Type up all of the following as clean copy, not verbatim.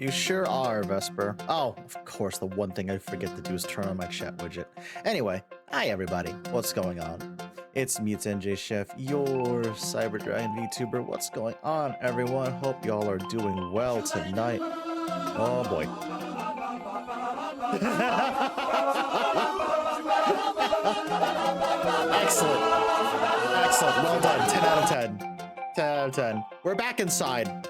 You sure are, Vesper. Oh, of course, the one thing I forget to do is turn on my chat widget. Anyway, hi everybody. What's going on? It's me, it's NJ Chef, your Cyber Dragon VTuber. What's going on, everyone? Hope y'all are doing well tonight. Oh boy. Excellent. Excellent. Well done. 10 out of 10. 10 out of 10. We're back inside.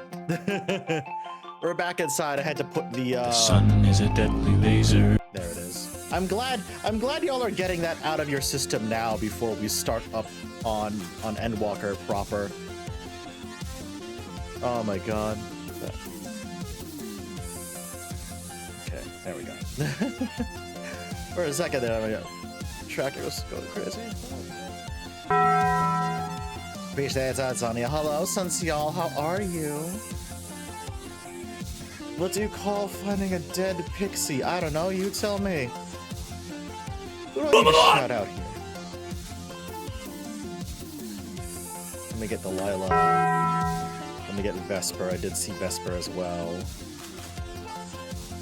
We're back inside. I had to put the sun is a deadly laser. There it is. I'm glad y'all are getting that out of your system now before we start up on Endwalker proper. Oh my god. Okay, there we go. For a second there, tracker was going crazy. Appreciate that, Sonia. Hello, Sunseal. How are you? What do you call finding a dead pixie? I don't know. You tell me. Who do I need to shout out here? Let me get the Lila. Let me get Vesper. I did see Vesper as well.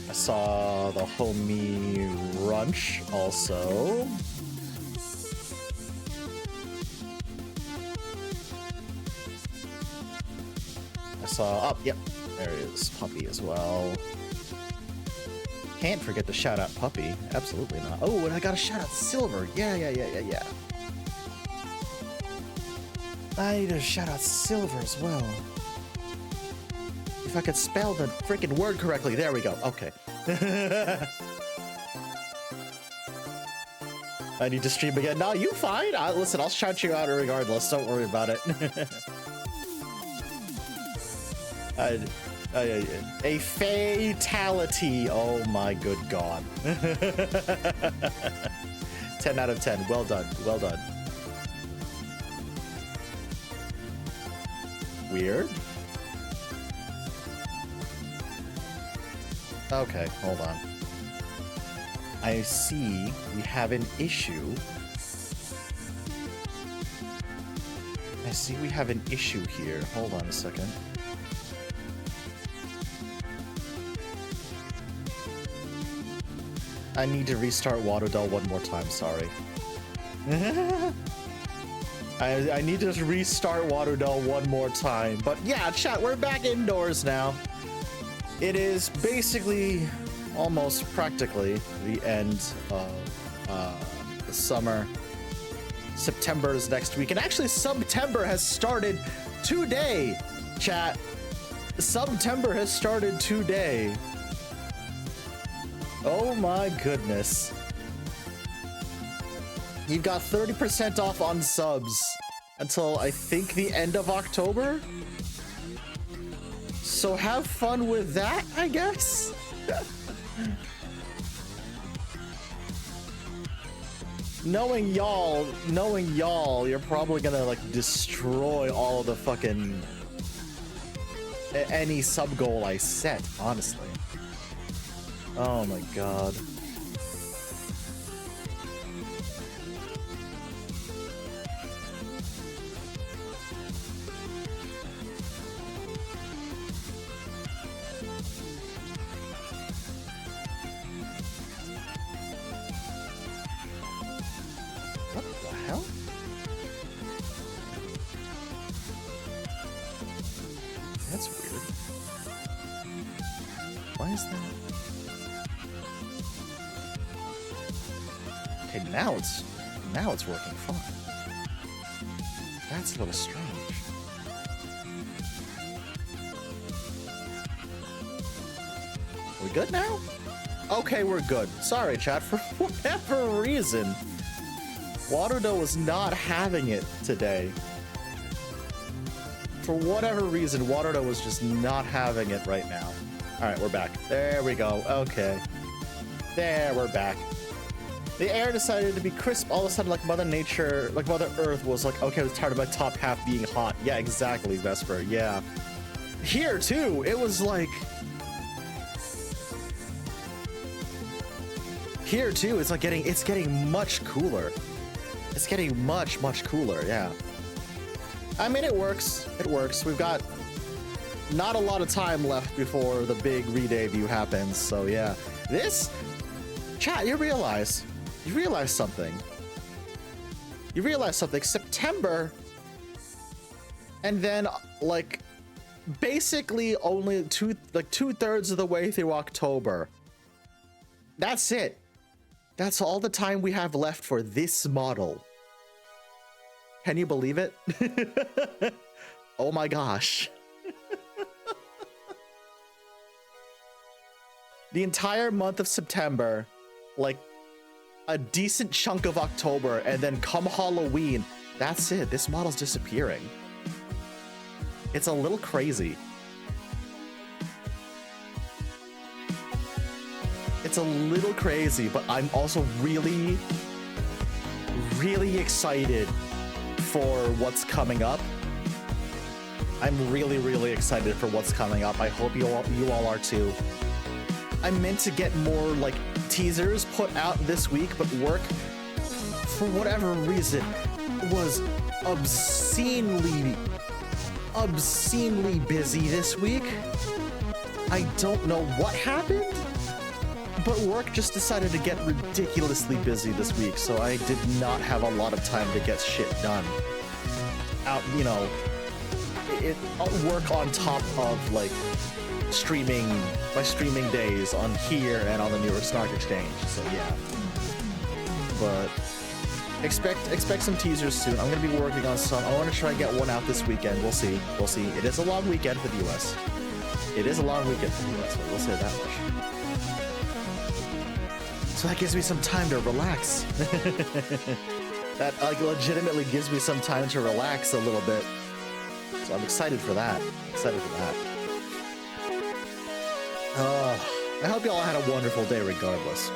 I saw the homie Runch also. I saw, oh, yep, there is Puppy as well. Can't forget to shout out Puppy, absolutely not. Oh, and I gotta shout out Silver, yeah. I need to shout out Silver as well. If I could spell the freaking word correctly, there we go, okay. I need to stream again. No, you fine. Listen, I'll shout you out regardless. Don't worry about it. A fatality. Oh my good god. 10 out of 10. Well done. Well done. Weird. Okay, hold on. I see we have an issue. I see we have an issue here. Hold on a second. I need to restart Waterdell one more time, sorry. I need to restart Waterdell one more time. But yeah, chat, we're back indoors now. It is basically, almost practically, the end of the summer. September is next week. And actually, September has started today, chat. September has started today. Oh my goodness. You've got 30% off on subs until I think the end of October. So have fun with that, I guess. Knowing y'all, you're probably gonna like destroy all of the fucking any sub goal I set, honestly. Oh my god. What the hell? That's weird. Why is that? Okay, now it's working fine. That's a little strange. We good now? Okay, we're good. Sorry, chat, for whatever reason, Waterdell was not having it today. For whatever reason, Waterdell was just not having it right now. All right, we're back. There we go. Okay. There, we're back. The air decided to be crisp all of a sudden, like Mother Nature, like Mother Earth was like, okay, I was tired of my top half being hot. Yeah, exactly, Vesper, yeah. Here, too, it was like... Here, too, it's like it's getting much cooler. It's getting much cooler, yeah. I mean, it works. It works. We've got not a lot of time left before the big re-debut happens. So yeah, this chat, you realize something. You realize something. September, and then like basically only two-thirds of the way through October. That's it. That's all the time we have left for this model. Can you believe it? Oh my gosh. The entire month of September, like a decent chunk of October, and then come Halloween, that's it. This model's disappearing. It's a little crazy. It's a little crazy, but I'm also really, really excited for what's coming up. I'm really, really excited for what's coming up. I hope you all are too. I meant to get more like teasers put out this week, but work, for whatever reason, was obscenely busy this week. I don't know what happened, but work just decided to get ridiculously busy this week, so I did not have a lot of time to get shit done. You know, work on top of like my streaming days on here and on the New York Stock Exchange. So yeah, but expect some teasers soon. I'm gonna be working on some. I want to try and get one out this weekend. We'll see. It is a long weekend for the US. It is a long weekend for the US. We'll say that much. So that gives me some time to relax. That legitimately gives me some time to relax a little bit. So I'm excited for that. I hope y'all had a wonderful day regardless.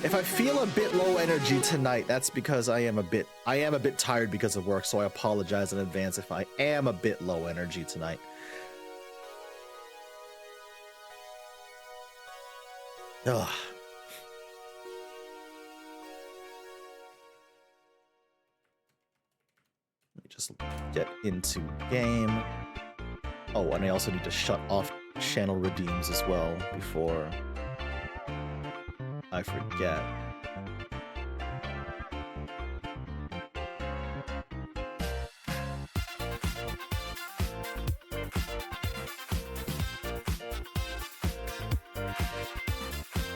If I feel a bit low energy tonight, that's because I am a bit tired because of work, so I apologize in advance if I am a bit low energy tonight. Ugh. Let me just get into game. Oh, and I also need to shut off channel redeems as well before I forget. There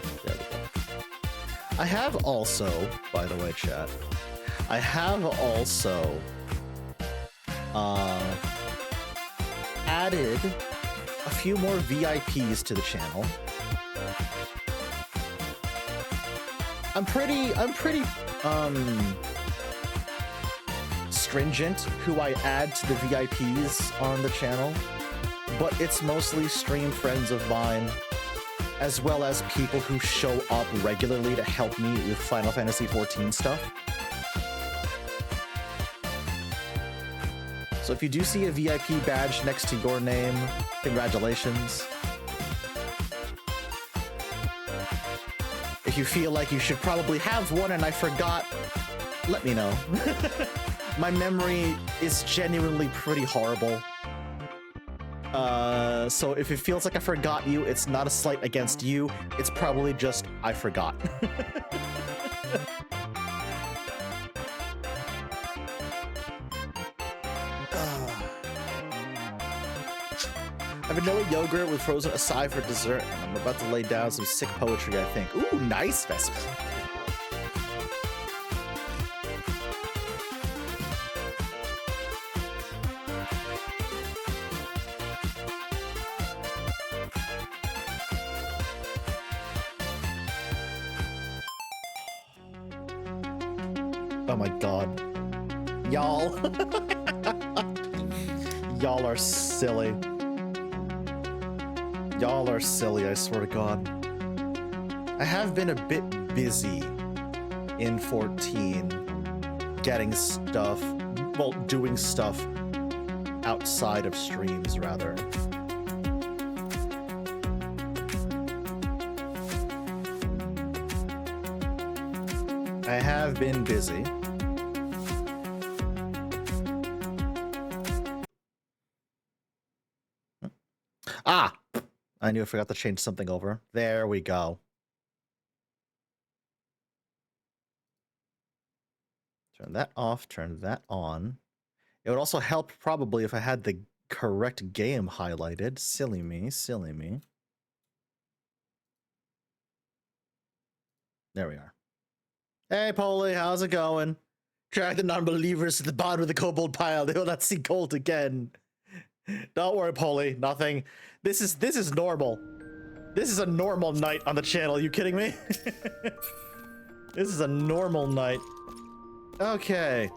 we go. I have also, by the way, chat, I have also added a few more VIPs to the channel. I'm pretty stringent who I add to the VIPs on the channel, but it's mostly stream friends of mine, as well as people who show up regularly to help me with Final Fantasy XIV stuff. So if you do see a VIP badge next to your name, congratulations. If you feel like you should probably have one and I forgot, let me know. My memory is genuinely pretty horrible. So if it feels like I forgot you, it's not a slight against you, it's probably just I forgot. A vanilla yogurt with frozen acai for dessert, and I'm about to lay down some sick poetry, I think. Ooh, nice, Vesper. Oh my god. Y'all. Y'all are silly. Y'all are silly, I swear to God. I have been a bit busy in 14 getting stuff, well, doing stuff outside of streams, rather. I have been busy. Ah! I knew I forgot to change something over. There we go. Turn that off, turn that on. It would also help probably if I had the correct game highlighted. Silly me, silly me. There we are. Hey, Polly, how's it going? Drag the non-believers to the bottom of the kobold pile. They will not see gold again. Don't worry, Polly. Nothing. This is normal. This is a normal night on the channel. Are you kidding me? This is a normal night. Okay.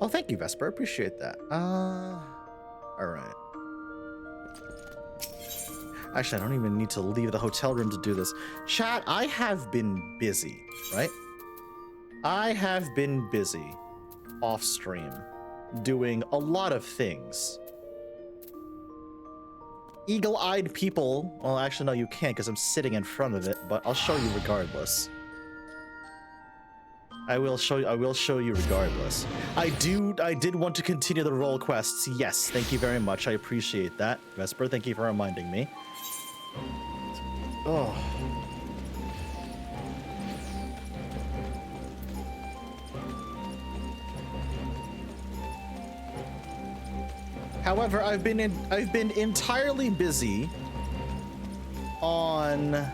Oh, thank you, Vesper. Appreciate that. All right. Actually, I don't even need to leave the hotel room to do this. Chat, I have been busy, right? I have been busy off stream doing a lot of things. Eagle-eyed people. Well, actually, no, you can't because I'm sitting in front of it, but I'll show you regardless. I will show you regardless. I did want to continue the role quests. Yes, thank you very much. I appreciate that. Vesper, thank you for reminding me. Oh. However, I've been entirely busy on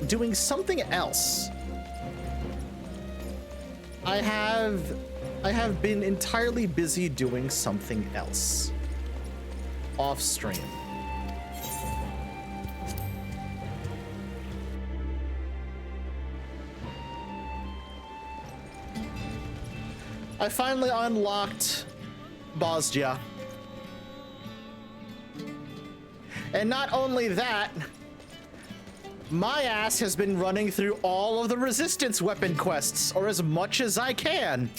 doing something else. I have been entirely busy doing something else off stream. I finally unlocked Bosnia. And not only that, my ass has been running through all of the resistance weapon quests, or as much as I can.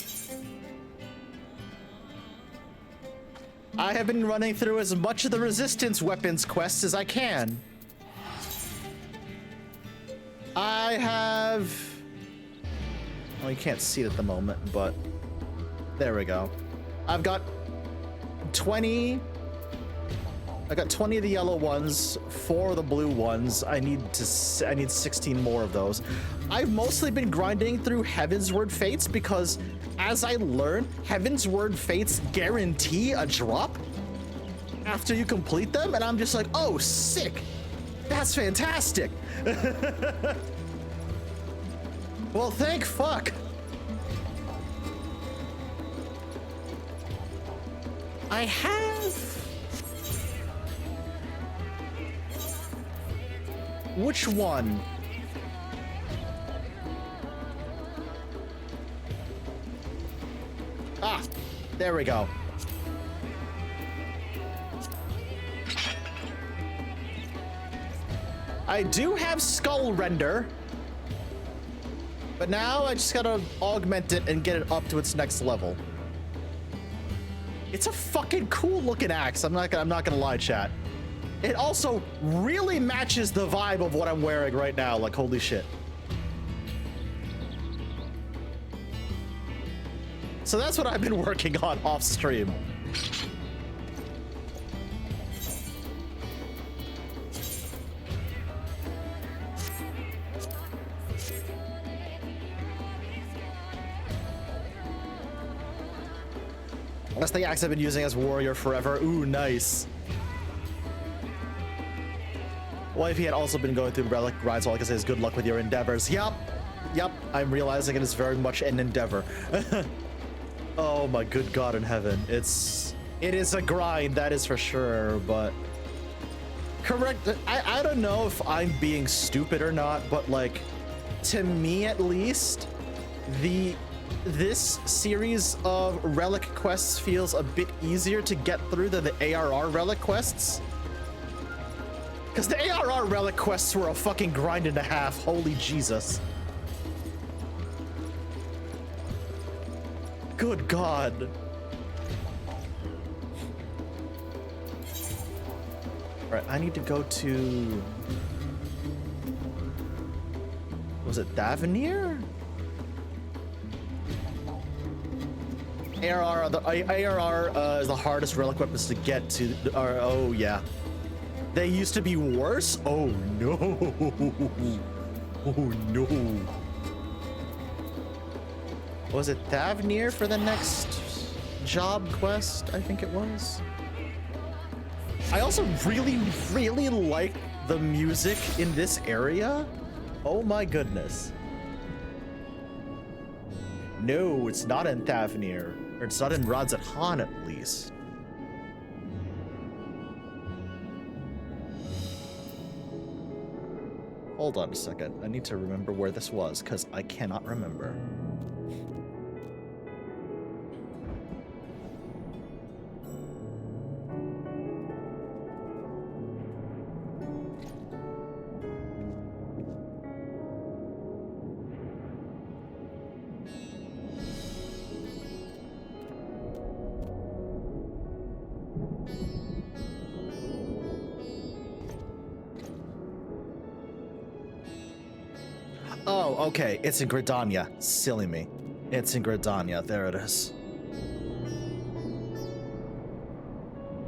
I have been running through as much of the resistance weapons quests as I can. I have... Well, you can't see it at the moment, but there we go. I've got 20... I got 20 of the yellow ones, 4 of the blue ones. I need 16 more of those. I've mostly been grinding through Heavensward Fates because, as I learned, Heavensward Fates guarantee a drop after you complete them, and I'm just like, oh, sick! That's fantastic! Well, thank fuck! I have... Which one? Ah, there we go. I do have Skull Render, but now I just gotta augment it and get it up to its next level. It's a fucking cool looking axe. I'm not gonna lie, chat. It also really matches the vibe of what I'm wearing right now. Like, holy shit. So that's what I've been working on off stream. That's the axe I've been using as warrior forever. Ooh, nice. Well, if he had also been going through relic rides, all I can say is good luck with your endeavors. Yup. I'm realizing it is very much an endeavor. Oh my good God in heaven. It is a grind, that is for sure, but correct. I don't know if I'm being stupid or not, but like, to me at least, this series of relic quests feels a bit easier to get through than the ARR relic quests. Because the ARR relic quests were a fucking grind and a half. Holy Jesus. Good God. Right, I need to go to... Was it Davenir? ARR is the hardest relic weapons to get to. Oh yeah, they used to be worse. Oh no, oh no. Was it Thavnir for the next job quest? I think it was. I also really like the music in this area. Oh my goodness. No, it's not in Thavnir. Or it's not in Radzat Han, at least. Hold on a second. I need to remember where this was, because I cannot remember. Oh, okay. It's in Gridania. Silly me. It's in Gridania. There it is.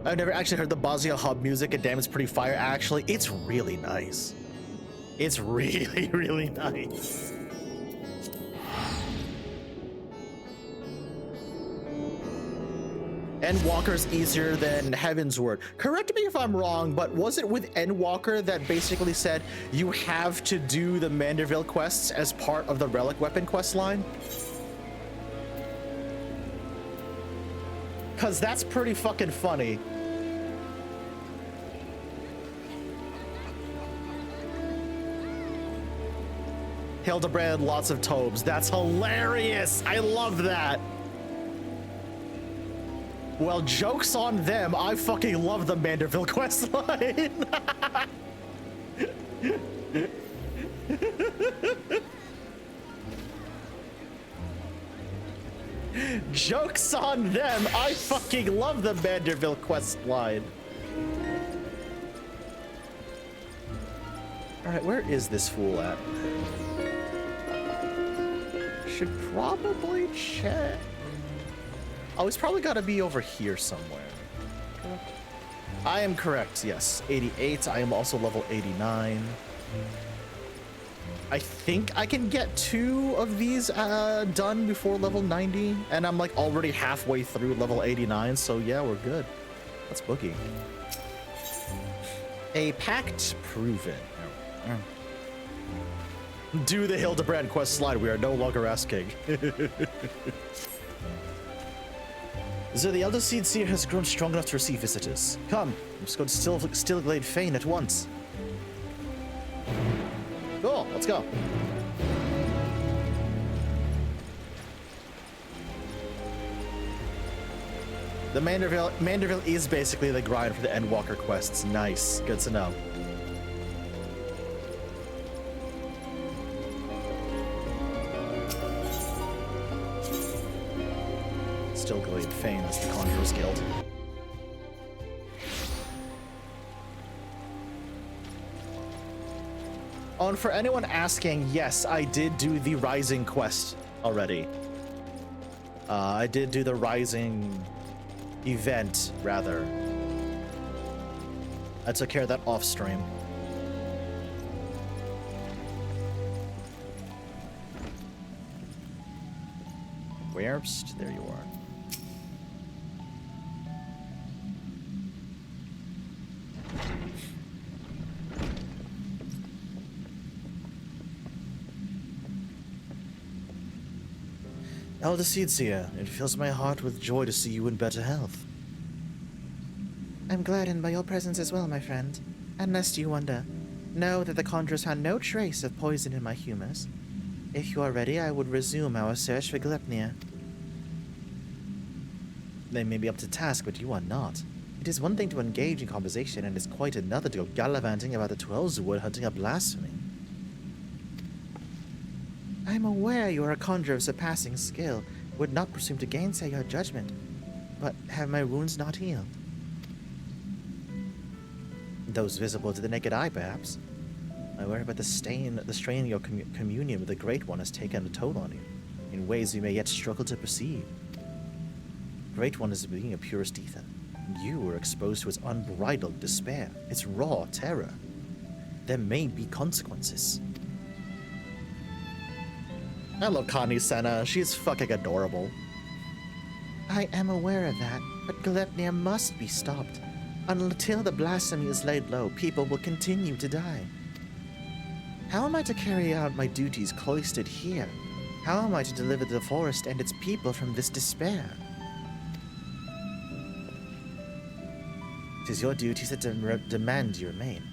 I've never actually heard the Bosnia hub music, and damn, it's pretty fire. Actually, it's really nice. It's really nice. Endwalker's easier than Heavensward. Correct me if I'm wrong, but was it with Endwalker that basically said you have to do the Manderville quests as part of the Relic Weapon quest line? Cause that's pretty fucking funny. Hildebrand, lots of Tobes. That's hilarious. I love that. Well, joke's on them. I fucking love the Manderville quest line. Joke's on them. I fucking love the Manderville quest line. All right, where is this fool at? Should probably check. Oh, he's probably got to be over here somewhere. I am correct, yes. 88. I am also level 89. I think I can get 2 of these done before level 90. And I'm like already halfway through level 89. So yeah, we're good. Let's boogie. A pact proven. Do the Hildebrand quest slide. We are no longer asking. So the Elder Seed Seer has grown strong enough to receive visitors. Come, let's go to Stillglade Fane at once. Cool, let's go. The Manderville is basically the grind for the Endwalker quests. Nice, good to know. Stillglade Fane is the Conjurer's Guild. Oh, and for anyone asking, yes, I did do the Rising quest already. I did do the Rising event, rather. I took care of that off stream. Where's? There you are. Elder Seedseer, it fills my heart with joy to see you in better health. I'm gladdened by your presence as well, my friend. And lest you wonder, know that the Conjurers found no trace of poison in my humors. If you are ready, I would resume our search for Glepnir. They may be up to task, but you are not. It is one thing to engage in conversation, and it is quite another to go gallivanting about the Twelveswood hunting a blasphemy. I am aware you are a conjurer of surpassing skill, would not presume to gainsay your judgment, but have my wounds not healed? Those visible to the naked eye, perhaps. I worry about the strain your communion with the Great One has taken a toll on you, in ways you may yet struggle to perceive. Great One is a being of purest ether. You were exposed to its unbridled despair, its raw terror. There may be consequences. I love Connie Senna. She's fucking adorable. I am aware of that, but Glepnir must be stopped. Until the blasphemy is laid low, people will continue to die. How am I to carry out my duties cloistered here? How am I to deliver the forest and its people from this despair? It is your duties that demand you remain.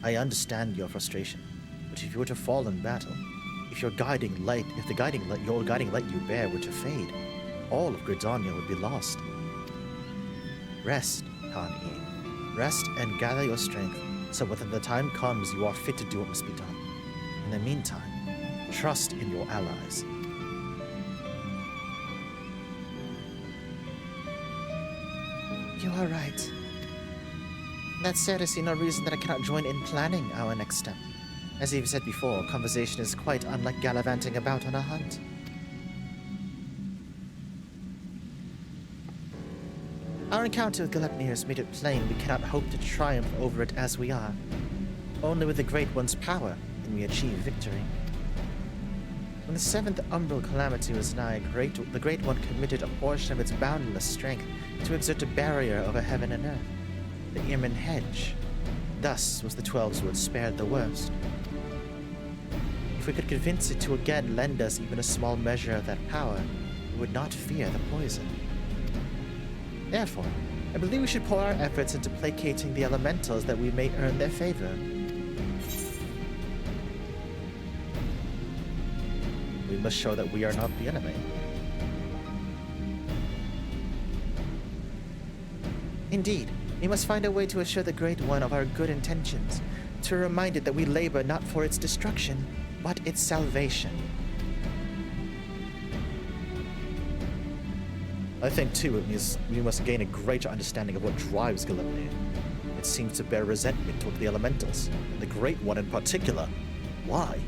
I understand your frustration, but if you were to fall in battle, if your guiding light you bear were to fade, all of Gridania would be lost. Rest, Khan-E. Rest and gather your strength, so when the time comes, you are fit to do what must be done. In the meantime, trust in your allies. You are right. That said, I see no reason that I cannot join in planning our next step. As you've said before, conversation is quite unlike gallivanting about on a hunt. Our encounter with Glepnir has made it plain we cannot hope to triumph over it as we are. Only with the Great One's power can we achieve victory. When the seventh umbral calamity was nigh, the Great One committed a portion of its boundless strength to exert a barrier over heaven and earth, the Irmin Hedge. Thus was the 12 Swords spared the worst. If we could convince it to again lend us even a small measure of that power, we would not fear the poison. Therefore, I believe we should pour our efforts into placating the elementals that we may earn their favor. We must show that we are not the enemy. Indeed, we must find a way to assure the Great One of our good intentions, to remind it that we labor not for its destruction, but its salvation. I think, too, it means we must gain a greater understanding of what drives Glepnir. It seems to bear resentment toward the elementals, and the Great One in particular. Why?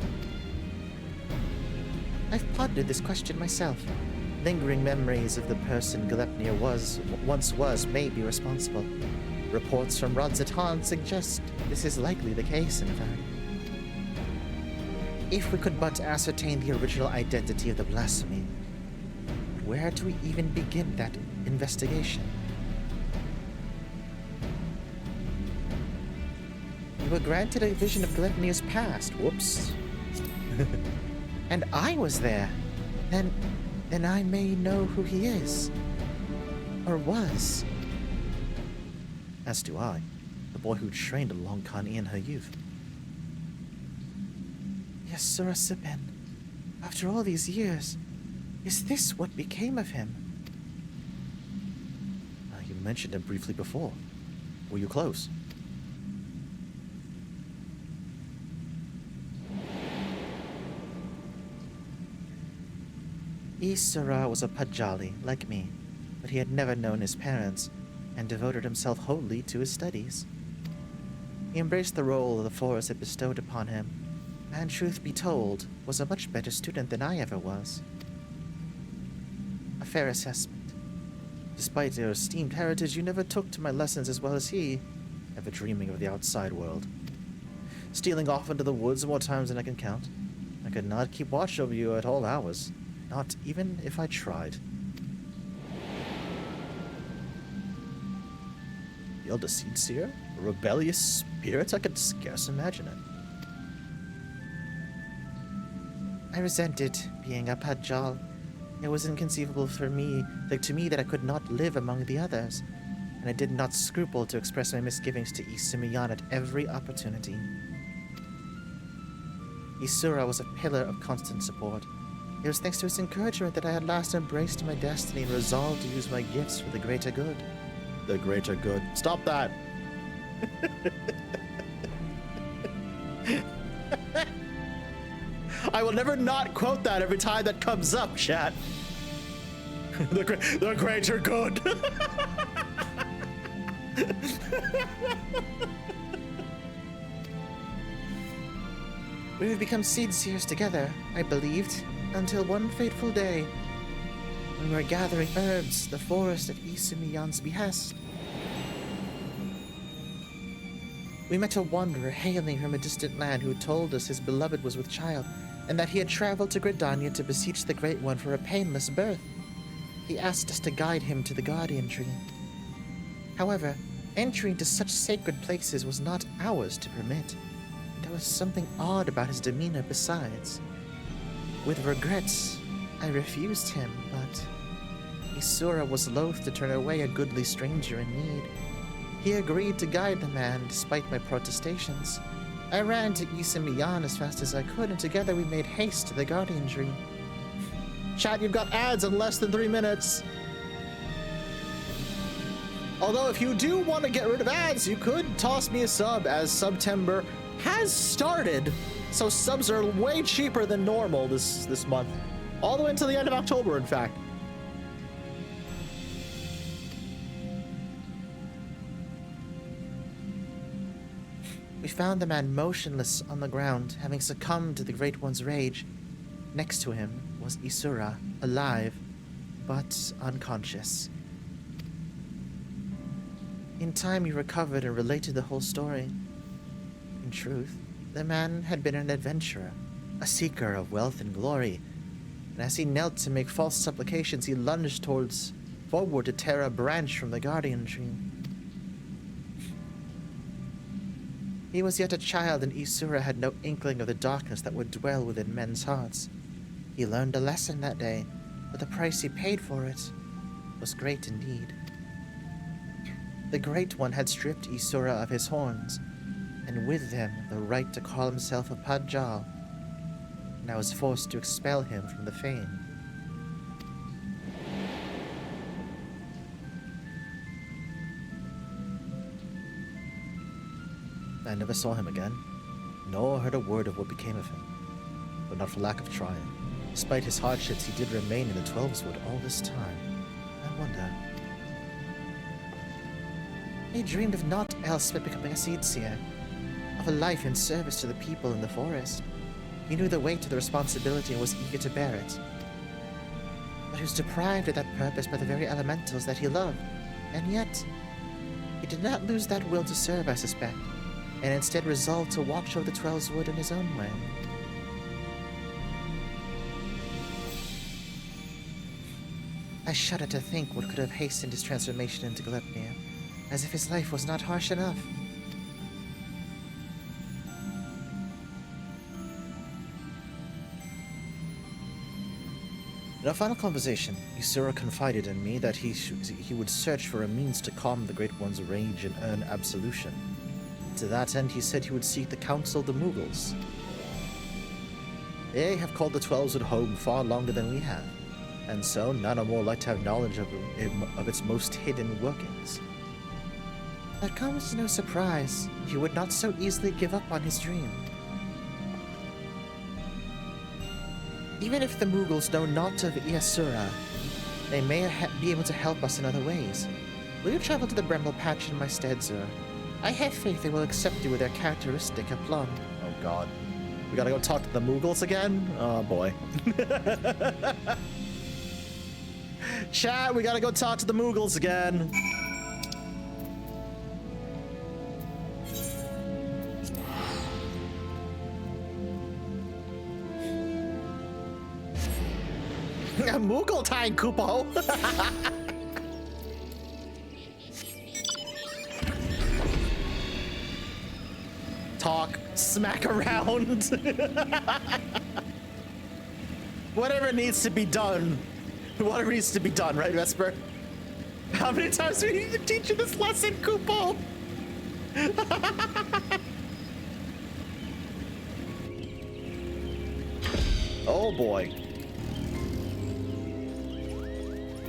I've pondered this question myself. Lingering memories of the person Glepnir once was may be responsible. Reports from Rodzatan suggest this is likely the case, in fact. If we could but ascertain the original identity of the blasphemy, where do we even begin that investigation? We were granted a vision of Glepnir's past. Whoops. And I was there. Then I may know who he is. Or was. As do I, the boy who trained along Khan-E in her youth. Yasura Sipen, after all these years, is this what became of him? You mentioned him briefly before. Were you close? Isura was a Pajali, like me, but he had never known his parents, and devoted himself wholly to his studies. He embraced the role the forest had bestowed upon him, and truth be told, was a much better student than I ever was. A fair assessment. Despite your esteemed heritage, you never took to my lessons as well as he, ever dreaming of the outside world. Stealing off into the woods more times than I can count. I could not keep watch over you at all hours, not even if I tried. The Elder Seed Seer? A rebellious spirit? I could scarce imagine it. I resented being a Pajal. It was inconceivable to me that I could not live among the others, and I did not scruple to express my misgivings to Isimiyan at every opportunity. Isura was a pillar of constant support. It was thanks to his encouragement that I at last embraced my destiny and resolved to use my gifts for the greater good. The greater good. Stop that! I will never not quote that every time that comes up, chat. The greater good. We would become seed seers together, I believed, until one fateful day. when we were gathering herbs, the forest at Isumion's behest. We met a wanderer hailing from a distant land who told us his beloved was with child, and that he had traveled to Gridania to beseech the Great One for a painless birth. He asked us to guide him to the Guardian Tree. However, entry into such sacred places was not ours to permit. There was something odd about his demeanor besides. With regrets, I refused him, but Isura was loath to turn away a goodly stranger in need. He agreed to guide the man despite my protestations. I ran to Isimiyan as fast as I could, and together we made haste to the Guardian Tree. Chat, you've got ads in less than 3 minutes. Although if you do want to get rid of ads, you could toss me a sub, as September has started. So subs are way cheaper than normal this month. All the way until the end of October, in fact. We found the man motionless on the ground, having succumbed to the Great One's rage. Next to him was Isura, alive, but unconscious. In time, he recovered and related the whole story. In truth, the man had been an adventurer, a seeker of wealth and glory, and as he knelt to make false supplications, he lunged forward to tear a branch from the Guardian Tree. He was yet a child, and Isura had no inkling of the darkness that would dwell within men's hearts. He learned a lesson that day, but the price he paid for it was great indeed. The Great One had stripped Isura of his horns, and with them the right to call himself a Padjal, and I was forced to expel him from the fane. I never saw him again, nor heard a word of what became of him, but not for lack of trying. Despite his hardships, he did remain in the Twelveswood all this time. I wonder. He dreamed of naught else but becoming a seed seer, of a life in service to the people in the forest. He knew the weight of the responsibility and was eager to bear it. But he was deprived of that purpose by the very elementals that he loved, and yet he did not lose that will to serve, I suspect, and instead resolved to watch over the Twelveswood in his own way. I shudder to think what could have hastened his transformation into Glepnir, as if his life was not harsh enough. In our final conversation, Isura confided in me that he would search for a means to calm the Great One's rage and earn absolution. To that end, he said he would seek the counsel of the Mughals. They have called the Twelveswood home far longer than we have, and so none are more like to have knowledge of its most hidden workings. That comes as no surprise. He would not so easily give up on his dream. Even if the Mughals know not of Isura, they may be able to help us in other ways. Will you travel to the Bramble Patch in my stead, Zur? I have faith they will accept you with their characteristic aplomb. Oh god. We gotta go talk to the Mughals again? Oh boy. Chat, we gotta go talk to the Mughals again. Moogle time, Kupo! Talk, smack around. Whatever needs to be done. Whatever needs to be done, right, Vesper? How many times do we need to teach you this lesson, Kupo? Oh boy.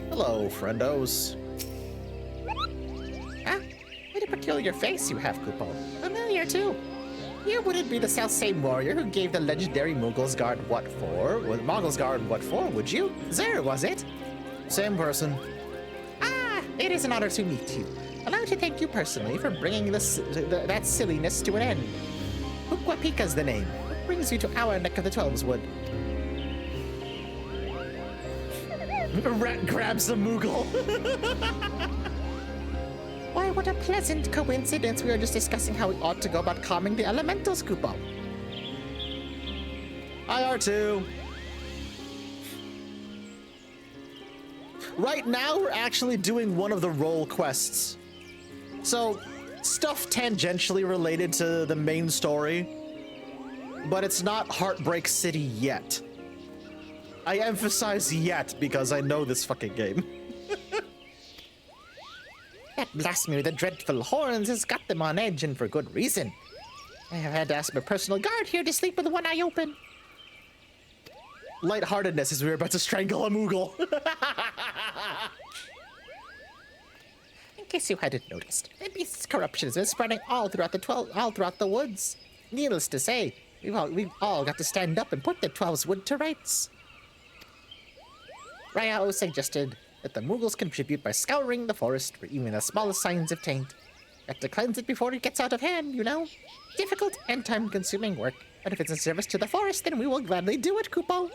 Hello, friendos. Ah, what a peculiar face you have, Kupo. Familiar, too. You wouldn't be the self-same warrior who gave the legendary Mughals Guard what for? Mughals Guard what for, would you? Zer, was it? Same person. Ah, it is an honor to meet you. Allow me to thank you personally for bringing that silliness to an end. Hukwapika's the name. What brings you to our neck of the Twelveswood? Rat grabs the Moogle. Why, what a pleasant coincidence. We were just discussing how we ought to go about calming the elementals, Koopo. Hi, R2. Right now, we're actually doing one of the role quests. So, stuff tangentially related to the main story, but it's not Heartbreak City yet. I emphasize yet because I know this fucking game. That blasphemy with the dreadful horns has got them on edge, and for good reason. I have had to ask my personal guard here to sleep with one eye open. Lightheartedness as we were about to strangle a Moogle. In case you hadn't noticed, the beast's corruption has been spreading all throughout the woods. Needless to say, we've all got to stand up and put the 12's wood to rights. Rayao suggested that the Moogles contribute by scouring the forest for even the smallest signs of taint. Got to cleanse it before it gets out of hand, you know? Difficult and time-consuming work, but if it's in service to the forest, then we will gladly do it, Koopo.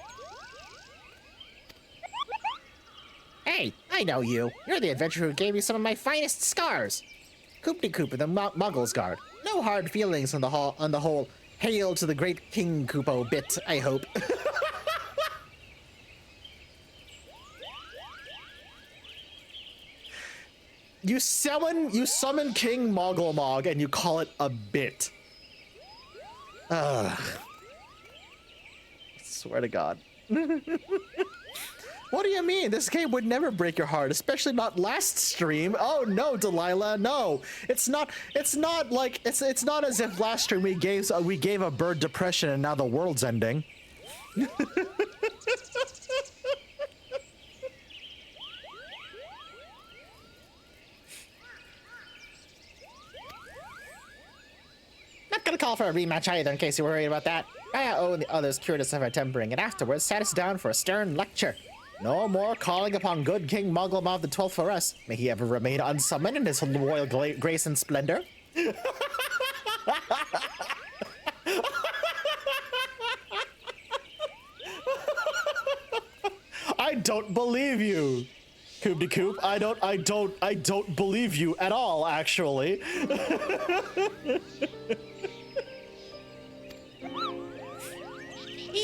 Hey, I know you. You're the adventurer who gave me some of my finest scars. Koop-de-Koop of the Muggles Guard. No hard feelings on the whole hail to the great King Koopo bit, I hope. You summon King Moggle and you call it a bit. Ugh. I swear to God. What do you mean? This game would never break your heart, especially not last stream. Oh no, Delilah, no. It's not like it's not as if last stream we gave a bird depression and now the world's ending. Not gonna call for a rematch either, in case you're worried about that. Rayao and the others cured us of our tempering, and afterwards sat us down for a stern lecture. No more calling upon good King Mugglemoth the 12th for us. May he ever remain unsummoned in his royal grace and splendor. I don't believe you, Koop-de-Koop. I don't believe you at all, actually.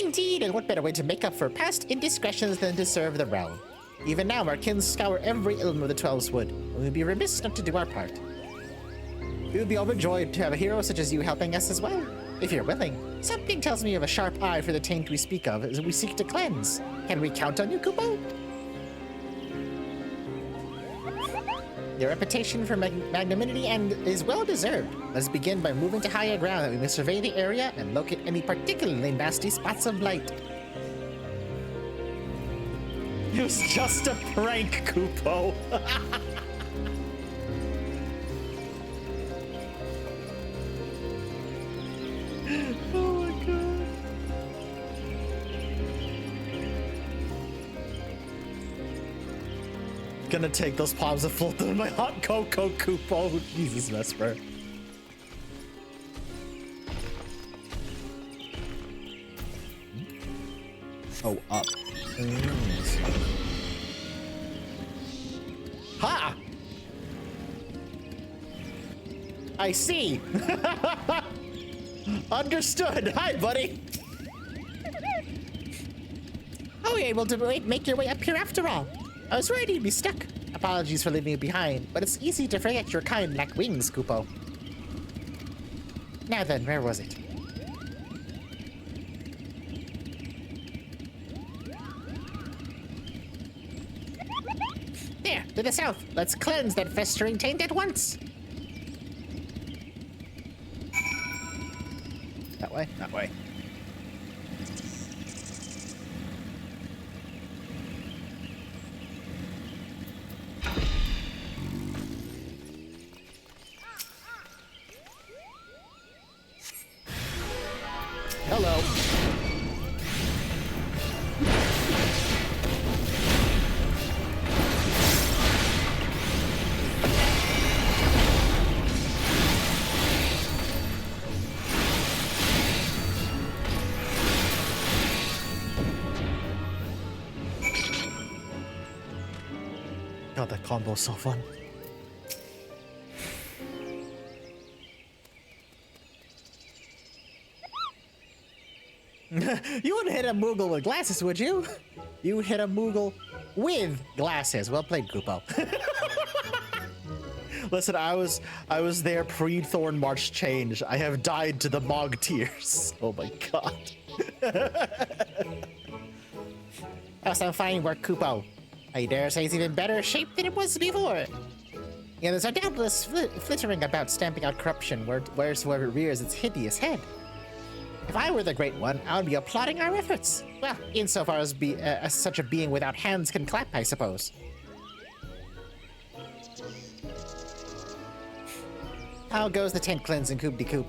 Indeed, and what better way to make up for past indiscretions than to serve the realm? Even now, our kin scour every ilm of the 12's wood, and we'd be remiss not to do our part. We would be overjoyed to have a hero such as you helping us as well, if you're willing. Something tells me you have a sharp eye for the taint we speak of as we seek to cleanse. Can we count on you, Koopo? Your reputation for magnanimity is well deserved. Let's begin by moving to higher ground that we may survey the area and locate any particularly nasty spots of light. It was just a prank, Koopo. Oh my God. Gonna take those palms and float them in my hot cocoa, Koopo. Jesus, Vesper. Oh, up. Ha! I see. Understood. Hi, buddy. Oh, you're able to make your way up here after all. I was worried you'd be stuck. Apologies for leaving you behind, but it's easy to forget your kind lack wings, Koopo. Now then, where was it? There, to the south. Let's cleanse that festering taint at once. That way? That way. Hello. God, that combo's so fun. You wouldn't hit a Moogle with glasses, would you? You hit a Moogle with glasses. Well played, Kupo. Listen, I was there pre-Thorn March change. I have died to the Mog tears. Oh my god. Oh, some fine work, Kupo. I dare say it's even better shape than it was before. Yeah, there's a doubtless flittering about stamping out corruption wheresoever it rears its hideous head. If I were the Great One, I would be applauding our efforts. Well, insofar as such a being without hands can clap, I suppose. How goes the tent cleansing, Coop-de-Coop?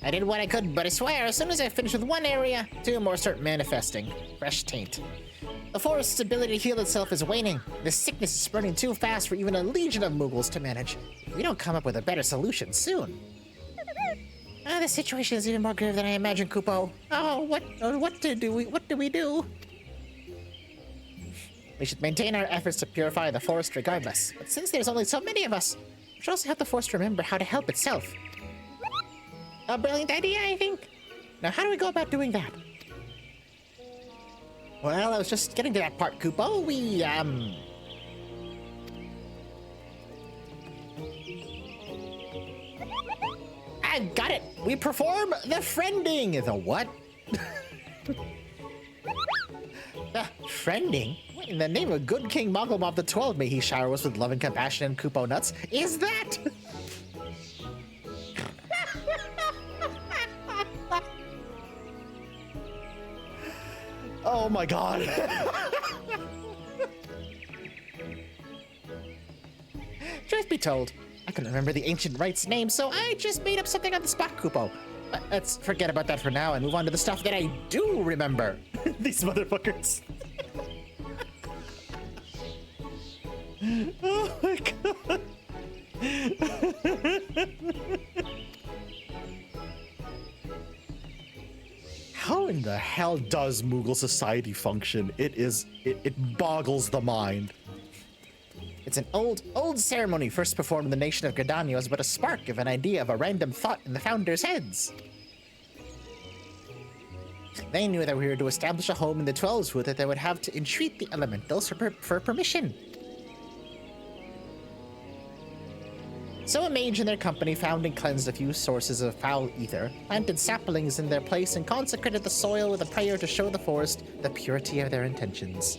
I did what I could, but I swear, as soon as I finish with one area, two more start manifesting. Fresh taint. The forest's ability to heal itself is waning. This sickness is spreading too fast for even a legion of Moogles to manage. We don't come up with a better solution soon. The situation is even more grave than I imagined, Kupo. Oh, what do we do? We should maintain our efforts to purify the forest regardless. But since there's only so many of us, we should also help the forest remember how to help itself. A brilliant idea, I think. Now, how do we go about doing that? Well, I was just getting to that part, Kupo. I've got it! We perform the friending! The what? The friending? What in the name of good King Mogglemob the 12th may he shower us with love and compassion and Kupo nuts? Is that? Oh my god. Truth be told, I couldn't remember the ancient rite's name, so I just made up something on the spot, Kupo. Let's forget about that for now and move on to the stuff that I do remember. These motherfuckers. Oh my god. How in the hell does Moogle society function? It boggles the mind. It's an old ceremony first performed in the nation of Gridania as but a spark of an idea of a random thought in the founders' heads. They knew that we were to establish a home in the 12's Wood that they would have to entreat the elementals for permission. So a mage and their company found and cleansed a few sources of foul ether, planted saplings in their place, and consecrated the soil with a prayer to show the forest the purity of their intentions.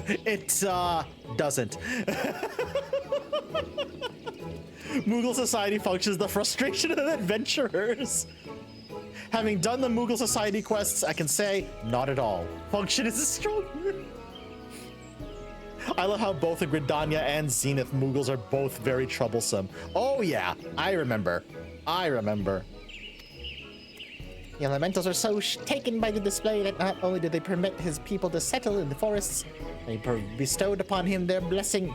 It, doesn't. Moogle society functions the frustration of adventurers. Having done the Moogle society quests, I can say, not at all. Function is a strong word. I love how both in Gridania and Zenith, Moogles are both very troublesome. Oh yeah, I remember. The elementals are so taken by the display that not only did they permit his people to settle in the forests, they bestowed upon him their blessing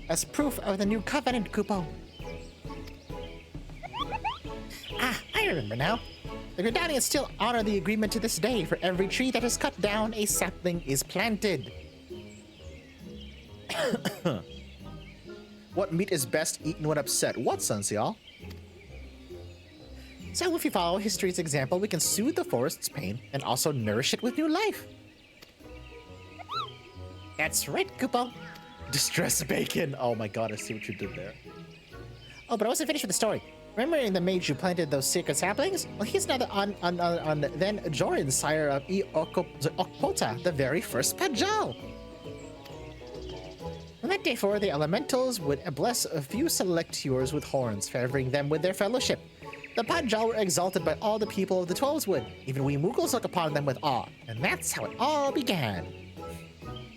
as proof of the new covenant, Kupo. Ah, I remember now. The Gridanians still honor the agreement to this day. For every tree that is cut down, a sapling is planted. What meat is best eaten when upset? What, Sunseal? So if we follow history's example, we can soothe the forest's pain and also nourish it with new life. That's right, Kupo. Distress bacon. Oh my god, I see what you did there. Oh, but I wasn't finished with the story. Remembering the mage who planted those sacred saplings? Well, he's now on then Joran, sire of Okpota, the very first Pajal. On that day forward, the elementals would bless a few select hewers with horns, favoring them with their fellowship. The Pajal were exalted by all the people of the 12's Wood. Even we Moogles look upon them with awe, and that's how it all began.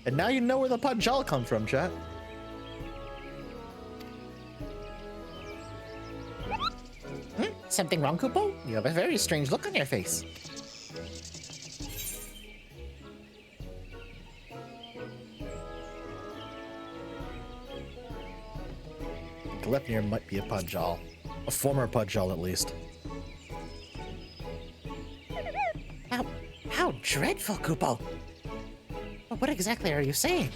And now you know where the Pajal come from, chat. Something wrong, Kupo? You have a very strange look on your face. Glepnir might be a Pajal. A former Pajal, at least. How dreadful, Kupo! What exactly are you saying?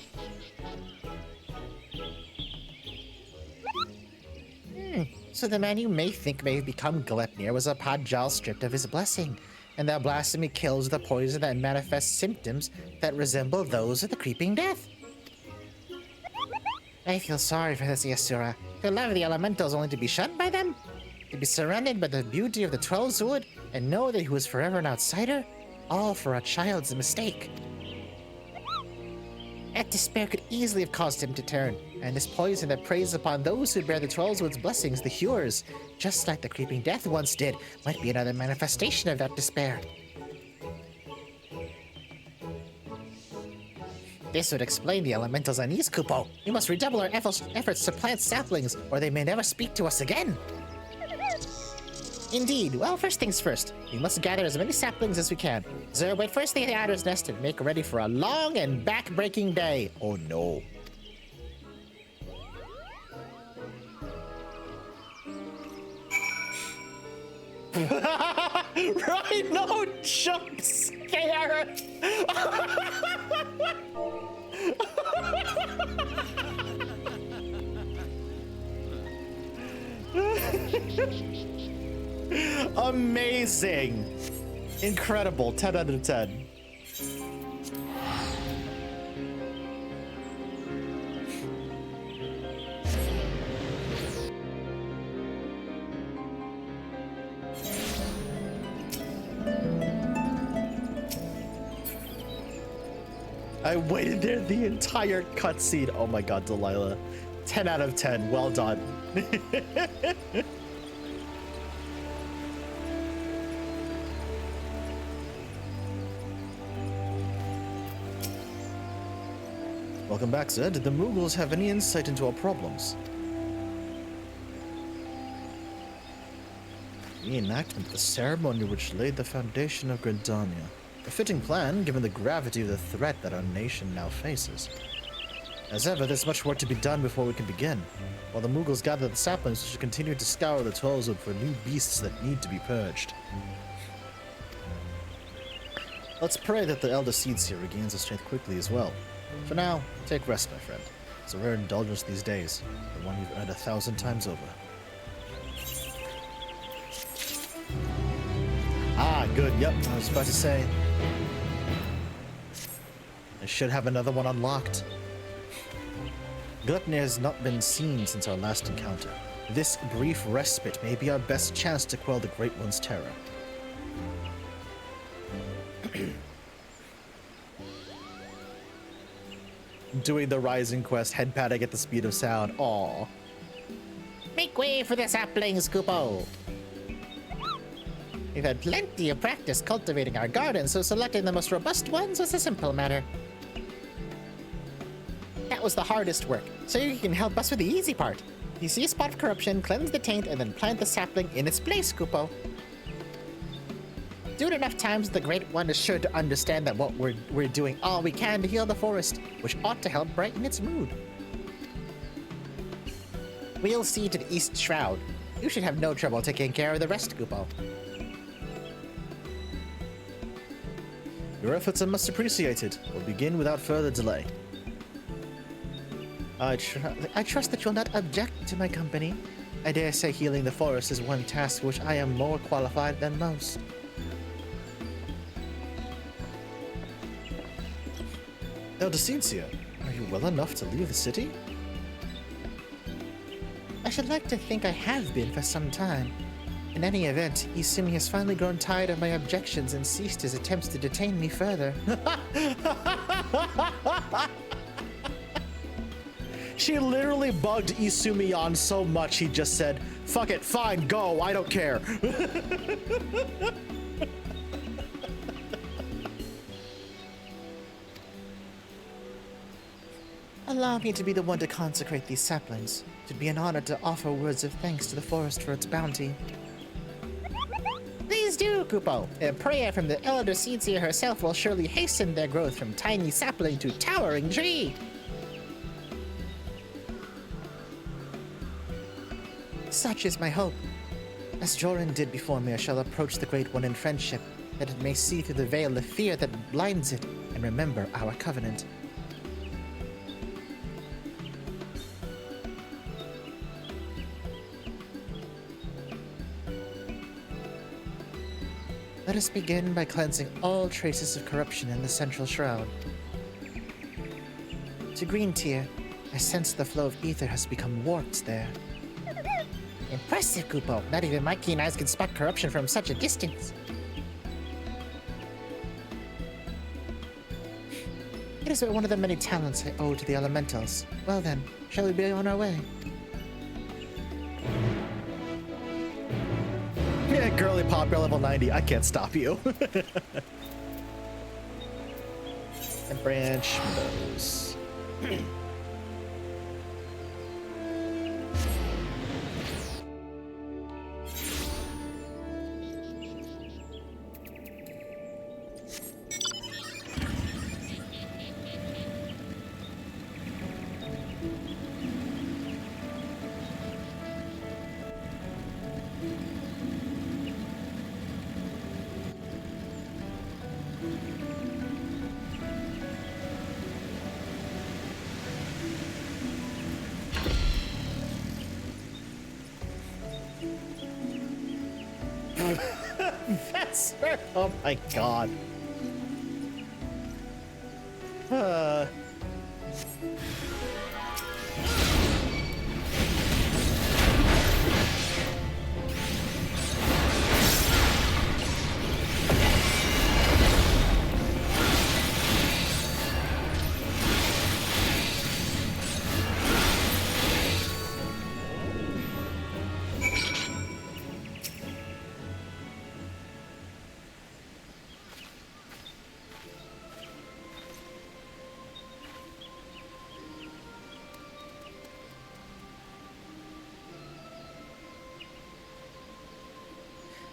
So the man you may think may have become Glepnir was a Podjal stripped of his blessing, and that blasphemy kills the poison that manifests symptoms that resemble those of the creeping death. I feel sorry for this Yasura. To love the elementals only to be shunned by them? To be surrounded by the beauty of the Twelves Wood and know that he was forever an outsider? All for a child's mistake. That despair could easily have caused him to turn, and this poison that preys upon those who bear the Twelves Wood's blessings, the Hewers, just like the creeping death once did, might be another manifestation of that despair. This would explain the elemental's unease, Kupo. We must redouble our efforts to plant saplings, or they may never speak to us again. Indeed. Well, first things first. We must gather as many saplings as we can. Zero, wait first the adder's nest and make ready for a long and back-breaking day. Oh no. Right? No jump scare! Amazing! Incredible. 10 out of 10. I waited there the entire cutscene. Oh my god, Delilah. 10 out of 10. Well done. Welcome back, Zed. Did the Mughals have any insight into our problems? Reenactment of the ceremony which laid the foundation of Gridania. A fitting plan, given the gravity of the threat that our nation now faces. As ever, there's much work to be done before we can begin. While the Mughals gather the saplings, we should continue to scour the Twelveswood for new beasts that need to be purged. Let's pray that the Elder Seedseer regains his strength quickly as well. For now, take rest, my friend. It's a rare indulgence these days, the one you've earned 1,000 times over. Ah, good, yep, I was about to say. I should have another one unlocked. Glepnir has not been seen since our last encounter. This brief respite may be our best chance to quell the Great One's terror. Doing the Rising Quest, head patting at the speed of sound. Aww. Make way for the saplings, Kupo! We've had plenty of practice cultivating our garden, so selecting the most robust ones was a simple matter. That was the hardest work, so you can help us with the easy part. You see a spot of corruption, cleanse the taint, and then plant the sapling in its place, Kupo. Do it enough times, the Great One is sure to understand that we're doing all we can to heal the forest, which ought to help brighten its mood. We'll see to the East Shroud. You should have no trouble taking care of the rest, Kupo. Your efforts are much appreciated. We'll begin without further delay. I trust that you'll not object to my company. I dare say healing the forest is one task for which I am more qualified than most. Elder Seedseer, are you well enough to leave the city? I should like to think I have been for some time. In any event, Isumi has finally grown tired of my objections and ceased his attempts to detain me further. She literally bugged Isumi on so much he just said, "Fuck it, fine, go, I don't care." Allow me to be the one to consecrate these saplings. It would be an honor to offer words of thanks to the forest for its bounty. Please do, Kupo. A prayer from the Elder Seedseer herself will surely hasten their growth from tiny sapling to towering tree. Such is my hope. As Joran did before me, I shall approach the Great One in friendship, that it may see through the veil of fear that blinds it, and remember our covenant. Let us begin by cleansing all traces of corruption in the central shroud. To Green Tier, I sense the flow of ether has become warped there. Impressive, Kupo. Not even my keen eyes can spot corruption from such a distance. It is but one of the many talents I owe to the elementals. Well then, shall we be on our way? Yeah, girly pop, you're level 90. I can't stop you. And branch those. That's oh my god.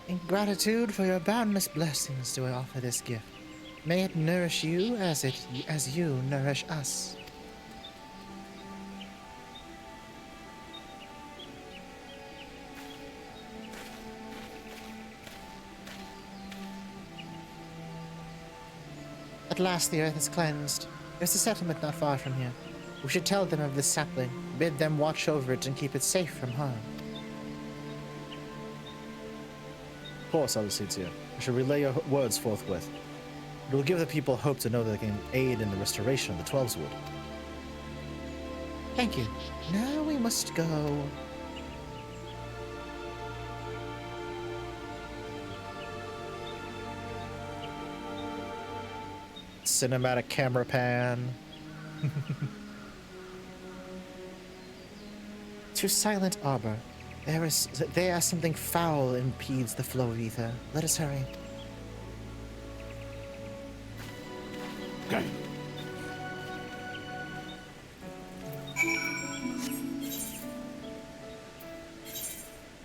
In gratitude for your boundless blessings do I offer this gift. May it nourish you as you nourish us. At last the earth is cleansed. There's a settlement not far from here. We should tell them of this sapling, bid them watch over it and keep it safe from harm. Of course, Alucitia. I shall relay your words forthwith. It will give the people hope to know that they can aid in the restoration of the Twelveswood. Thank you. Now we must go. Cinematic camera pan. To Silent Arbor. There something foul impedes the flow of ether. Let us hurry.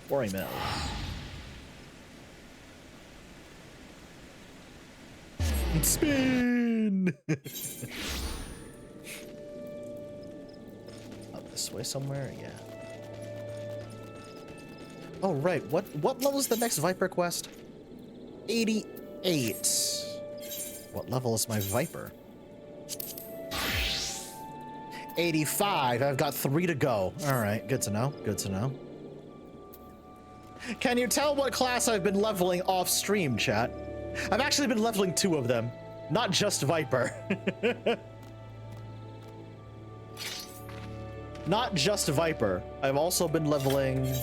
Worry mill. Spin! Up this way somewhere? Yeah. Oh, right. What level is the next Viper quest? 88. What level is my Viper? 85. I've got 3 to go. All right. Good to know. Good to know. Can you tell what class I've been leveling off stream, chat? I've actually been leveling 2 of them. Not just Viper. Not just Viper. I've also been leveling...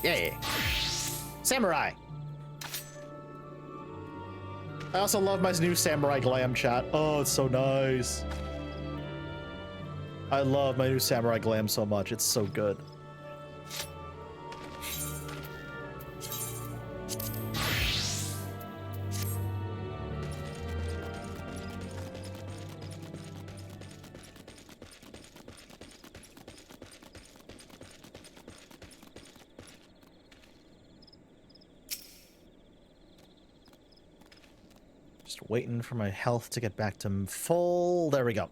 Yay. Samurai. I also love my new Samurai Glam chat. Oh, it's so nice. I love my new Samurai Glam so much. It's so good. Just waiting for my health to get back to full. There we go.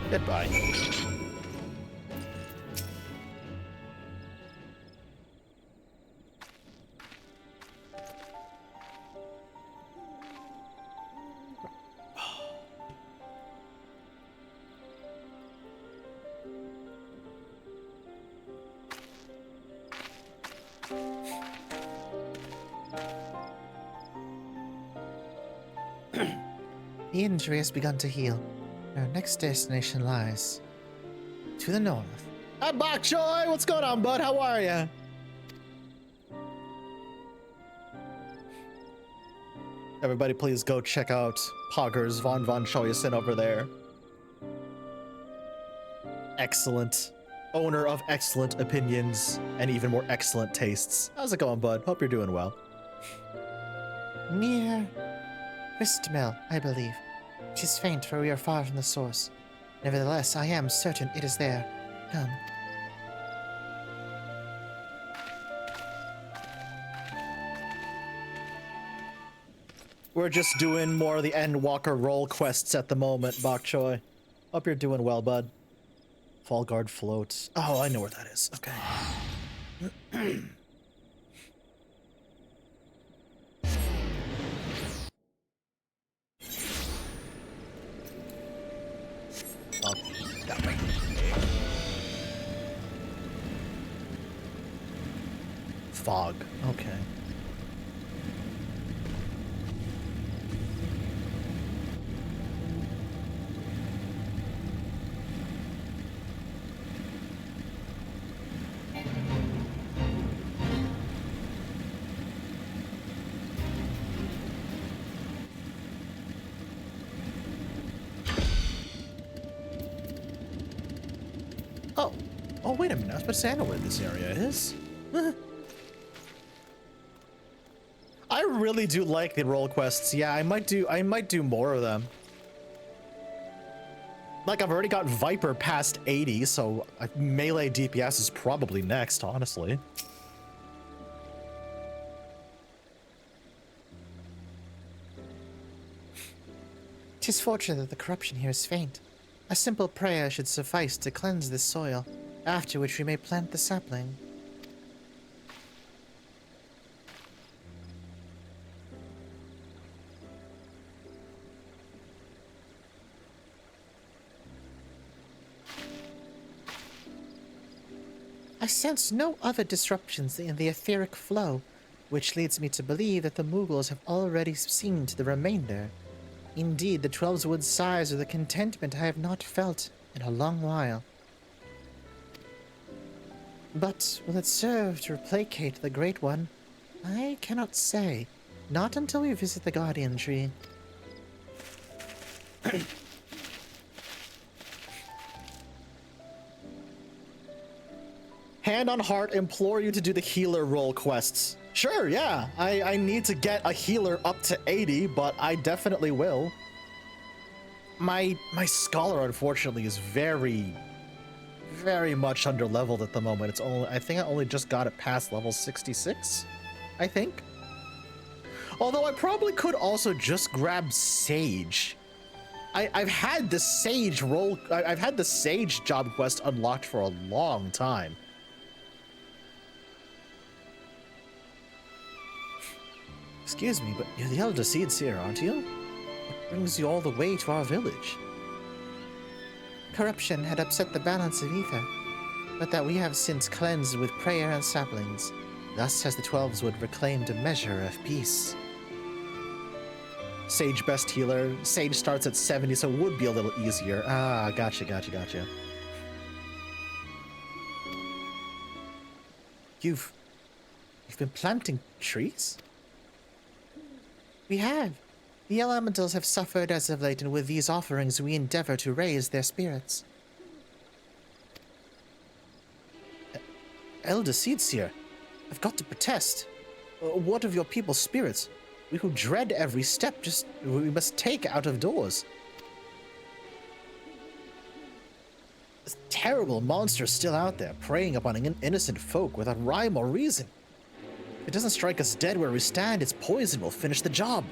Good. Goodbye. The injury has begun to heal. Our next destination lies to the north. Hi, Bok Choy! What's going on, bud? How are ya? Everybody, please go check out Poggers Von Choyson over there. Excellent. Owner of excellent opinions and even more excellent tastes. How's it going, bud? Hope you're doing well. Near Gristmill, I believe. 'Tis faint, for we are far from the source. Nevertheless, I am certain it is there. Come. We're just doing more of the Endwalker role quests at the moment, Bok Choy. Hope you're doing well, bud. Fall Guard floats. Oh, I know where that is. Okay. Oh, that way. Fog. Okay. Oh. Oh, wait a minute. I was about to say I know where this area is. I really do like the role quests. Yeah, I might do more of them. Like, I've already got Viper past 80, so melee DPS is probably next, honestly. Tis fortunate that the corruption here is faint. A simple prayer should suffice to cleanse this soil, after which we may plant the sapling. I sense no other disruptions in the etheric flow, which leads me to believe that the Mughals have already seen to the remainder. Indeed, the 12's wood sighs are the contentment I have not felt in a long while. But will it serve to placate the Great One? I cannot say. Not until we visit the Guardian Tree. Hand on heart, implore you to do the healer role quests. Sure, yeah. I need to get a healer up to 80, but I definitely will. My scholar, unfortunately, is very much under leveled at the moment. It's only, I think I only just got it past level 66, I think. Although I probably could also just grab Sage. I've had the Sage role, I've had the Sage job quest unlocked for a long time. Excuse me, but you're the Elder Seer, aren't you? What brings you all the way to our village? Corruption had upset the balance of ether, but that we have since cleansed with prayer and saplings. Thus has the 12's wood reclaimed a measure of peace. Sage best healer. Sage starts at 70, so it would be a little easier. Ah, gotcha. You've been planting trees? We have. The elementals have suffered as of late, and with these offerings we endeavor to raise their spirits. Elder Seer, I've got to protest. What of your people's spirits? We who dread every step, we must take out of doors. This terrible monster's still out there, preying upon innocent folk without rhyme or reason. If it doesn't strike us dead where we stand, its poison will finish the job.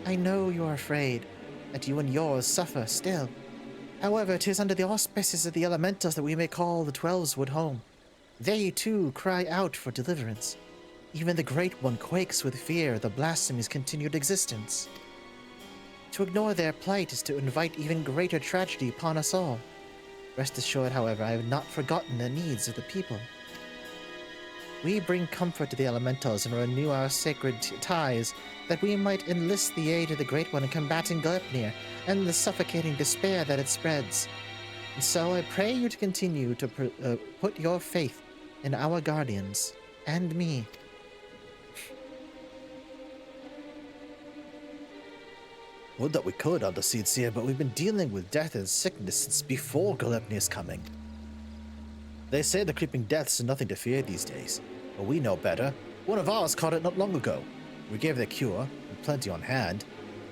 I know you're afraid, that you and yours suffer still. However, it is under the auspices of the elementals that we may call the Twelveswood home. They, too, cry out for deliverance. Even the Great One quakes with fear of the blasphemy's continued existence. To ignore their plight is to invite even greater tragedy upon us all. Rest assured, however, I have not forgotten the needs of the people. We bring comfort to the elementals and renew our sacred ties, that we might enlist the aid of the Great One in combating Gleipnir and the suffocating despair that it spreads. And so I pray you to continue to put your faith in our guardians and me. Would that we could, Underseer, but we've been dealing with death and sickness since before Gleipnir's coming. They say the creeping deaths are nothing to fear these days, but we know better. One of ours caught it not long ago. We gave the cure, and plenty on hand,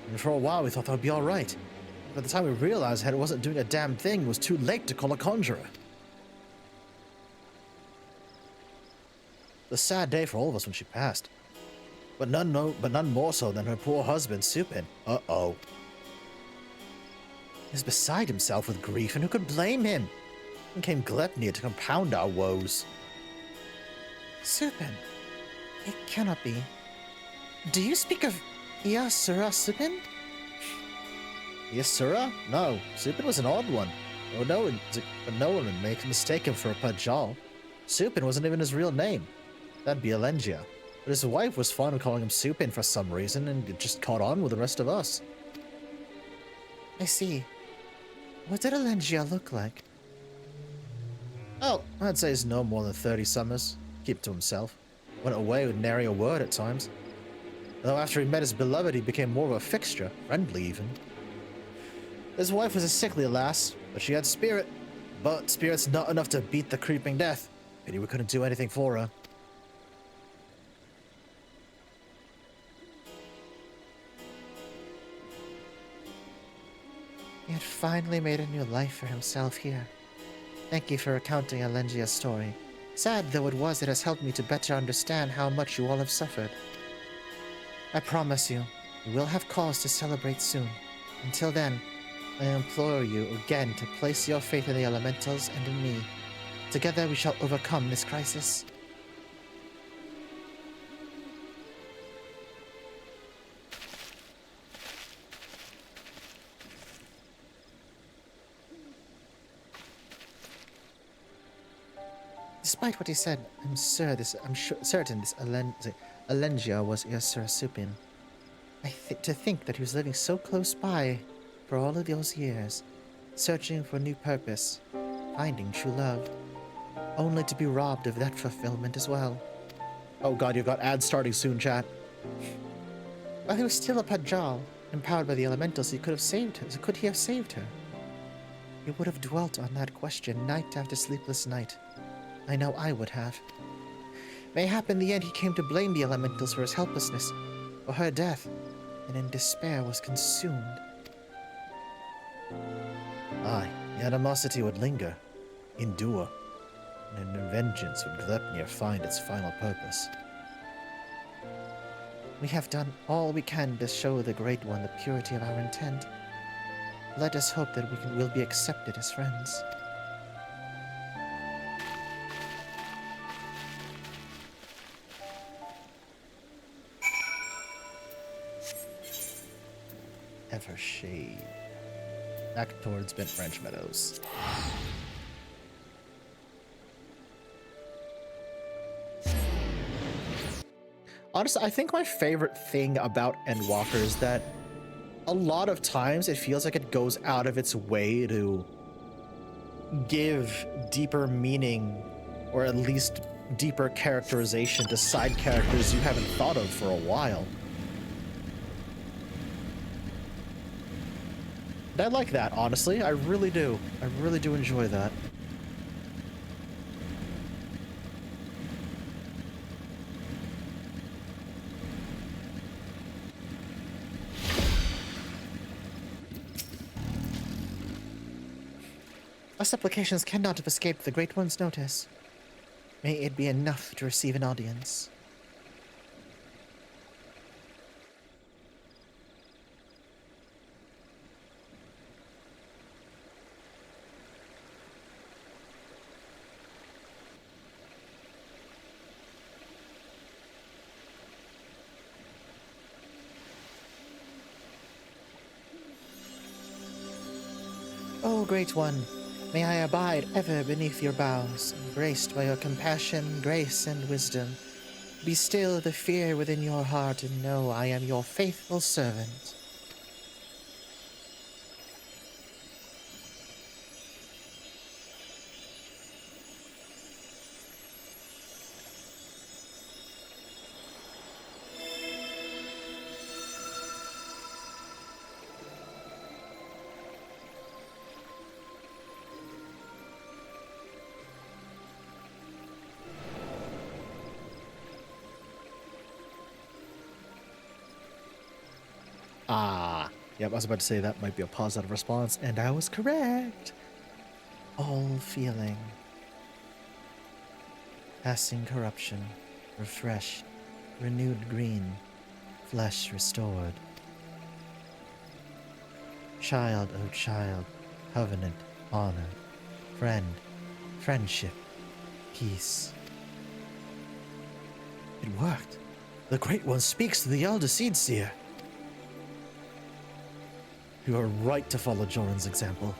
and for a while we thought that would be alright. By the time we realized that it wasn't doing a damn thing, it was too late to call a conjurer. A sad day for all of us when she passed. But none more so than her poor husband, Supin. Uh-oh. He was beside himself with grief, and who could blame him? And came Gleipnir to compound our woes. Supin? It cannot be. Do you speak of Iasura Supin? Iasura? No, Supin was an odd one. No one would make mistake him for a Pajal. Supin wasn't even his real name. That'd be Alengia. But his wife was fond of calling him Supin for some reason, and it just caught on with the rest of us. I see. What did Alengia look like? Oh, I'd say he's no more than 30 summers. Keep to himself. Went away with nary a word at times. Though after he met his beloved, he became more of a fixture, friendly even. His wife was a sickly lass, but she had spirit. But spirit's not enough to beat the creeping death. Pity we couldn't do anything for her. He had finally made a new life for himself here. Thank you for recounting Alengia's story. Sad though it was, it has helped me to better understand how much you all have suffered. I promise you, we will have cause to celebrate soon. Until then, I implore you again to place your faith in the elementals and in me. Together we shall overcome this crisis. Despite what he said, I'm certain this Alengia was Iasura Supin. To think that he was living so close by for all of those years, searching for a new purpose, finding true love, only to be robbed of that fulfillment as well. Oh god, you've got ads starting soon, chat. While he was still a Pajal, empowered by the elementals, he could have saved her. Could he have saved her? He would have dwelt on that question night after sleepless night. I know I would have. Mayhap in the end he came to blame the elementals for his helplessness, for her death, and in despair was consumed. Aye, the animosity would linger, endure, and in vengeance would Gleipnir find its final purpose. We have done all we can to show the Great One the purity of our intent. Let us hope that will be accepted as friends. Evershade. Back towards Bent Branch Meadows. Honestly, I think my favorite thing about Endwalker is that a lot of times it feels like it goes out of its way to give deeper meaning, or at least deeper characterization to side characters you haven't thought of for a while. And I like that, honestly. I really do. I really do enjoy that. Our supplications cannot have escaped the Great One's notice. May it be enough to receive an audience. O Great One, may I abide ever beneath your boughs, embraced by your compassion, grace, and wisdom. Be still the fear within your heart, and know I am your faithful servant. Ah. Yep, I was about to say that might be a positive response, and I was correct. All feeling. Passing corruption, refreshed, renewed green, flesh restored. Child, O child, covenant, honor, friend, friendship, peace. It worked. The Great One speaks to the Elder Seedseer. You are right to follow Joran's example.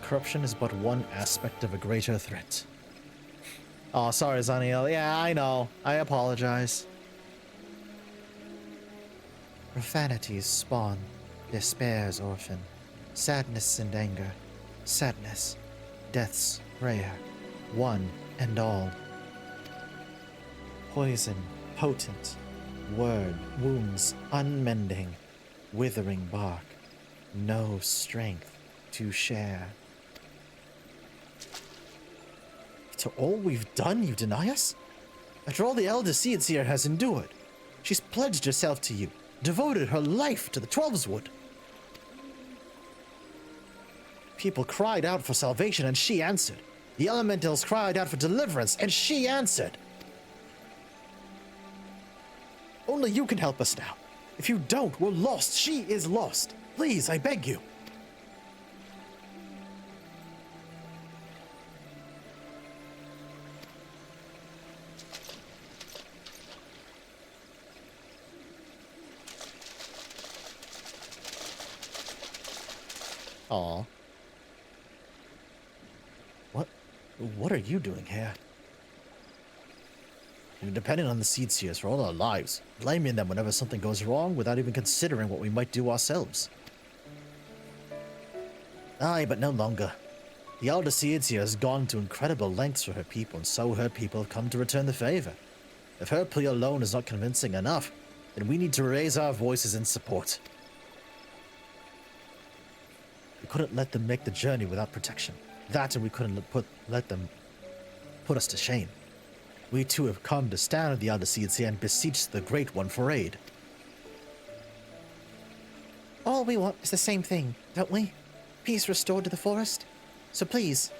Corruption is but one aspect of a greater threat. Oh, sorry, Zaniel. Yeah, I know. I apologize. Profanities spawn, despair's orphan, sadness and anger, sadness, death's prayer, one and all. Poison, potent, word, wounds unmending, withering bark, no strength to share. After all we've done, you deny us? After all the Elder Seedseer has endured, she's pledged herself to you, devoted her life to the Twelveswood. People cried out for salvation, and she answered. The Elementals cried out for deliverance, and she answered. Only you can help us now. If you don't, we're lost. She is lost. Please, I beg you. Aw. What are you doing here? We're depending on the Seedseers for all our lives, blaming them whenever something goes wrong without even considering what we might do ourselves. Aye, but no longer. The Elder Seedseer has gone to incredible lengths for her people, and so her people have come to return the favor. If her plea alone is not convincing enough, then we need to raise our voices in support. We couldn't let them make the journey without protection. That, and we couldn't let them put us to shame. We too have come to stand with the Elder Seedseer and beseech the Great One for aid. All we want is the same thing, don't we? Peace restored to the forest. So please,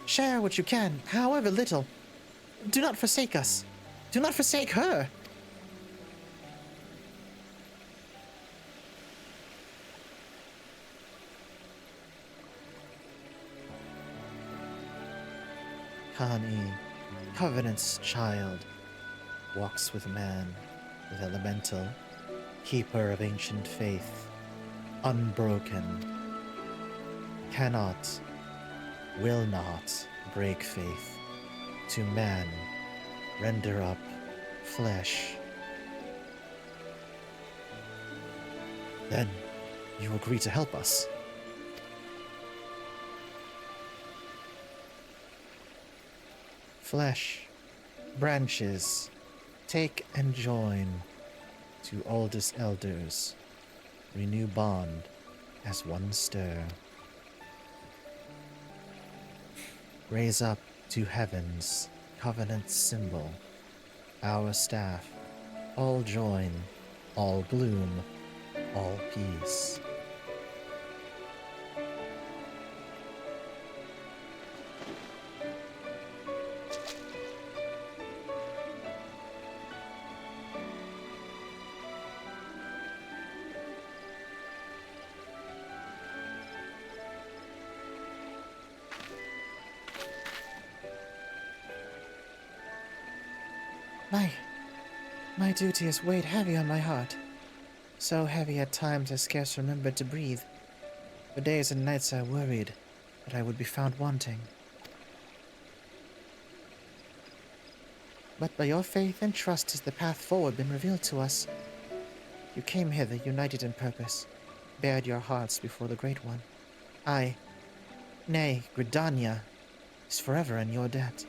share what you can, however little. Do not forsake us. Do not forsake her. Kani, Covenant's child, walks with man, with elemental, keeper of ancient faith, unbroken, cannot, will not break faith, to man render up flesh. Then you agree to help us. Flesh, branches, take and join to oldest elders, renew bond as one stir. Raise up to heaven's covenant symbol, our staff, all join, all bloom, all peace. My duty has weighed heavy on my heart. So heavy at times I scarce remembered to breathe. For days and nights I worried that I would be found wanting. But by your faith and trust has the path forward been revealed to us. You came hither united in purpose, bared your hearts before the Great One. Gridania, is forever in your debt.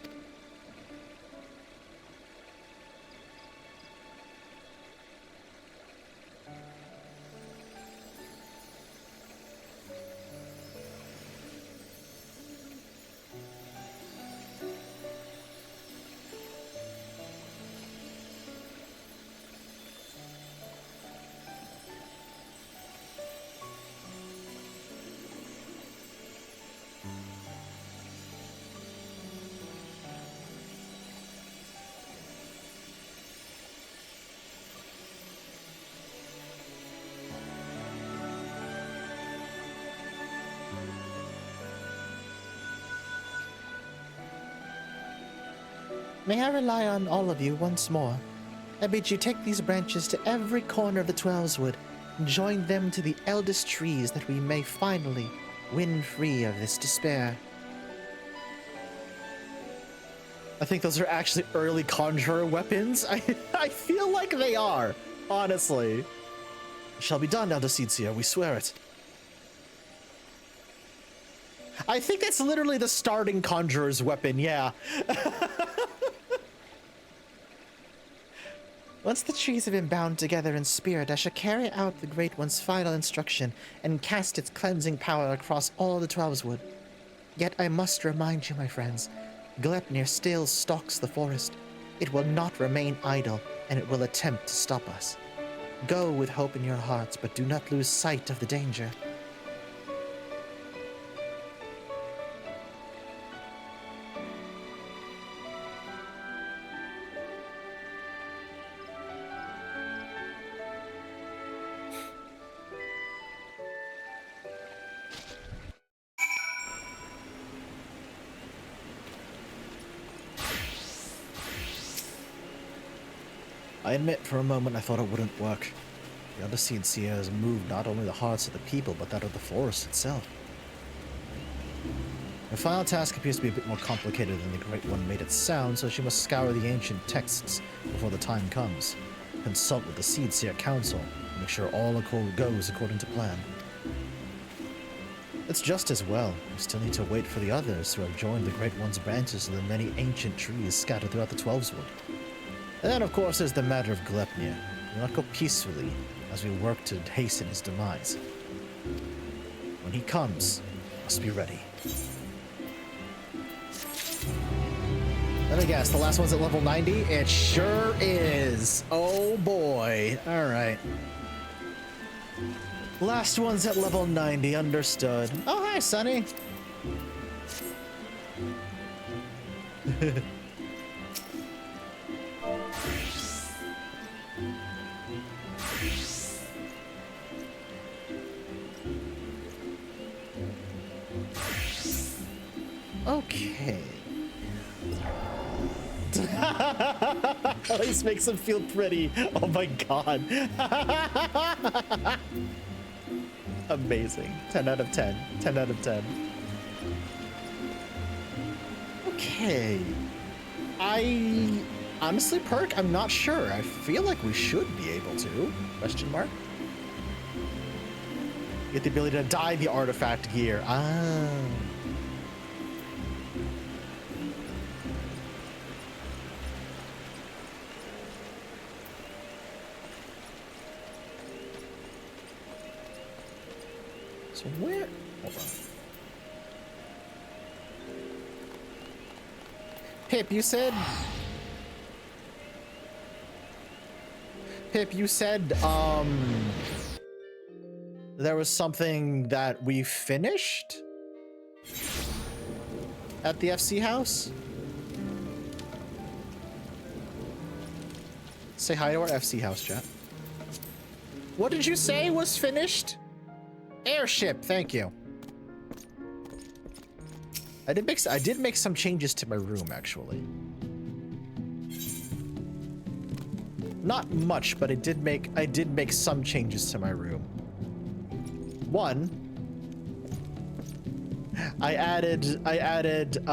May I rely on all of you once more? I bid you take these branches to every corner of the Twelveswood and join them to the eldest trees that we may finally win free of this despair. I think those are actually early conjurer weapons. I feel like they are, honestly. It shall be done, Elder Seedseer, we swear it. I think that's literally the starting conjurer's weapon, yeah. Once the trees have been bound together in spirit, I shall carry out the Great One's final instruction and cast its cleansing power across all the Twelveswood. Yet I must remind you, my friends, Glepnir still stalks the forest. It will not remain idle, and it will attempt to stop us. Go with hope in your hearts, but do not lose sight of the danger. I admit for a moment I thought it wouldn't work. The Elder Seedseer has moved not only the hearts of the people, but that of the forest itself. Her final task appears to be a bit more complicated than the Great One made it sound, so she must scour the ancient texts before the time comes, consult with the Seedseer Council, and make sure all goes according to plan. It's just as well. We still need to wait for the others who have joined the Great One's branches of the many ancient trees scattered throughout the Twelveswood. And then, of course, there's the matter of Glepnir. We will not go peacefully as we work to hasten his demise. When he comes, we must be ready. Let me guess, the last one's at level 90? It sure is. Oh boy. Alright. Last one's at level 90, understood. Oh, hi, Sonny. Okay. This makes him feel pretty. Oh my god. Amazing. 10 out of 10. 10 out of 10. Okay. Honestly, Perk, I'm not sure. I feel like we should be able to. Question mark? Get the ability to dye the artifact gear. Ah. So where? Hold on. Pip, you said. Pip, you said there was something that we finished at the FC house. Say hi to our FC house, chat. What did you say was finished? Airship, thank you. I did make some changes to my room, actually. Not much, but I did make some changes to my room. One, I added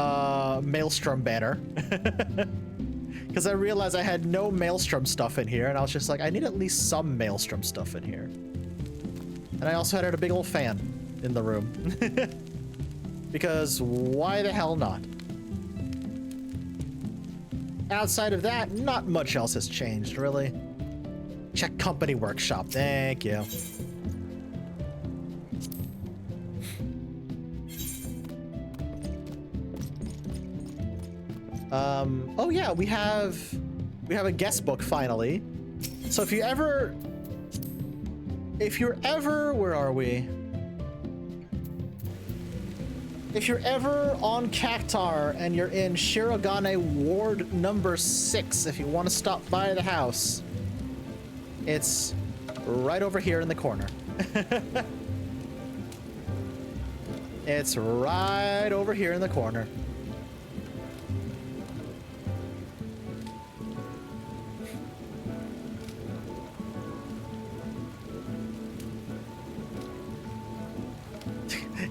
Maelstrom banner. Because I realized I had no Maelstrom stuff in here, and I was just like, I need at least some Maelstrom stuff in here. And I also added a big old fan in the room. Because why the hell not? Outside of that, not much else has changed, really. Check company workshop. Thank you. Oh yeah, we have a guest book finally. So if you're ever, where are we? If you're ever on Cactar and you're in Shirogane Ward number 6, if you want to stop by the house, it's right over here in the corner. It's right over here in the corner.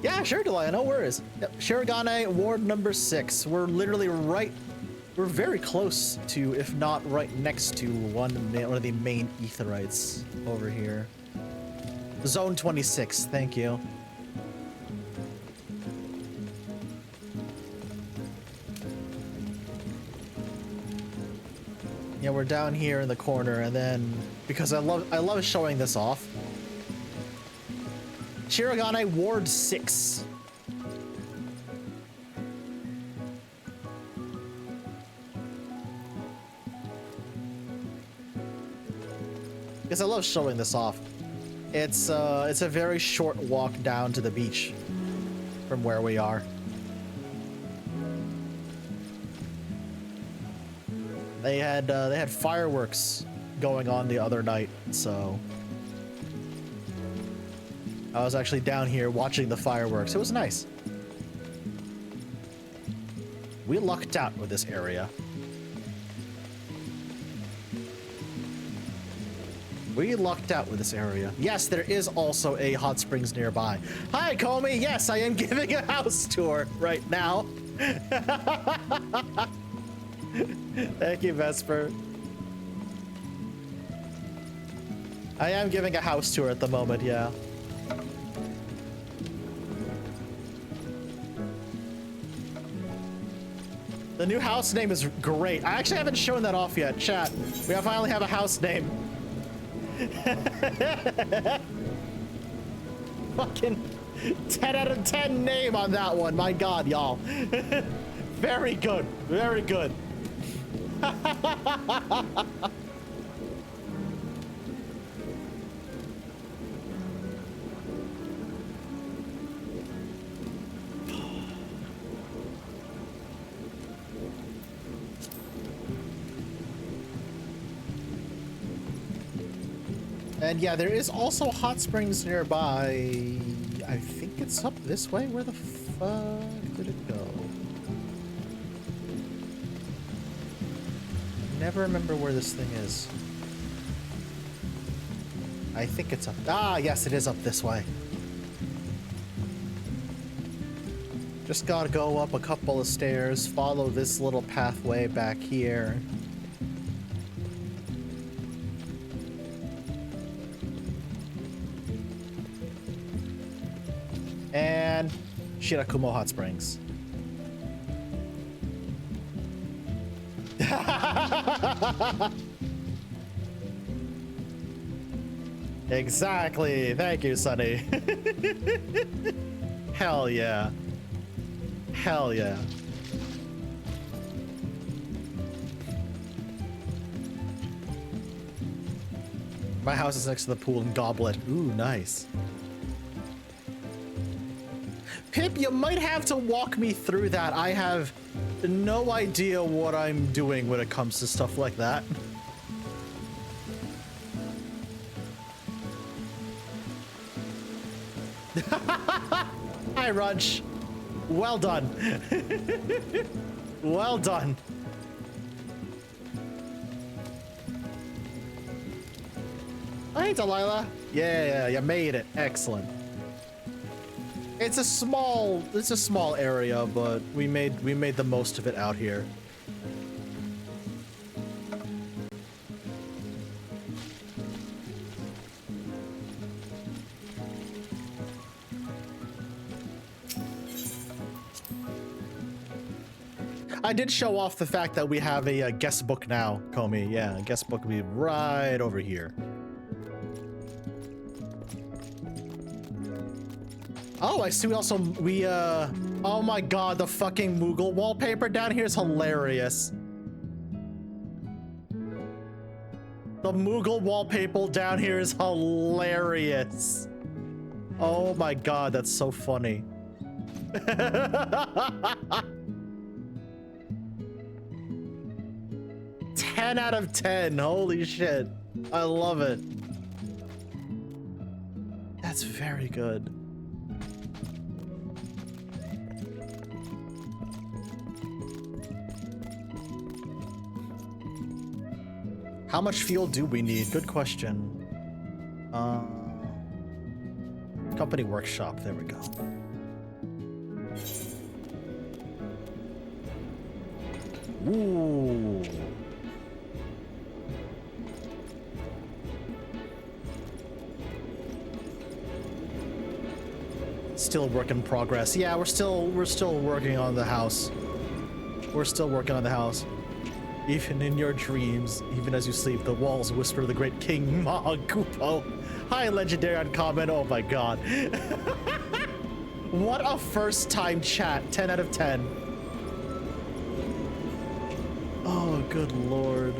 Yeah, sure, Delia, no worries. Yep, Shirogane Ward number 6. We're literally we're very close to, if not right next to, one of the main Aetherites over here. Zone 26, thank you. Yeah, we're down here in the corner, and then, because I love showing this off. Shirogane Ward 6. Because I love showing this off. It's a very short walk down to the beach from where we are. They had fireworks going on the other night, so I was actually down here watching the fireworks. It was nice. We lucked out with this area. We lucked out with this area. Yes, there is also a hot springs nearby. Hi, Comey. Yes, I am giving a house tour right now. Thank you, Vesper. I am giving a house tour at the moment, yeah. The new house name is great. I actually haven't shown that off yet. Chat, we finally have a house name. Fucking 10 out of 10 name on that one. My God, y'all. Very good. Very good. And yeah, there is also hot springs nearby. I think it's up this way. Where the fuck did it go? I never remember where this thing is. I think it's up. Ah, yes, it is up this way. Just gotta go up a couple of stairs, follow this little pathway back here. And Shirakumo Hot Springs. Exactly. Thank you, Sonny. Hell yeah. Hell yeah. My house is next to the pool in Goblet. Ooh, nice. Pip, you might have to walk me through that. I have no idea what I'm doing when it comes to stuff like that. Hi, Rudge. Well done. Well done. Hey, Delilah. Yeah, you made it. Excellent. It's a small area, but we made the most of it out here. I did show off the fact that we have a guest book now, Comey. Yeah, a guest book will be right over here. Oh, I see. Oh my god, the fucking Moogle wallpaper down here is hilarious. The Moogle wallpaper down here is hilarious. Oh my god, that's so funny. 10 out of 10. Holy shit. I love it. That's very good. How much fuel do we need? Good question. Company workshop. There we go. Ooh. Still work in progress. Yeah, we're still working on the house. We're still working on the house. Even in your dreams, even as you sleep, the walls whisper the great King Mahagupo. Hi, legendary uncommon. Oh my god. What a first time chat. 10 out of 10. Oh, good lord.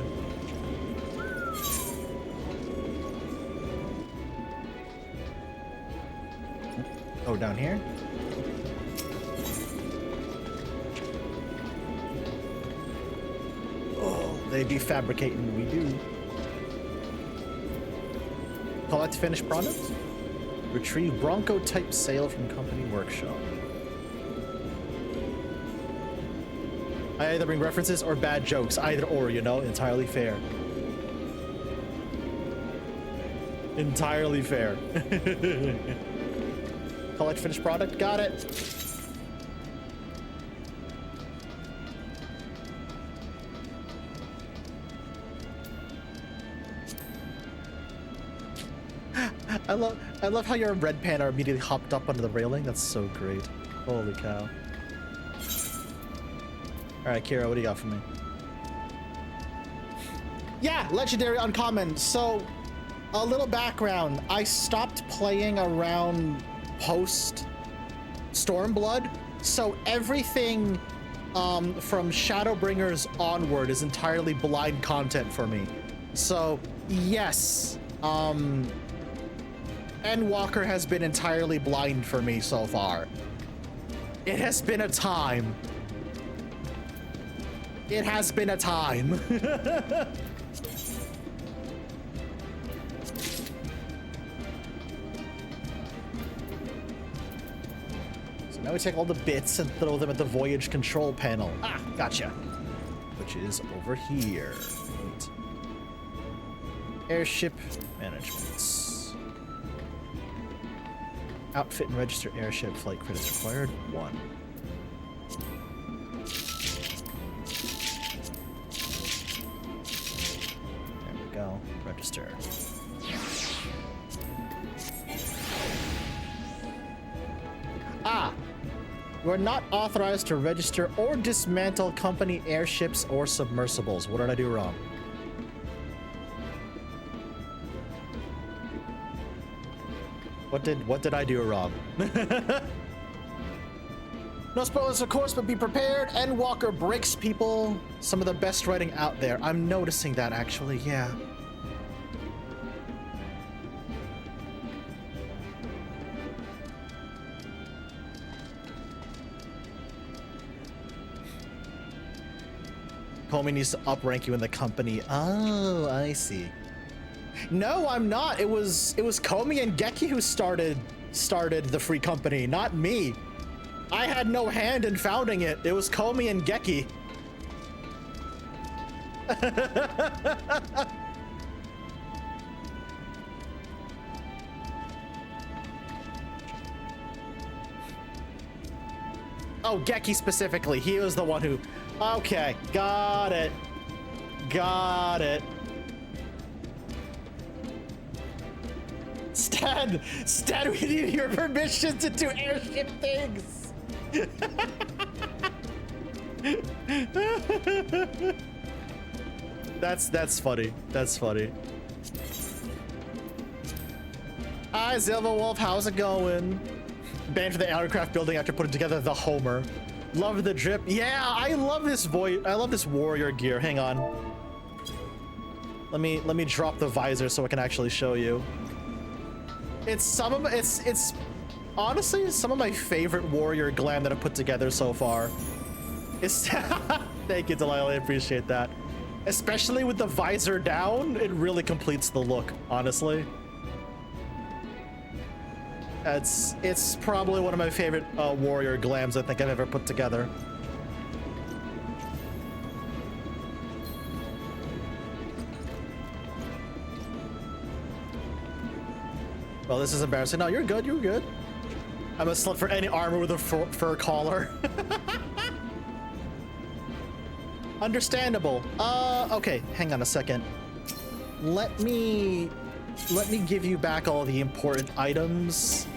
Oh, down here? Oh, they be fabricating, we do. Collect finished product? Retrieve Bronco type sale from company workshop. I either bring references or bad jokes. Either or, you know? Entirely fair. Entirely fair. Collect finished product. Got it. I love how your red panda immediately hopped up onto the railing. That's so great. Holy cow. Alright, Kira, what do you got for me? Yeah, legendary uncommon. So, a little background. I stopped playing around post Stormblood, so everything from Shadowbringers onward is entirely blind content for me. So, yes, Endwalker has been entirely blind for me so far. It has been a time. It has been a time. So now we take all the bits and throw them at the voyage control panel. Ah, gotcha. Which is over here. Right. Airship management. Outfit and register airship. Flight credits required. 1. There we go. Register. Ah! We're not authorized to register or dismantle company airships or submersibles. What did I do wrong? What did I do wrong? No spoilers, of course, but be prepared. Endwalker breaks people. Some of the best writing out there. I'm noticing that, actually, yeah. Comey needs to uprank you in the company. Oh, I see. No, I'm not. It was Comey and Geki who started the free company, not me. I had no hand in founding it. It was Comey and Geki. Oh, Geki specifically. He was the one who... Okay, got it. Got it. Stan, we need your permission to do airship things. That's funny. That's funny. Hi, Zilva Wolf. How's it going? Banned for the aircraft building after putting together the Homer. Love the drip. Yeah, I love this I love this warrior gear. Hang on. Let me drop the visor so I can actually show you. It's honestly some of my favorite warrior glam that I've put together so far. It's thank you, Delilah. I appreciate that. Especially with the visor down, it really completes the look, honestly. It's probably one of my favorite warrior glams I think I've ever put together. Well, this is embarrassing. No, you're good. You're good. I'm a slut for any armor with a fur collar. Understandable. Okay. Hang on a second. Let me give you back all the important items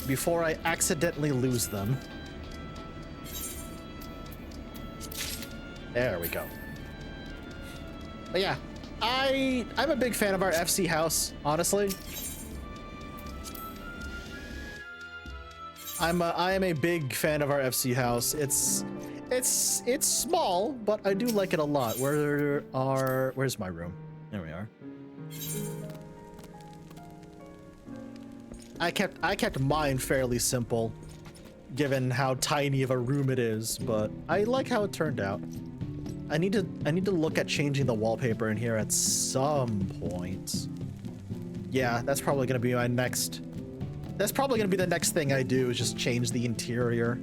before I accidentally lose them. There we go. But yeah, I'm a big fan of our FC house, honestly. I am a big fan of our FC house. It's small, but I do like it a lot. Where's my room? There we are. I kept mine fairly simple, given how tiny of a room it is, but I like how it turned out. I need to look at changing the wallpaper in here at some point. Yeah, that's probably gonna be my next. That's probably gonna be the next thing I do, is just change the interior.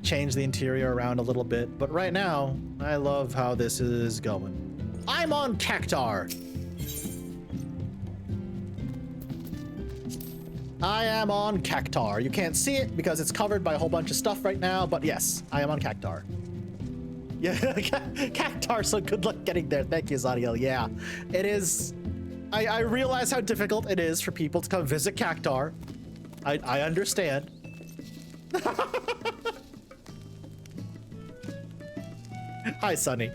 Change the interior around a little bit, but right now, I love how this is going. I'm on Cactar. I am on Cactar. You can't see it because it's covered by a whole bunch of stuff right now, but yes, I am on Cactar. Yeah, Cactar, so good luck getting there. Thank you, Zadiel. Yeah, it is. I realize how difficult it is for people to come visit Cactar. I understand. Hi, Sunny.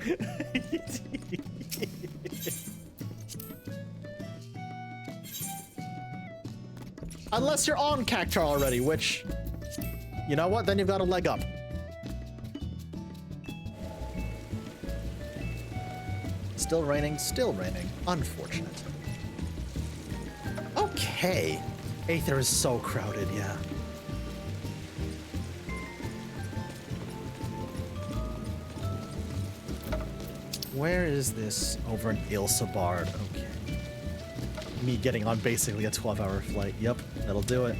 Unless you're on Cactar already, which, you know what? Then you've got a leg up. Still raining, still raining. Unfortunate. Okay. Aether is so crowded, yeah. Where is this? Over in Ilsabard. Okay. Me getting on basically a 12-hour flight. Yep, that'll do it.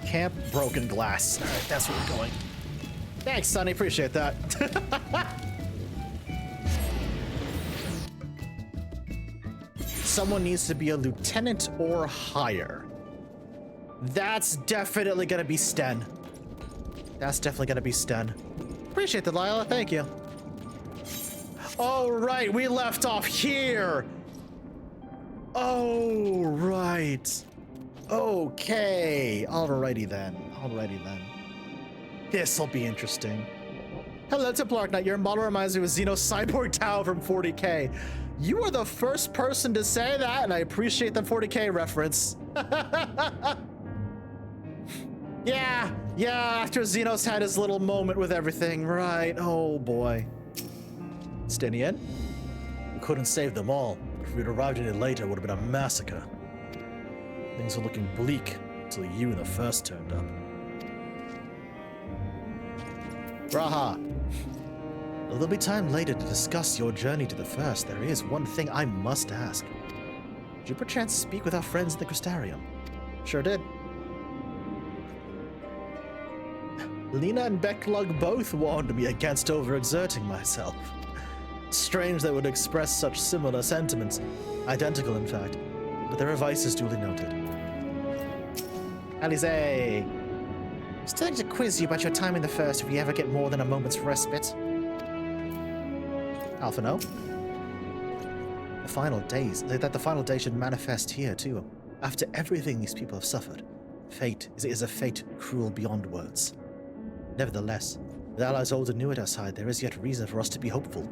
Camp Broken Glass. All right, that's where we're going. Thanks, Sonny. Appreciate that. Someone needs to be a lieutenant or higher. That's definitely gonna be Sten. That's definitely gonna be Sten. Appreciate that, Lila. Thank you. Oh, right. We left off here. Oh, right. Okay. Alrighty then. Alrighty then. This'll be interesting. Hello, Templar Knight. Your model reminds me of Xeno's Cyborg Tau from 40K. You are the first person to say that, and I appreciate the 40K reference. Yeah, after Xenos had his little moment with everything, right? Oh boy. Stenian? We couldn't save them all. If we'd arrived any later, it would have been a massacre. Things were looking bleak until you and the first turned up. Raha. Though there'll be time later to discuss your journey to the first, there is one thing I must ask. Did you perchance speak with our friends in the Crystarium? Sure did. Lena and Becklug both warned me against overexerting myself. Strange they would express such similar sentiments. Identical, in fact. But their advice is duly noted. Alize, still like to quiz you about your time in the First if you ever get more than a moment's respite. Alpha, no? The final days, that the final day should manifest here, too. After everything these people have suffered, fate is a fate cruel beyond words. Nevertheless, with allies old and new at our side, there is yet reason for us to be hopeful.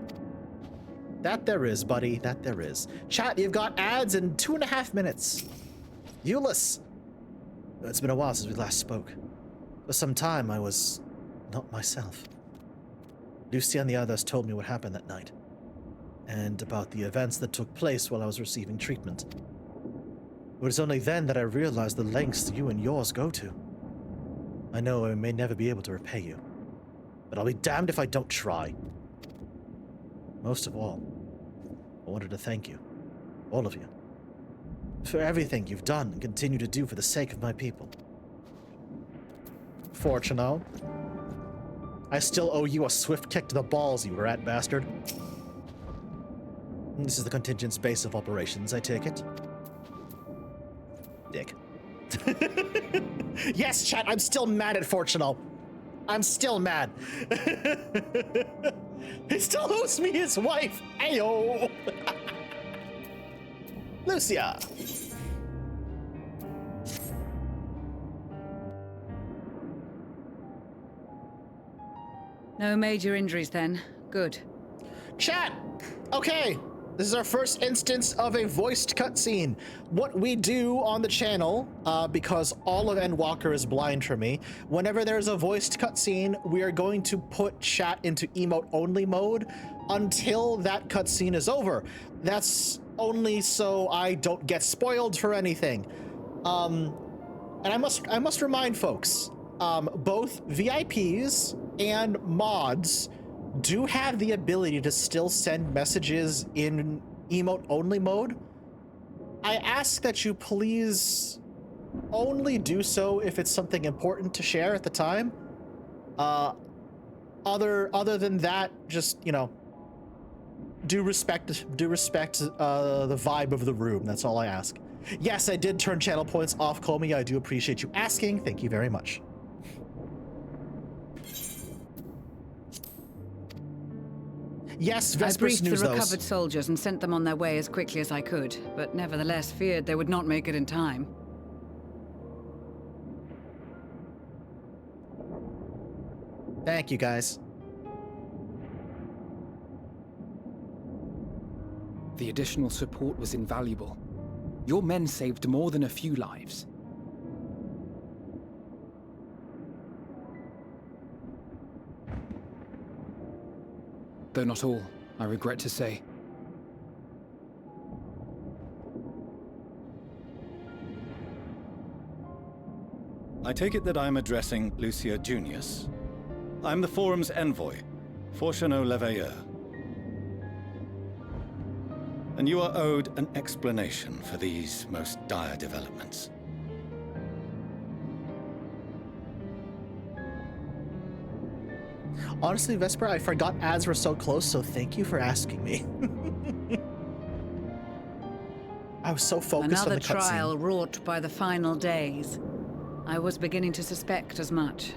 That there is, buddy. That there is. Chat, you've got ads in 2.5 minutes. Euless. It's been a while since we last spoke. For some time, I was not myself. Lucy and the others told me what happened that night, and about the events that took place while I was receiving treatment. It was only then that I realized the lengths you and yours go to. I know I may never be able to repay you, but I'll be damned if I don't try. Most of all, I wanted to thank you, all of you, for everything you've done and continue to do for the sake of my people. Fortuno, I still owe you a swift kick to the balls, you rat bastard. This is the contingent's base of operations, I take it? Dick. Yes, chat, I'm still mad at Fortuno. I'm still mad. He still owes me his wife. Ayo. Lucia. No major injuries then. Good. Chat. Okay. This is our first instance of a voiced cutscene. What we do on the channel, because all of Endwalker is blind for me, whenever there's a voiced cutscene, we are going to put chat into emote-only mode until that cutscene is over. That's only so I don't get spoiled for anything. And I must remind folks, both VIPs and mods do have the ability to still send messages in emote-only mode. I ask that you please only do so if it's something important to share at the time. Other than that, just, you know, do respect the vibe of the room. That's all I ask. Yes, I did turn channel points off, Comey. I do appreciate you asking. Thank you very much. Yes, I Vesper briefed the snooze those. recovered soldiers and sent them on their way as quickly as I could, but nevertheless feared they would not make it in time. Thank you, guys. The additional support was invaluable. Your men saved more than a few lives. Though not all, I regret to say. I take it that I'm addressing Lucia Junius. I'm the Forum's envoy, Fortuno Leveilleur. And you are owed an explanation for these most dire developments. Honestly, Vesper, I forgot ads were so close, so thank you for asking me. I was so focused on the cutscene. Another trial wrought by the final days. I was beginning to suspect as much.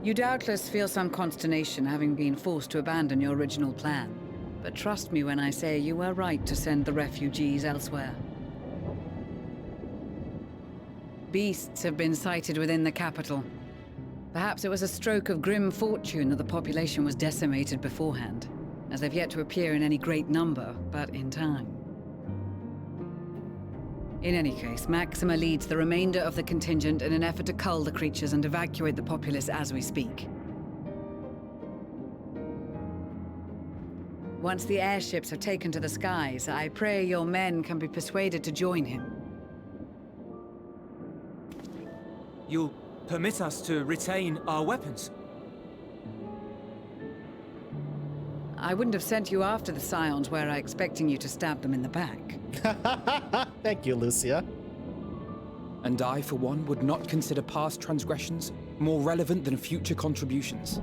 You doubtless feel some consternation having been forced to abandon your original plan. But trust me when I say you were right to send the refugees elsewhere. Beasts have been sighted within the capital. Perhaps it was a stroke of grim fortune that the population was decimated beforehand, as they've yet to appear in any great number, but in time. In any case, Maxima leads the remainder of the contingent in an effort to cull the creatures and evacuate the populace as we speak. Once the airships have taken to the skies, I pray your men can be persuaded to join him. You'll permit us to retain our weapons? I wouldn't have sent you after the Scions were I expecting you to stab them in the back. Thank you, Lucia. And I, for one, would not consider past transgressions more relevant than future contributions.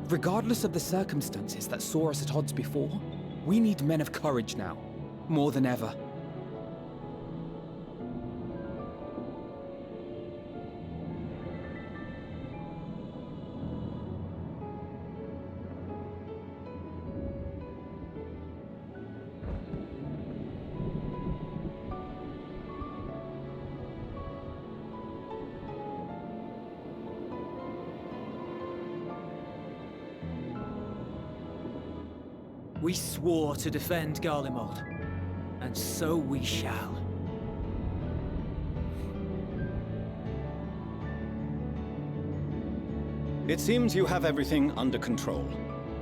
Regardless of the circumstances that saw us at odds before, we need men of courage now, more than ever. We swore to defend Garlemald, and so we shall. It seems you have everything under control.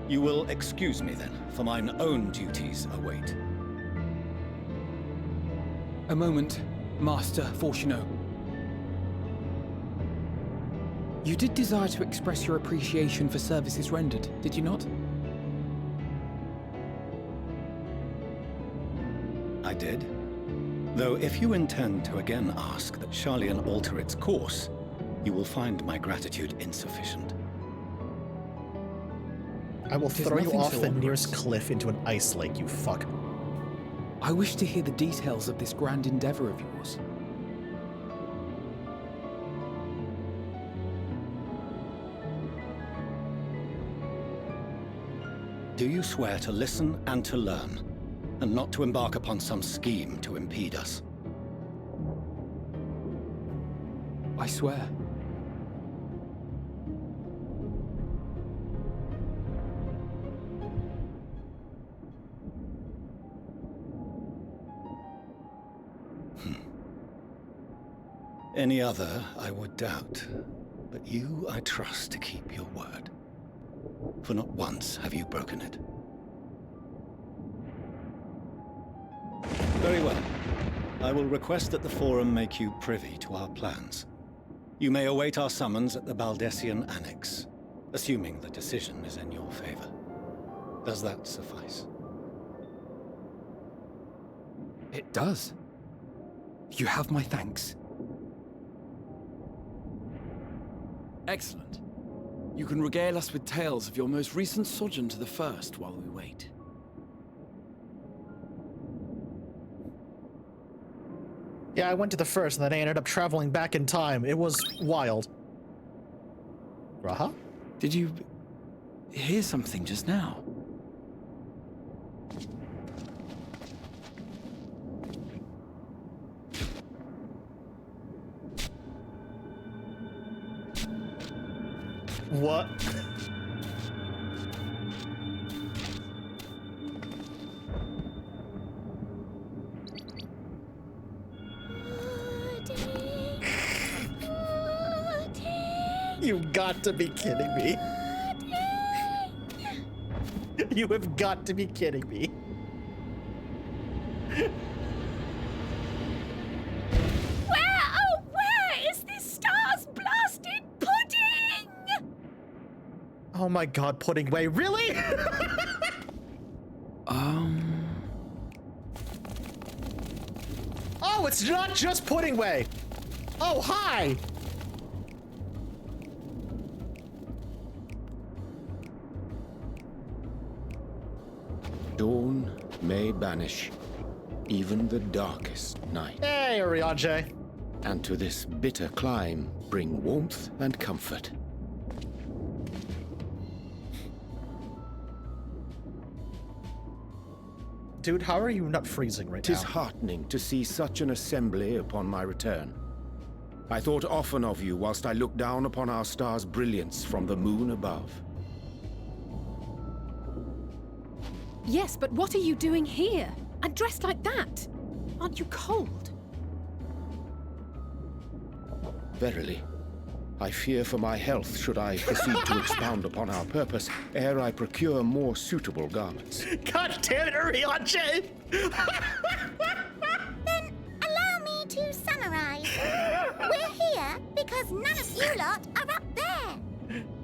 You will excuse me then, for mine own duties await. A moment, Master Fortuno. You did desire to express your appreciation for services rendered, did you not? I did. Though if you intend to again ask that Sharlayan alter its course, you will find my gratitude insufficient. I will throw you nothing off so the onerous. nearest cliff into an ice lake, you fuck. I wish to hear the details of this grand endeavor of yours. Do you swear to listen and to learn, and not to embark upon some scheme to impede us? I swear. Any other I would doubt, but you I trust to keep your word. For not once have you broken it. Very well. I will request that the Forum make you privy to our plans. You may await our summons at the Baldessian Annex, assuming the decision is in your favor. Does that suffice? It does. You have my thanks. Excellent. You can regale us with tales of your most recent sojourn to the First while we wait. Yeah, I went to the first, and then I ended up traveling back in time. It was wild. Raha? Did you hear something just now? What? You got to be kidding me. You have got to be kidding me. Where is this stars blasted pudding? Oh my god, pudding way, really? Oh, it's not just pudding way. Oh, hi. Dawn may banish even the darkest night, Hey, Arianje. and to this bitter clime bring warmth and comfort. Dude, how are you not freezing right 'Tis now? heartening to see such an assembly upon my return. I thought often of you whilst I looked down upon our star's brilliance from the moon above. Yes, but what are you doing here? And dressed like that? Aren't you cold? Verily, I fear for my health should I proceed to expound upon our purpose ere I procure more suitable garments. God damn it, Arianje! Then allow me to summarize. We're here because none of you lot are up there.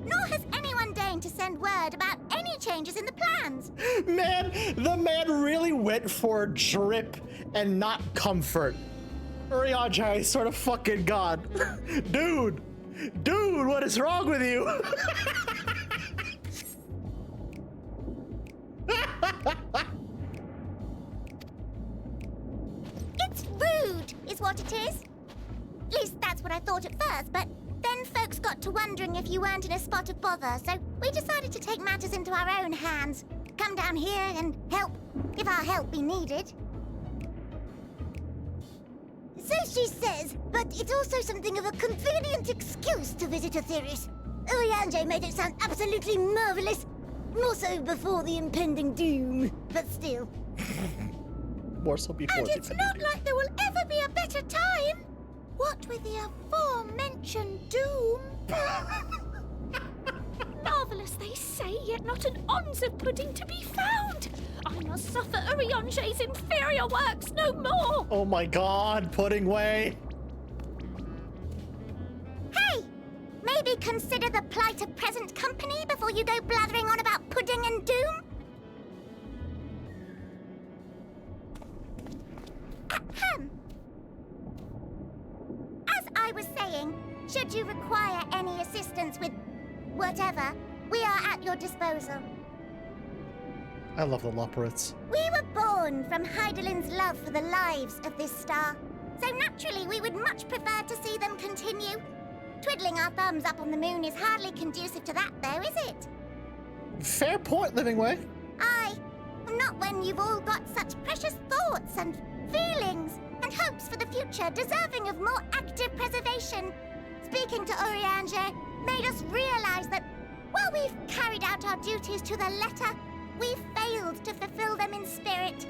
Nor has anyone deigned to send word about any changes in the plans. Man, the man really went for drip and not comfort. Arianje, I sort of fucking god. Dude, what is wrong with you? is what it is. At least that's what I thought at first, but then folks got to wondering if you weren't in a spot of bother, so we decided to take matters into our own hands. Come down here and help, if our help be needed. So she says, but it's also something of a convenient excuse to visit Aetheris. Urianger made it sound absolutely marvelous. More so before the impending doom, but still. More so before. And it's not like there will ever be a better time. What with the aforementioned doom? Marvellous, they say, yet not an ounce of pudding to be found. I must suffer Urianger's inferior works no more. Oh my god, pudding way. Hey! Maybe consider the plight of present company before you go blathering on about pudding and doom? Ahem. As I was saying, should you require any assistance with whatever, we are at your disposal. I love the Loporrits. We were born from Hydaelyn's love for the lives of this star, so naturally we would much prefer to see them continue. Twiddling our thumbs up on the moon is hardly conducive to that, though, is it? Fair point, Livingway. Aye, not when you've all got such precious thoughts and feelings and hopes for the future deserving of more active preservation. Speaking to Urianger made us realize that while we've carried out our duties to the letter, we've failed to fulfill them in spirit.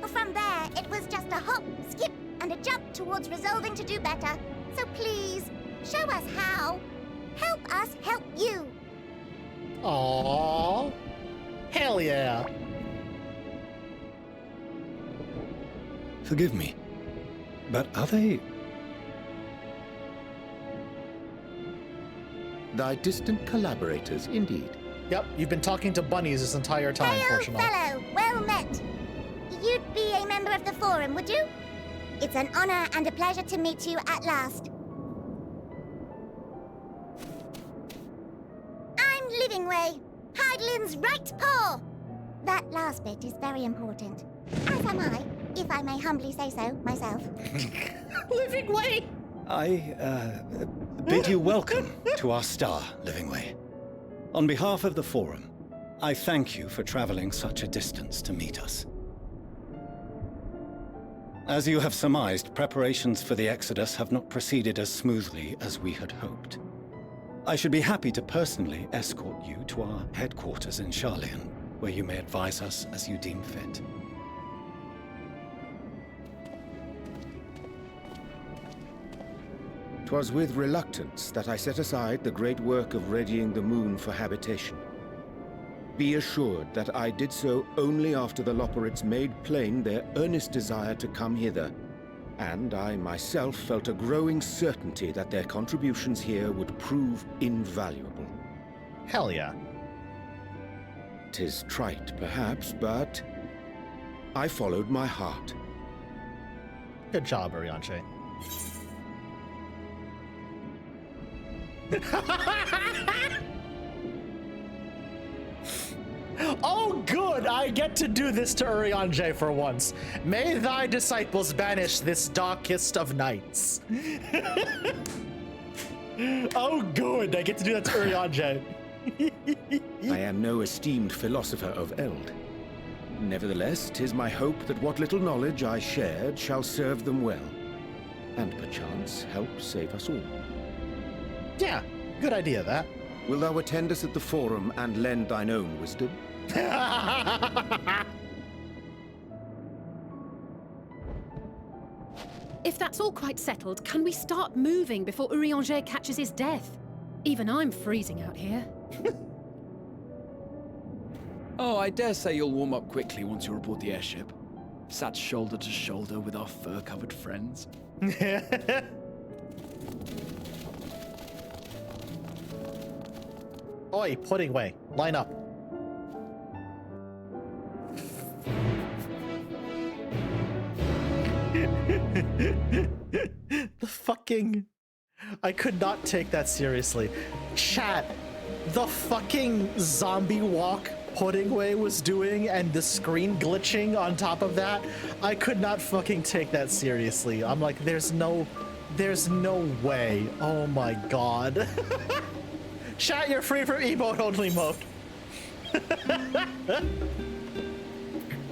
From there, it was just a hop, skip, and a jump towards resolving to do better. So please, show us how. Help us help you. Aww. Hell yeah. Forgive me, but are they... Thy distant collaborators, indeed. Yep, you've been talking to bunnies this entire time, Hey, old fortunately. fellow, well met. You'd be a member of the Forum, would you? It's an honor and a pleasure to meet you at last. I'm Livingway, Hydaelyn's right paw. That last bit is very important. As am I, if I may humbly say so myself. Livingway! I bid you welcome to our star, Livingway. On behalf of the Forum, I thank you for traveling such a distance to meet us. As you have surmised, preparations for the Exodus have not proceeded as smoothly as we had hoped. I should be happy to personally escort you to our headquarters in Sharlayan, where you may advise us as you deem fit. 'Twas with reluctance that I set aside the great work of readying the moon for habitation. Be assured that I did so only after the Loporrits made plain their earnest desire to come hither, and I myself felt a growing certainty that their contributions here would prove invaluable. Hell yeah. 'Tis trite, perhaps, but I followed my heart. Good job, Urianger. Oh, good! I get to do this to Urianger for once. May thy disciples banish this darkest of nights. Oh, good! I get to do that to Urianger. I am no esteemed philosopher of Eld. Nevertheless, 'tis my hope that what little knowledge I shared shall serve them well, and perchance help save us all. Yeah, good idea, that. Will thou attend us at the Forum and lend thine own wisdom? If that's all quite settled, can we start moving before Urianger catches his death? Even I'm freezing out here. Oh, I dare say you'll warm up quickly once you report the airship. Sat shoulder to shoulder with our fur-covered friends. Oi, pudding way. Line up. The fucking... I could not take that seriously. Chat, the fucking zombie walk Puddingway was doing and the screen glitching on top of that, I could not fucking take that seriously. I'm like, there's no way. Oh my god. Chat, you're free from emote only mode.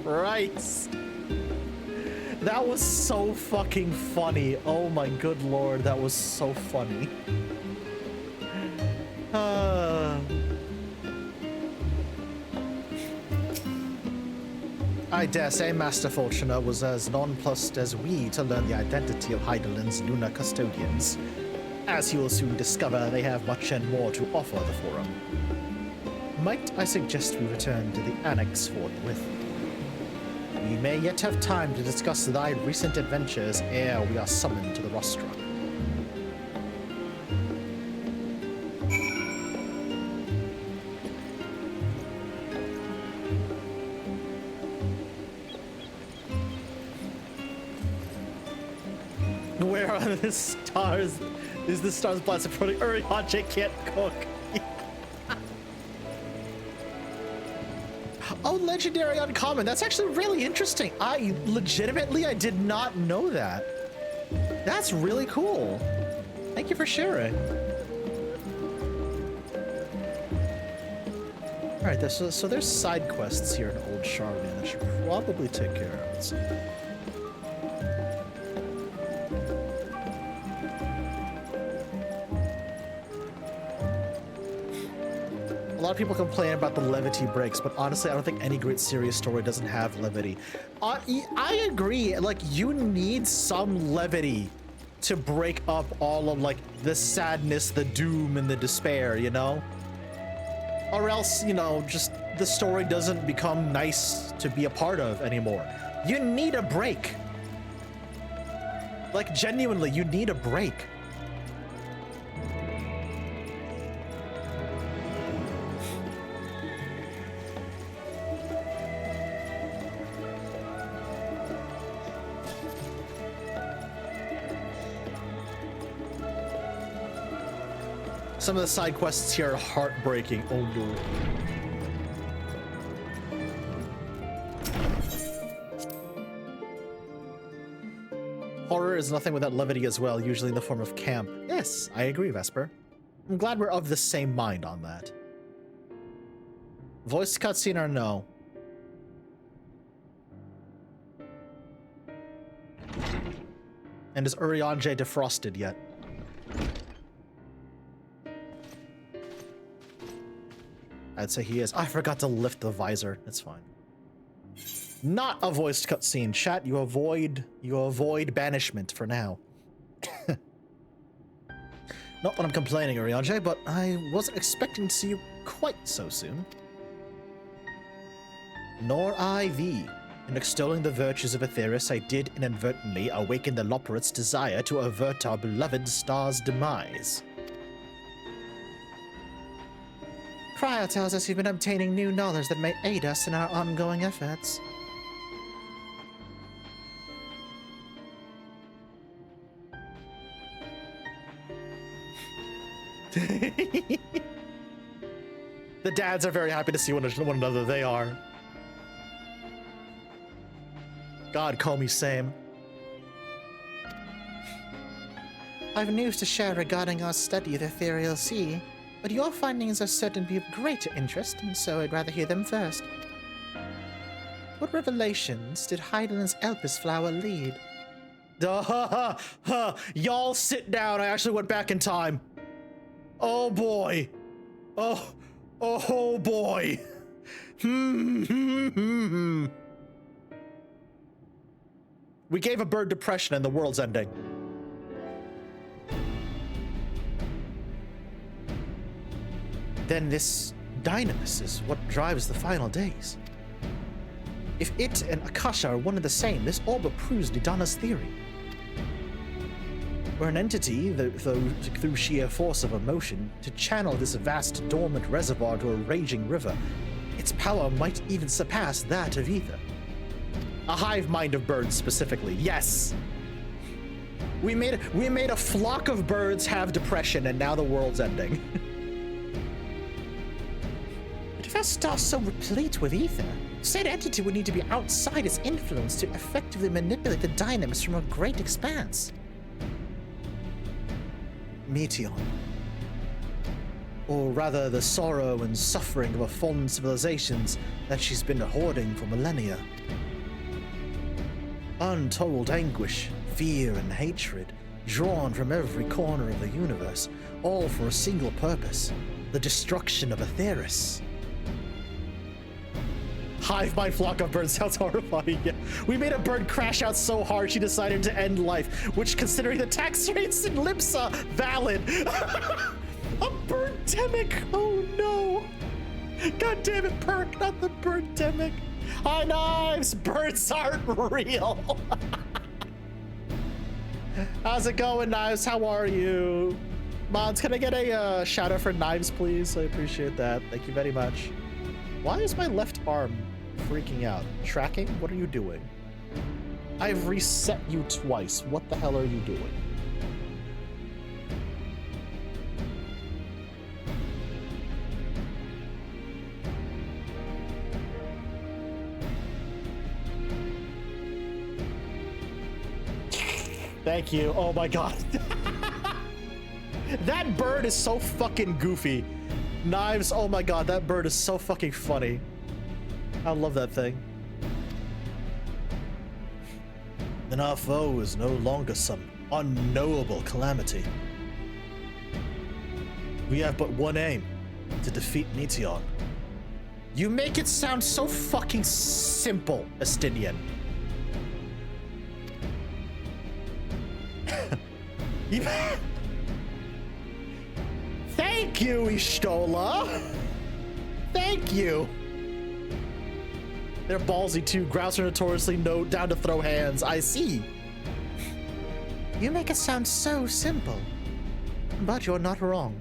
Right. That was so fucking funny. Oh my good lord, that was so funny. I dare say Master Fortuna was as nonplussed as we to learn the identity of Heidelin's lunar custodians. As he will soon discover, they have much and more to offer the Forum. Might I suggest we return to the Annex forthwith? We may yet have time to discuss thy recent adventures ere we are summoned to the rostra. Where are the stars? Is the stars blessed for the Uriache can't cook? Oh, legendary uncommon. That's actually really interesting. I did not know that. That's really cool. Thank you for sharing. All right, so there's side quests here in Old Charlemagne that I should probably take care of. Let's see. A lot of people complain about the levity breaks, but honestly, I don't think any great serious story doesn't have levity. I agree. Like, you need some levity to break up all of, like, the sadness, the doom, and the despair, you know? Or else, you know, just the story doesn't become nice to be a part of anymore. You need a break. Like, genuinely, you need a break. Some of the side quests here are heartbreaking. Oh no. Horror is nothing without levity as well, usually in the form of camp. Yes, I agree, Vesper. I'm glad we're of the same mind on that. Voice cutscene or no? And is Urianger defrosted yet? I'd say he is. I forgot to lift the visor. It's fine. Not a voiced cutscene. Chat, you avoid banishment for now. Not that I'm complaining, Urianger, but I wasn't expecting to see you quite so soon. Nor I thee. In extolling the virtues of Aetheris, I did inadvertently awaken the Loporrit's desire to avert our beloved star's demise. Cryo tells us you've been obtaining new knowledge that may aid us in our ongoing efforts. The dads are very happy to see one another. They are. God, call me same. I've news to share regarding our study of the ethereal sea. But your findings are certain to be of greater interest, and so I'd rather hear them first. What revelations did Heidelin's Elpis flower lead? Y'all sit down. I actually went back in time. Oh boy. Oh boy. We gave a bird depression and the world's ending. Then this dynamis is what drives the final days. If it and Akasha are one and the same, this all but proves Nidana's theory. We're an entity, through sheer force of emotion, to channel this vast dormant reservoir to a raging river. Its power might even surpass that of ether. A hive mind of birds specifically, yes! We made a flock of birds have depression and now the world's ending. But if a star so replete with ether, said entity would need to be outside its influence to effectively manipulate the dynamics from a great expanse. Meteon. Or rather, the sorrow and suffering of a fallen civilizations that she's been hoarding for millennia. Untold anguish, fear, and hatred, drawn from every corner of the universe, all for a single purpose: the destruction of Aetheris. Hive mind flock of birds sounds horrifying. Yeah. We made a bird crash out so hard she decided to end life, which, considering the tax rates in Limsa, valid. A birdemic! Oh no! God damn it, Perk, not the birdemic. Hi, Knives! Birds aren't real! How's it going, Knives? How are you? Mods, can I get a shout out for Knives, please? I appreciate that. Thank you very much. Why is my left arm freaking out? Tracking? What are you doing? I've reset you twice. What the hell are you doing? Thank you. Oh my god. That bird is so fucking goofy. Knives, oh my god, that bird is so fucking funny. I love that thing. Then our foe is no longer some unknowable calamity. We have but one aim: to defeat Meteon. You make it sound so fucking simple, Estinian. Thank you, Ishtola. Thank you. They're ballsy too. Grouse are notoriously down to throw hands. I see. You make it sound so simple, but you're not wrong.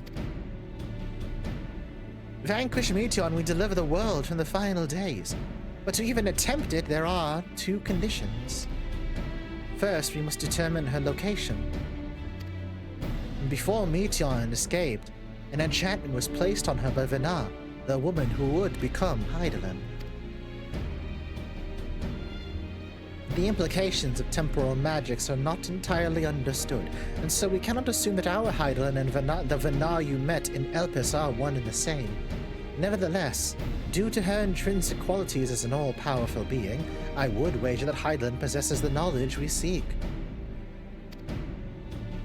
Vanquish Meteon, we deliver the world from the final days. But to even attempt it, there are two conditions. First, we must determine her location. Before Meteon escaped, an enchantment was placed on her by Vena, the woman who would become Hydaelyn. The implications of temporal magics are not entirely understood, and so we cannot assume that our Hydaelyn and the Vena you met in Elpis are one and the same. Nevertheless, due to her intrinsic qualities as an all-powerful being, I would wager that Hydaelyn possesses the knowledge we seek.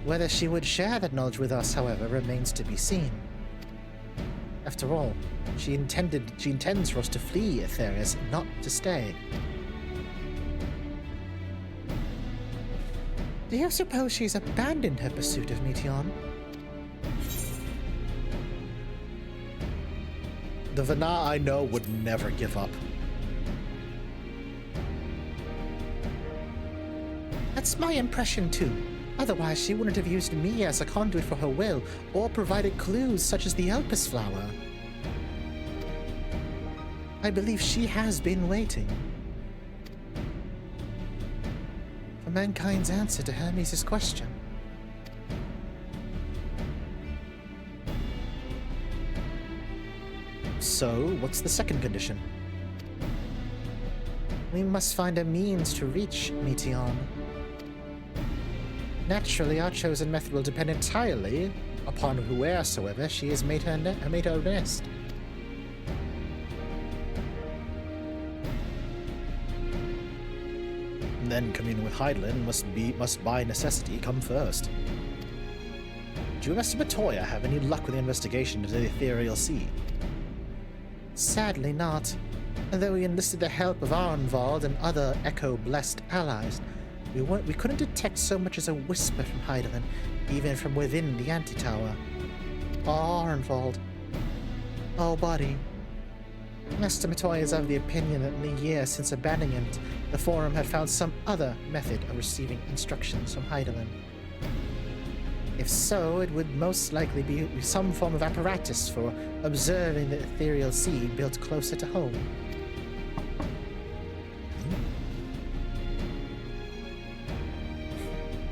Whether she would share that knowledge with us, however, remains to be seen. After all, she intends for us to flee Aetheris, not to stay. Do you suppose she's abandoned her pursuit of Meteon? The Vena I know would never give up. That's my impression too. Otherwise, she wouldn't have used me as a conduit for her will, or provided clues such as the Elpis flower. I believe she has been waiting for mankind's answer to Hermes' question. So, what's the second condition? We must find a means to reach Meteon. Naturally, our chosen method will depend entirely upon wheresoever she has made her nest. And then communing with Hydaelyn must by necessity come first. Do you, Mr. Matoya, have any luck with the investigation into the Ethereal Sea? Sadly not. Although we enlisted the help of Arnvald and other Echo-blessed allies, we couldn't detect so much as a whisper from Hydaelyn, even from within the Antitower. Oh, Arnvald. Oh, buddy. Master Matoya is of the opinion that in the year since abandoning it, the Forum had found some other method of receiving instructions from Hydaelyn. If so, it would most likely be some form of apparatus for observing the Ethereal Sea built closer to home.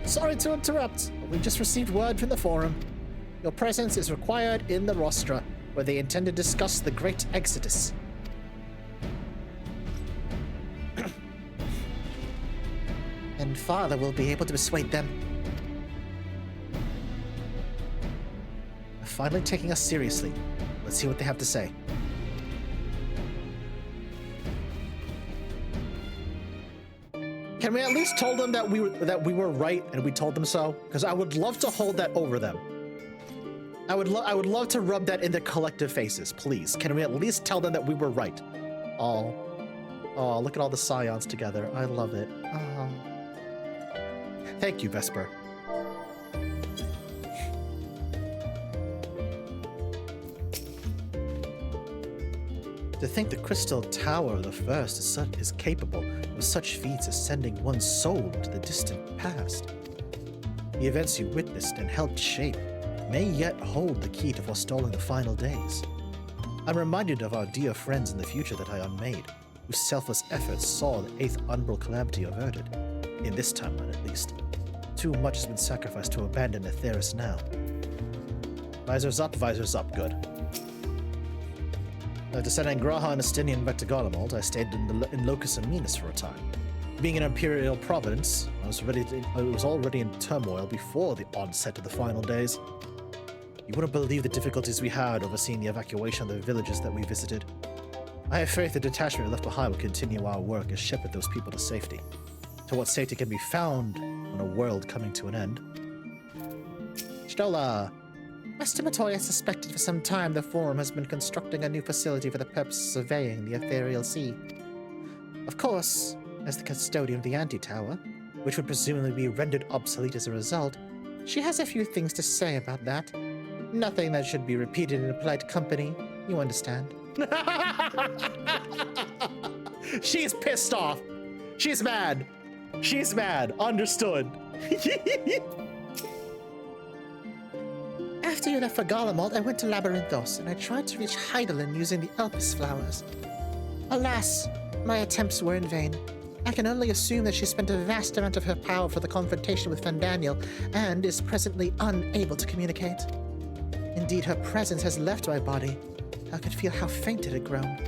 Sorry to interrupt, but we just received word from the Forum. Your presence is required in the rostra. where they intend to discuss the Great Exodus. And Father will be able to persuade them. They're finally taking us seriously. Let's see what they have to say. Can we at least tell them that we were right and we told them so? Because I would love to hold that over them. I would love to rub that in their collective faces, please. Can we at least tell them that we were right? Oh, look at all the scions together. I love it. Oh. Thank you, Vesper. To think the Crystal Tower of the First is capable of such feats as sending one's soul to the distant past. The events you witnessed and helped shape may yet hold the key to forestalling the final days. I'm reminded of our dear friends in the future that I unmade, whose selfless efforts saw the 8th Umbral Calamity averted, in this timeline at least. Too much has been sacrificed to abandon Aetheris now. Visors up, good. Descending Graha and Estinian back to Garlemald, I stayed in Locus and Minas for a time. Being an imperial province, I was already in turmoil before the onset of the final days. You wouldn't believe the difficulties we had overseeing the evacuation of the villages that we visited. I have faith the detachment left behind will continue our work and shepherd those people to safety. To what safety can be found on a world coming to an end. Stola! Master Matoy has suspected for some time the Forum has been constructing a new facility for the purpose of surveying the Ethereal Sea. Of course, as the custodian of the Anti-Tower, which would presumably be rendered obsolete as a result, she has a few things to say about that. Nothing that should be repeated in a polite company, you understand. She's pissed off. She's mad. She's mad. Understood. After you left for Garlemald, I went to Labyrinthos, and I tried to reach Heidelin using the Elpis flowers. Alas, my attempts were in vain. I can only assume that she spent a vast amount of her power for the confrontation with Fandaniel, and is presently unable to communicate. Indeed, her presence has left my body. I could feel how faint it had grown.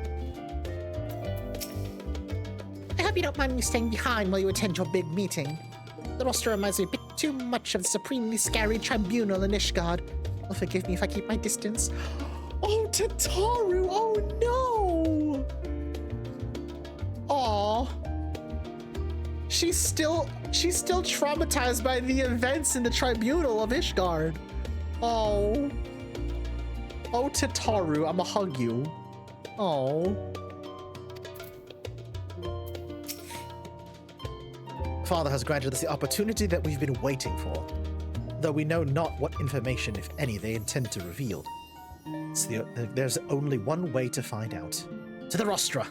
I hope you don't mind me staying behind while you attend your big meeting. The roster reminds me a bit too much of the supremely scary tribunal in Ishgard. Well, forgive me if I keep my distance. Oh, Tataru! Oh, no! Aw. She's still traumatized by the events in the tribunal of Ishgard. Oh. Oh, Tataru, I'ma hug you. Oh. Father has granted us the opportunity that we've been waiting for, though we know not what information, if any, they intend to reveal. There's only one way to find out. To the Rostra!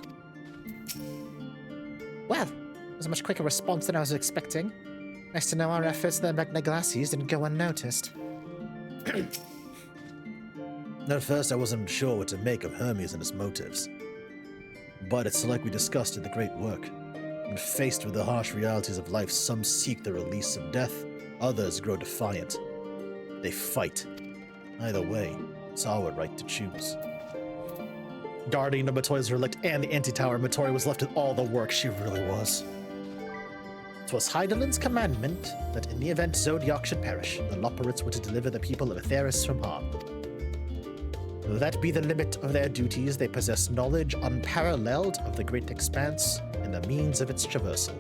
Well, it was a much quicker response than I was expecting. Nice to know our efforts at the Magna Glacies didn't go unnoticed. At first, I wasn't sure what to make of Hermes and his motives. But it's like we discussed in the Great Work. When faced with the harsh realities of life, some seek the release of death, others grow defiant. They fight. Either way, it's our right to choose. Guarding the Matoy's relict and the Anti-Tower, Matori was left with all the work. She really was. 'Twas Heidelin's commandment that in the event Zodiac should perish, the Loperites were to deliver the people of Aetheris from harm. Though that be the limit of their duties, they possess knowledge unparalleled of the great expanse and the means of its traversal.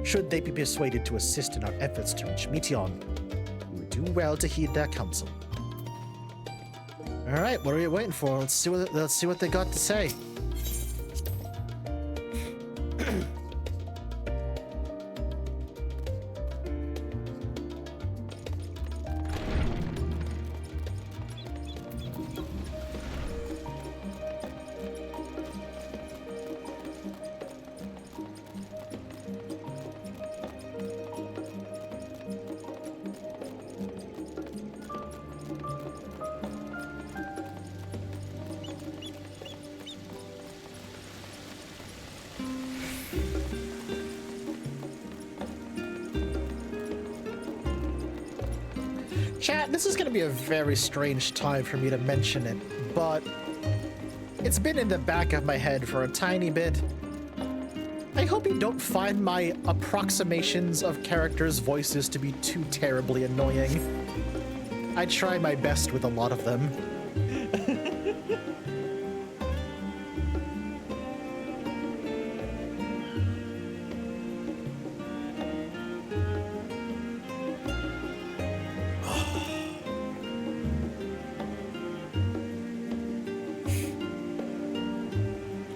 Should they be persuaded to assist in our efforts to reach Meteon, we would do well to heed their counsel. All right, what are we waiting for? Let's see what they got to say. Chat, this is going to be a very strange time for me to mention it, but it's been in the back of my head for a tiny bit. I hope you don't find my approximations of characters' voices to be too terribly annoying. I try my best with a lot of them.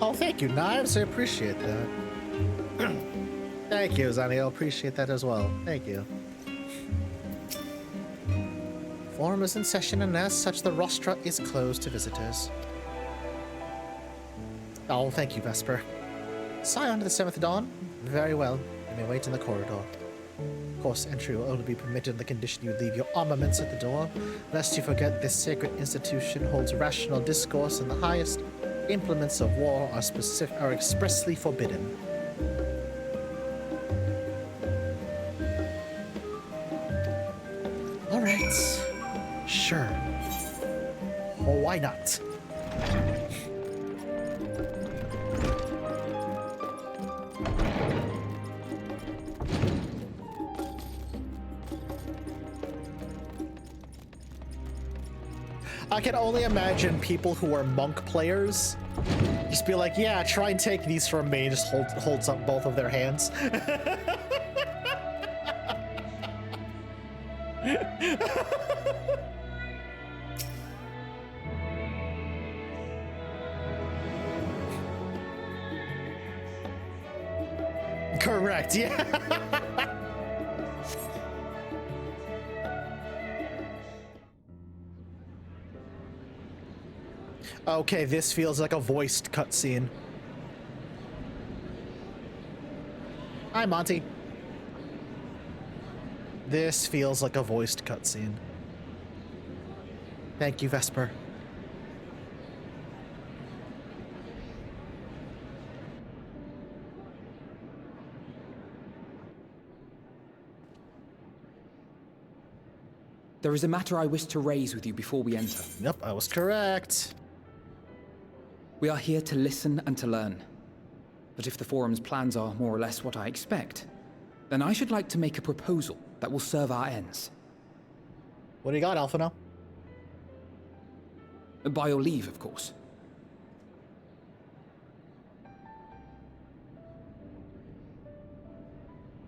Oh, thank you, Knives. I appreciate that. Thank you, Zani. I appreciate that as well. Thank you. Forum is in session, and as such, the rostra is closed to visitors. Oh, thank you, Vesper. Scion to the 7th Dawn? Very well. You may wait in the corridor. Of course, entry will only be permitted on the condition you leave your armaments at the door. Lest you forget, this sacred institution holds rational discourse, and the highest implements of war are expressly forbidden. All right. Sure. Well, why not? I can only imagine people who are monk players just be like, yeah, try and take these from me, and just holds up both of their hands. Correct, yeah. Okay, this feels like a voiced cutscene. Hi, Monty. This feels like a voiced cutscene. Thank you, Vesper. There is a matter I wish to raise with you before we enter. Yep, I was correct. We are here to listen and to learn. But if the Forum's plans are more or less what I expect, then I should like to make a proposal that will serve our ends. What do you got, Alphino? By your leave, of course.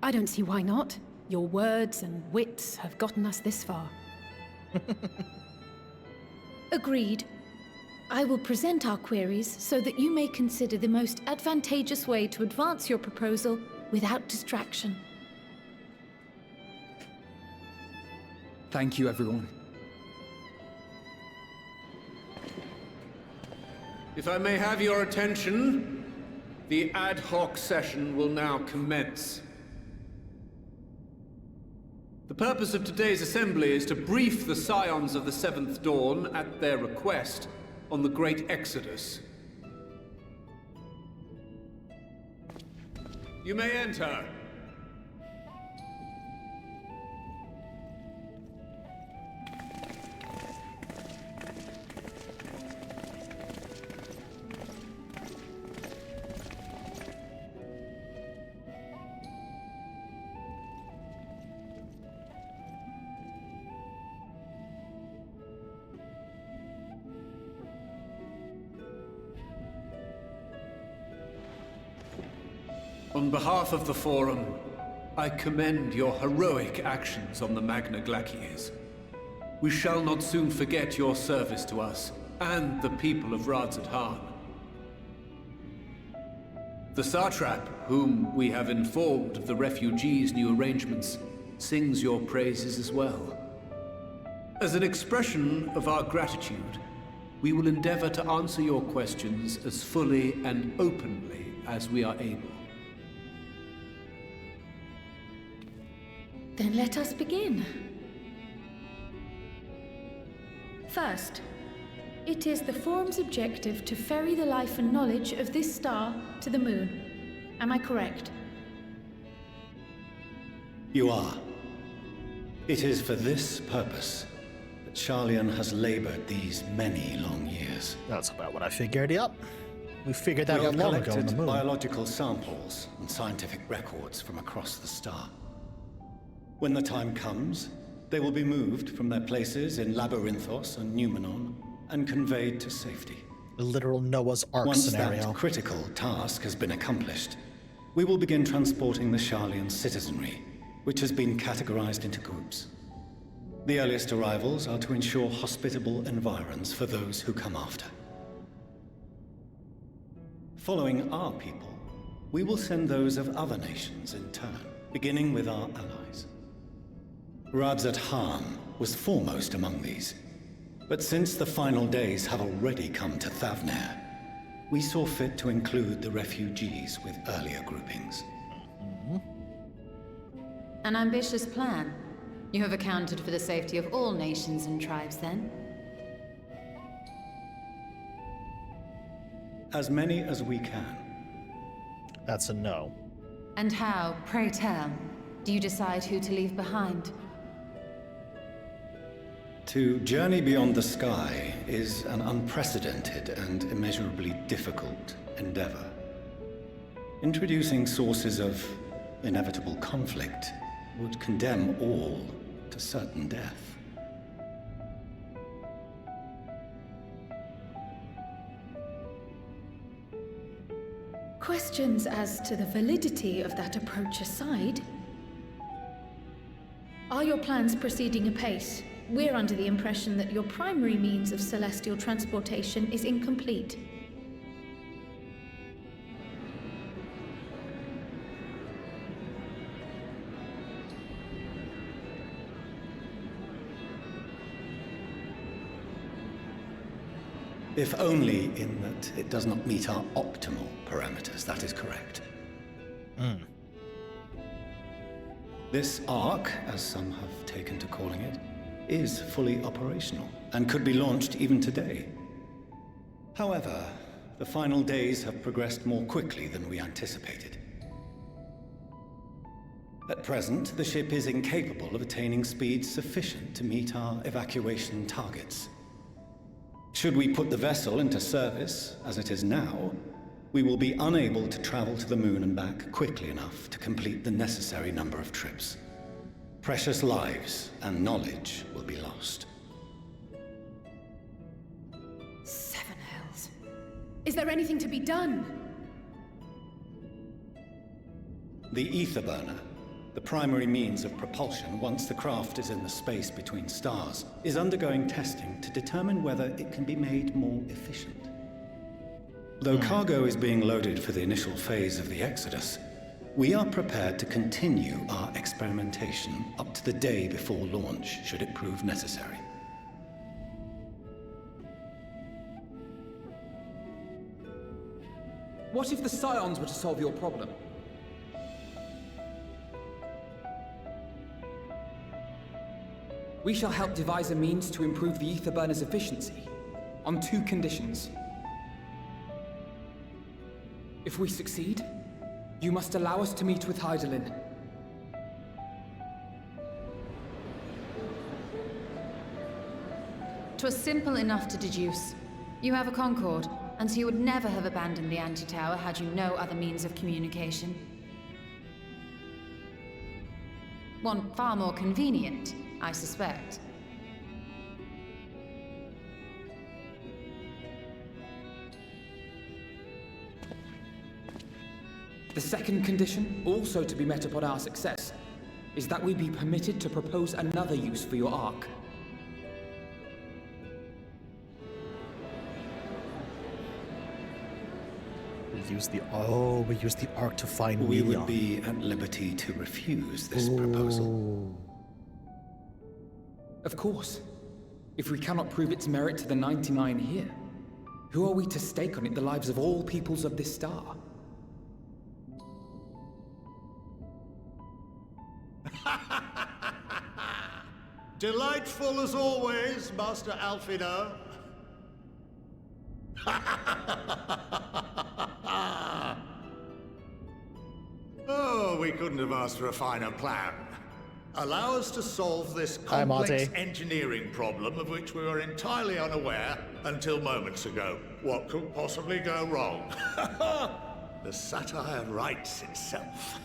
I don't see why not. Your words and wits have gotten us this far. Agreed. I will present our queries so that you may consider the most advantageous way to advance your proposal without distraction. Thank you, everyone. If I may have your attention, the ad hoc session will now commence. The purpose of today's assembly is to brief the Scions of the 7th Dawn at their request on the Great Exodus. You may enter. On behalf of the Forum, I commend your heroic actions on the Magna Glacies. We shall not soon forget your service to us and the people of Radzat-Han. The Satrap, whom we have informed of the refugees' new arrangements, sings your praises as well. As an expression of our gratitude, we will endeavor to answer your questions as fully and openly as we are able. Then let us begin. First, it is the Forum's objective to ferry the life and knowledge of this star to the moon. Am I correct? You are. It is for this purpose that Sharlayan has labored these many long years. That's about what I figured. Yep. We figured that We out have long ago on the collected moon. biological samples and scientific records from across the star. When the time comes, they will be moved from their places in Labyrinthos and Numenon and conveyed to safety. A literal Noah's Ark Once scenario. that critical task has been accomplished, we will begin transporting the Sharlayan citizenry, which has been categorized into groups. The earliest arrivals are to ensure hospitable environs for those who come after. Following our people, we will send those of other nations in turn, beginning with our allies. Radzat Han was foremost among these, but since the final days have already come to Thavnair, we saw fit to include the refugees with earlier groupings. An ambitious plan. You have accounted for the safety of all nations and tribes, then? As many as we can. That's a no. And how, pray tell, do you decide who to leave behind? To journey beyond the sky is an unprecedented and immeasurably difficult endeavor. Introducing sources of inevitable conflict would condemn all to certain death. Questions as to the validity of that approach aside, are your plans proceeding apace? We're under the impression that your primary means of celestial transportation is incomplete. If only in that it does not meet our optimal parameters, that is correct. This Ark, as some have taken to calling it, is fully operational and could be launched even today. However, the final days have progressed more quickly than we anticipated. At present, the ship is incapable of attaining speeds sufficient to meet our evacuation targets. Should we put the vessel into service, as it is now, we will be unable to travel to the moon and back quickly enough to complete the necessary number of trips. Precious lives and knowledge will be lost. Seven hells. Is there anything to be done? The ether burner, the primary means of propulsion once the craft is in the space between stars, is undergoing testing to determine whether it can be made more efficient. Though cargo is being loaded for the initial phase of the Exodus, we are prepared to continue our experimentation up to the day before launch, should it prove necessary. What if the Scions were to solve your problem? We shall help devise a means to improve the ether burner's efficiency, on 2 conditions. If we succeed, you must allow us to meet with Hydaelyn. 'Twas simple enough to deduce. You have a Concord, and so you would never have abandoned the Anti-Tower had you no other means of communication. One far more convenient, I suspect. The second condition, also to be met upon our success, is that we be permitted to propose another use for your Ark. We use the Ark to find We Leon. would be at liberty to refuse this proposal. Of course. If we cannot prove its merit to the 99 here, who are we to stake on it the lives of all peoples of this star? Delightful as always, Master Alfino. Oh, we couldn't have asked for a finer plan. allow us to solve this Hi, complex Monty. engineering problem of which we were entirely unaware until moments ago. What could possibly go wrong? The satire writes itself.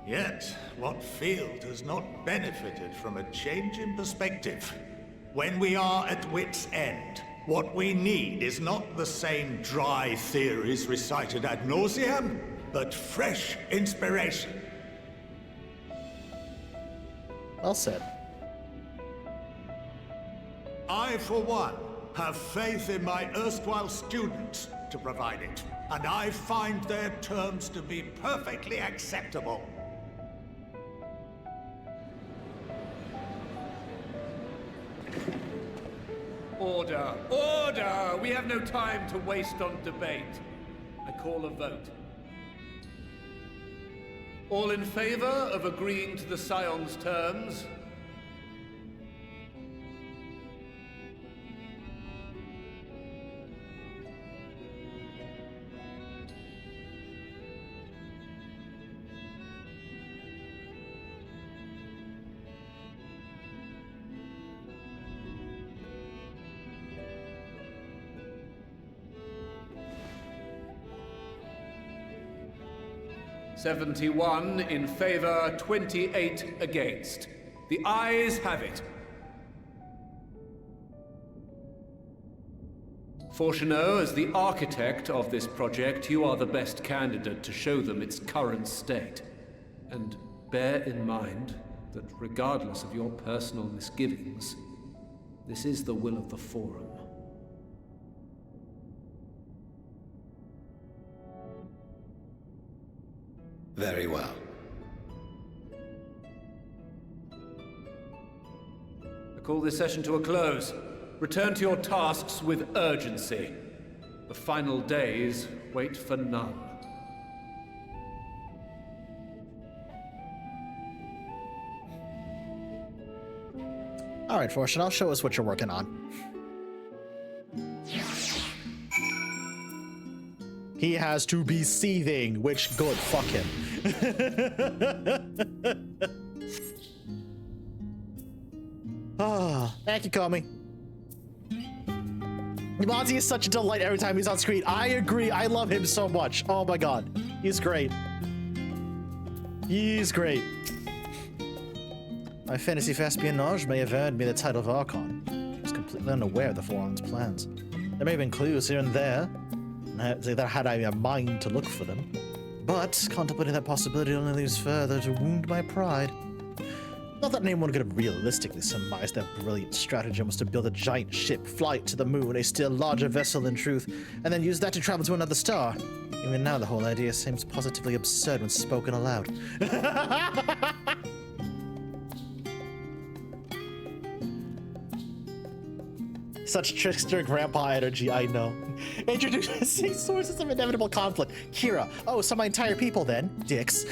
Yet, what field has not benefited from a change in perspective? When we are at wit's end, what we need is not the same dry theories recited ad nauseam, but fresh inspiration. Well said. I, for one, have faith in my erstwhile students to provide it, and I find their terms to be perfectly acceptable. Order! Order! We have no time to waste on debate. I call a vote. All in favor of agreeing to the Scion's terms? "71 in favor, 28 against. The ayes have it. Fortuneau, as the architect of this project, you are the best candidate to show them its current state. And bear in mind that regardless of your personal misgivings, this is the will of the Forum. Very well. I call this session to a close. Return to your tasks with urgency. The final days wait for none. All right, Fortune, show us what you're working on. He has to be seething, which, good, fuck him. Thank you, Comey. Monty is such a delight every time he's on screen. I agree. I love him so much. Oh my god. He's great. He's great. My fantasy of espionage may have earned me the title of Archon. I was completely unaware of the Forum's plans. There may have been clues here and there, that had I a mind to look for them. But contemplating that possibility only leaves further to wound my pride. Not that anyone could have realistically surmised their brilliant stratagem was to build a giant ship, fly it to the moon, a still larger vessel in truth, and then use that to travel to another star. Even now, the whole idea seems positively absurd when spoken aloud. Such trickster grandpa energy, I know. Introducing sources of inevitable conflict. Kira. Oh, so my entire people then. Dicks.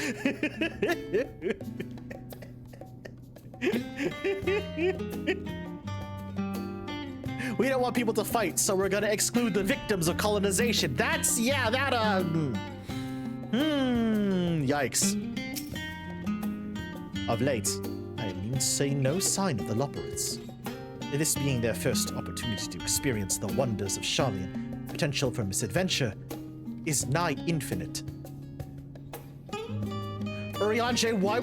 We don't want people to fight, so we're gonna exclude the victims of colonization. That's, yeah, that, yikes. Of late, I have been seeing no sign of the Loperids. This being their first opportunity to experience the wonders of Sharlayan, potential for misadventure is nigh infinite. Urianger, why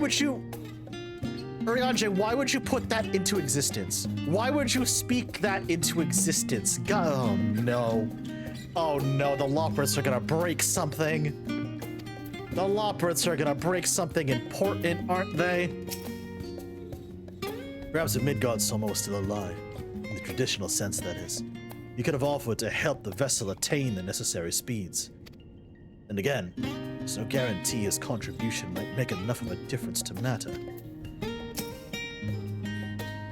would you put that into existence? Why would you speak that into existence? Oh no. Oh no, the Loperids are gonna break something. The Loperids are gonna break something important, aren't they? Perhaps if Midgard's somehow still alive, in the traditional sense that is, you could have offered to help the vessel attain the necessary speeds. And again, there's no guarantee his contribution might make enough of a difference to matter.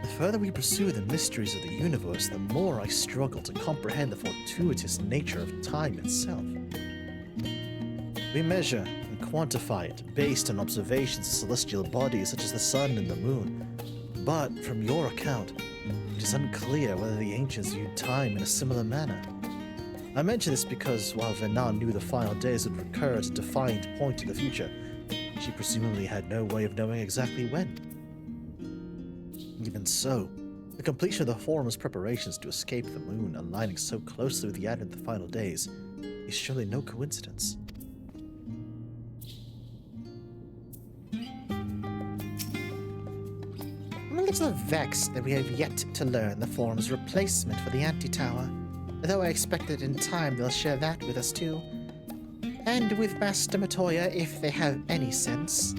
The further we pursue the mysteries of the universe, the more I struggle to comprehend the fortuitous nature of time itself. We measure and quantify it based on observations of celestial bodies such as the sun and the moon. But from your account, it is unclear whether the ancients viewed time in a similar manner. I mention this because while Venan knew the final days would recur at a defined point in the future, she presumably had no way of knowing exactly when. Even so, the completion of the Forum's preparations to escape the moon aligning so closely with the advent of the final days is surely no coincidence. I'm a little vexed that we have yet to learn the Forum's replacement for the Anti-Tower, though I expect that in time they'll share that with us too. And with Master Matoya, if they have any sense.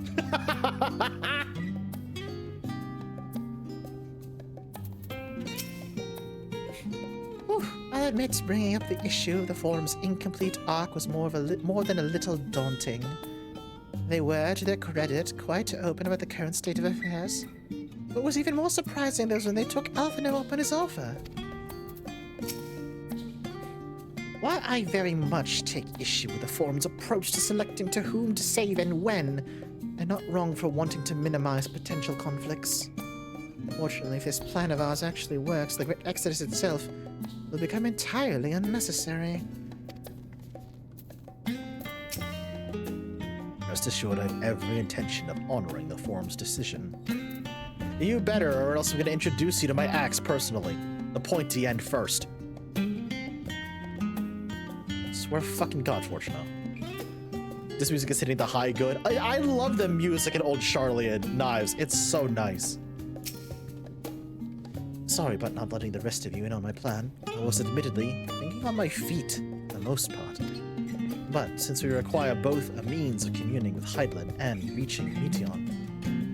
Whew, I'll admit bringing up the issue of the Forum's incomplete arc was more than a little daunting. They were, to their credit, quite open about the current state of affairs. What was even more surprising was when they took Alphino up on his offer. While I very much take issue with the Forum's approach to selecting to whom to save and when, they're not wrong for wanting to minimize potential conflicts. Fortunately, if this plan of ours actually works, the Great Exodus itself will become entirely unnecessary. Rest assured, I have every intention of honoring the Forum's decision. You better, or else I'm going to introduce you to my axe personally. The pointy end first. Swear fucking God, Fortuno. This music is hitting the high good. I love the music in Old Charlian Knives. It's so nice. Sorry about not letting the rest of you in on my plan. I was admittedly thinking on my feet for the most part. But since we require both a means of communing with Heidland and reaching Meteon,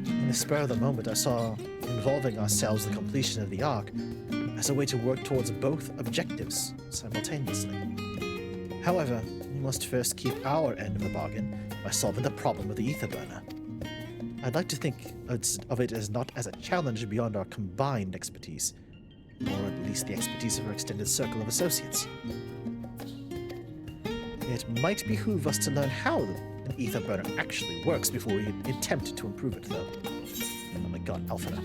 in the spur of the moment I saw involving ourselves in the completion of the Ark as a way to work towards both objectives simultaneously. However, we must first keep our end of the bargain by solving the problem with the ether burner. I'd like to think of it as not as a challenge beyond our combined expertise, or at least the expertise of our extended circle of associates. It might behoove us to learn how an ether burner actually works before we attempt to improve it, though. Oh my god, Alphina.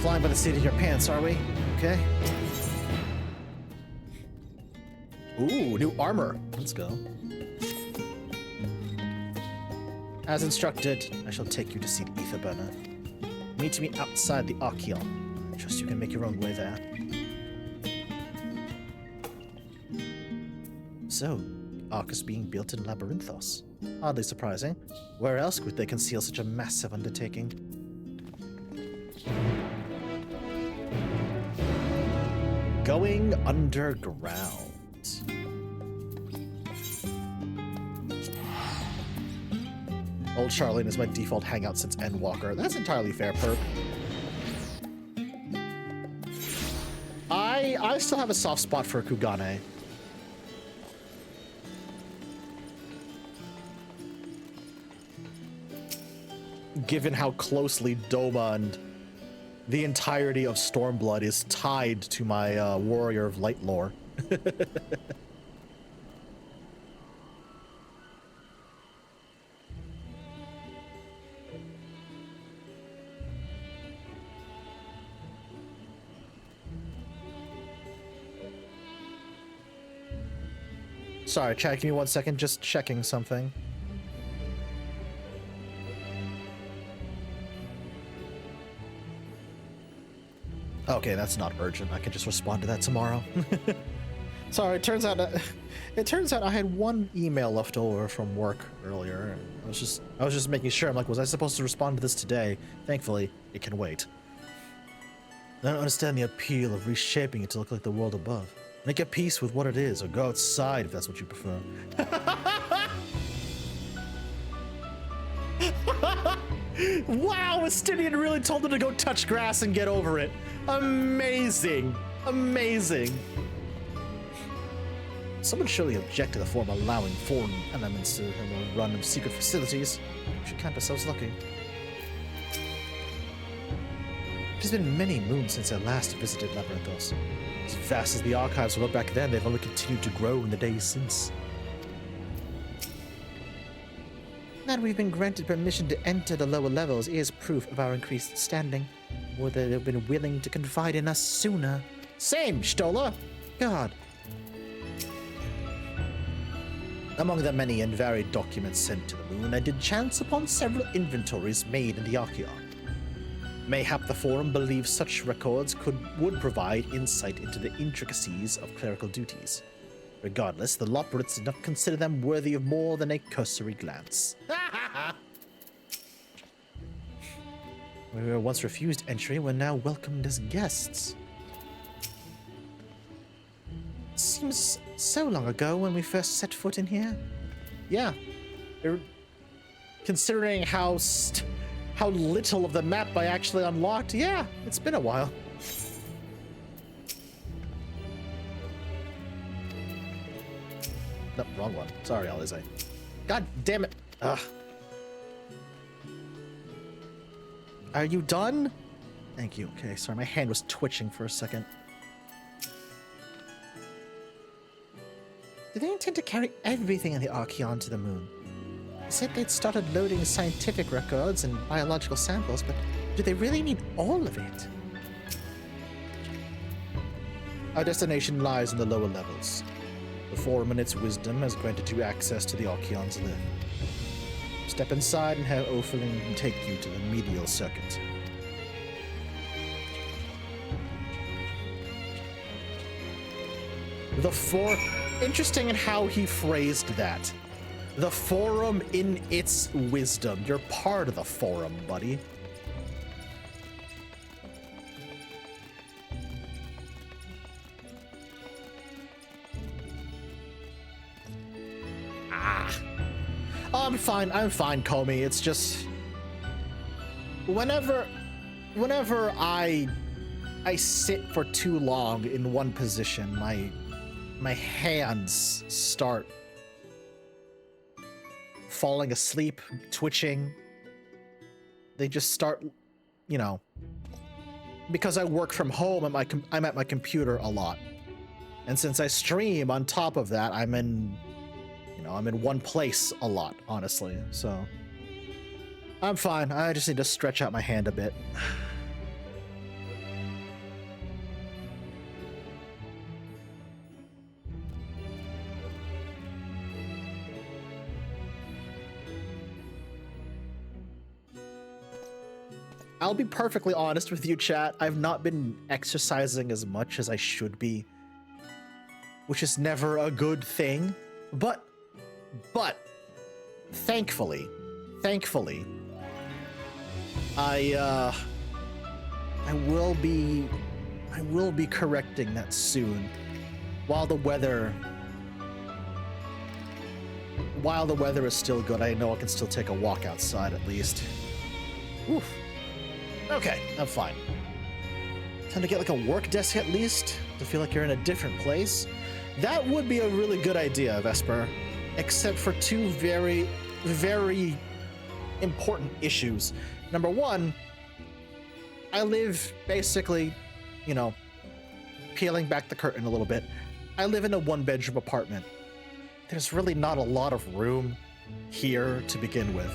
Flying by the seat of your pants, are we? Okay. Ooh, new armor. Let's go. As instructed, I shall take you to see the ether burner. Meet me outside the Archeon. I trust you can make your own way there. So, the Ark is being built in Labyrinthos. Hardly surprising. Where else would they conceal such a massive undertaking? Going underground. Old Charlene is my default hangout since Endwalker. That's entirely fair, perp. I still have a soft spot for Kugane. Given how closely Doma and the entirety of Stormblood is tied to my Warrior of Light lore. Sorry, chat, give me 1 second, just checking something. Okay, that's not urgent. I can just respond to that tomorrow. Sorry, it turns out I had one email left over from work earlier. I was just making sure. I'm like, was I supposed to respond to this today? Thankfully, it can wait. I don't understand the appeal of reshaping it to look like the world above. Make a peace with what it is, or go outside if that's what you prefer. Wow, Estinian really told him to go touch grass and get over it. Amazing. Amazing. Someone surely object to the Forum allowing foreign elements to have a run of secret facilities. We should count ourselves lucky. It has been many moons since I last visited Labyrinthos. As vast as the archives were back then, they've only continued to grow in the days since. That we've been granted permission to enter the lower levels is proof of our increased standing, or that they've been willing to confide in us sooner. Same, Stola! God, Among the many and varied documents sent to the moon, I did chance upon several inventories made in the Archeon. Mayhap the Forum believes such records would provide insight into the intricacies of clerical duties. Regardless, the Loporits did not consider them worthy of more than a cursory glance. We were once refused entry, we're now welcomed as guests. Seems so long ago when we first set foot in here. Yeah. Considering how little of the map I actually unlocked, yeah, it's been a while. No, wrong one. Sorry, Alize. God damn it. Ugh. Are you done? Thank you. Okay, sorry, my hand was twitching for a second. Do they intend to carry everything in the Archeon to the moon? They said they'd started loading scientific records and biological samples, but do they really need all of it? Our destination lies in the lower levels. The Forum in its wisdom has granted you access to the Archeon's lift. Step inside and have Ophelin take you to the medial circuit. Interesting in how he phrased that. The Forum in its wisdom. You're part of the Forum, buddy. Oh, I'm fine, Comey. It's just... Whenever I sit for too long in one position, my hands start falling asleep, twitching. They just start, you know, because I work from home, I'm at my computer a lot. And since I stream on top of that, I'm in one place a lot, honestly. So I'm fine. I just need to stretch out my hand a bit. I'll be perfectly honest with you, chat. I've not been exercising as much as I should be, which is never a good thing. But thankfully, I will be correcting that soon, while the weather is still good. I know I can still take a walk outside at least. Oof. Okay, I'm fine. Time to get like a work desk at least, to feel like you're in a different place. That would be a really good idea, Vesper, except for two very, very important issues. Number one, I live basically, you know, peeling back the curtain a little bit. I live in a one-bedroom apartment. There's really not a lot of room here to begin with.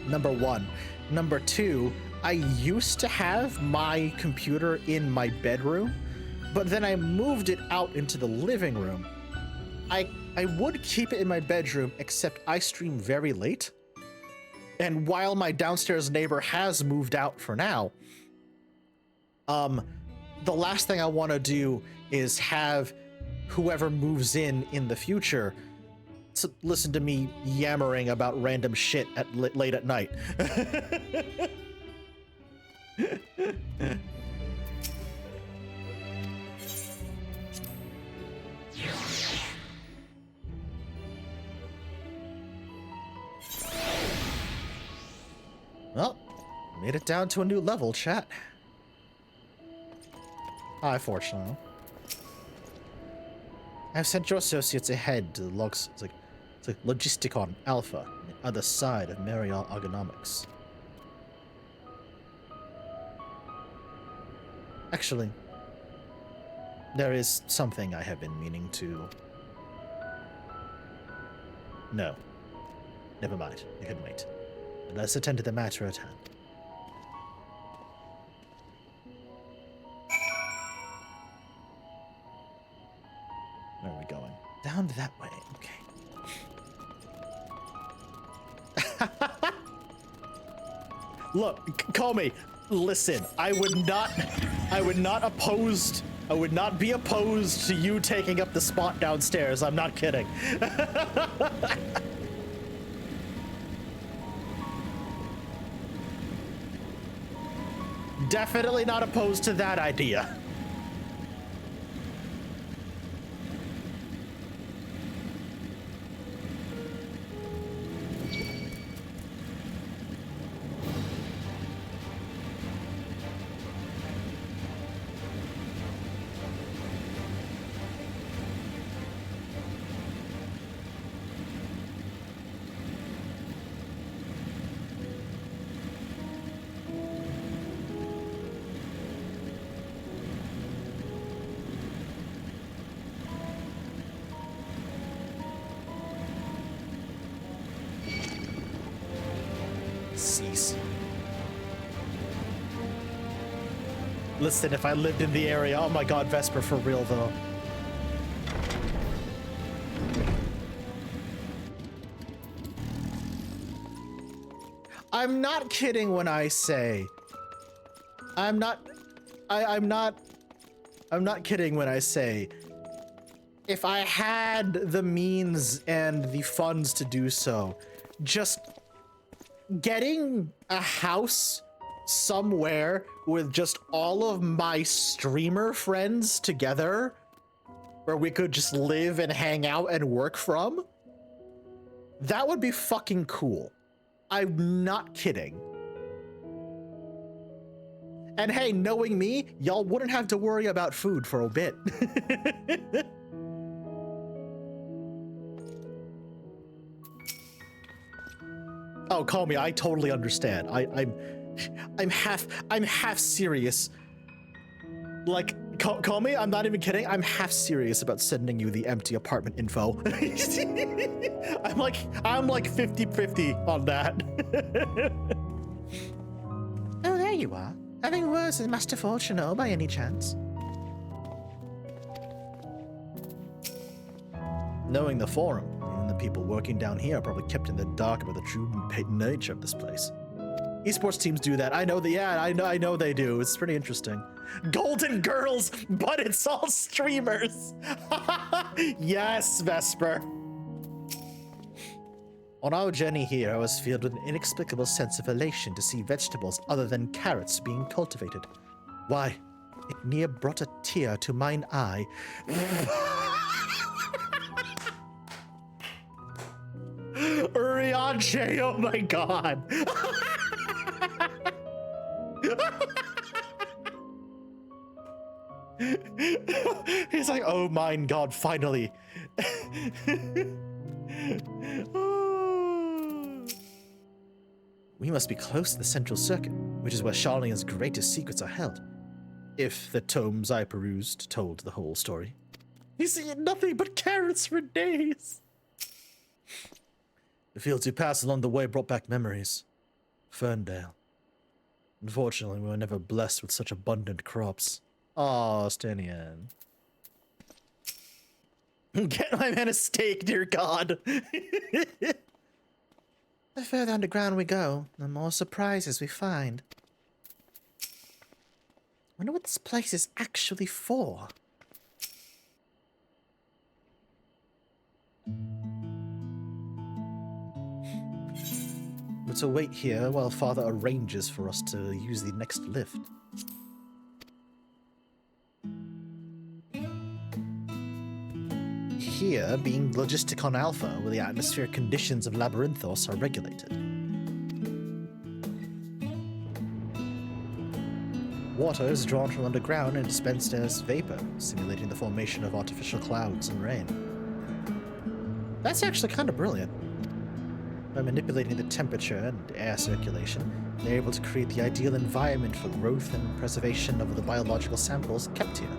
Number one. Number two, I used to have my computer in my bedroom, but then I moved it out into the living room. I would keep it in my bedroom, except I stream very late. And while my downstairs neighbor has moved out for now, the last thing I want to do is have whoever moves in the future to listen to me yammering about random shit late at night. Well, made it down to a new level, chat. Hi, Fortunately. I've sent your associates ahead to the Logisticon Alpha, on the other side of Marial Ergonomics. Actually, there is something I have been meaning to... No. Never mind. You can wait. Let's attend to the matter at hand. Where are we going? Down that way. Okay. Look, call me. Listen, I would not be opposed to you taking up the spot downstairs. I'm not kidding. Definitely not opposed to that idea. Cease. Listen, if I lived in the area, oh my god, Vesper, for real though. I'm not kidding when I say, I'm not kidding when I say, if I had the means and the funds to do so, just getting a house somewhere with just all of my streamer friends together where we could just live and hang out and work from, that would be fucking cool. I'm not kidding. And hey, knowing me, y'all wouldn't have to worry about food for a bit. Oh, call me. I totally understand. I'm half serious. Like, call me. I'm not even kidding. I'm half serious about sending you the empty apartment info. I'm like 50-50 on that. Oh, there you are. Having words with Master Fortuno by any chance? Knowing the forum, even the people working down here are probably kept in the dark about the true nature of this place. Esports teams do that. I know that. Yeah, I know they do. It's pretty interesting. Golden girls, but it's all streamers. Yes, Vesper. On our journey here, I was filled with an inexplicable sense of elation to see vegetables other than carrots being cultivated. Why, it near brought a tear to mine eye. Uriache, oh my god. He's like, oh my god, finally. We must be close to the central circuit, which is where Charlene's greatest secrets are held. If the tomes I perused told the whole story. He's eaten nothing but carrots for days. The fields we passed along the way brought back memories. Ferndale. Unfortunately, we were never blessed with such abundant crops. Aw, Stanian. Get my man a steak, dear God. The further underground we go, the more surprises we find. Wonder what this place is actually for. Let's wait here while Father arranges for us to use the next lift. Here, being Logisticon Alpha, where the atmospheric conditions of Labyrinthos are regulated. Water is drawn from underground and dispensed as vapor, simulating the formation of artificial clouds and rain. That's actually kind of brilliant. By manipulating the temperature and air circulation, they're able to create the ideal environment for growth and preservation of the biological samples kept here.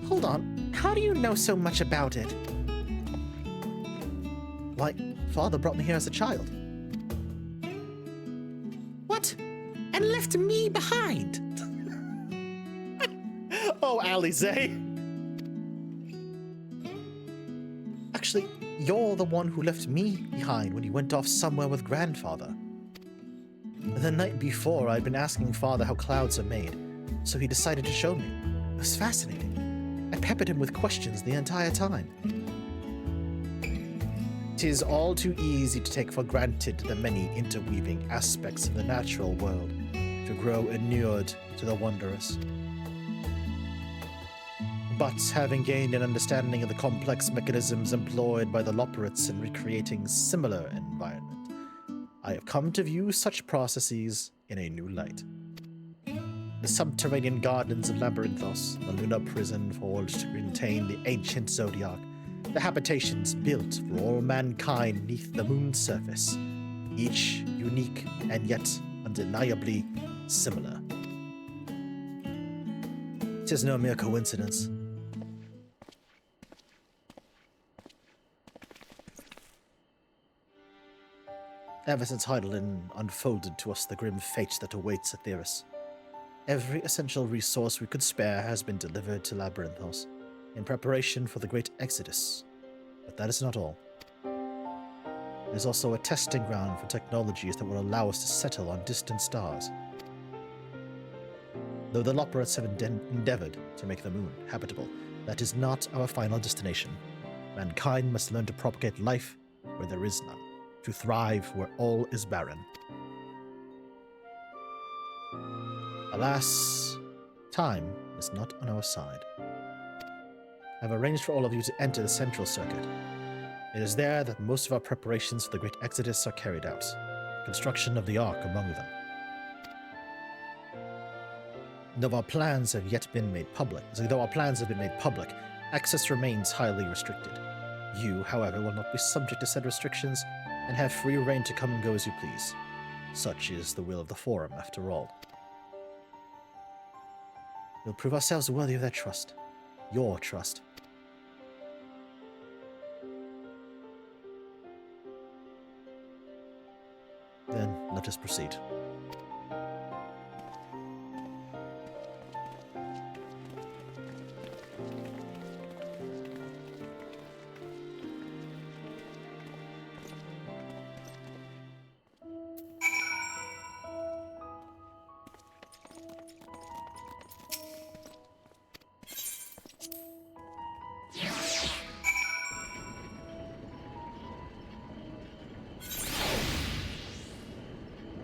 Hold on, how do you know so much about it? Why, Father brought me here as a child. What? And left me behind? Oh, Alize. Actually, you're the one who left me behind when you went off somewhere with Grandfather. The night before, I'd been asking Father how clouds are made, so he decided to show me. It was fascinating. I peppered him with questions the entire time. 'Tis all too easy to take for granted the many interweaving aspects of the natural world, to grow inured to the wondrous. But having gained an understanding of the complex mechanisms employed by the Loporrits in recreating similar environment, I have come to view such processes in a new light. The subterranean gardens of Labyrinthos, the lunar prison forged to contain the ancient Zodiac, the habitations built for all mankind neath the moon's surface, each unique and yet undeniably similar. 'Tis no mere coincidence. Ever since Heidelin unfolded to us the grim fate that awaits Aetheris, every essential resource we could spare has been delivered to Labyrinthos in preparation for the great exodus. But that is not all. It is also a testing ground for technologies that will allow us to settle on distant stars. Though the Loporrits have endeavored to make the moon habitable, that is not our final destination. Mankind must learn to propagate life where there is none, to thrive where all is barren. Alas, time is not on our side. I've arranged for all of you to enter the Central Circuit. It is there that most of our preparations for the Great Exodus are carried out, construction of the Ark among them. Though our plans have been made public, access remains highly restricted. You, however, will not be subject to said restrictions and have free reign to come and go as you please. Such is the will of the Forum, after all. We'll prove ourselves worthy of their trust. Your trust. Then let us proceed.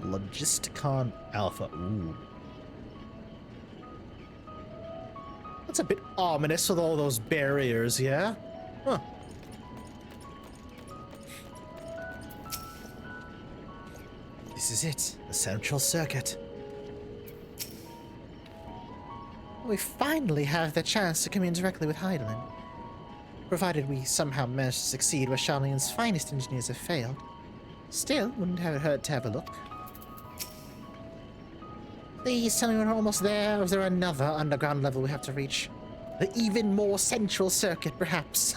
Logisticon Alpha. Ooh. That's a bit ominous with all those barriers, yeah? Huh. This is it, the Central Circuit. We finally have the chance to commune directly with Heidelin. Provided we somehow manage to succeed where Charlene's finest engineers have failed. Still, wouldn't have it hurt to have a look. Please tell me we're almost there, or is there another underground level we have to reach? The even more Central Circuit, perhaps.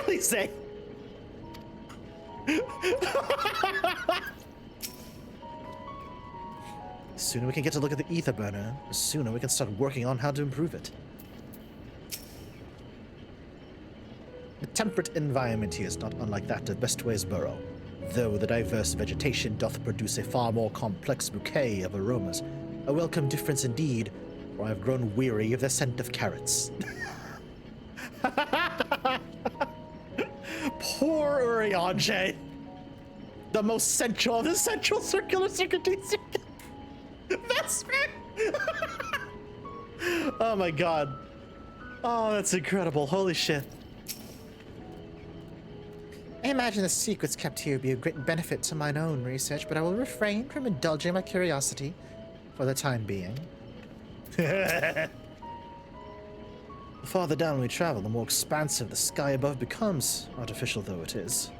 Alice! The sooner we can get to look at the ether burner, the sooner we can start working on how to improve it. The temperate environment here is not unlike that of Bestway's Burrow, though the diverse vegetation doth produce a far more complex bouquet of aromas. A welcome difference indeed, for I have grown weary of the scent of carrots. Poor Urianger. The most central of the central circular circuitries. That's right. Oh my god. Oh, that's incredible. Holy shit. I imagine the secrets kept here would be of great benefit to mine own research, but I will refrain from indulging my curiosity for the time being. The farther down we travel, the more expansive the sky above becomes, artificial though it is.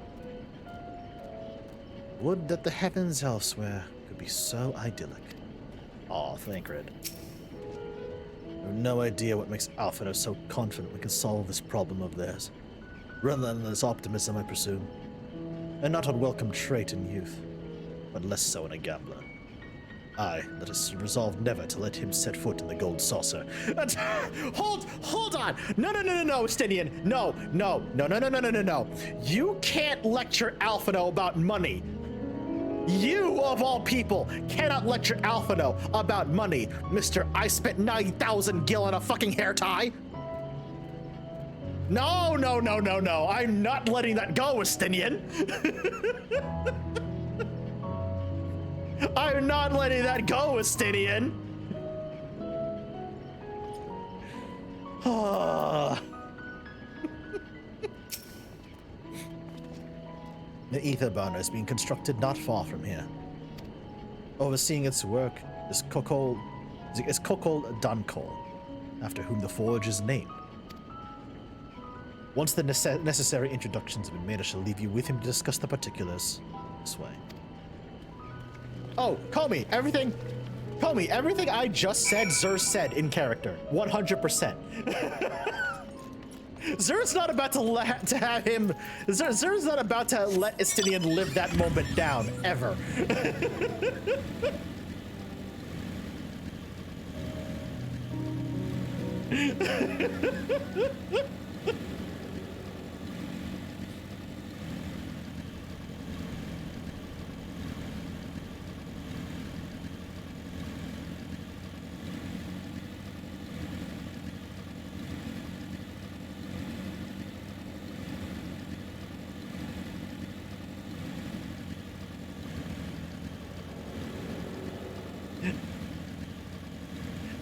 Would that the heavens elsewhere could be so idyllic. Aw, Thancred. I have no idea what makes Alphinaud so confident we can solve this problem of theirs. Relentless optimism, I presume. A not unwelcome trait in youth, but less so in a gambler. Aye, let us resolve never to let him set foot in the gold saucer. Hold on! No, Estinian! No. You can't lecture Alphino about money. You, of all people, cannot lecture Alphino about money, Mr. I spent 9,000 gil on a fucking hair tie. No. I'm not letting that go, Estinian. I'm not letting that go, Estinian. The ether burner is being constructed not far from here. Overseeing its work is Kokol Dankol, after whom the forge is named. Once the necessary introductions have been made, I shall leave you with him to discuss the particulars this way. Oh, Comey, everything I just said, Zer said in character, 100%. Zer's not about to have him. Zer's not about to let Estinian live that moment down, ever.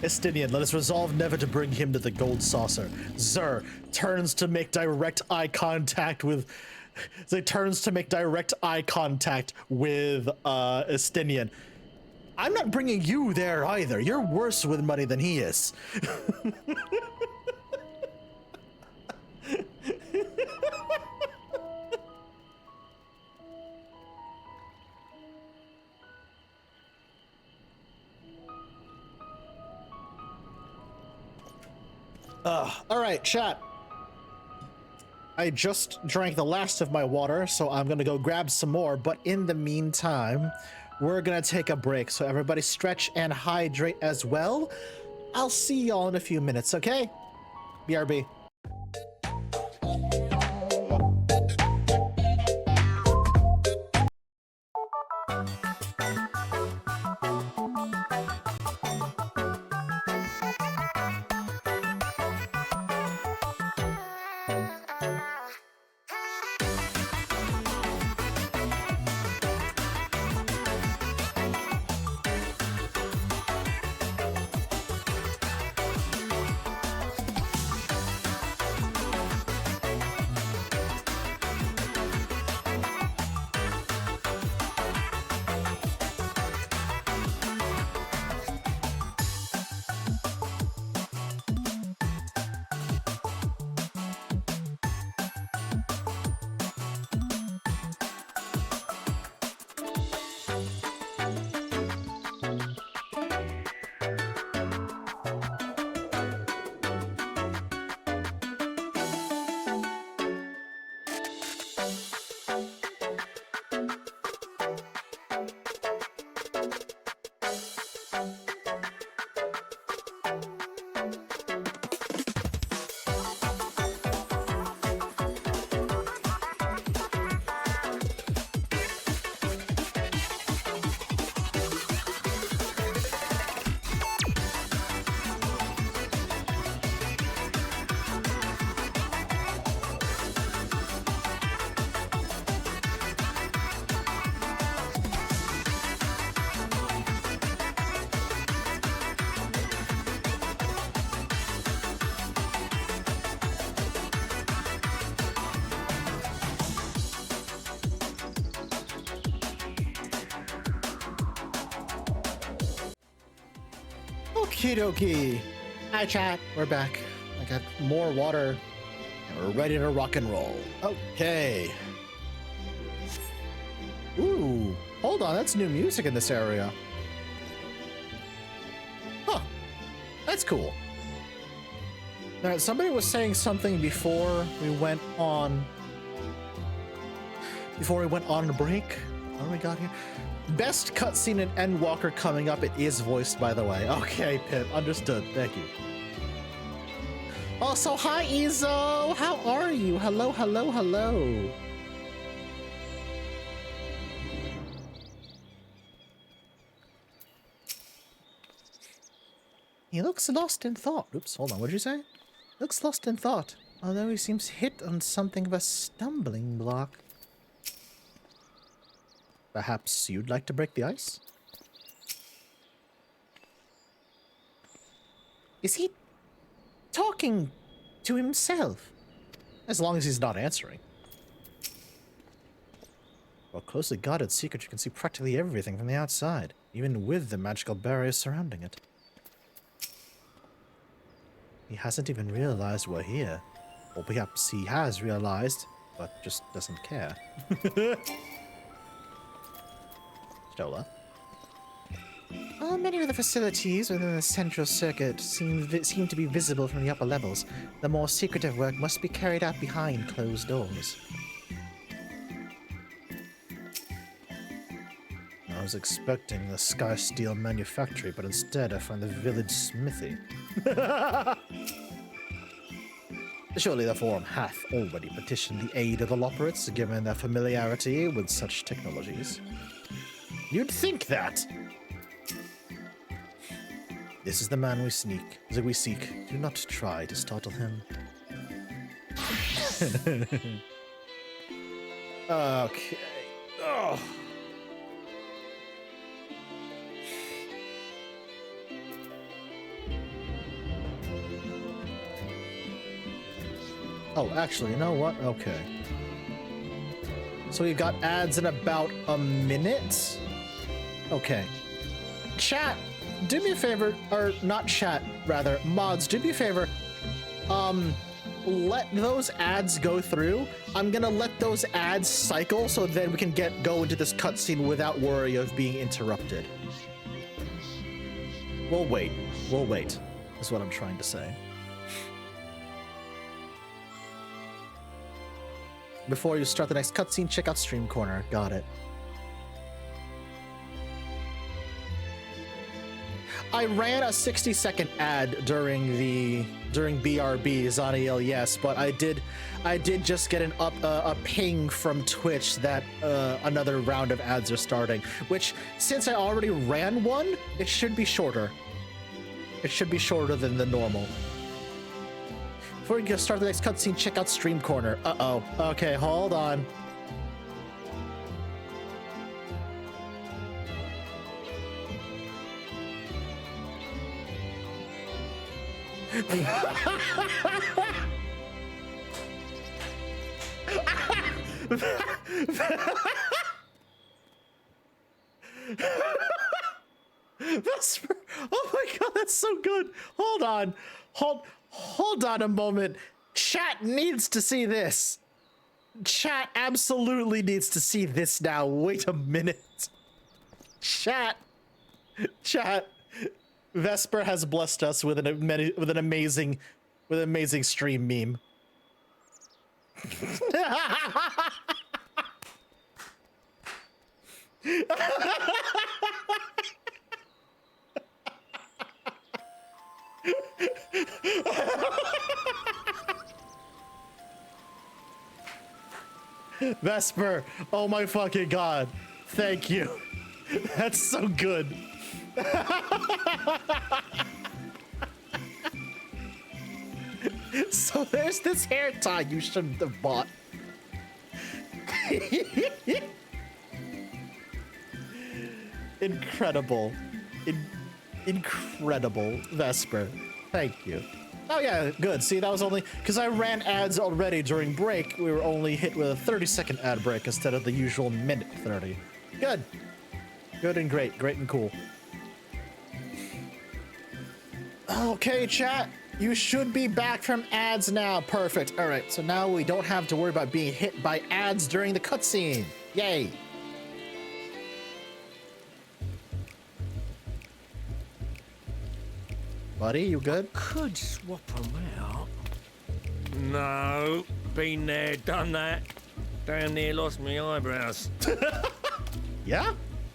Estinian, let us resolve never to bring him to the gold saucer. Zer turns to make direct eye contact with Estinian. I'm not bringing you there either. You're worse with money than he is. All right, chat. I just drank the last of my water, so I'm gonna go grab some more, but in the meantime, we're gonna take a break, so everybody stretch and hydrate as well. I'll see y'all in a few minutes, okay? BRB. Okie dokie. Hi chat, we're back. I got more water and we're ready to rock and roll. Okay. Ooh, hold on, that's new music in this area. Huh, that's cool. Now, somebody was saying something before we went on break What do we got here? Best cutscene in Endwalker coming up. It is voiced, by the way. Okay, Pip. Understood. Thank you. Also, hi, Izo. How are you? Hello, hello, hello. He looks lost in thought. Oops, hold on. What did you say? Looks lost in thought, although he seems hit on something of a stumbling block. Perhaps you'd like to break the ice? Is he talking to himself? As long as he's not answering. For a closely guarded secret, you can see practically everything from the outside, even with the magical barriers surrounding it. He hasn't even realized we're here. Or perhaps he has realized, but just doesn't care. Stola. While many of the facilities within the central circuit seem to be visible from the upper levels, the more secretive work must be carried out behind closed doors. I was expecting the Sky Steel Manufactory, but instead I find the village smithy. Surely the Forum hath already petitioned the aid of the Loperates, given their familiarity with such technologies. You'd think that! This is the man we seek. Do not try to startle him. Okay. Oh. Oh, actually, you know what? Okay. So we've got ads in about a minute? Okay. Chat, do me a favor, or not chat, rather, mods, do me a favor. Let those ads go through. I'm gonna let those ads cycle so then we can go into this cutscene without worry of being interrupted. We'll wait. We'll wait, is what I'm trying to say. Before you start the next cutscene, check out Stream Corner. Got it. I ran a 60-second ad during BRB Zaniel, yes, but I did just get a ping from Twitch that another round of ads are starting. Which, since I already ran one, it should be shorter. It should be shorter than the normal. Before we start the next cutscene, check out Stream Corner. Uh-oh. Okay, hold on. Vesper. Oh my god, that's so good. Hold on. Hold on a moment. Chat needs to see this. Chat absolutely needs to see this now. Wait a minute. Chat. Vesper has blessed us with an amazing stream meme. Vesper, oh my fucking god. Thank you. That's so good. So there's this hair tie you shouldn't have bought. Incredible. Incredible, Vesper. Thank you. Oh yeah, good. See, that was only because I ran ads already during break. We were only hit with a 30-second ad break instead of the usual minute 30. Good. Good and great. Great and cool. Okay, chat. You should be back from ads now. Perfect. All right, so now we don't have to worry about being hit by ads during the cutscene. Yay. Buddy, you good? I could swap them out. No, been there, done that. Damn near lost my eyebrows. Yeah?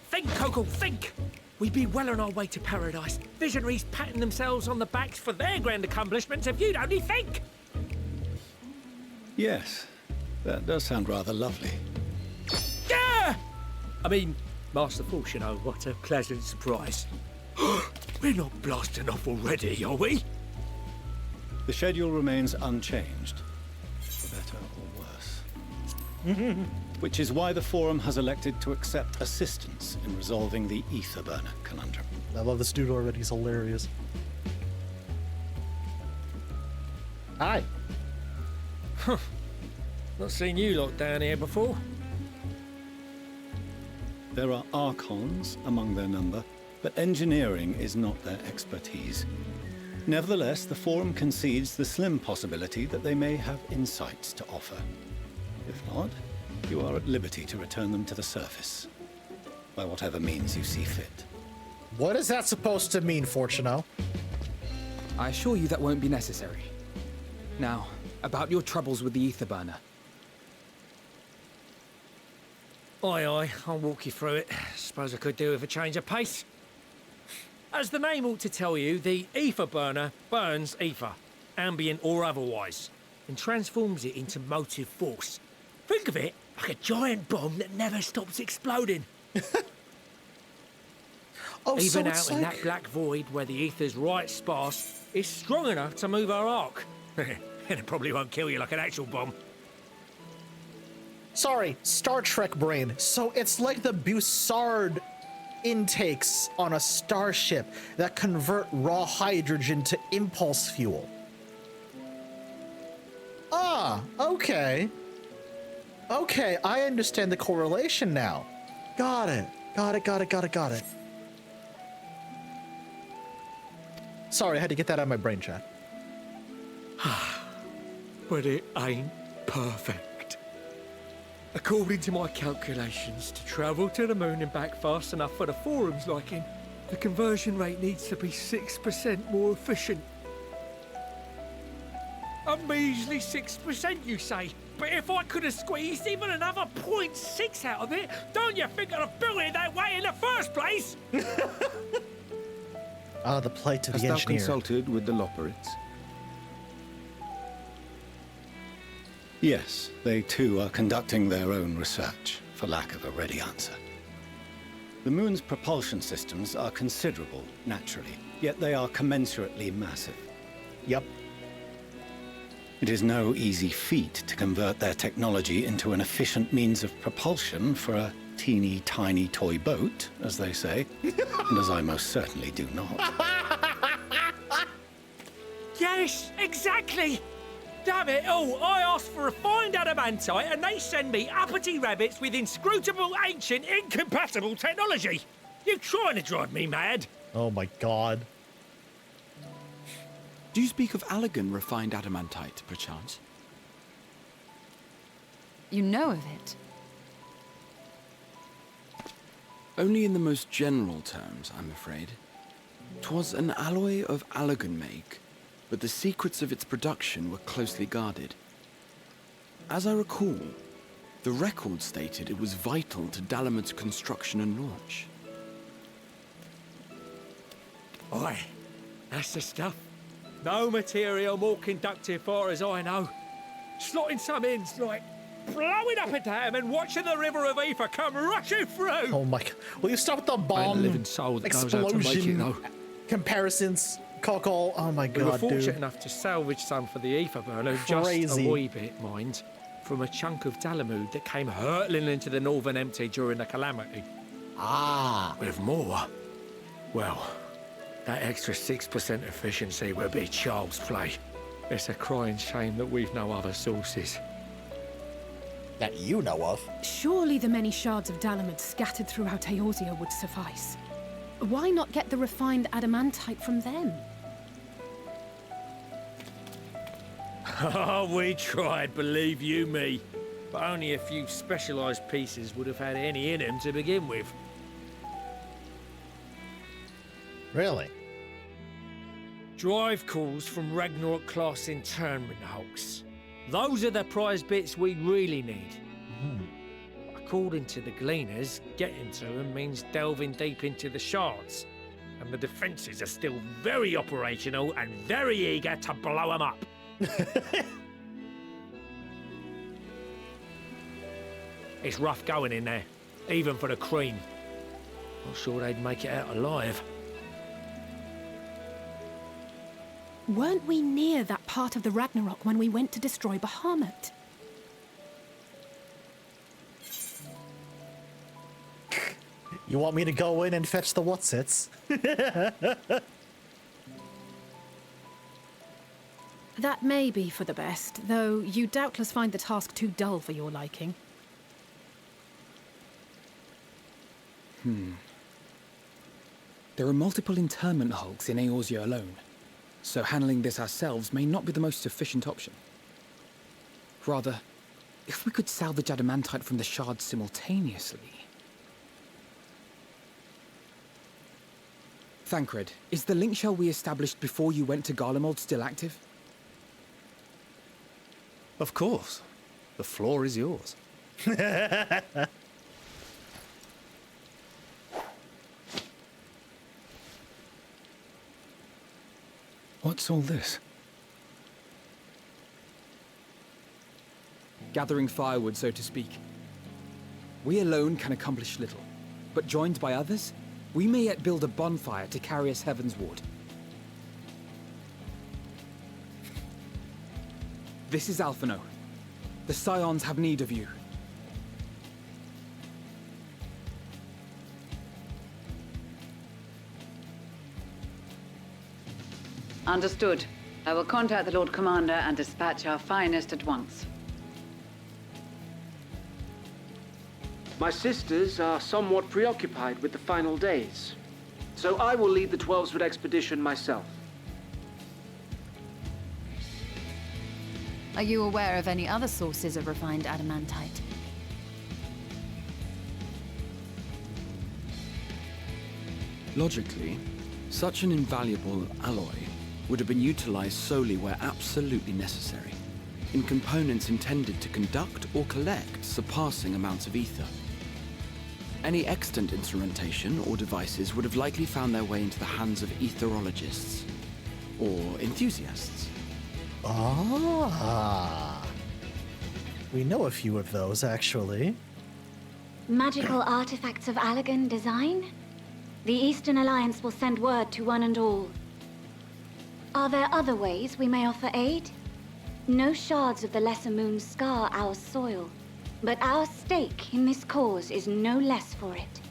Think, Coco, think! We'd be well on our way to paradise. Visionaries patting themselves on the backs for their grand accomplishments if you'd only think! Yes, that does sound rather lovely. Yeah! I mean, Master Force, you know, what a pleasant surprise. We're not blasting off already, are we? The schedule remains unchanged. Better or worse. Which is why the Forum has elected to accept assistance in resolving the ether burner conundrum. I love this dude already. He's hilarious. Hi. Huh. Not seen you lot down here before. There are Archons among their number, but engineering is not their expertise. Nevertheless, the Forum concedes the slim possibility that they may have insights to offer. If not, you are at liberty to return them to the surface, by whatever means you see fit. What is that supposed to mean, Fortuno? I assure you that won't be necessary. Now, about your troubles with the ether burner. Aye, aye, I'll walk you through it. Suppose I could do with a change of pace. As the name ought to tell you, the ether burner burns ether, ambient or otherwise, and transforms it into motive force. Think of it like a giant bomb that never stops exploding. Even out in that black void where the ether's right sparse, it's strong enough to move our arc. And it probably won't kill you like an actual bomb. Sorry, Star Trek brain. So it's like the Bussard intakes on a starship that convert raw hydrogen to impulse fuel. Ah, okay. Okay, I understand the correlation now. Got it. Got it. Sorry, I had to get that out of my brain, chat. But it ain't perfect. According to my calculations, to travel to the moon and back fast enough for the Forum's liking, the conversion rate needs to be 6% more efficient. A measly 6%, you say? But if I could have squeezed even another 0.6 out of it, don't you think I'd have built it that way in the first place? The plate to the engineer. engineer. Hast thou consulted with the Loperids? Yes, they too are conducting their own research, for lack of a ready answer. The moon's propulsion systems are considerable, naturally, yet they are commensurately massive. Yep. It is no easy feat to convert their technology into an efficient means of propulsion for a teeny tiny toy boat, as they say, and as I most certainly do not. Yes, exactly! Damn it all, I asked for refined adamantite and they send me uppity rabbits with inscrutable, ancient, incompatible technology! You're trying to drive me mad! Oh my god. Do you speak of Allegan refined adamantite, perchance? You know of it? Only in the most general terms, I'm afraid. 'Twas an alloy of Allegan make, but the secrets of its production were closely guarded. As I recall, the record stated it was vital to Dalamud's construction and launch. Aye, that's the stuff. No material more conductive far as I know. Slotting some ends like blowing up a dam and watching the river of ether come rushing through. Oh my god. Will you stop with the bomb Ain't a living soul that knows how to make it, explosion though. comparisons? Cockle. Oh my We were god, fortunate dude. enough to salvage some for the ether burner, just Crazy. a wee bit, mind, from a chunk of Dalamud that came hurtling into the northern empty during the calamity. Ah. With more, well, that extra 6% efficiency would be child's play. It's a crying shame that we've no other sources. That you know of. Surely the many shards of Dalamud scattered throughout Eorzea would suffice. Why not get the refined adamantite from them? Oh, we tried, believe you me. But only a few specialised pieces would have had any in them to begin with. Really? Drive calls from Ragnarok-class internment hulks. Those are the prize bits we really need. I According to the Gleaners, getting to them means delving deep into the shards. And the defences are still very operational and very eager to blow them up. It's rough going in there, even for the cream. Not sure they'd make it out alive. Weren't we near that part of the Ragnarok when we went to destroy Bahamut? You want me to go in and fetch the whatsits? That may be for the best, though you doubtless find the task too dull for your liking. There are multiple internment hulks in Eorzea alone, so handling this ourselves may not be the most efficient option. Rather, if we could salvage adamantite from the shards simultaneously... Thancred, is the link shell we established before you went to Garlemald still active? Of course. The floor is yours. What's all this? Gathering firewood, so to speak. We alone can accomplish little, but joined by others, we may yet build a bonfire to carry us heavensward. This is Alphino. The Scions have need of you. Understood. I will contact the Lord Commander and dispatch our finest at once. My sisters are somewhat preoccupied with the final days, so I will lead the 12-Sword expedition myself. Are you aware of any other sources of refined adamantite? Logically, such an invaluable alloy would have been utilized solely where absolutely necessary, in components intended to conduct or collect surpassing amounts of ether. Any extant instrumentation or devices would have likely found their way into the hands of etherologists, or enthusiasts. Ah. We know a few of those, actually. Magical artifacts of Allagan design? The Eastern Alliance will send word to one and all. Are there other ways we may offer aid? No shards of the Lesser Moon scar our soil, but our stake in this cause is no less for it.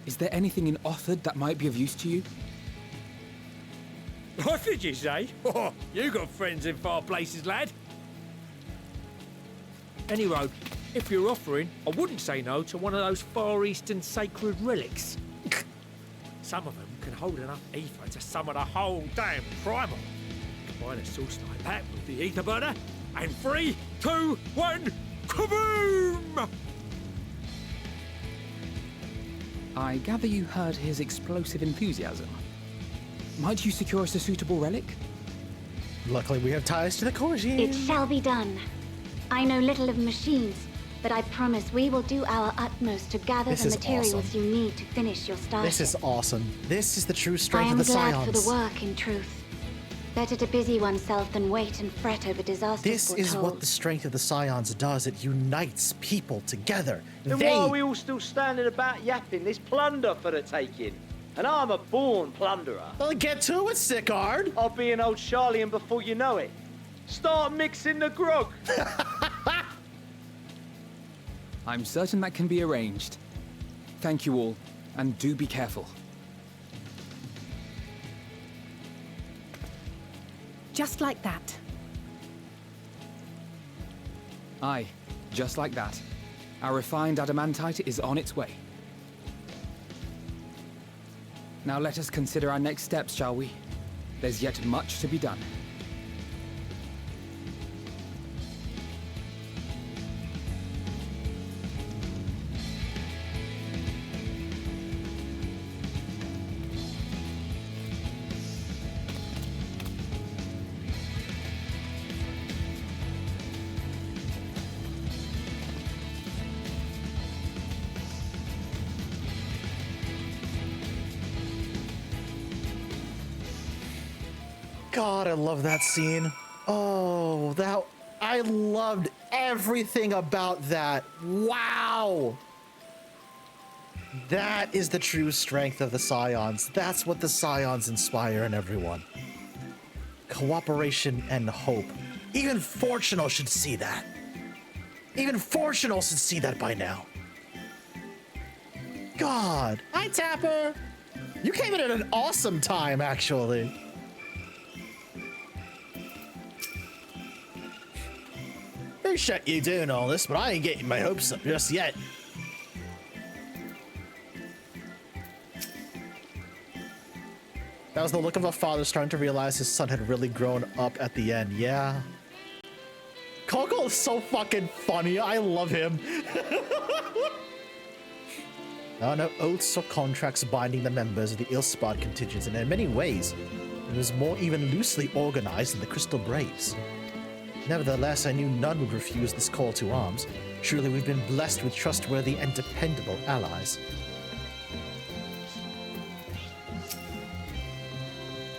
Is there anything in Othard that might be of use to you? What did you say? Oh, you got friends in far places, lad. Any road, if you're offering, I wouldn't say no to one of those Far Eastern sacred relics. Some of them can hold enough ether to summon a whole damn primal. Combine a source like that with the ether burner, and 3, 2, 1, kaboom! I gather you heard his explosive enthusiasm. Might you secure us a suitable relic? Luckily, we have ties to the Corgi. It shall be done. I know little of machines, but I promise we will do our utmost to gather the materials you need to finish your starship. This is awesome. This is the true strength of the Scions. I am glad for the work, in truth. Better to busy oneself than wait and fret over disasters This is what the strength of the Scions does. It unites people together. Then why are we all still standing about yapping? There's plunder for the taking. And I'm a born plunderer. Well, get to it, Sickard. I'll be an old Charlian before you know it. Start mixing the grog. I'm certain that can be arranged. Thank you all, and do be careful. Just like that. Aye, just like that. Our refined adamantite is on its way. Now let us consider our next steps, shall we? There's yet much to be done. God, I love that scene. Oh, I loved everything about that. Wow. That is the true strength of the Scions. That's what the Scions inspire in everyone. Cooperation and hope. Even Fortunal should see that. Even Fortunal should see that by now. God. Hi, Tapper. You came in at an awesome time, actually. Appreciate you doing all this, but I ain't getting my hopes up just yet. That was the look of a father starting to realize his son had really grown up at the end. Yeah. Coco is so fucking funny. I love him. There are no oaths or contracts binding the members of the Ilspard contingents, and in many ways, it was more even loosely organized than the Crystal Braves. Nevertheless, I knew none would refuse this call to arms. Surely we've been blessed with trustworthy and dependable allies.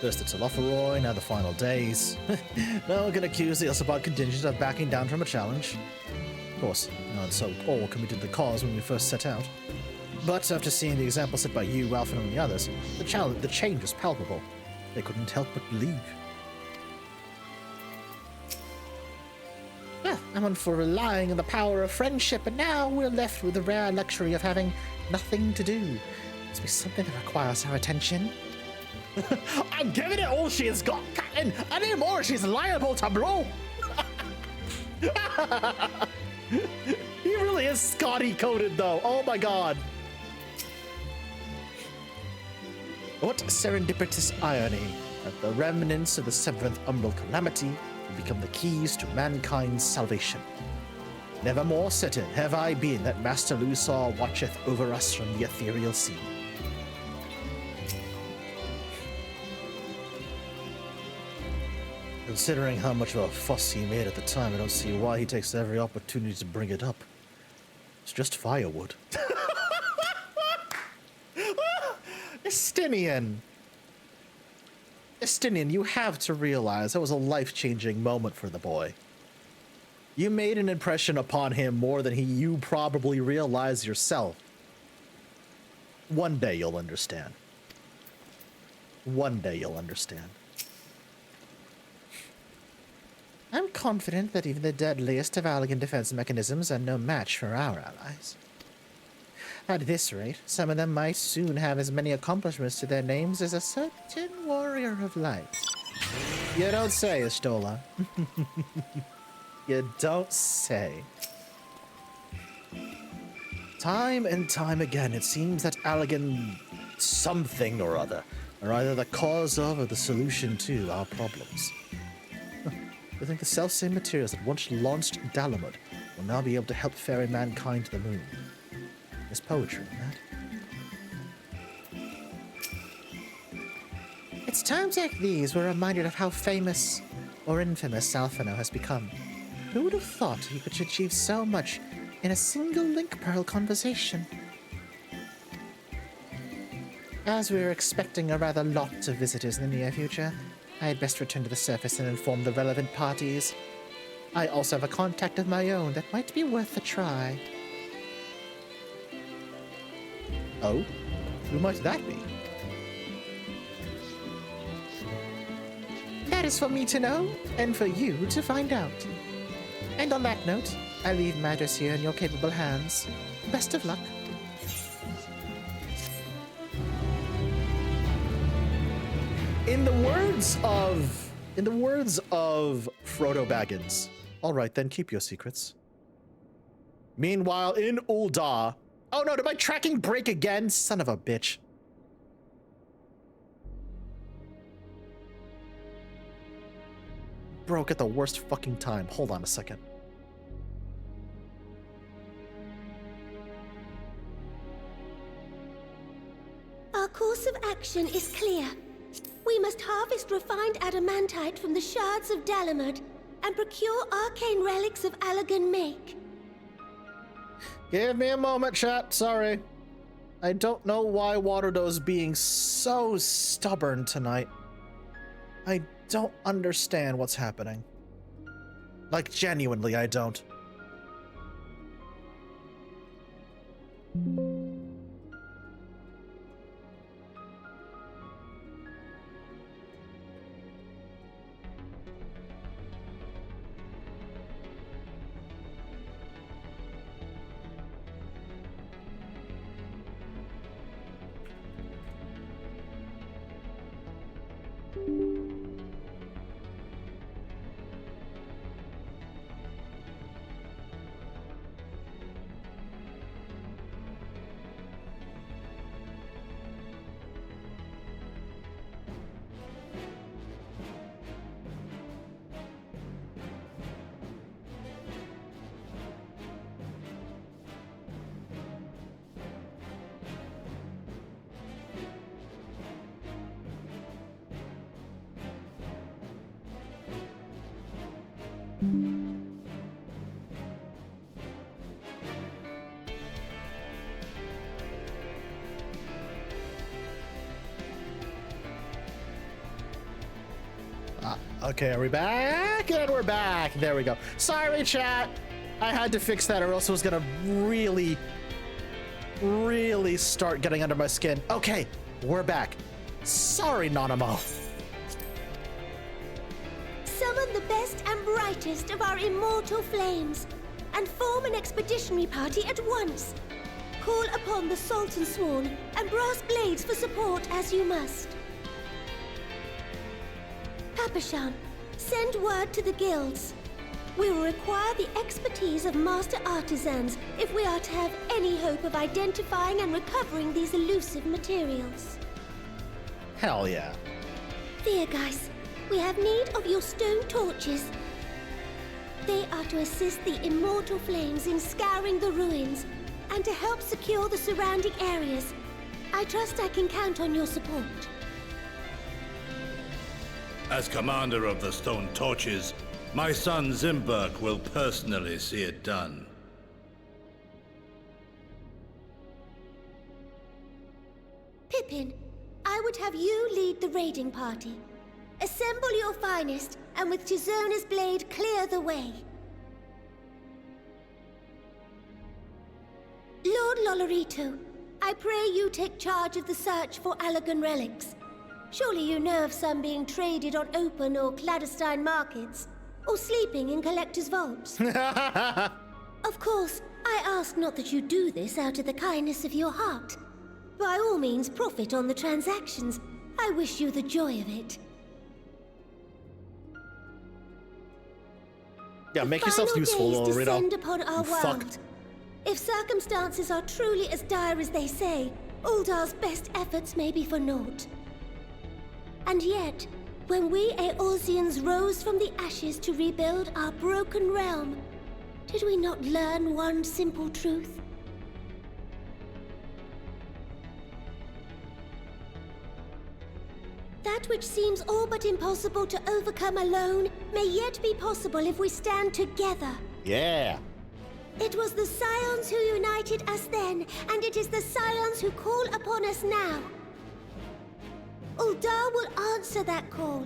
First it's Aloferoy, now the final days. No one can accuse the Ilspard contingent of backing down from a challenge. Of course, not so all committed to the cause when we first set out. But after seeing the example set by you, Ralphin, and the others, the change was palpable. They couldn't help but believe. Well, I'm on for relying on the power of friendship, and now we're left with the rare luxury of having nothing to do. Must be something that requires our attention. I'm giving it all she has got, and any more she's liable to blow. He really is Scotty-coded, though. Oh my god. What serendipitous irony that the remnants of the 7th Umbral Calamity will become the keys to mankind's salvation. Never more certain have I been that Master Lusar watcheth over us from the ethereal sea. Considering how much of a fuss he made at the time, I don't see why he takes every opportunity to bring it up. It's just firewood. Estinian, you have to realize that was a life-changing moment for the boy. You made an impression upon him more than you probably realize yourself. One day you'll understand. One day you'll understand. I'm confident that even the deadliest of Allagan defense mechanisms are no match for our allies. At this rate, some of them might soon have as many accomplishments to their names as a certain warrior of light. You don't say, Estola. You don't say. Time and time again, it seems that Allagan something or other are either the cause of or the solution to our problems. I think the selfsame materials that once launched Dalamud will now be able to help ferry mankind to the moon. There's poetry in that. It's times like these we're reminded of how famous or infamous Salfano has become. Who would have thought he could achieve so much in a single link pearl conversation? As we're expecting a rather lot of visitors in the near future, I had best return to the surface and inform the relevant parties. I also have a contact of my own that might be worth a try. Oh? Who might that be? That is for me to know, and for you to find out. And on that note, I leave matters here in your capable hands. Best of luck. In the words of Frodo Baggins. All right, then keep your secrets. Meanwhile, in Ul'dah. Oh no, did my tracking break again? Son of a bitch. Broke at the worst fucking time. Hold on a second. Our course of action is clear. We must harvest refined adamantite from the shards of Dalamud and procure arcane relics of Allagan make. Give me a moment, chat. Sorry. I don't know why Waterdo's being so stubborn tonight. I don't understand what's happening. Like, genuinely, I don't. Okay, are we back? And we're back. There we go. Sorry, chat. I had to fix that or else it was gonna really start getting under my skin. Okay, we're back. Sorry, Nanamo. Summon the best and brightest of our immortal flames and form an expeditionary party at once. Call upon the Sultan Sworn and brass blades for support as you must. Papashan, send word to the guilds. We will require the expertise of master artisans if we are to have any hope of identifying and recovering these elusive materials. Hell yeah. Viergeist, we have need of your stone torches. They are to assist the immortal flames in scouring the ruins and to help secure the surrounding areas. I trust I can count on your support. As commander of the Stone Torches, my son Zimberk will personally see it done. Pippin, I would have you lead the raiding party. Assemble your finest, and with Tizona's blade, clear the way. Lord Lolorito, I pray you take charge of the search for Allagan relics. Surely you know of some being traded on open or clandestine markets, or sleeping in collectors' vaults. Of course, I ask not that you do this out of the kindness of your heart. By all means, profit on the transactions. I wish you the joy of it. Yeah, make yourself useful, Lolorito. Descend Lolorito. upon our You world. fucked. If circumstances are truly as dire as they say, Uldar's best efforts may be for naught. And yet, when we Eorzeans rose from the ashes to rebuild our broken realm, did we not learn one simple truth? That which seems all but impossible to overcome alone may yet be possible if we stand together. Yeah. It was the Scions who united us then, and it is the Scions who call upon us now. Uldar will answer that call.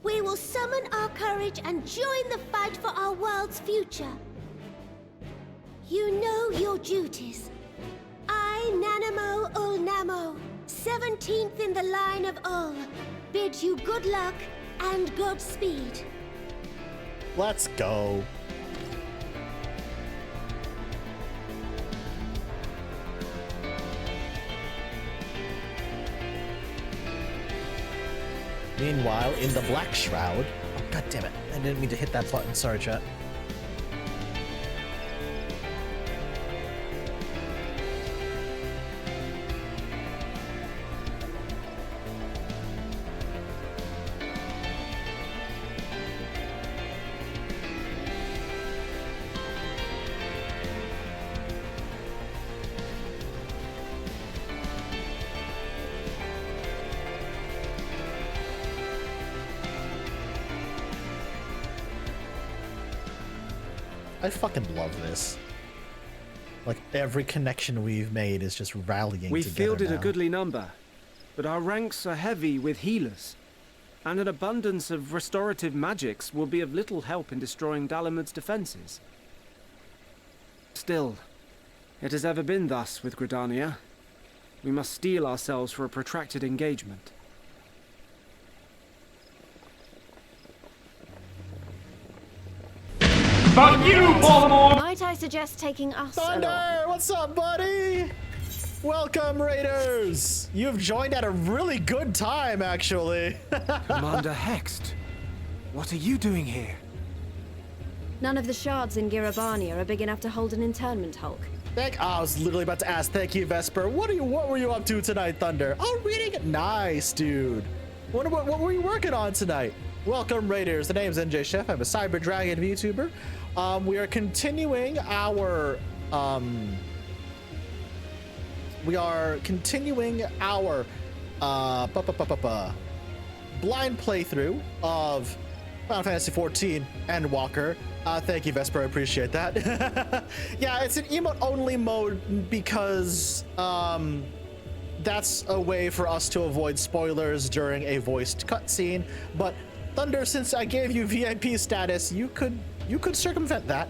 We will summon our courage and join the fight for our world's future. You know your duties. I, Nanamo Ulnamo, 17th in the line of Ul, bid you good luck and Godspeed. Let's go. Meanwhile, in the Black Shroud... Oh, God damn it. I didn't mean to hit that button. Sorry, chat. I fucking love this. Like, every connection we've made is just rallying We've together fielded now. a goodly number, but our ranks are heavy with healers. and an abundance of restorative magics will be of little help in destroying Dalamud's defenses. Still, it has ever been thus with Gridania. We must steel ourselves for a protracted engagement. Fuck you, Baltimore! Might I suggest taking us Thunder, along? what's up, buddy? Welcome, Raiders! You've joined at a really good time, actually. Commander Hext, what are you doing here? None of the shards in Girabania are big enough to hold an internment hulk. I was literally about to ask. Thank you, Vesper. What were you up to tonight, Thunder? Oh, reading. Nice, dude. What were you working on tonight? Welcome, Raiders. The name's NJ Chef. I'm a Cyber Dragon VTuber. We are continuing our blind playthrough of Final Fantasy XIV Endwalker. Thank you, Vesper. I appreciate that. Yeah, it's an emote-only mode because that's a way for us to avoid spoilers during a voiced cutscene. But Thunder, since I gave you VIP status, you could circumvent that.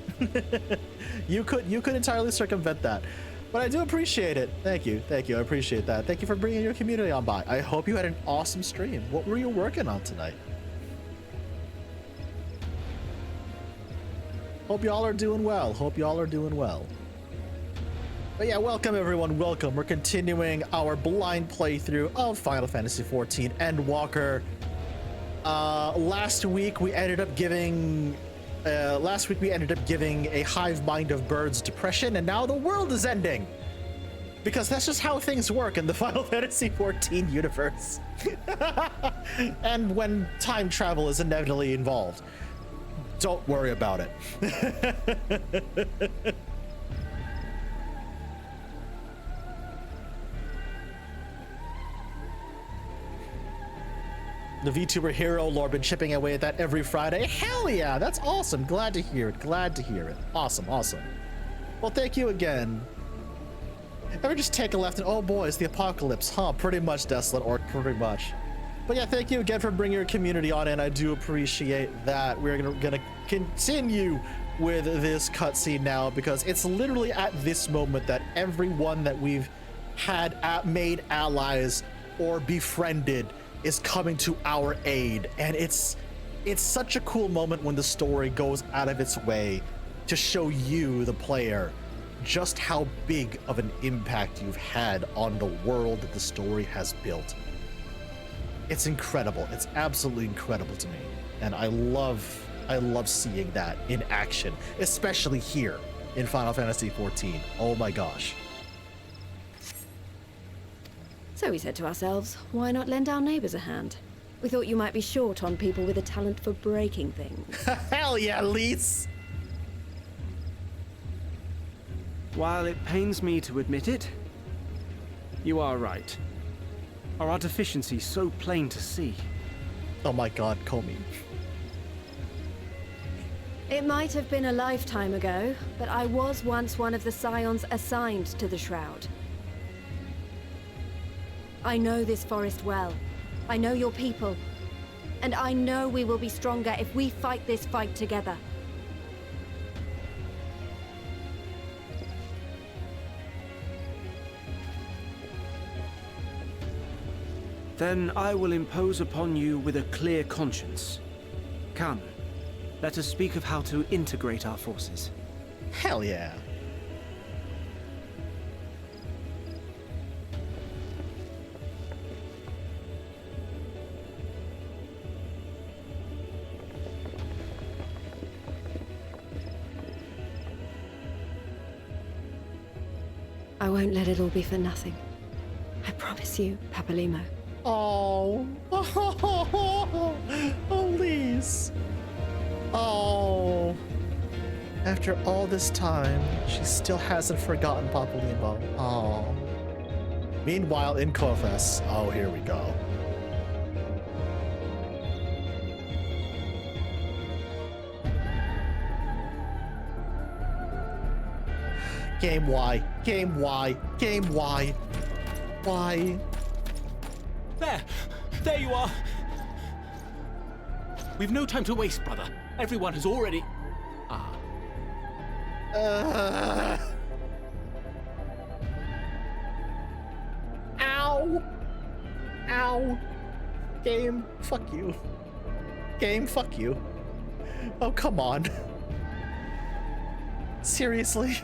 you could entirely circumvent that. But I do appreciate it. Thank you. I appreciate that. Thank you for bringing your community on by. I hope you had an awesome stream. What were you working on tonight? Hope y'all are doing well. But yeah, welcome everyone. Welcome. We're continuing our blind playthrough of Final Fantasy XIV Endwalker. Last week we ended up giving a hive mind of birds depression, and now the world is ending. Because that's just how things work in the Final Fantasy XIV universe. And when time travel is inevitably involved. Don't worry about it. The VTuber hero lore been chipping away at that every Friday. Hell yeah, that's awesome. Glad to hear it. Awesome. Well, thank you again. Ever just take a left and oh boy, it's the apocalypse, huh? Pretty much, Desolate Orc, pretty much. But yeah, thank you again for bringing your community on in. I do appreciate that. We're gonna continue with this cutscene now because it's literally at this moment that everyone that we've had made allies or befriended is coming to our aid, and it's such a cool moment when the story goes out of its way to show you, the player, just how big of an impact you've had on the world that the story has built. It's incredible. It's absolutely incredible to me, and I love seeing that in action, especially here in Final Fantasy XIV. Oh my gosh. So we said to ourselves, why not lend our neighbors a hand? We thought you might be short on people with a talent for breaking things. Hell yeah, Lise! While it pains me to admit it, you are right. Our deficiency so plain to see. Oh my god, Comey. It might have been a lifetime ago, but I was once one of the scions assigned to the Shroud. I know this forest well. I know your people. And I know we will be stronger if we fight this fight together. Then I will impose upon you with a clear conscience. Come, let us speak of how to integrate our forces. Hell yeah. I won't let it all be for nothing. I promise you, Papalimo. Oh, Lise. Oh. After all this time, she still hasn't forgotten Papalimo. Oh. Meanwhile, in Kofes, oh, here we go. Game Y. Why? There you are. We've no time to waste, brother. Everyone has already... Ow! Ow! Game, fuck you. Game, fuck you. Oh, come on. Seriously?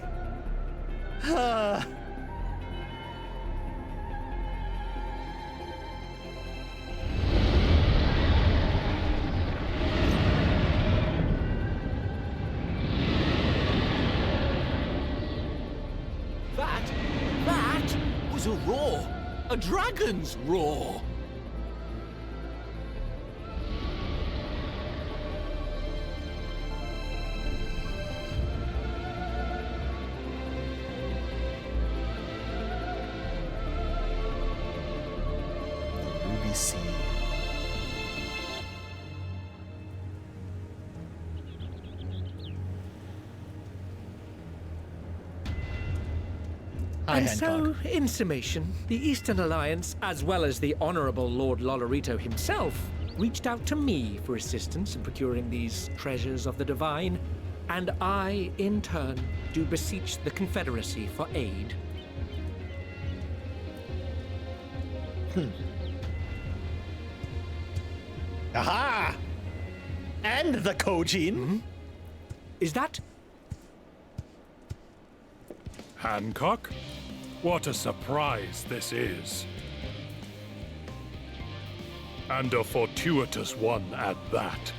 That was a roar. A dragon's roar. Ruby Seed. And so, in summation, the Eastern Alliance, as well as the Honorable Lord Lolorito himself, reached out to me for assistance in procuring these treasures of the divine, and I, in turn, do beseech the Confederacy for aid. Aha! And the Kojin. Is that... Hancock? What a surprise this is. And a fortuitous one at that.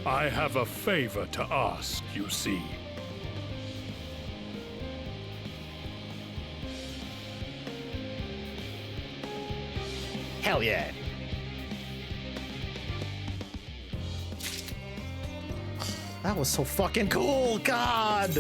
I have a favor to ask, you see. Hell yeah. That was so fucking cool, God!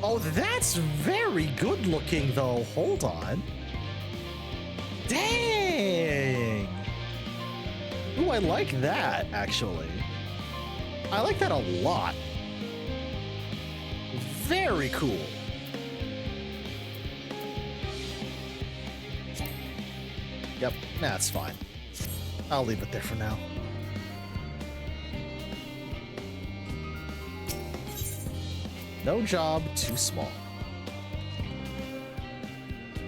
Oh, that's very good looking, though. Hold on. Dang! Ooh, I like that, actually. I like that a lot. Very cool. Yep, that's fine. I'll leave it there for now. No job too small.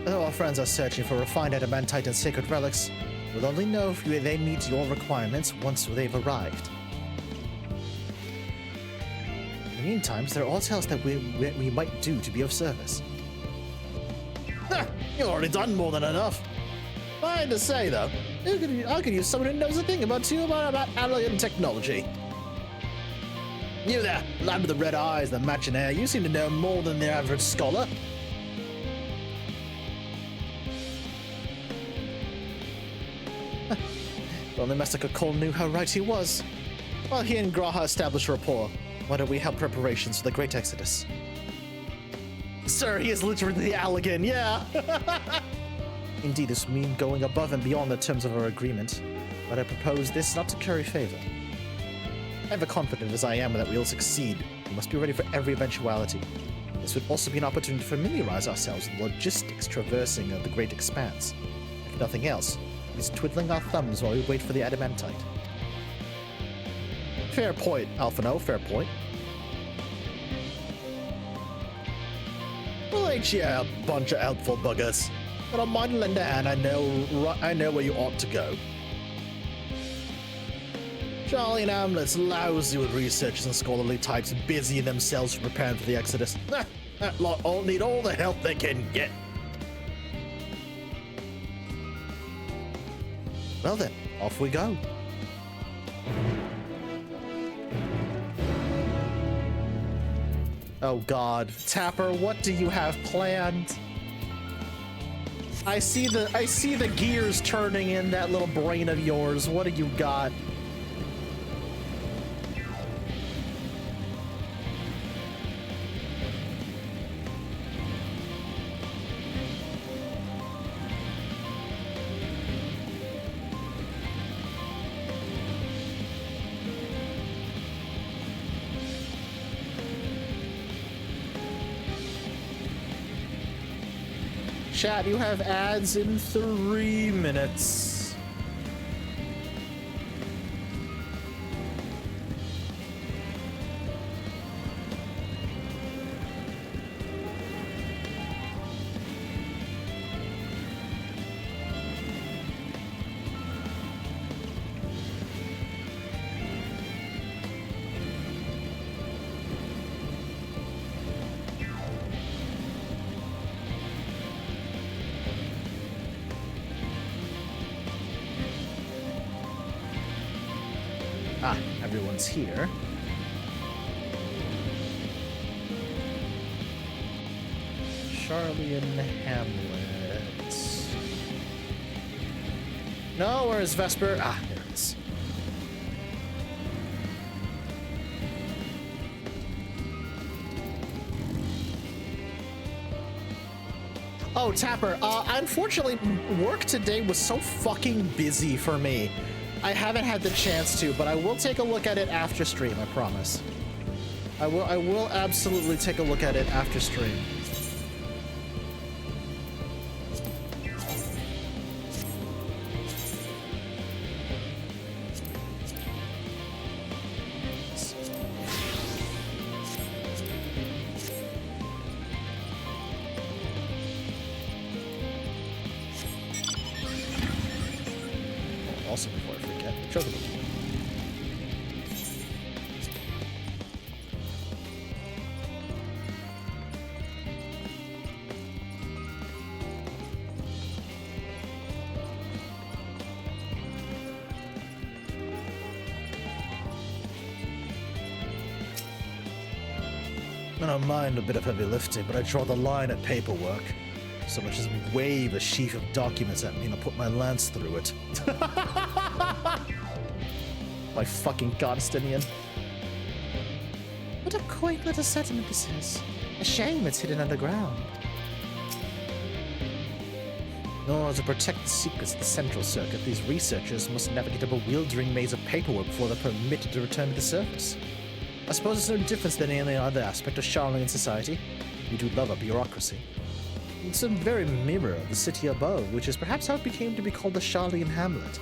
Though our friends are searching for refined adamantite and sacred relics, we'll only know if they meet your requirements once they've arrived. In the meantime, there are all else that we might do to be of service. You've already done more than enough. I had to say, though, I could use someone who knows a thing about alien technology. You there, lad with the red eyes, the matching hair, you seem to know more than the average scholar. Only Master Kakol knew how right he was. While he and Graha established rapport, why don't we help preparations for the Great Exodus? Sir, he is literally the Allegan, yeah! Indeed, this means going above and beyond the terms of our agreement, but I propose this not to curry favor. Ever confident as I am that we'll succeed, we must be ready for every eventuality. This would also be an opportunity to familiarize ourselves with the logistics traversing of the Great Expanse. If nothing else, it is twiddling our thumbs while we wait for the adamantite. Fair point, Alphino, fair point. Well, ain't you a bunch of helpful buggers? But I might lend a hand, I know where you ought to go. Charlie and Hamlet's lousy with researchers and scholarly types busying themselves preparing for the Exodus. That lot all need all the help they can get. Well then, off we go. Oh God, Tapper, what do you have planned? I see the gears turning in that little brain of yours. What do you got? Chat, you have ads in 3 minutes. Ah, everyone's here. Charlie and Hamlet. No, where's Vesper? Ah, there it is. Oh, Tapper, unfortunately, work today was so fucking busy for me. I haven't had the chance to, but I will take a look at it after stream, I promise. I will absolutely take a look at it after stream. Also, before I forget, chocobo. I don't mind a bit of heavy lifting, but I draw the line at paperwork. So much as wave a sheaf of documents at me and I'll put my lance through it. My fucking Godstinian. What a quaint little settlement this is. A shame it's hidden underground. In order to protect the secrets of the Central Circuit, these researchers must navigate a bewildering maze of paperwork before they're permitted to return to the surface. I suppose it's no difference than any other aspect of Charlene society. We do love a bureaucracy. It's a very mirror of the city above, which is perhaps how it became to be called the Charlene Hamlet.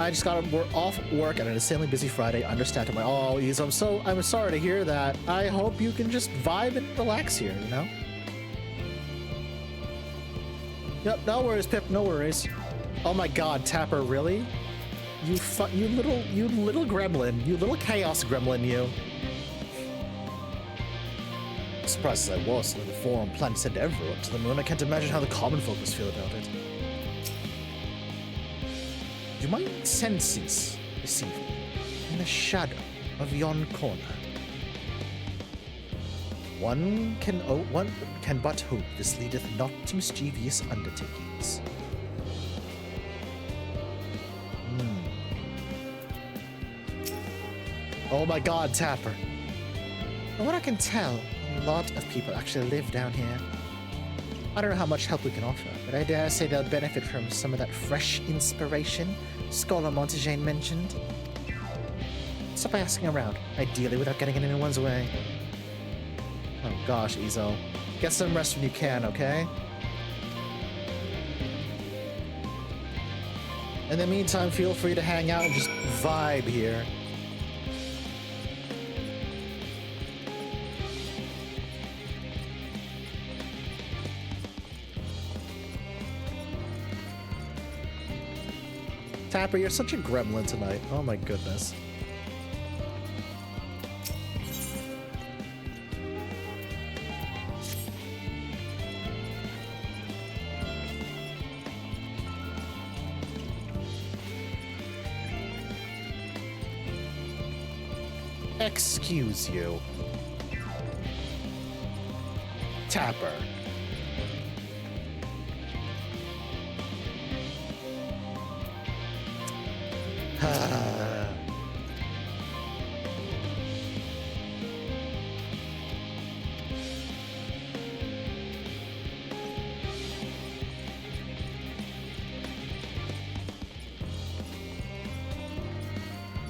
I just got off work on an insanely busy Friday. Understandably. Oh, I'm sorry to hear that. I hope you can just vibe and relax here, you know? Yep, no worries, Pip, no worries. Oh my god, Tapper, really? You little gremlin. You little chaos gremlin, you. Surprised as I was, the forum planned to send everyone to the moon, I can't imagine how the common folks feel about it. Do my senses deceive me in the shadow of yon corner? One can but hope this leadeth not to mischievous undertakings. Oh my god, Tapper. From what I can tell, a lot of people actually live down here. I don't know how much help we can offer, but I dare say they'll benefit from some of that fresh inspiration Scholar Montaigne mentioned. Stop by asking around, ideally without getting in anyone's way. Oh gosh, Izo. Get some rest when you can, okay? In the meantime, feel free to hang out and just vibe here. Tapper, you're such a gremlin tonight. Oh my goodness. Excuse you. Tapper.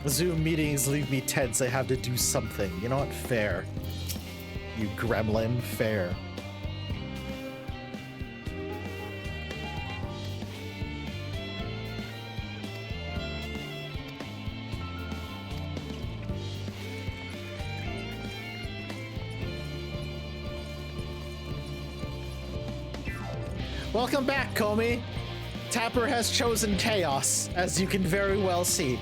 Zoom meetings leave me tense. I have to do something. You know what? Fair. You gremlin. Fair. Welcome back, Comey. Tapper has chosen chaos, as you can very well see.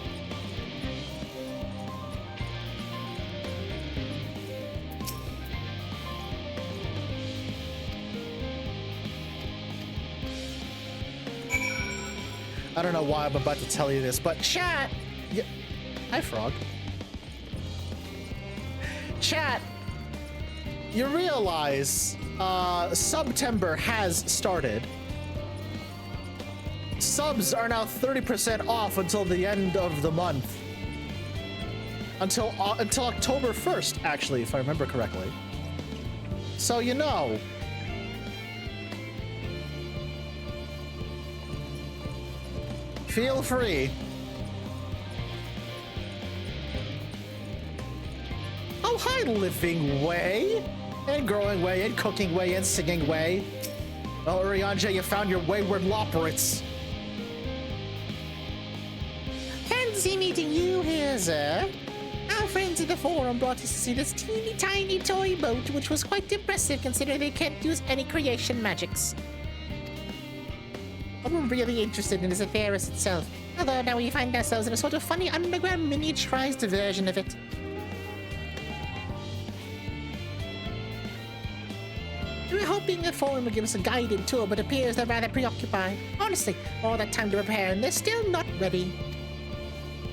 I don't know why I'm about to tell you this, but chat! Hi, Frog. Chat! You realize September has started. Subs are now 30% off until the end of the month. Until October 1st, actually, if I remember correctly. So you know. Feel free. Oh, hi, living way. And growing way, and cooking way, and singing way. Well, Urianger, you found your wayward loporits. Fancy meeting you here, sir. Our friends at the forum brought us to see this teeny tiny toy boat, which was quite impressive considering they can't use any creation magics. I'm really interested in this Theris itself, although now we find ourselves in a sort of funny underground miniaturized version of it. We were hoping the forum would give us a guided tour, but it appears they're rather preoccupied. Honestly, all that time to prepare, and they're still not ready.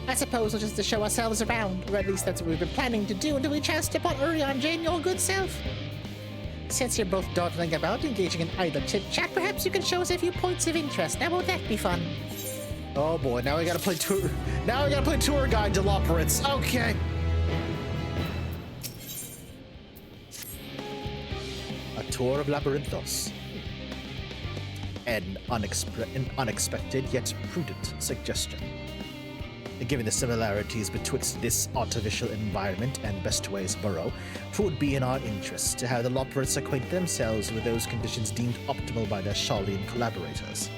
I suppose we'll just to show ourselves around, or at least that's what we've been planning to do until we chanced upon Urianger and your good self. Since you're both dawdling about, engaging in idle chit-chat, perhaps you can show us a few points of interest. Now, won't that be fun? Oh boy, now we gotta play tour. Now we gotta play tour guide to Loporits. Okay. A tour of Labyrinthos. An unexpected yet prudent suggestion. Given the similarities betwixt this artificial environment and Bestway's burrow, it would be in our interest to have the Loporits acquaint themselves with those conditions deemed optimal by their Sharlayan collaborators.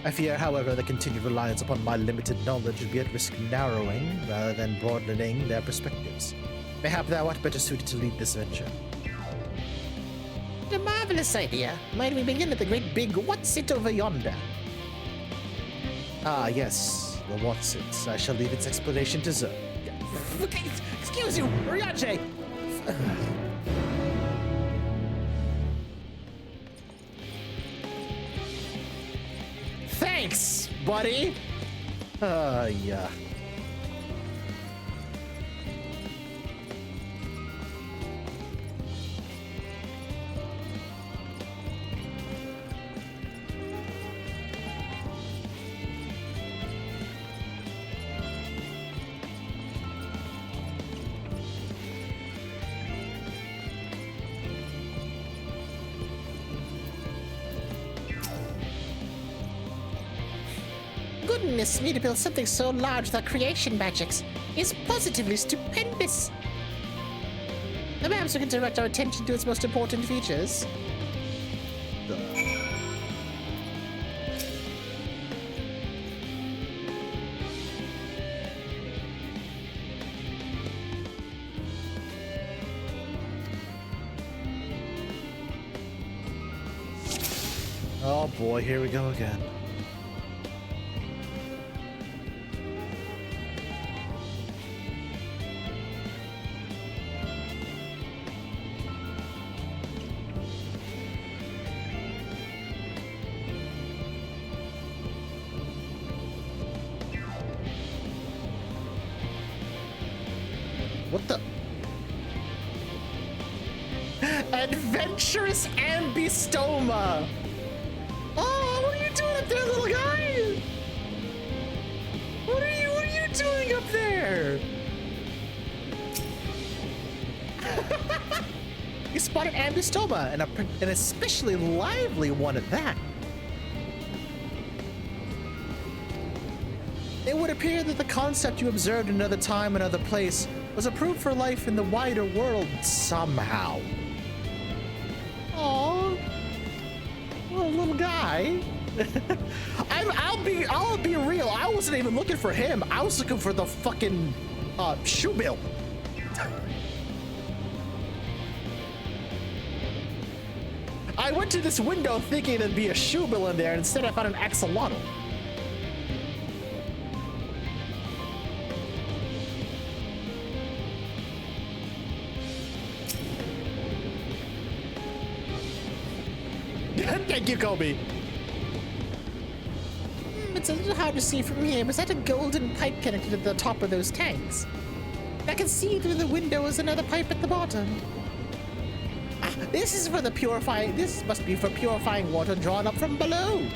I fear, however, the continued reliance upon my limited knowledge would be at risk narrowing rather than broadening their perspectives. Mayhap thou art better suited to lead this venture. A marvelous idea. Might we begin at the great big what's it over yonder? Ah, yes. The what's it? I shall leave its explanation to Zer. Excuse you, Urianger! Thanks, buddy! Yeah. Goodness me, to build something so large without creation magics is positively stupendous. Perhaps we can direct our attention to its most important features. Oh boy, here we go again. What the? Adventurous ambistoma! Oh, what are you doing up there, little guy? What are you doing up there? You spotted ambistoma, and an especially lively one at that. It would appear that the concept you observed in another time, another place, was approved for life in the wider world somehow. Aww. Little guy. I'll be real. I wasn't even looking for him. I was looking for the fucking shoe bill. I went to this window thinking there'd be a shoe bill in there, and instead I found an axolotl. Thank you, Kobe. It's a little hard to see from here. Was that a golden pipe connected to the top of those tanks? I can see through the window is another pipe at the bottom. Ah, this is for the purifying. This must be for purifying water drawn up from below.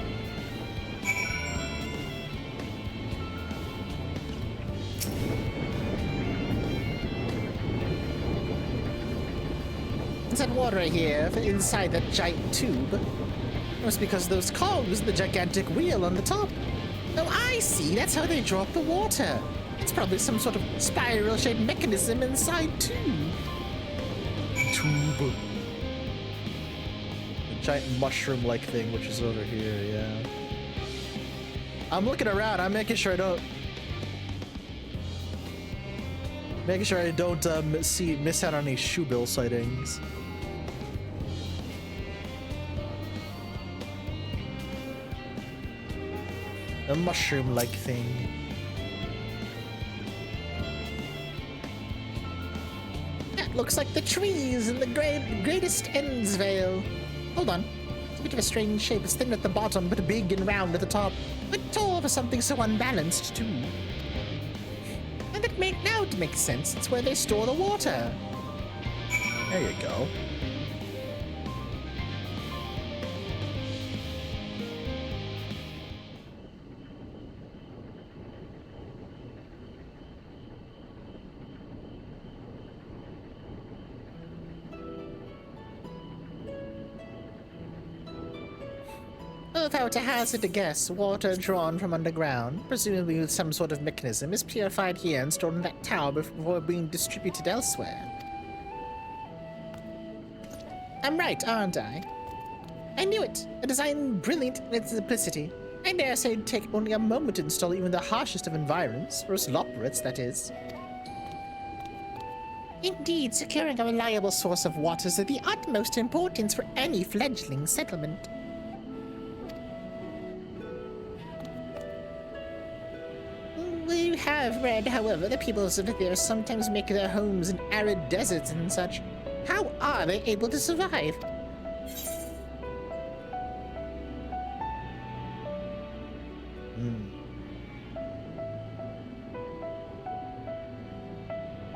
There's that water here inside that giant tube. It was because of those cogs and the gigantic wheel on the top. Oh, I see. That's how they draw up the water. It's probably some sort of spiral-shaped mechanism inside too. Tube. A giant mushroom-like thing, which is over here. Yeah. I'm looking around. I'm making sure I don't. Miss out on any shoe bill sightings. A mushroom-like thing. That looks like the trees in the greatest Endsvale. Hold on. It's a bit of a strange shape. It's thin at the bottom, but big and round at the top. But tall for something so unbalanced, too. And now it makes sense. It's where they store the water. There you go. If I were to hazard a guess, water drawn from underground, presumably with some sort of mechanism, is purified here and stored in that tower before being distributed elsewhere. I'm right, aren't I? I knew it. A design brilliant in its simplicity. I dare say it'd take only a moment to install even the harshest of environs, for us Loporrits, that is. Indeed, securing a reliable source of water is of the utmost importance for any fledgling settlement. We have read, however, the peoples of there sometimes make their homes in arid deserts and such. How are they able to survive?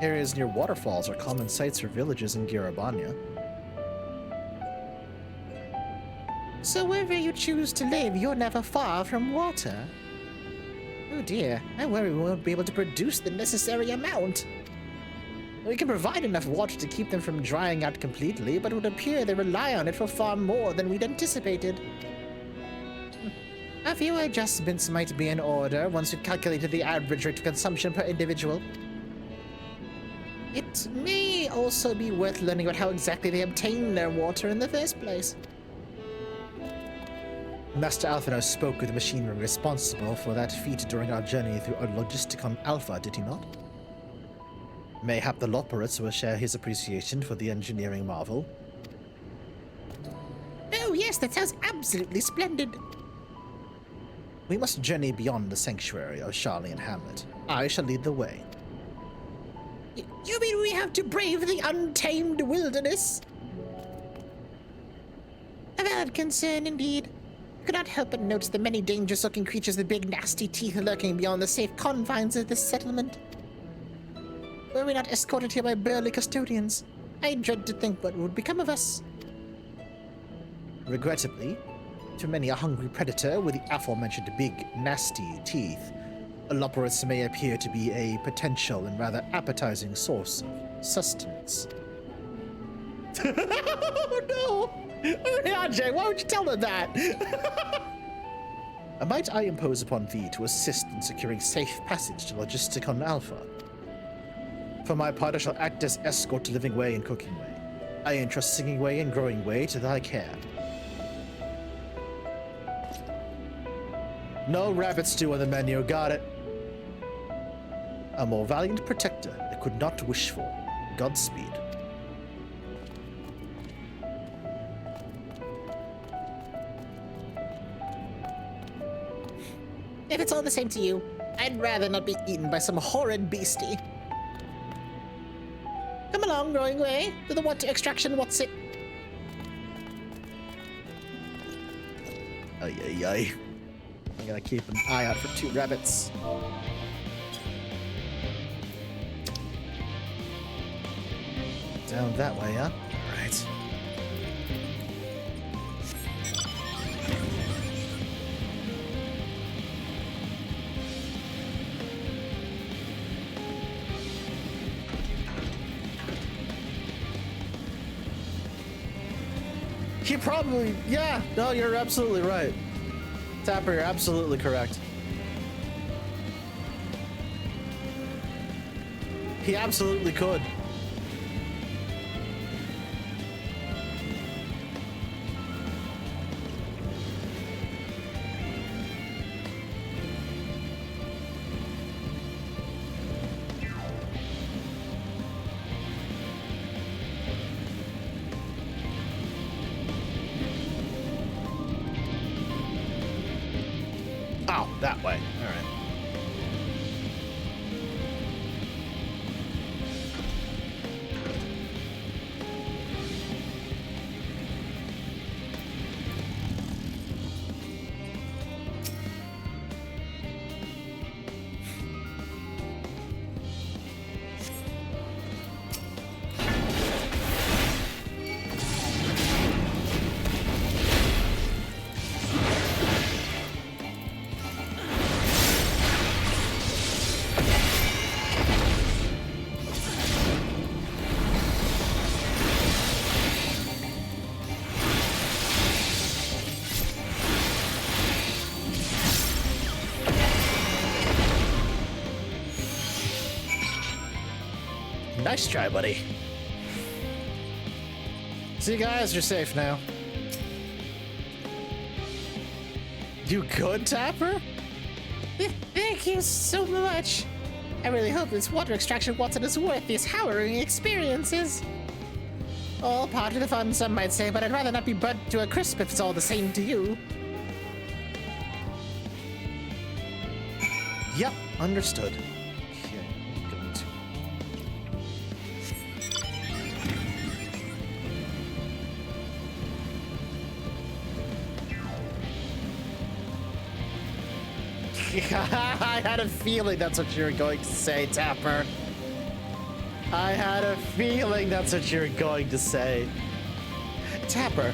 Areas near waterfalls are common sites for villages in Garabania. So wherever you choose to live, you're never far from water. Oh dear, I worry we won't be able to produce the necessary amount. We can provide enough water to keep them from drying out completely, but it would appear they rely on it for far more than we'd anticipated. A few adjustments might be in order once we've calculated the average rate of consumption per individual. It may also be worth learning about how exactly they obtain their water in the first place. Master Alphino spoke with the machinery responsible for that feat during our journey through Logisticon Alpha, did he not? Mayhap the Loporrits will share his appreciation for the engineering marvel. Oh yes, that sounds absolutely splendid. We must journey beyond the sanctuary of Charlian Hamlet. I shall lead the way. You mean we have to brave the untamed wilderness? A valid concern indeed. I could not help but notice the many dangerous-looking creatures with big nasty teeth lurking beyond the safe confines of this settlement. Were we not escorted here by burly custodians? I dread to think what would become of us. Regrettably, to many a hungry predator with the aforementioned big, nasty teeth, Loporrits may appear to be a potential and rather appetizing source of sustenance. Oh no! Ajay, why would you tell them that? Might I impose upon thee to assist in securing safe passage to Logisticon Alpha? For my part, I shall act as escort to Living Way and Cooking Way. I entrust Singing Way and Growing Way to thy care. No rabbit stew on the menu, got it. A more valiant protector I could not wish for. Godspeed. If it's all the same to you, I'd rather not be eaten by some horrid beastie. Come along, Growing Way, to the water extraction, what's it? Ay, ay, ay. I gotta keep an eye out for 2 rabbits. Down that way, huh? Alright. He probably, yeah, no, you're absolutely right. Tapper, you're absolutely correct. He absolutely could. Oh, that way. All right. Nice try, buddy. See, guys, you're safe now. You good, Tapper? Thank you so much. I really hope this water extraction Watson is worth these harrowing experiences. All part of the fun, some might say, but I'd rather not be burnt to a crisp if it's all the same to you. Yep, understood. Okay, I'm going to... I had a feeling that's what you were going to say, Tapper. I had a feeling that's what you were going to say. Tapper.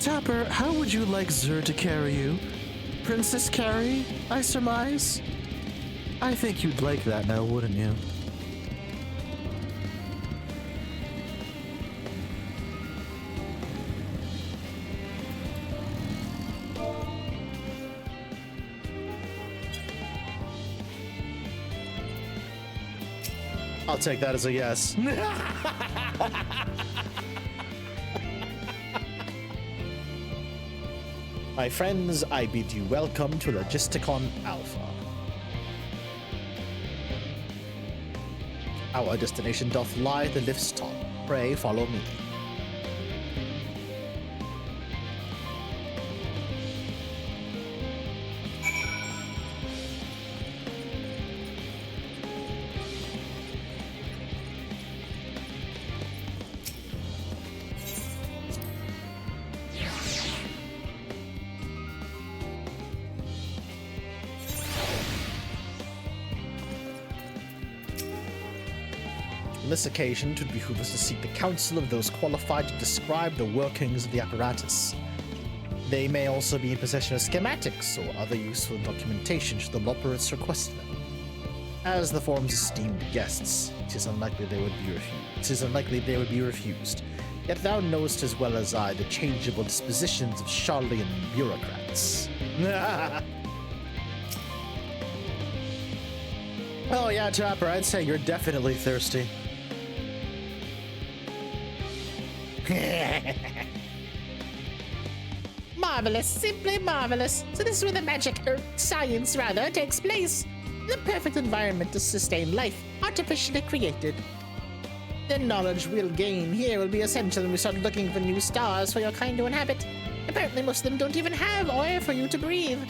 Tapper, how would you like Zur to carry you? Princess Carrie, I surmise? I think you'd like that now, wouldn't you? I'll take that as a yes. My friends, I bid you welcome to Logisticon Alpha. Our destination doth lie at the lift's top. Pray follow me. On this occasion, it would behoove us to seek the counsel of those qualified to describe the workings of the apparatus. They may also be in possession of schematics or other useful documentation should the Loperates request them. As the forum's esteemed guests, it is unlikely they would be refused. Yet thou knowest as well as I the changeable dispositions of Charlian bureaucrats. Oh yeah, Trapper, I'd say you're definitely thirsty. Marvelous, simply marvelous. So this is where the magic, or science rather, takes place. The perfect environment to sustain life, artificially created. The knowledge we'll gain here will be essential when we start looking for new stars for your kind to inhabit. Apparently most of them don't even have air for you to breathe.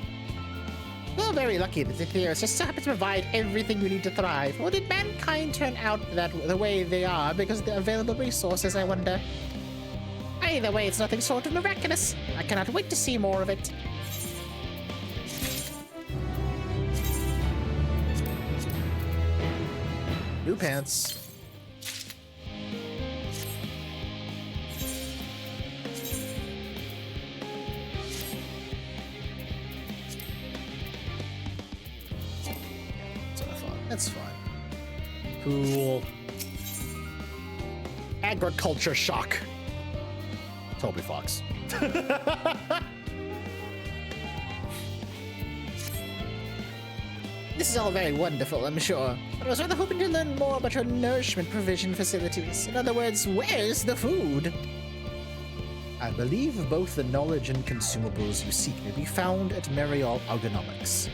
We're very lucky that the theorists just so happen to provide everything we need to thrive. Or did mankind turn out the way they are because of the available resources, I wonder? Either way, it's nothing short of miraculous. I cannot wait to see more of it. New pants. That's fine. Cool. Agriculture shock. Toby Fox. This is all very wonderful, I'm sure. But I was rather hoping to learn more about your nourishment provision facilities. In other words, where's the food? I believe both the knowledge and consumables you seek may be found at Mariol Ergonomics.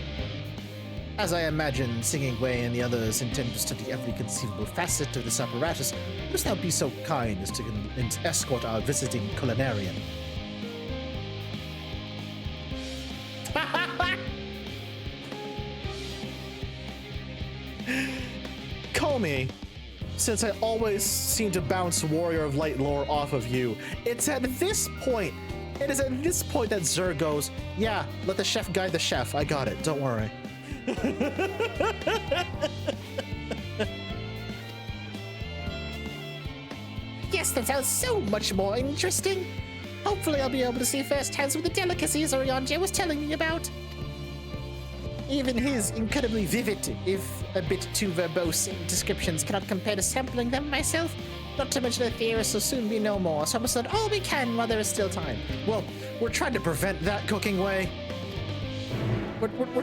As I imagine Singing Way and the others intend to study every conceivable facet of this apparatus, must thou be so kind as to escort our visiting culinarian? Comey, since I always seem to bounce Warrior of Light lore off of you, it is at this point that Zer goes, yeah, let the chef guide the chef. I got it, don't worry. Yes, that sounds so much more interesting. Hopefully I'll be able to see firsthand some of the delicacies Oriange was telling me about. Even his incredibly vivid, if a bit too verbose, descriptions cannot compare to sampling them myself. Not to mention the theorists will soon be no more, so I must learn all we can while there is still time. Well, we're trying to prevent that, Cooking Way.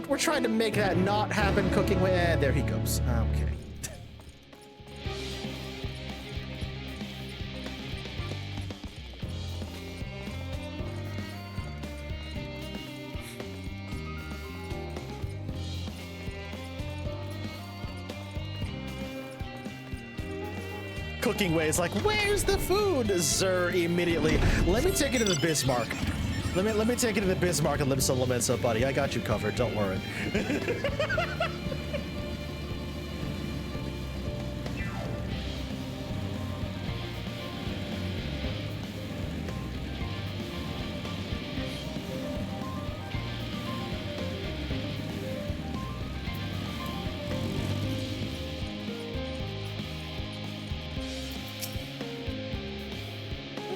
We're trying to make that not happen, Cooking Way. There he goes. Okay. Cooking Way is like, where's the food? Zer immediately. Let me take it to the Bismarck. Let me take it to the Bismarck and Limsa Lamenta, buddy. I got you covered. Don't worry.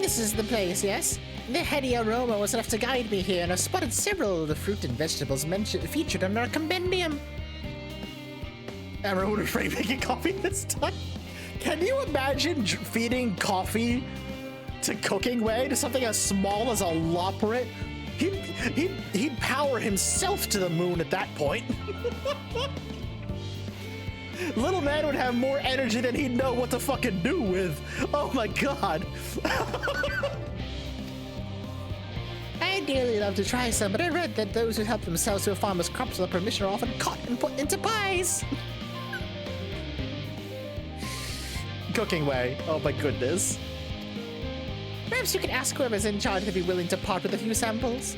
This is the place, yes? The heady aroma was enough to guide me here, and I've spotted several of the fruit and vegetables featured on our compendium. Amber would afraid making coffee this time. Can you imagine feeding coffee to Cooking Way, to something as small as a Loporrit? He'd power himself to the moon at that point. Little man would have more energy than he'd know what to fucking do with. Oh my god. I'd dearly love to try some, but I read that those who help themselves to a farmer's crops without permission are often caught and put into pies. Cooking Way. Oh my goodness. Perhaps you could ask whoever's in charge to be willing to part with a few samples.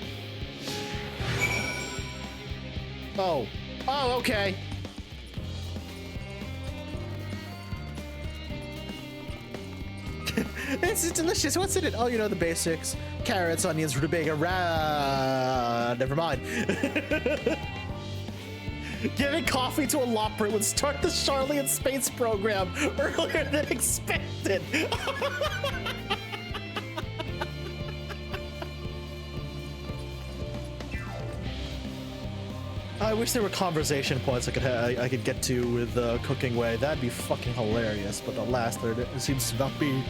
Oh, okay. This is delicious. What's in it? Oh, you know the basics. Carrots, onions, rutabaga, never mind. Giving coffee to a Loporrit would start the Charlian space program earlier than expected. I wish there were conversation points I could get to with Cooking Way. That'd be fucking hilarious. But alas, there seems to not be.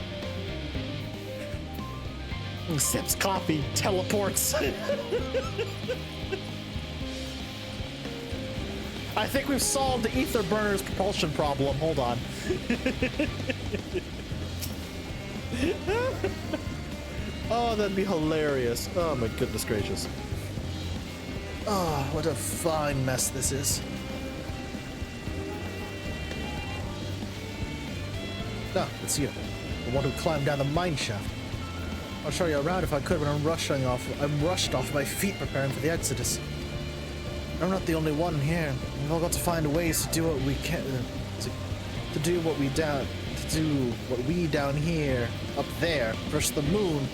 Sips coffee, teleports. I think we've solved the ether burner's propulsion problem. Hold on. Oh, that'd be hilarious. Oh my goodness gracious. Oh, what a fine mess this is. Ah, it's you. The one who climbed down the mine shaft. I'll show you around if I could, but I'm rushed off my feet preparing for the exodus. I'm not the only one here. We've all got to find ways to do what we can, to do what we down here, up there, versus the moon,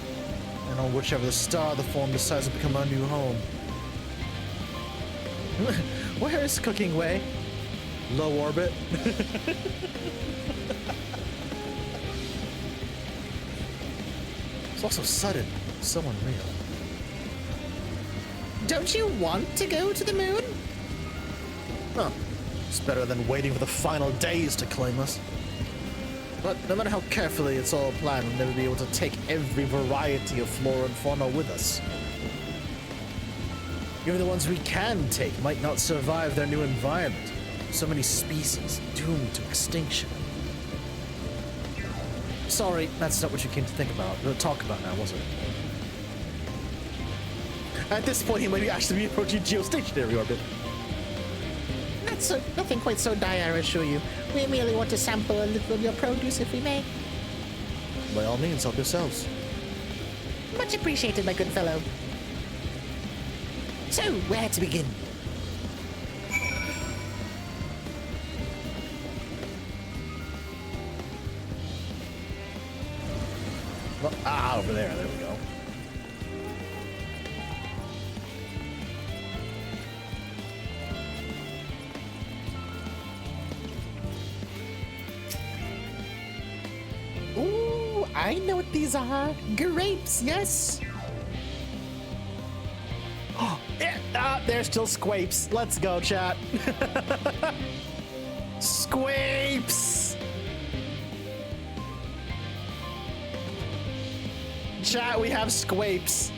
and on whichever the star the form decides to become our new home. Where is Cooking Way? Low orbit. It's also sudden, so unreal. Don't you want to go to the moon? Huh. It's better than waiting for the final days to claim us. But no matter how carefully it's all planned, we'll never be able to take every variety of flora and fauna with us. Even the ones we can take might not survive their new environment. So many species doomed to extinction. Sorry, that's not what you came to talk about now, was it? At this point, he might actually be approaching geostationary orbit. Nothing quite so dire, I assure you. We merely want to sample a little of your produce, if we may. By all means, help yourselves. Much appreciated, my good fellow. So, where to begin? Well, over there. There we go. Ooh, I know what these are. Grapes, yes. Oh, there's still Squapes. Let's go, chat. Squapes! Chat, we have Squapes.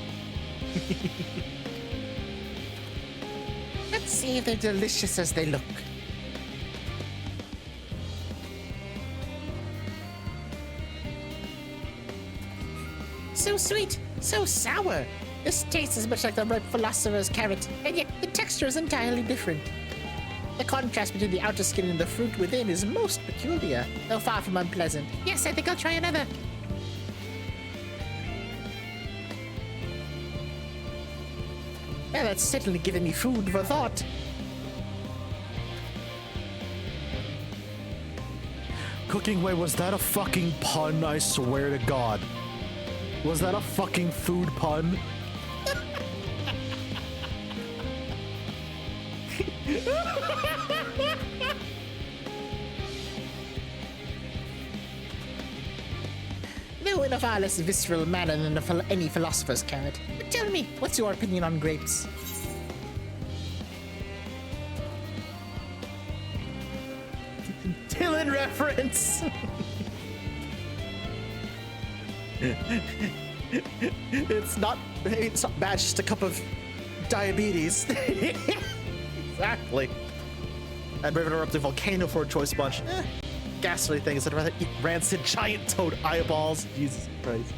Let's see if they're delicious as they look. So sweet, so sour. This tastes as much like the ripe philosopher's carrot, and yet the texture is entirely different. The contrast between the outer skin and the fruit within is most peculiar, though far from unpleasant. Yes, I think I'll try another. Well, that's certainly given me food for thought. Cooking Way, was that a fucking pun? I swear to God. Was that a fucking food pun? No, in a far less visceral manner than any philosopher's carrot. But tell me, what's your opinion on grapes? Dylan reference! It's not bad, it's just a cup of diabetes. Exactly. I'd rather interrupt a volcano for a choice bunch. Ghastly thing is I'd rather eat rancid giant toad eyeballs. Jesus Christ.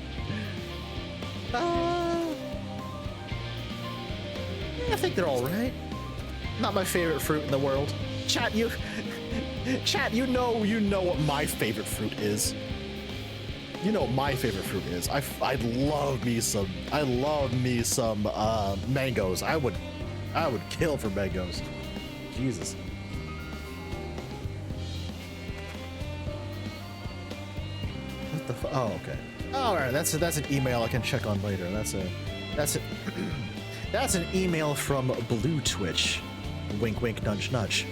I think they're alright. Not my favorite fruit in the world. Chat, you know what my favorite fruit is. You know what my favorite fruit is. I love me some mangoes. I would kill for mangoes. Jesus. What the oh, okay. All right, that's an email I can check on later. That's an email from Blue Twitch. Wink, wink, nudge, nudge.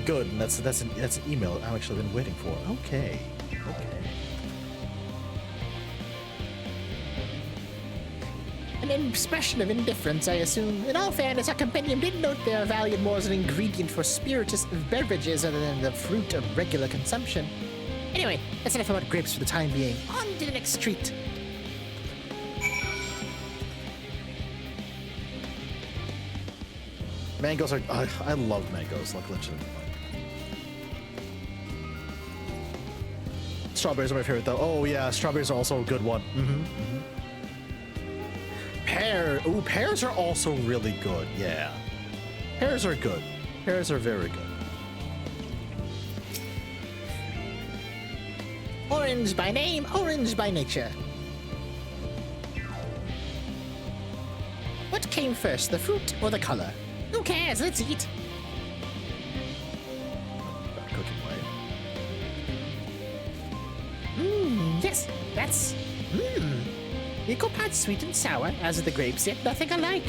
Good. And that's an email I've actually been waiting for. Okay. An expression of indifference, I assume. In all fairness, our compendium did note they are valued more as an ingredient for spirituous beverages other than the fruit of regular consumption. Anyway, that's enough about grapes for the time being. On to the next treat. Mangoes are... I love mangoes, like legitimately. Strawberries are my favorite, though. Oh, yeah, strawberries are also a good one. Pear. Ooh, pears are also really good, yeah. Pears are good. Pears are very good. Orange by name, orange by nature. What came first, the fruit or the color? Who cares? Let's eat. Cooking Yes, that's... Equal parts sweet and sour, as are the grapes, yet nothing alike.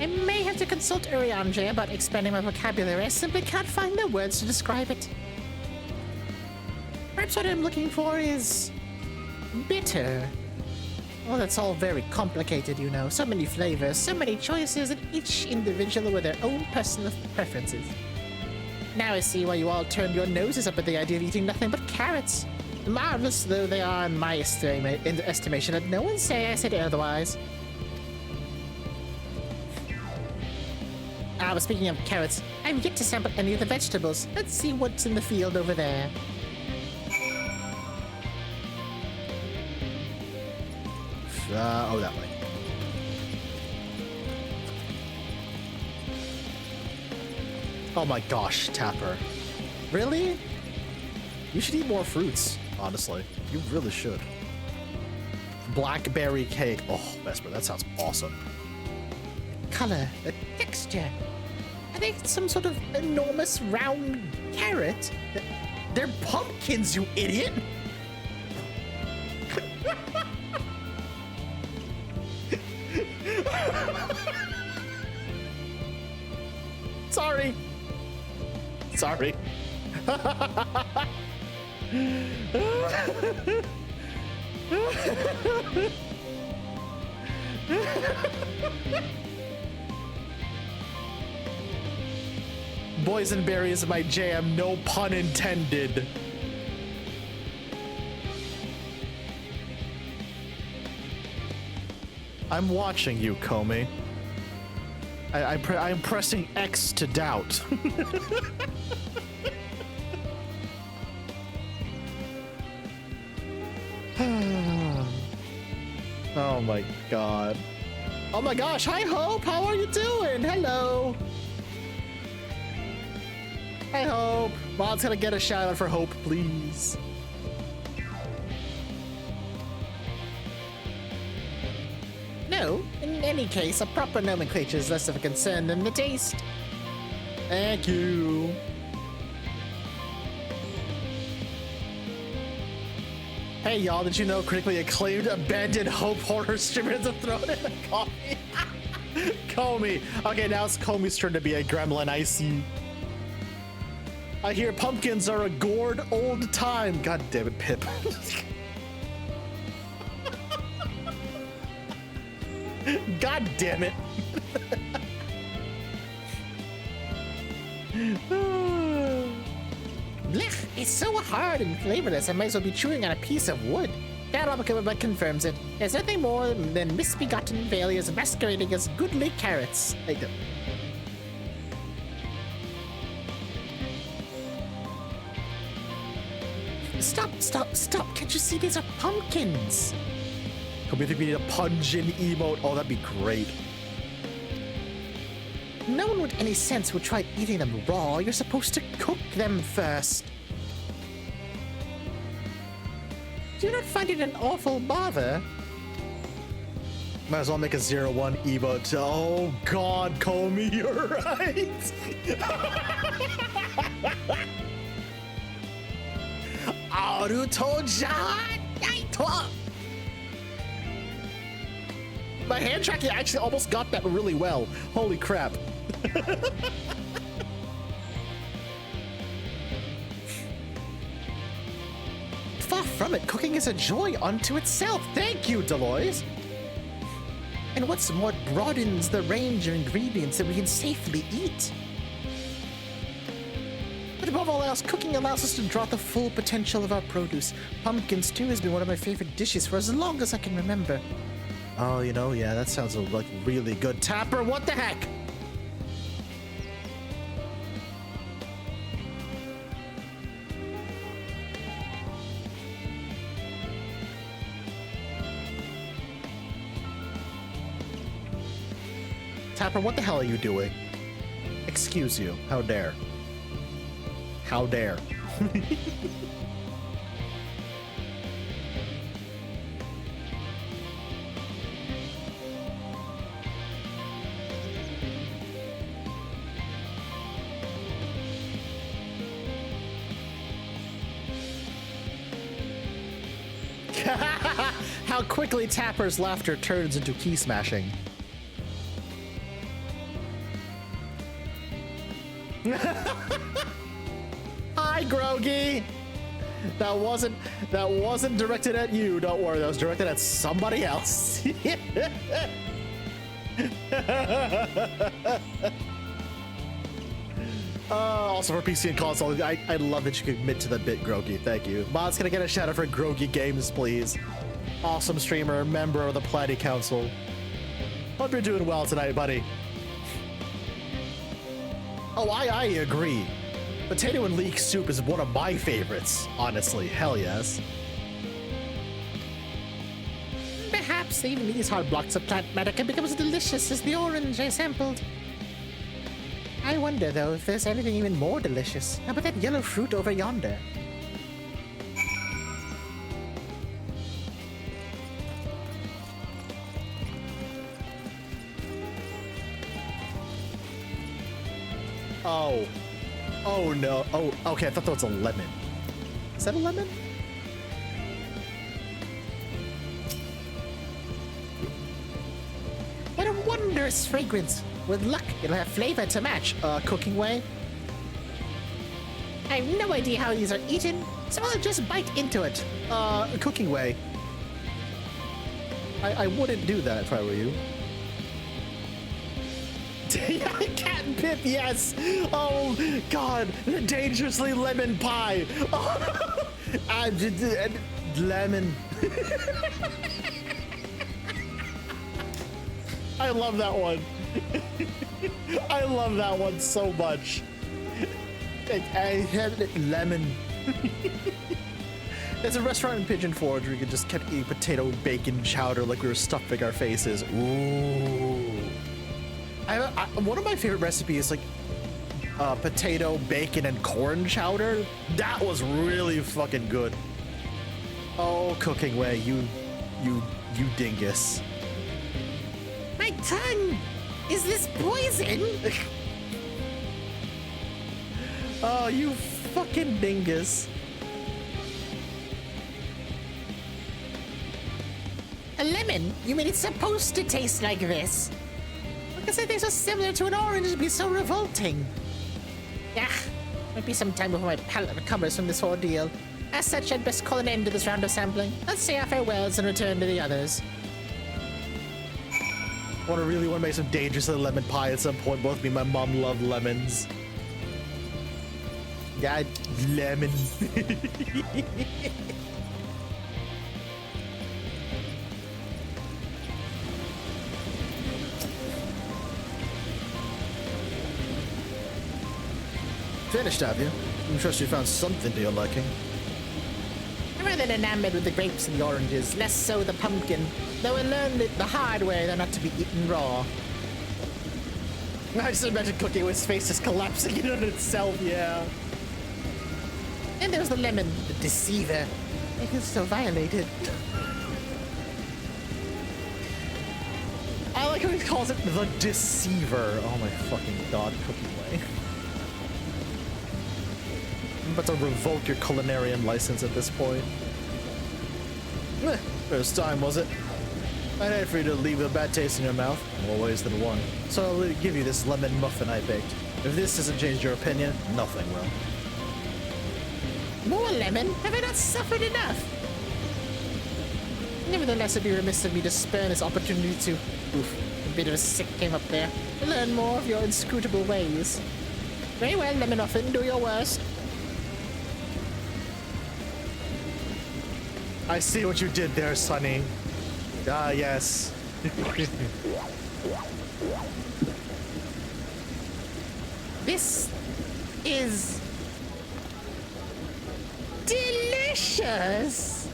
I may have to consult Urianger about expanding my vocabulary. I simply can't find the words to describe it. Perhaps what I'm looking for is... bitter. Well, that's all very complicated, you know. So many flavors, so many choices, and each individual with their own personal preferences. Now I see why you all turned your noses up at the idea of eating nothing but carrots. Marvelous though they are in my estimation, and no one say I said otherwise. But speaking of carrots, I've yet to sample any of the vegetables. Let's see what's in the field over there. Oh, that way. Oh my gosh, Tapper. Really? You should eat more fruits, honestly. You really should. Blackberry cake. Oh, Vesper, that sounds awesome. Color, the texture. Are they some sort of enormous round carrot? They're pumpkins, you idiot! Sorry. Sorry. Boysenberry is my jam, no pun intended. I'm watching you, Comey. I'm pressing X to doubt. Oh my god. Oh my gosh, hi Hope, how are you doing? Hello. Hi Hope. Mod's gonna get a shout out for Hope, please. No, in any case, a proper nomenclature is less of a concern than the taste. Thank you. Hey y'all, did you know critically acclaimed abandoned Hope Hoarder streamers have thrown in a coffee? Comey. Okay, now it's Comey's turn to be a gremlin, I see. I hear pumpkins are a gourd old time. God damn it, Pip. God damn it. Blech, it's so hard and flavorless, I might as well be chewing on a piece of wood. That confirms it. There's nothing more than misbegotten failures masquerading as goodly carrots. Stop. Can't you see these are pumpkins? Come think we need a pungent emote. Oh, that'd be great. No one with any sense would try eating them raw. You're supposed to cook them first. Do you not find it an awful bother? Might as well make a 01 emote. Oh god, Comey, you're right. My hand tracking actually almost got that really well. Holy crap. Far from it, cooking is a joy unto itself. Thank you, Deloise. And what's more, it broadens the range of ingredients that we can safely eat. But But above all else, cooking allows us to draw the full potential of our produce. Pumpkin stew has been one of my favorite dishes for as long as I can remember. Oh, you know, yeah, that sounds like really good. Tapper, what the heck? Tapper, what the hell are you doing? Excuse you. How dare? How dare? How quickly Tapper's laughter turns into key smashing. Hi, Groggy. That wasn't directed at you. Don't worry, that was directed at somebody else. Also for PC and console, I love that you could admit to the bit, Groggy. Thank you. Mod's gonna get a shout out for Groggy Games, please. Awesome streamer, member of the Platy Council. Hope you're doing well tonight, buddy. Oh, I agree. Potato and leek soup is one of my favorites, honestly. Hell yes. Perhaps even these hard blocks of plant matter can become as delicious as the orange I sampled. I wonder, though, if there's anything even more delicious. How about that yellow fruit over yonder? Oh. Oh no. Oh, okay, I thought that was a lemon. Is that a lemon? What a wondrous fragrance. With luck, it'll have flavor to match. Cooking way? I have no idea how these are eaten, so I'll just bite into it. Cooking way. I wouldn't do that if I were you. Cat and Pip, yes! Oh, God! Dangerously lemon pie! Oh, lemon. I love that one. I love that one so much. I have lemon. There's a restaurant in Pigeon Forge where you can just keep eating potato bacon chowder like we were stuffing our faces. Ooh. One of my favorite recipes is like potato, bacon, and corn chowder. That was really fucking good. Oh, cooking way, you dingus. My tongue! Is this poison? Oh, you fucking dingus. A lemon? You mean it's supposed to taste like this? Because I think so similar to an orange would be so revolting. Yeah, might be some time before my palate recovers from this ordeal. As such, I'd best call an end to this round of sampling. Let's say our farewells and return to the others. I really want to make some dangerously lemon pie at some point. Both me and my mom love lemons. God, lemon. Finished, have you? I'm sure you found something to your liking. I'm rather enamored with the grapes and the oranges, less so the pumpkin, though I learned it the hard way they're not to be eaten raw. I just imagine cooking with his face just collapsing in on itself, yeah. And there was the lemon, the deceiver. I feel so violated. I like how he calls it the deceiver. Oh my fucking god, cooking way. I'm about to revoke your culinarian license at this point. First time, was it? I'd hate for you to leave a bad taste in your mouth, more ways than one. So I'll give you this lemon muffin I baked. If this doesn't change your opinion, nothing will. More lemon? Have I not suffered enough? Nevertheless, it'd be remiss of me to spurn this opportunity to... Oof, a bit of a sick came up there. To learn more of your inscrutable ways. Very well, lemon muffin, do your worst. I see what you did there, Sonny. Ah, yes. This is delicious.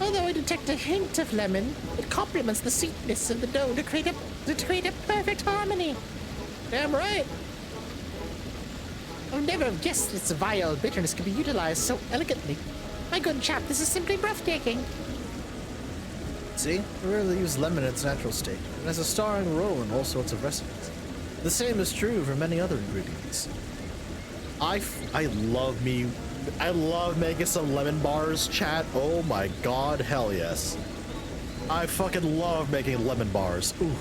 Although I detect a hint of lemon, it complements the sweetness of the dough to create a perfect harmony. Damn right. I would never have guessed its vile bitterness could be utilized so elegantly. My good chap, this is simply breathtaking. See? We rarely use lemon in its natural state. It has a starring role in all sorts of recipes. The same is true for many other ingredients. I love making some lemon bars, chat. Oh my god, hell yes. I fucking love making lemon bars. Ooh.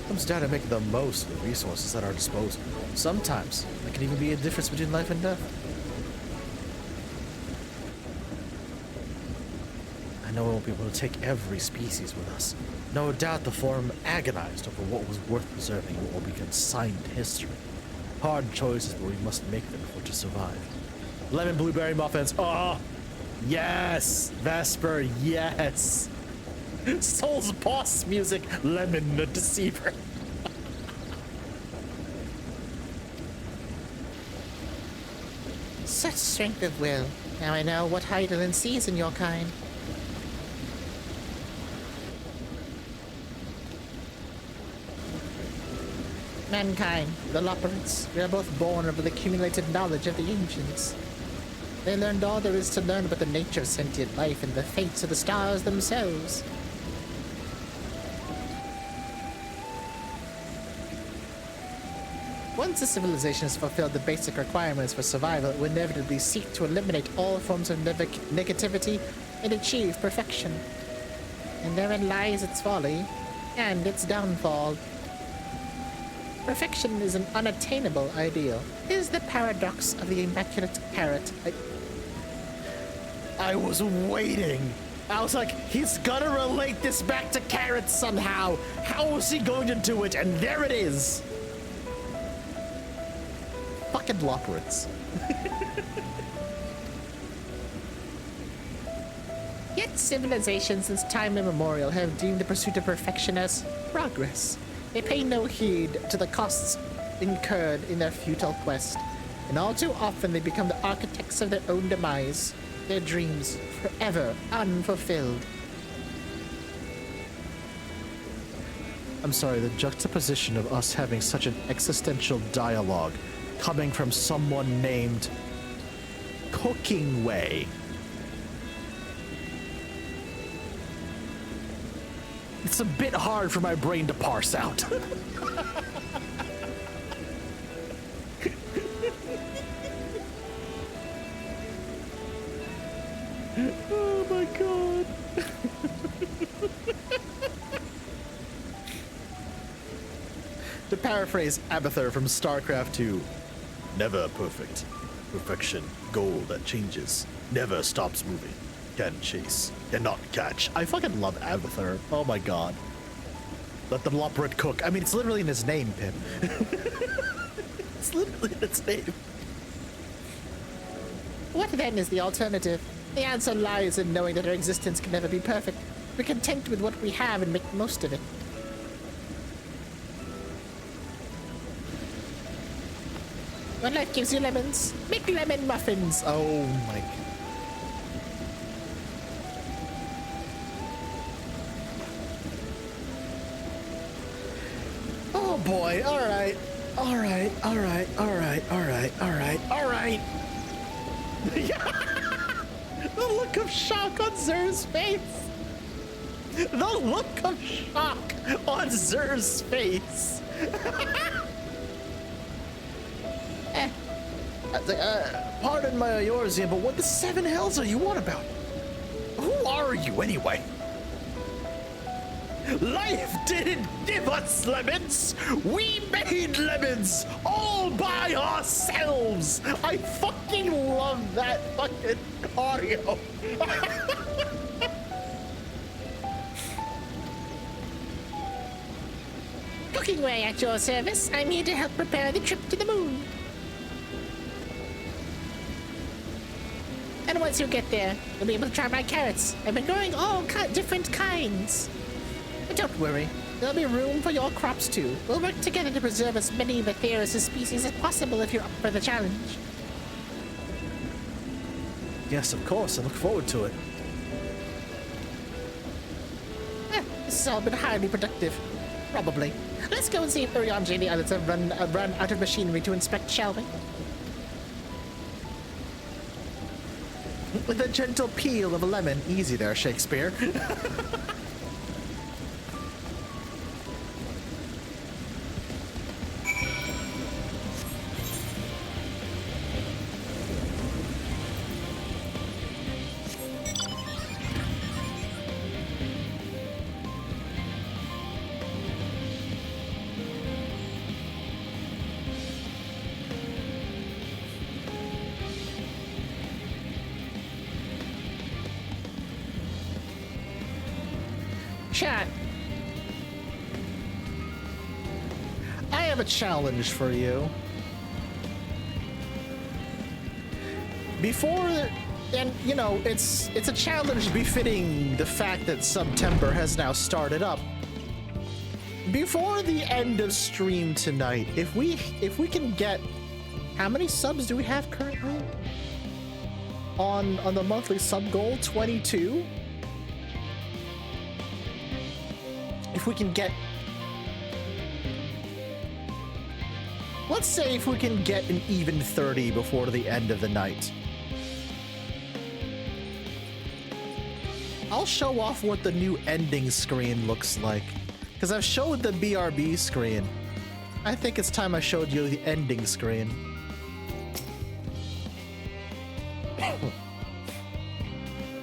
Comes down to making the most of the resources at our disposal. Sometimes, that can even be a difference between life and death. I know we won't be able to take every species with us. No doubt the Forum agonized over what was worth preserving and what will be consigned to history. Hard choices, but we must make them if we're to survive. Lemon blueberry muffins. Oh, yes. Vesper, yes. Soul's boss music. Lemon the Deceiver. Such strength of will. Now I know what Heidelin sees in your kind. Mankind, the Loperites, we are both born of the accumulated knowledge of the ancients. They learned all there is to learn about the nature of sentient life and the fates of the stars themselves. Once a civilization has fulfilled the basic requirements for survival, it will inevitably seek to eliminate all forms of negativity and achieve perfection. And therein lies its folly and its downfall. Perfection is an unattainable ideal. It is the paradox of the immaculate carrot. I was waiting. I was like, he's gonna relate this back to carrots somehow. How is he going to do it? And there it is. Fucking Loperites. Yet civilizations since time immemorial have deemed the pursuit of perfection as progress. They pay no heed to the costs incurred in their futile quest, and all too often they become the architects of their own demise, their dreams forever unfulfilled. I'm sorry, the juxtaposition of us having such an existential dialogue coming from someone named Cooking Way. It's a bit hard for my brain to parse out. Oh my god. To paraphrase Abathur from StarCraft 2, never perfect. Perfection, goal that changes, never stops moving. Can chase, cannot catch. I fucking love Abathur. Oh my god. Let the Loperite cook. I mean, it's literally in his name, Pip. It's literally in its name. What then is the alternative? The answer lies in knowing that our existence can never be perfect. We're content with what we have and make the most of it. When life gives you lemons, make lemon muffins. Oh my god. Oh boy, alright. Alright, alright, alright, alright, alright, alright. The look of shock on Zer's face. The look of shock on Zer's face. Pardon my Eorzea, but what the seven hells are you on about? Who are you anyway? Life didn't give us lemons! We made lemons all by ourselves! I fucking love that fucking audio! Cooking Way at your service. I'm here to help prepare the trip to the moon. And once you get there, you'll be able to try my carrots. I've been growing all different kinds. But don't worry, there'll be room for your crops too. We'll work together to preserve as many of Atheros' species as possible if you're up for the challenge. Yes, of course. I look forward to it. This has all been highly productive. Probably. Let's go and see if Urianger and the others have run out of machinery to inspect, shall we? With a gentle peel of a lemon. Easy there, Shakespeare. Chat. I have a challenge for you. Before, and you know, it's a challenge befitting the fact that September has now started up. Before the end of stream tonight, if we can get, how many subs do we have currently on the monthly sub goal? 22. If we can get, let's say if we can get an even 30 before the end of the night, I'll show off what the new ending screen looks like. Because I've showed the BRB screen. I think it's time I showed you the ending screen.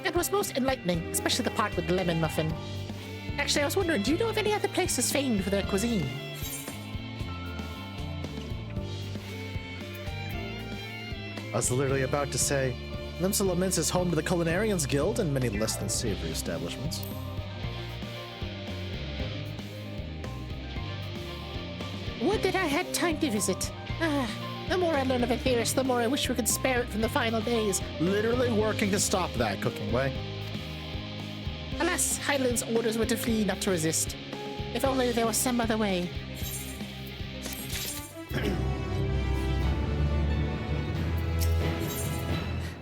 That was most enlightening, especially the part with the lemon muffin. Actually, I was wondering, do you know of any other places famed for their cuisine? I was literally about to say, Limsa Mints is home to the Culinarians Guild and many less than savory establishments. Would that I had time to visit. The more I learn of Atheros, the more I wish we could spare it from the final days. Literally working to stop that, Cooking Way. Alas, Hyland's orders were to flee, not to resist. If only there was some other way.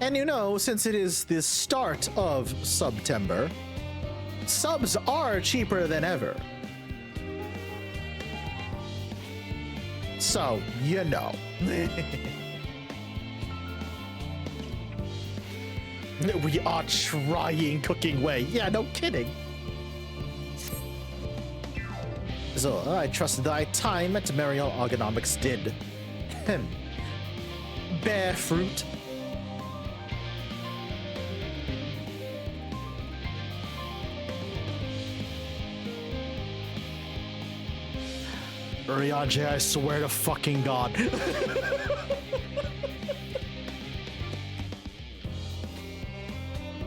And you know, since it is the start of September, subs are cheaper than ever. So, you know. We are trying, Cooking Way. Yeah, no kidding. So, I trust thy time at Mariel Ergonomics did. Bear fruit. Urianger, I swear to fucking God.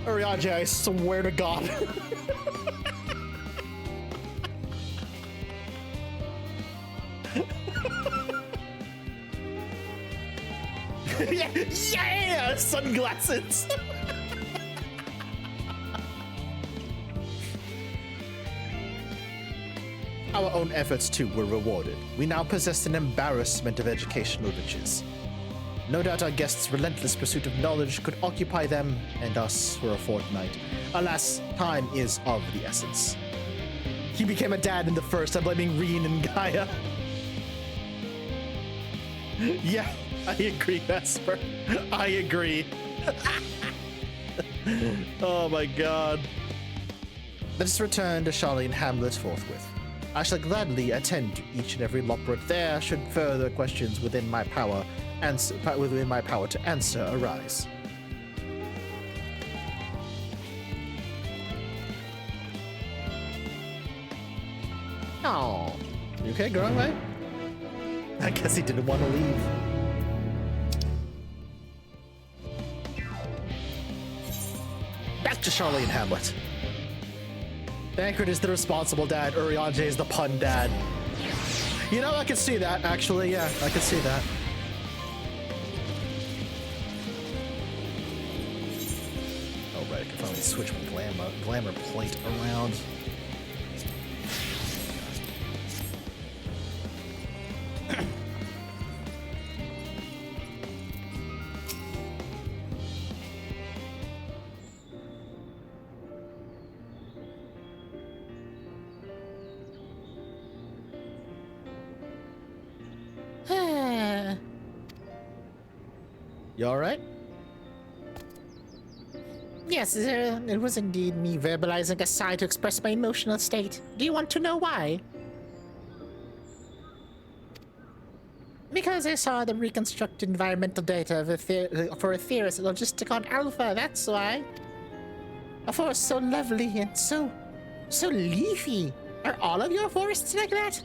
Urianger, I swear to God. Yeah, sunglasses. Our own efforts too were rewarded. We now possessed an embarrassment of educational riches. No doubt our guests' relentless pursuit of knowledge could occupy them and us for a fortnight. Alas, time is of the essence. He became a dad in the first. I'm blaming Reen and Gaia. Yeah, I agree, Vesper. I agree. Oh my God. Let us return to Charlene Hamlet forthwith. I shall gladly attend to each and every Loporrit there should further questions within my power to answer arise. Oh, you okay, growing way? I guess he didn't want to leave. Back to Charlene Hamlet. Bankert is the responsible dad. Urianger is the pun dad. You know, I can see that, actually. Yeah, I can see that. I can finally switch my glamour plate around. You alright? Yes, it was indeed me verbalizing a sigh to express my emotional state. Do you want to know why? Because I saw the reconstructed environmental data of for Aetheris Logisticon Alpha, that's why. A forest so lovely and so leafy. Are all of your forests like that?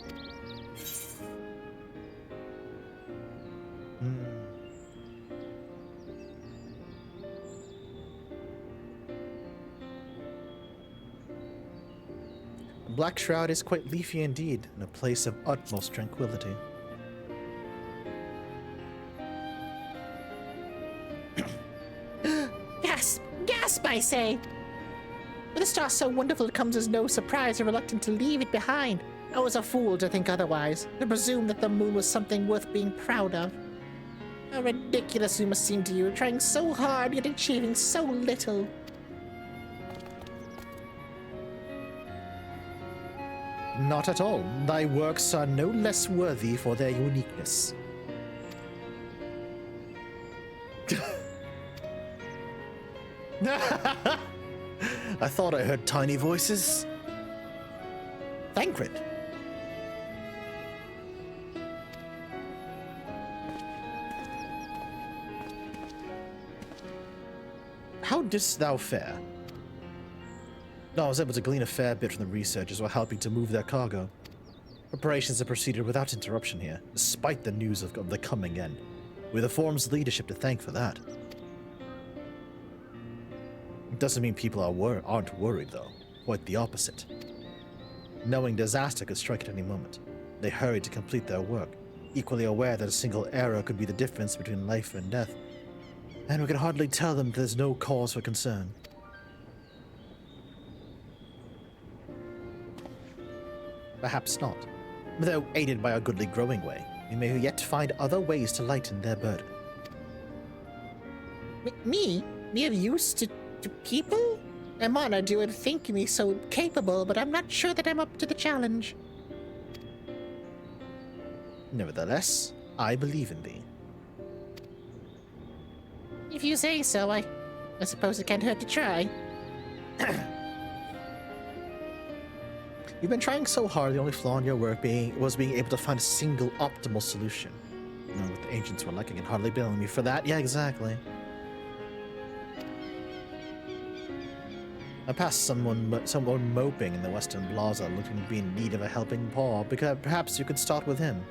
Black Shroud is quite leafy indeed, and a place of utmost tranquility. Gasp, I say! With a star so wonderful it comes as no surprise you're reluctant to leave it behind. I was a fool to think otherwise, to presume that the moon was something worth being proud of. How ridiculous you must seem to you, trying so hard yet achieving so little. Not at all. Thy works are no less worthy for their uniqueness. I thought I heard tiny voices. Thancred. How didst thou fare? No, I was able to glean a fair bit from the researchers while helping to move their cargo. Preparations have proceeded without interruption here, despite the news of the coming end. With the Forum's leadership to thank for that. It doesn't mean people aren't worried, though. Quite the opposite. Knowing disaster could strike at any moment, they hurried to complete their work, equally aware that a single error could be the difference between life and death. And we can hardly tell them there's no cause for concern. Perhaps not. Though aided by our goodly growing way, we may yet find other ways to lighten their burden. Me? Me of use to people? I'm honored you would think me so capable, but I'm not sure that I'm up to the challenge. Nevertheless, I believe in thee. If you say so, I suppose it can't hurt to try. You've been trying so hard, the only flaw in your work was being able to find a single optimal solution. You know, what the ancients were like, I can hardly blame you for that. Yeah, exactly. I passed someone moping in the Western Plaza, looking to be in need of a helping paw, because perhaps you could start with him.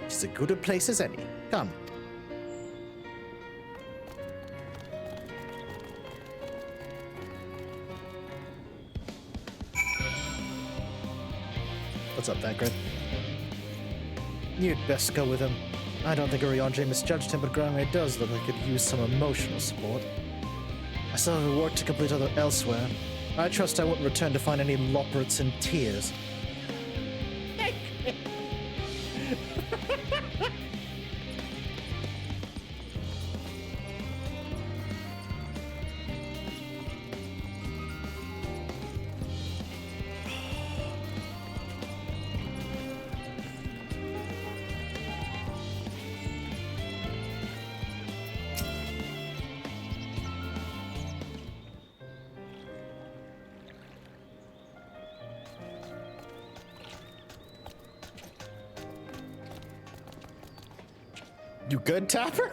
It's as good a place as any. Come. What's up, Thancred? You'd best go with him. I don't think Oriange misjudged him, but Grangway does look like he could use some emotional support. I still have work to complete elsewhere. I trust I won't return to find any loporits in tears. You good, Tapper?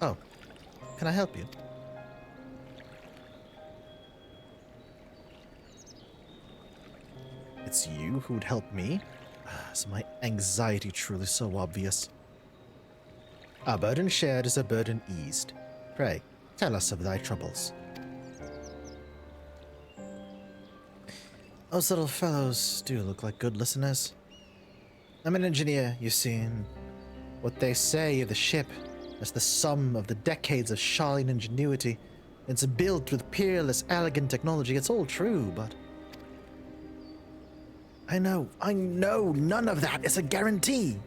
Oh, can I help you? It's you who'd help me? Is my anxiety truly so obvious? A burden shared is a burden eased. Pray, tell us of thy troubles. Those little fellows do look like good listeners. I'm an engineer, you see, and what they say of the ship is the sum of the decades of Charlene ingenuity. It's built with peerless, elegant technology. It's all true, but I know none of that is a guarantee.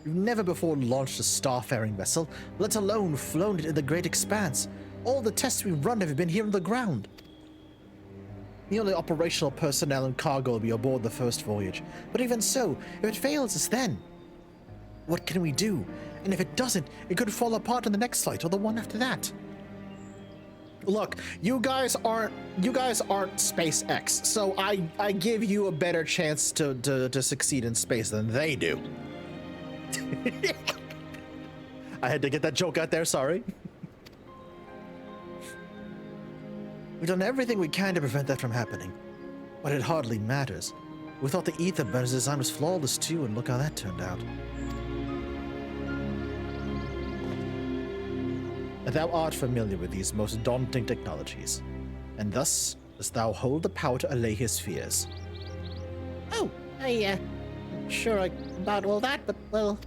You've never before launched a starfaring vessel, let alone flown it in the great expanse. All the tests we've run have been here on the ground. The only operational personnel and cargo will be aboard the first voyage. But even so, if it fails us then, what can we do? And if it doesn't, it could fall apart on the next flight or the one after that. Look, you guys aren't SpaceX, so I give you a better chance to succeed in space than they do. I had to get that joke out there, sorry. We've done everything we can to prevent that from happening, but it hardly matters. We thought the ether burner's design was flawless too, and look how that turned out. Thou art familiar with these most daunting technologies, and thus dost thou hold the power to allay his fears. Oh, I'm sure about all that, but well...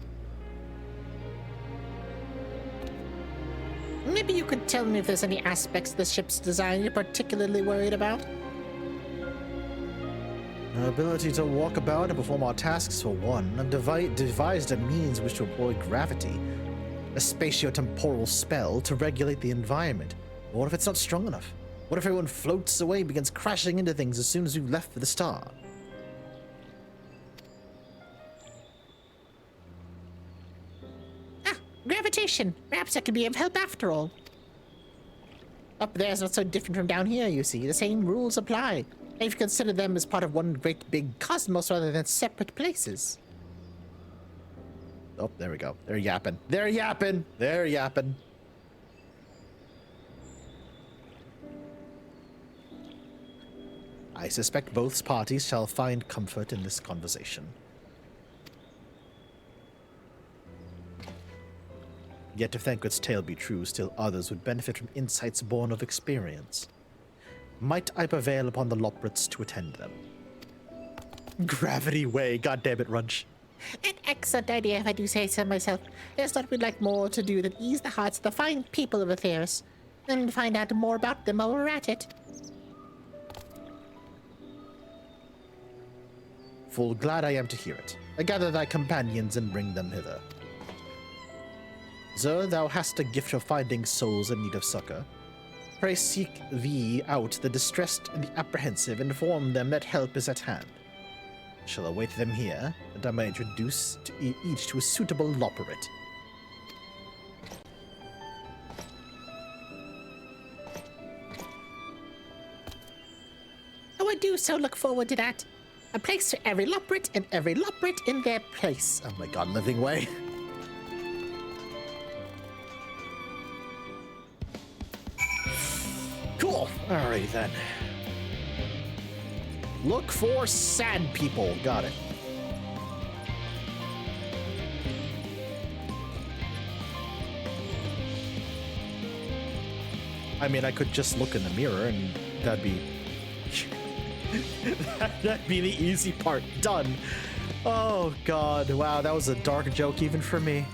Maybe you could tell me if there's any aspects of the ship's design you're particularly worried about? Our ability to walk about and perform our tasks for one. I've devised a means which to employ gravity, a spatio-temporal spell to regulate the environment. But what if it's not strong enough? What if everyone floats away and begins crashing into things as soon as we've left for the star? Gravitation! Perhaps that could be of help after all. Up there's not so different from down here, you see. The same rules apply. If you consider them as part of one great big cosmos rather than separate places. Oh, there we go. They're yapping. They're yapping! They're yapping. I suspect both parties shall find comfort in this conversation. Yet if Thancred's tale be true, still others would benefit from insights born of experience. Might I prevail upon the Loprits to attend them? Gravity way, goddammit, Runch. An excellent idea, if I do say so myself. There's not we'd like more to do than ease the hearts of the fine people of Atheris, and find out more about them while we're at it. Full glad I am to hear it. I gather thy companions and bring them hither. Sir, thou hast a gift of finding souls in need of succor. Pray seek thee out the distressed and the apprehensive, and inform them that help is at hand. I shall await them here, that I may introduce each to a suitable Loperit. Oh, I do so look forward to that. A place for every Loperit and every Loperit in their place. Oh my god, living way. Cool. Alrighty then. Look for sad people. Got it. I mean, I could just look in the mirror and that'd be... that'd be the easy part. Done. Oh god. Wow, that was a dark joke even for me.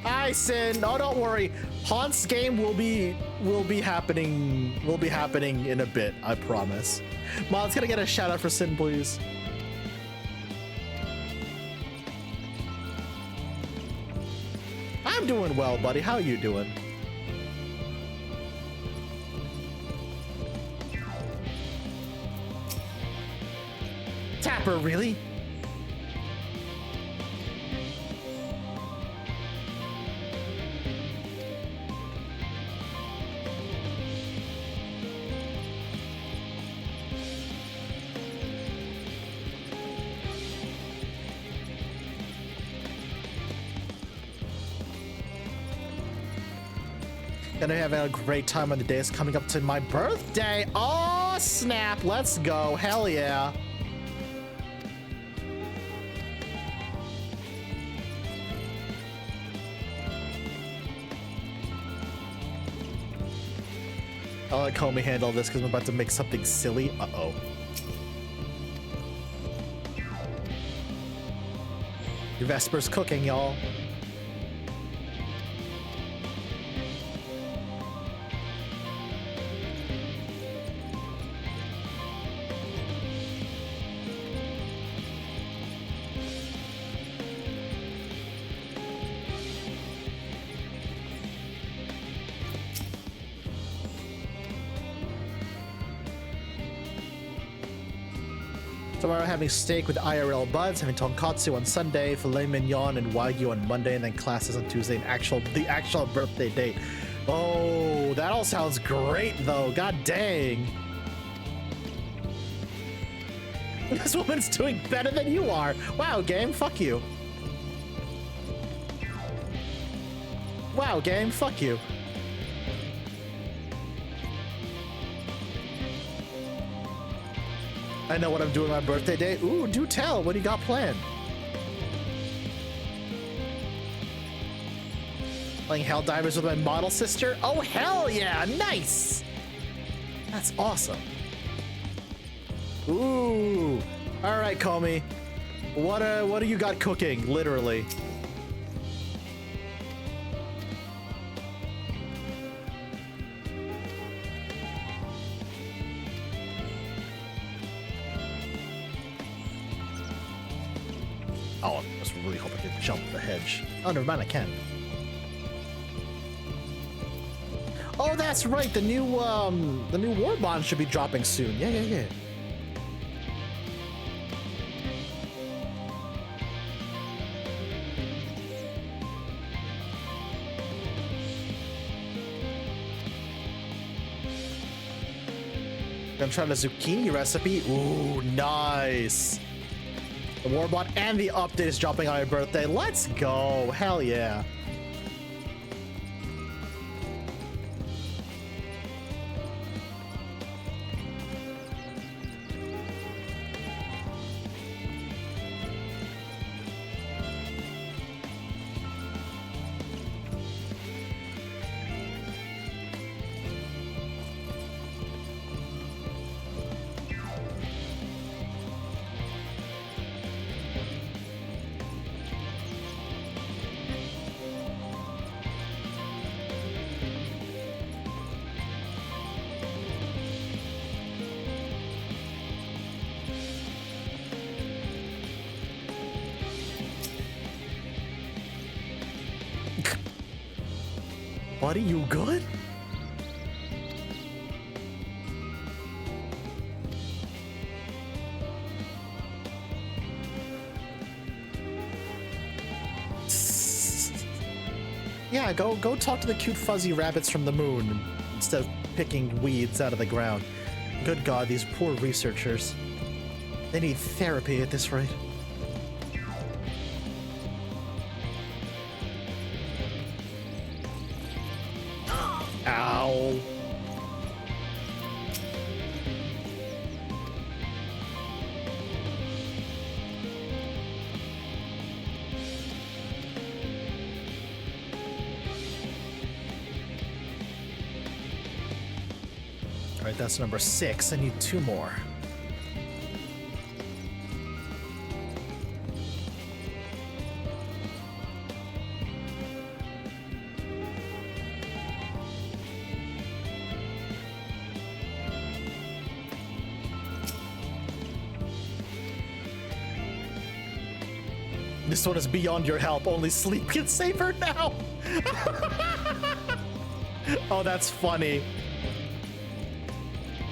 I sinned. Oh, don't worry. Haunt's game will be happening in a bit, I promise. Mod's gonna get a shout out for Sin, please. I'm doing well, buddy. How you doing? Tapper, really? Gonna have a great time on the day is coming up to my birthday. Oh, snap. Let's go. Hell yeah. I'll let Comey handle this because I'm about to make something silly. Uh-oh. Your Vesper's cooking, y'all. Tomorrow having steak with IRL buds, having tonkatsu on Sunday, filet mignon and wagyu on Monday, and then classes on Tuesday and the actual birthday date. Oh, that all sounds great though. God dang. This woman's doing better than you are. Wow, game, fuck you. Wow, game, fuck you. I know what I'm doing on my birthday day. Ooh, do tell. What do you got planned? Playing Helldivers with my model sister? Oh, hell yeah. Nice. That's awesome. Ooh. All right, Comey. What do you got cooking, literally? Oh, I was really hoping I could jump the hedge. Oh, never mind, I can. Oh, that's right. The new war bond should be dropping soon. Yeah. I'm trying the zucchini recipe. Ooh, nice. The Warbot and the update is dropping on my birthday. Let's go. Hell yeah. Buddy, you good? Yeah, go talk to the cute fuzzy rabbits from the moon instead of picking weeds out of the ground. Good God, these poor researchers. They need therapy at this rate. Ow. All right, that's number 6. I need 2 more. This one is beyond your help. Only sleep can save her now. Oh, that's funny.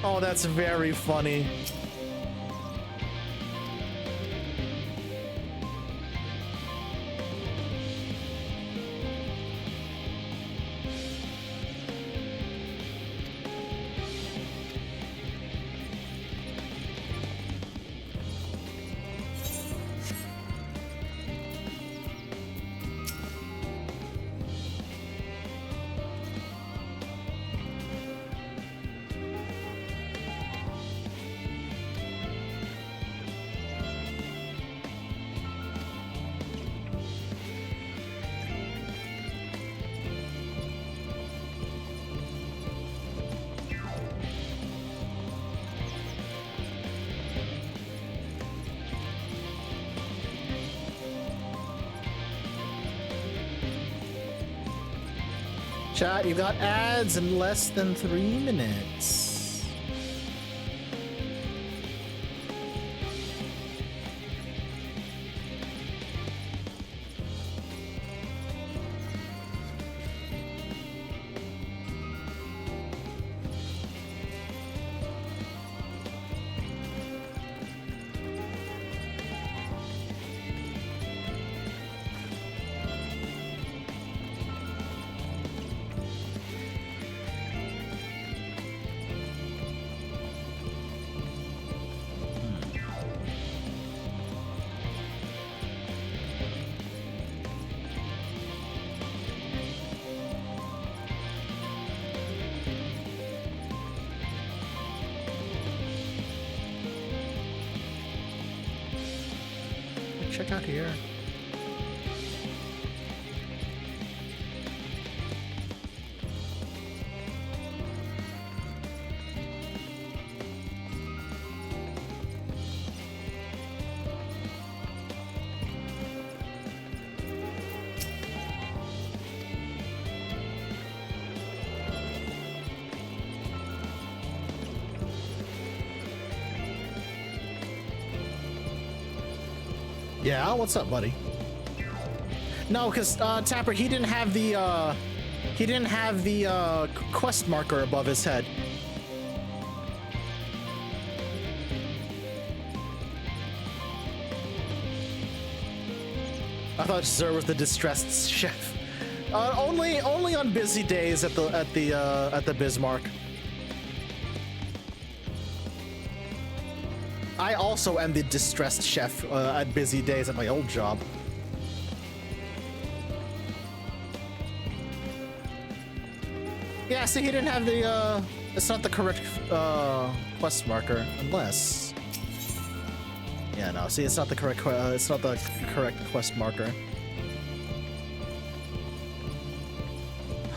Oh, that's very funny. Chat, you got ads in less than 3 minutes. Check out here. Yeah, what's up, buddy? No, because Tapper, he didn't have the quest marker above his head. I thought Zer was the distressed chef. Only on busy days at the Bismarck. I also am the distressed chef at busy days at my old job. Yeah, see, he didn't have the, it's not the correct quest marker, unless... Yeah, no, see, it's not the correct, quest marker.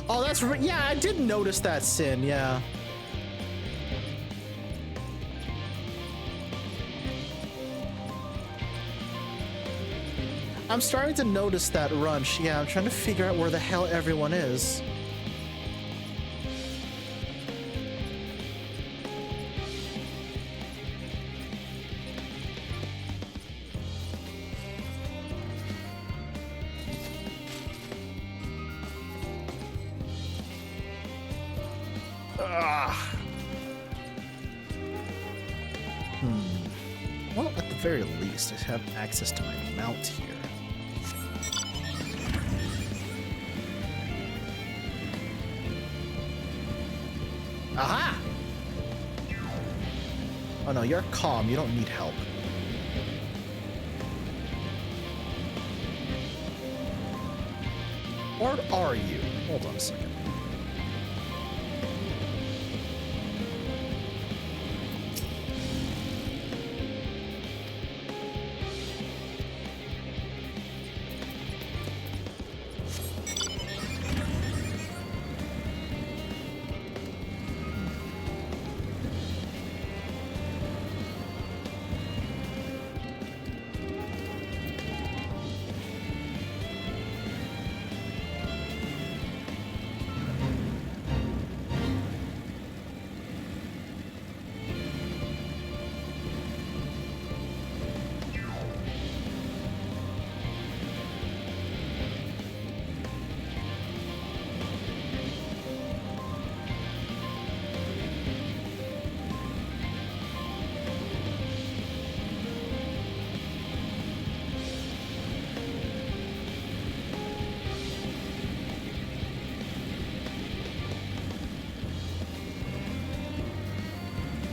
Oh, that's, yeah, I did notice that, Sin, yeah. I'm starting to notice that Runch. Yeah, I'm trying to figure out where the hell everyone is. Well, at the very least, I have access to my mount here. Aha! Oh no, you're calm. You don't need help. Or are you? Hold on a second.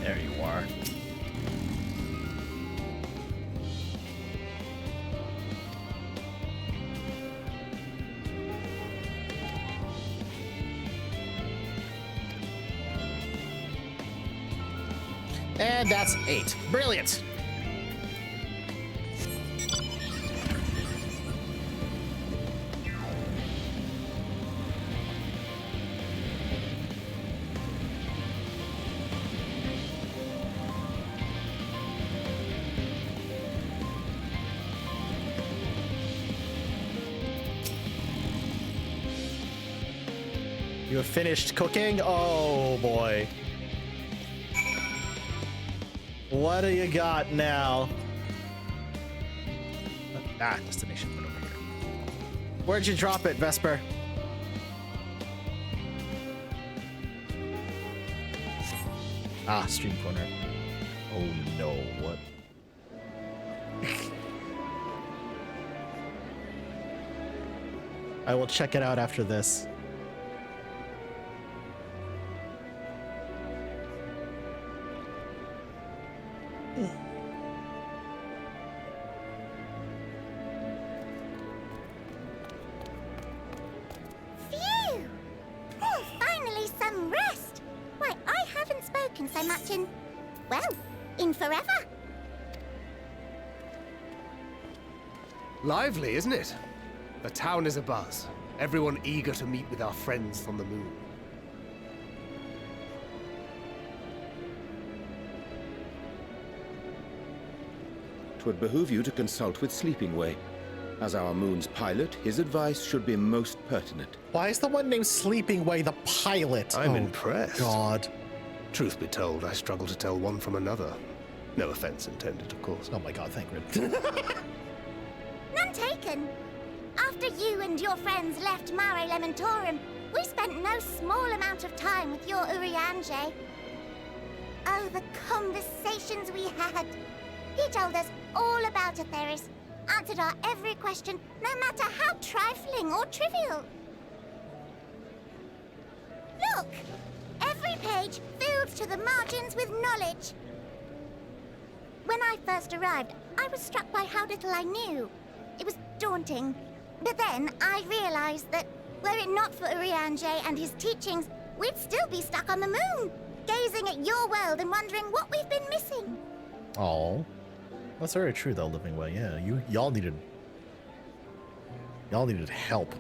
There you are. And that's 8. Brilliant. You have finished cooking? Oh boy. What do you got now? Ah, destination put over here. Where'd you drop it, Vesper? Ah, stream corner. Oh no, what? I will check it out after this. Phew! Oh, finally some rest! Why, I haven't spoken so much in, well, in forever. Lively, isn't it? The town is abuzz. Everyone eager to meet with our friends from the moon. Twould behoove you to consult with Sleeping Way. As our moon's pilot, his advice should be most pertinent. Why is the one named Sleeping Way the pilot? I'm impressed. God. Truth be told, I struggle to tell one from another. No offense intended, of course. Oh my god, thank you. None taken. After you and your friends left Mare Elementorum, we spent no small amount of time with your Urianger. Oh, the conversations we had. He told us all about Atheris, answered our every question, no matter how trifling or trivial. Look! Every page filled to the margins with knowledge. When I first arrived, I was struck by how little I knew. It was daunting. But then I realized that, were it not for Urianger and his teachings, we'd still be stuck on the moon, gazing at your world and wondering what we've been missing. Oh, that's very true though, Living Way. Yeah, y'all needed help.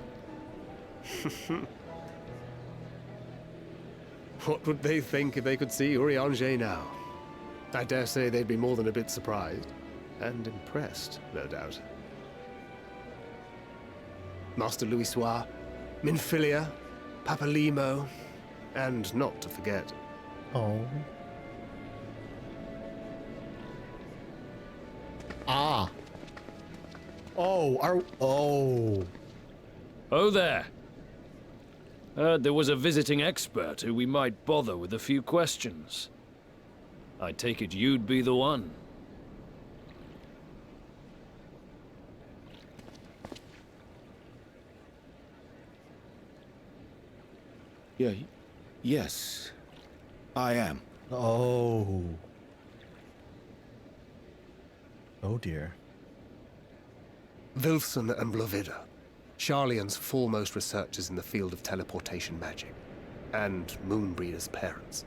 What would they think if they could see Urianger now? I dare say they'd be more than a bit surprised. And impressed, no doubt. Master Louisoix, Minfilia, Papalimo, and not to forget... Oh. Ah. Oh, oh. Oh there. Heard there was a visiting expert who we might bother with a few questions. I take it you'd be the one. Yeah, yes, I am. Oh. Oh dear. Wilson and Blovida, Sharlayan's foremost researchers in the field of teleportation magic, and Moonbreeder's parents.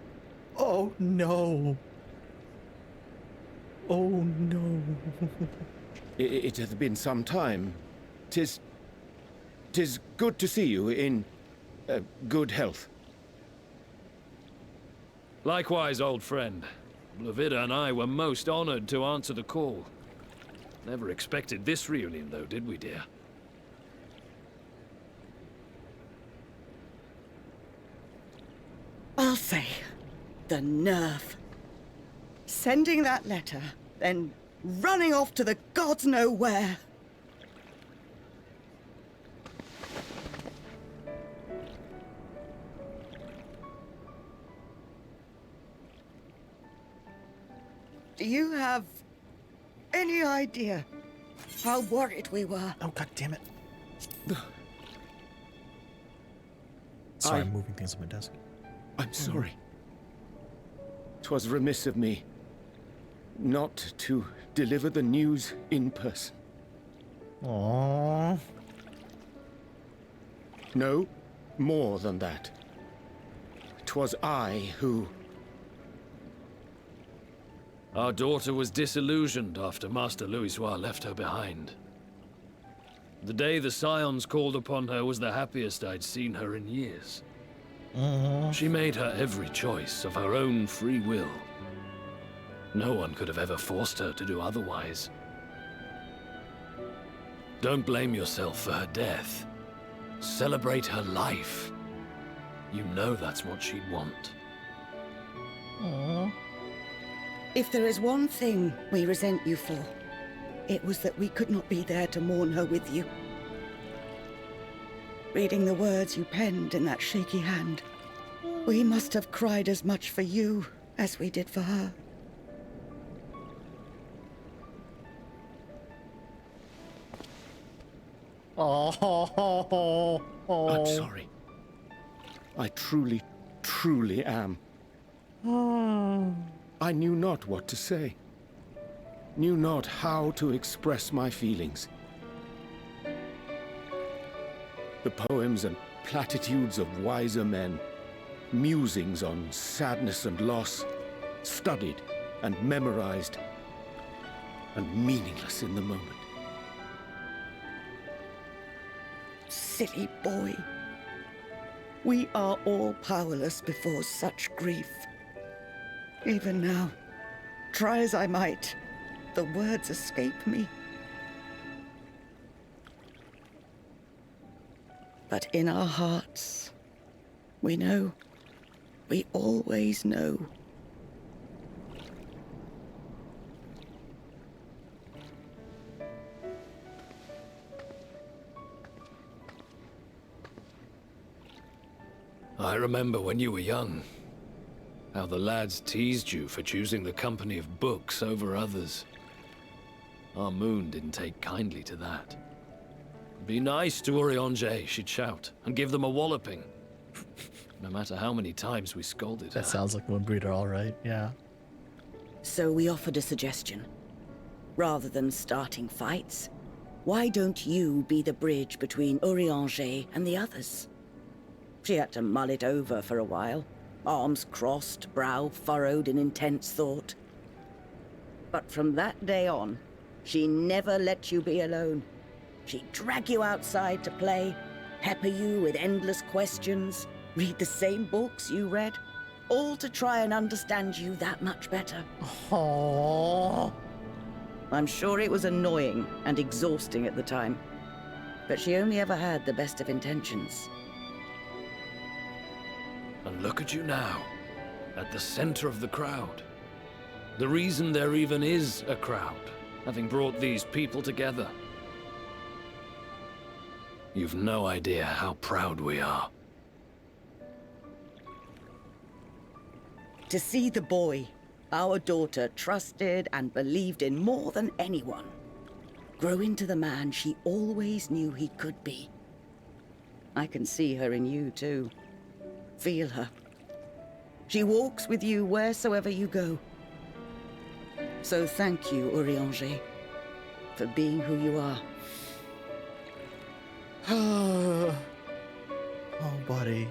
Oh no. Oh no. It hath been some time. Tis good to see you in good health. Likewise, old friend. Blovida and I were most honored to answer the call. Never expected this reunion, though, did we, dear? Alfei, the nerve. Sending that letter, then running off to the gods know where. Do you have any idea how worried we were? Oh, god damn it. Sorry, I'm moving things on my desk. I'm sorry. 'Twas remiss of me not to deliver the news in person. Aww. No, more than that. 'Twas I who... Our daughter was disillusioned after Master Louisoix left her behind. The day the Scions called upon her was the happiest I'd seen her in years. She made her every choice of her own free will. No one could have ever forced her to do otherwise. Don't blame yourself for her death. Celebrate her life. You know that's what she'd want. Aww. If there is one thing we resent you for, it was that we could not be there to mourn her with you. Reading the words you penned in that shaky hand, we must have cried as much for you as we did for her. Oh, I'm sorry. I truly, truly am. I knew not what to say. Knew not how to express my feelings. The poems and platitudes of wiser men, musings on sadness and loss, studied and memorized, and meaningless in the moment. Silly boy. We are all powerless before such grief. Even now, try as I might, the words escape me. But in our hearts, we know, we always know. I remember when you were young, how the lads teased you for choosing the company of books over others. Our moon didn't take kindly to that. Be nice to Urianger, she'd shout, and give them a walloping. No matter how many times we scolded her. That sounds like one breeder, all right, yeah. So we offered a suggestion. Rather than starting fights, why don't you be the bridge between Urianger and the others? She had to mull it over for a while, arms crossed, brow furrowed in intense thought. But from that day on, she never let you be alone. She'd drag you outside to play, pepper you with endless questions, read the same books you read, all to try and understand you that much better. Aww. I'm sure it was annoying and exhausting at the time, but she only ever had the best of intentions. And look at you now, at the center of the crowd. The reason there even is a crowd, having brought these people together. You've no idea how proud we are. To see the boy, our daughter, trusted and believed in more than anyone, grow into the man she always knew he could be. I can see her in you, too. Feel her. She walks with you wheresoever you go. So thank you, Urianger, for being who you are. Oh, buddy.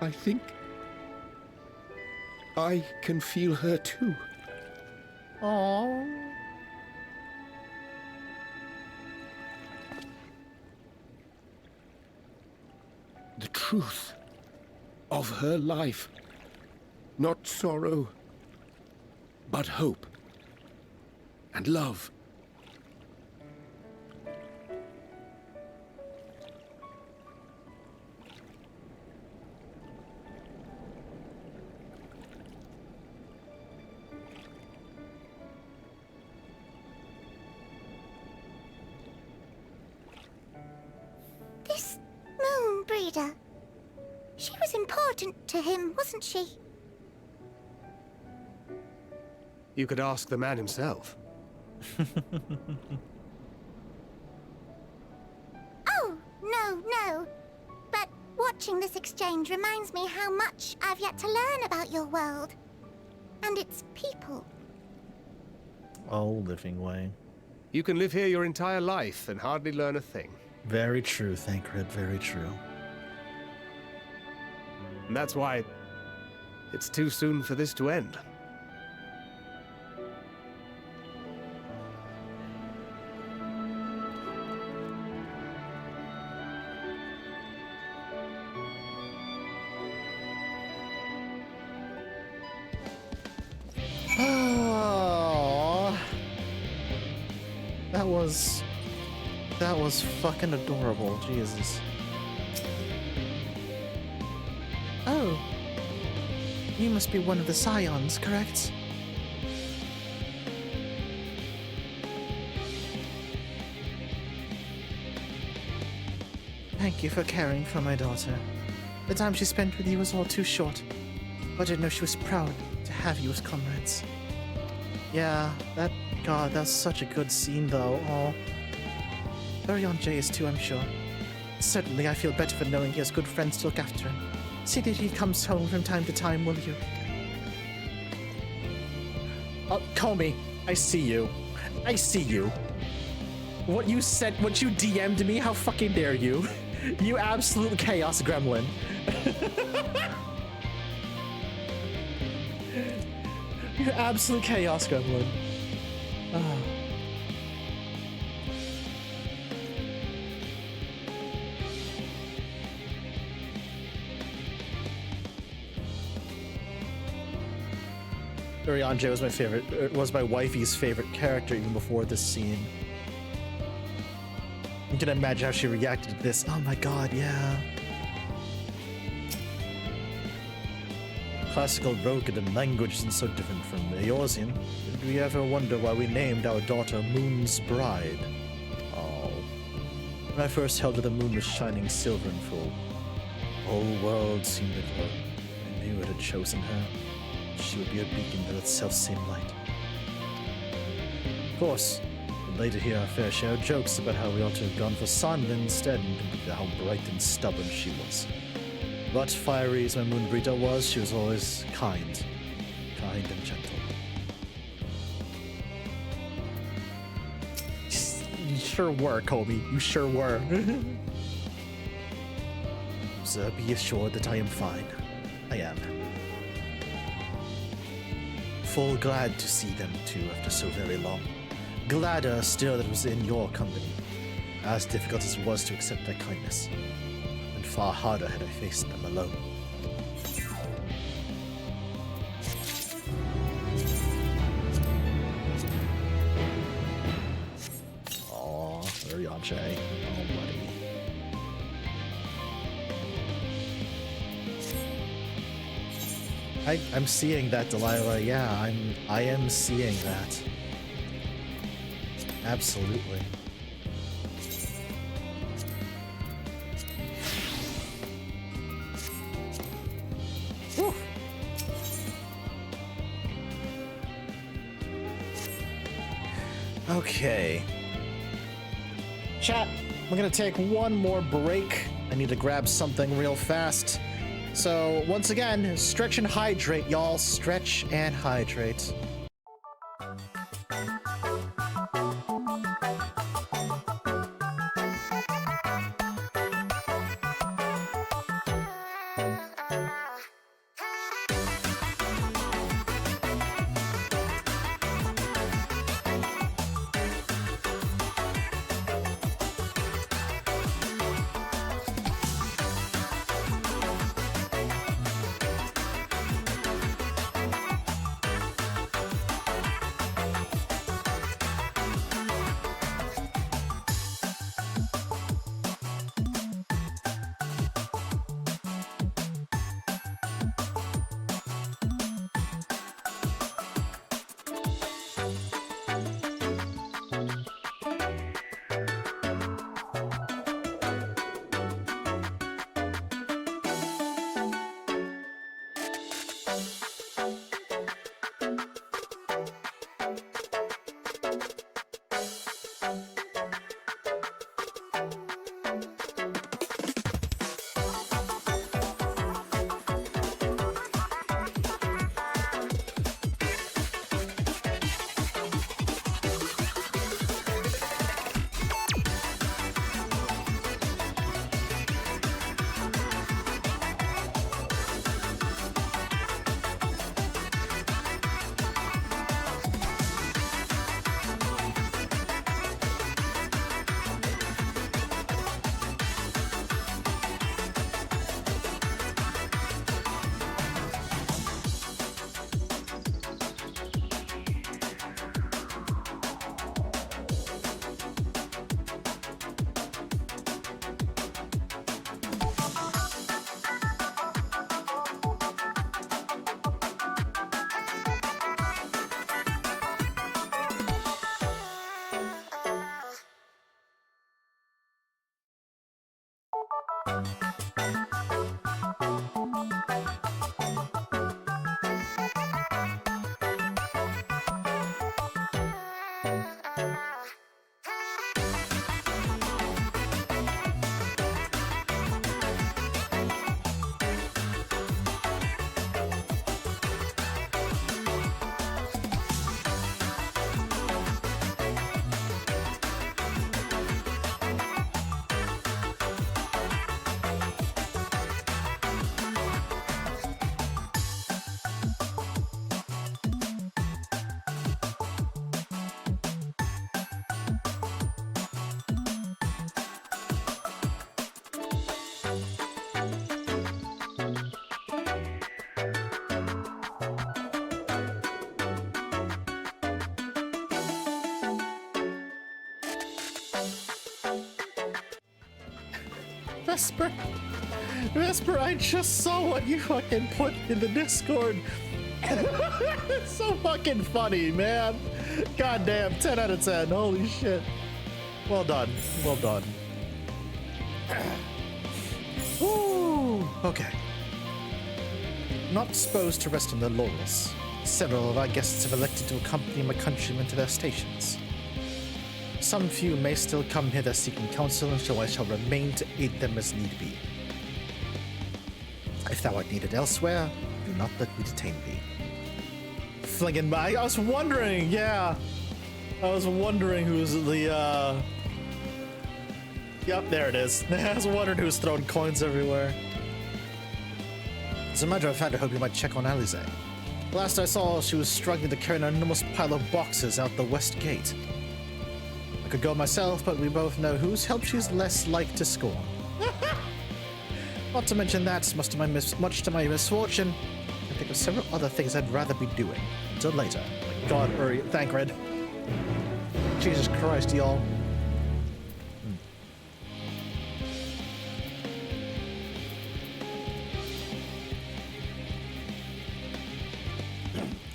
I think I can feel her too. Aww. The truth of her life. Not sorrow, but hope and love. This moon breeder, she was important to him, wasn't she? You could ask the man himself. Oh, no. But watching this exchange reminds me how much I've yet to learn about your world. And its people. Oh, living way. You can live here your entire life and hardly learn a thing. Very true, Thancred, very true. And that's why it's too soon for this to end. Oh, was fucking adorable. Jesus. Oh. You must be one of the Scions, correct? Thank you for caring for my daughter. The time she spent with you was all too short, but I didn't know she was proud to have you as comrades. Yeah, that's such a good scene though. Oh. Orion J is too, I'm sure. Certainly I feel better for knowing he has good friends to look after him. See that he comes home from time to time, will you? Comey, I see you. I see you. What you said, what you DM'd me, how fucking dare you? You absolute chaos gremlin. You absolute chaos gremlin. Ah. Orion J was my favorite, was my wifey's favorite character even before this scene. You can imagine how she reacted to this. Oh my god, yeah. Classical Rokugan language isn't so different from Eorzean. Did we ever wonder why we named our daughter Moon's Bride? Oh. When I first held her, the moon was shining silver and full. The whole world seemed to glow. I knew it had chosen her. She would be a beacon to that self-same light. Of course, we'd later hear our fair share of jokes about how we ought to have gone for sun instead, and how bright and stubborn she was. But fiery as my Moonbrita was, she was always kind. Kind and gentle. You sure were, Kobe. You sure were. So be assured that I am fine. I am. Full glad to see them too after so very long. Gladder still that it was in your company. As difficult as it was to accept their kindness. And far harder had I faced them alone. Aww, Orion J. Oh, buddy. I'm seeing that, Delilah. Yeah, I am seeing that. Absolutely. Woo. Okay. Chat, we're gonna take one more break. I need to grab something real fast. So, once again, stretch and hydrate, y'all. Stretch and hydrate. Vesper, I just saw what you fucking put in the Discord. It's so fucking funny, man. Goddamn, 10 out of 10. Holy shit. Well done. Well done. Ooh, okay. Not disposed to rest on their laurels. Several of our guests have elected to accompany my countrymen to their stations. Some few may still come hither seeking counsel, and so I shall remain to aid them as need be. If thou art needed elsewhere, do not let me detain thee. Flinging by. I was wondering, yeah. I was wondering who's the, Yep, there it is. I was wondering who's throwing coins everywhere. As a matter of fact, I hope you might check on Alize. Last I saw, she was struggling to carry an enormous pile of boxes out the west gate. I could go myself, but we both know whose help she's less like to scorn. Not to mention that, much to my misfortune, I think of several other things I'd rather be doing. Until later. My God, hurry. Thank Red. Jesus Christ, y'all.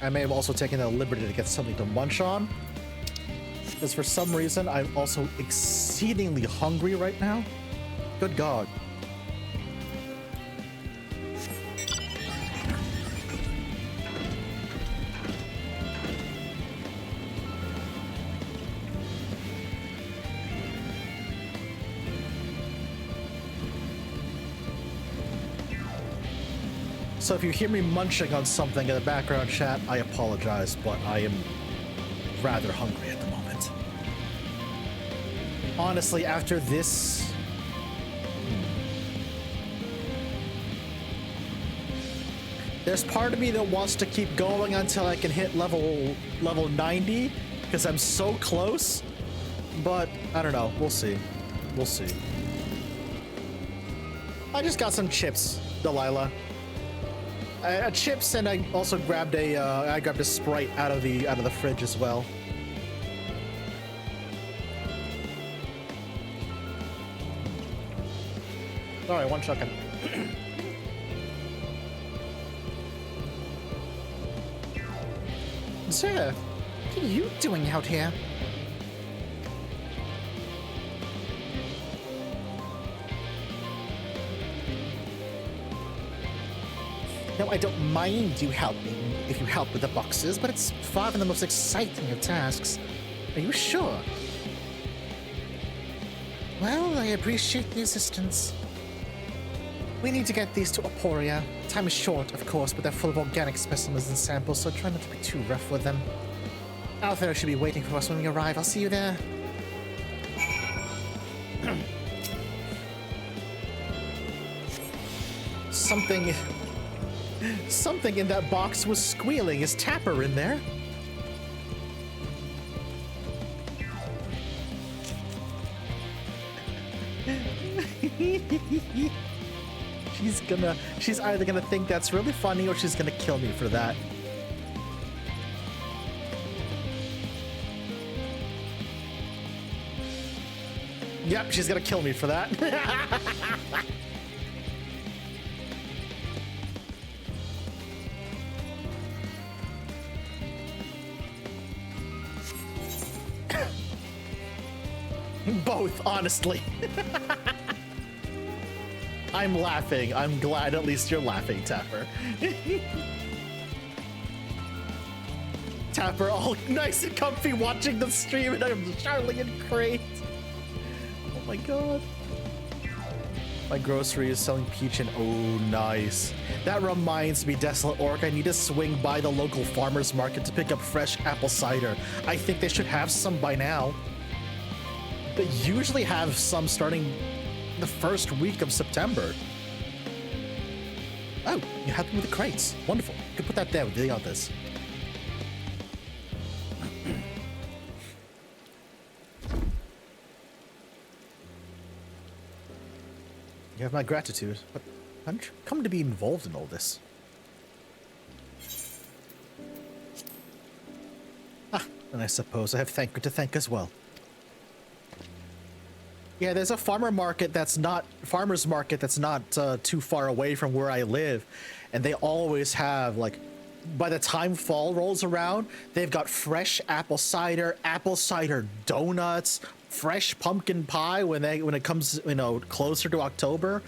I may have also taken the liberty to get something to munch on, because for some reason I'm also exceedingly hungry right now. Good God. So if you hear me munching on something in the background chat, I apologize, but I am rather hungry at the moment. Honestly, after this... There's part of me that wants to keep going until I can hit level 90, because I'm so close, but I don't know. We'll see. We'll see. I just got some chips, Delilah. Chips, and I also grabbed a Sprite out of the fridge as well. Sorry, one second. Sir, what are you doing out here? No, I don't mind you helping if you help with the boxes, but it's far from the most exciting of tasks. Are you sure? Well, I appreciate the assistance. We need to get these to Aporia. Time is short, of course, but they're full of organic specimens and samples, so try not to be too rough with them. Althea should be waiting for us when we arrive. I'll see you there. Something in that box was squealing. Is Tapper in there? She's either gonna think that's really funny or she's gonna kill me for that. Yep, she's gonna kill me for that. Both, honestly. I'm laughing. I'm glad at least you're laughing, Tapper. Tapper all nice and comfy watching the stream, and I'm Charlie and Crate. Oh my god. My grocery is selling peach and oh, nice. That reminds me, Desolate Orc, I need to swing by the local farmer's market to pick up fresh apple cider. I think they should have some by now. They usually have some starting the first week of September. Oh, you have them with the crates. Wonderful. You can put that there with the others. You have my gratitude, but how did you come to be involved in all this? Ah, and I suppose I have Thanker to thank as well. Yeah, there's a farmer's market that's not too far away from where I live, and they always have, like, by the time fall rolls around, they've got fresh apple cider donuts, fresh pumpkin pie when it comes, you know, closer to October.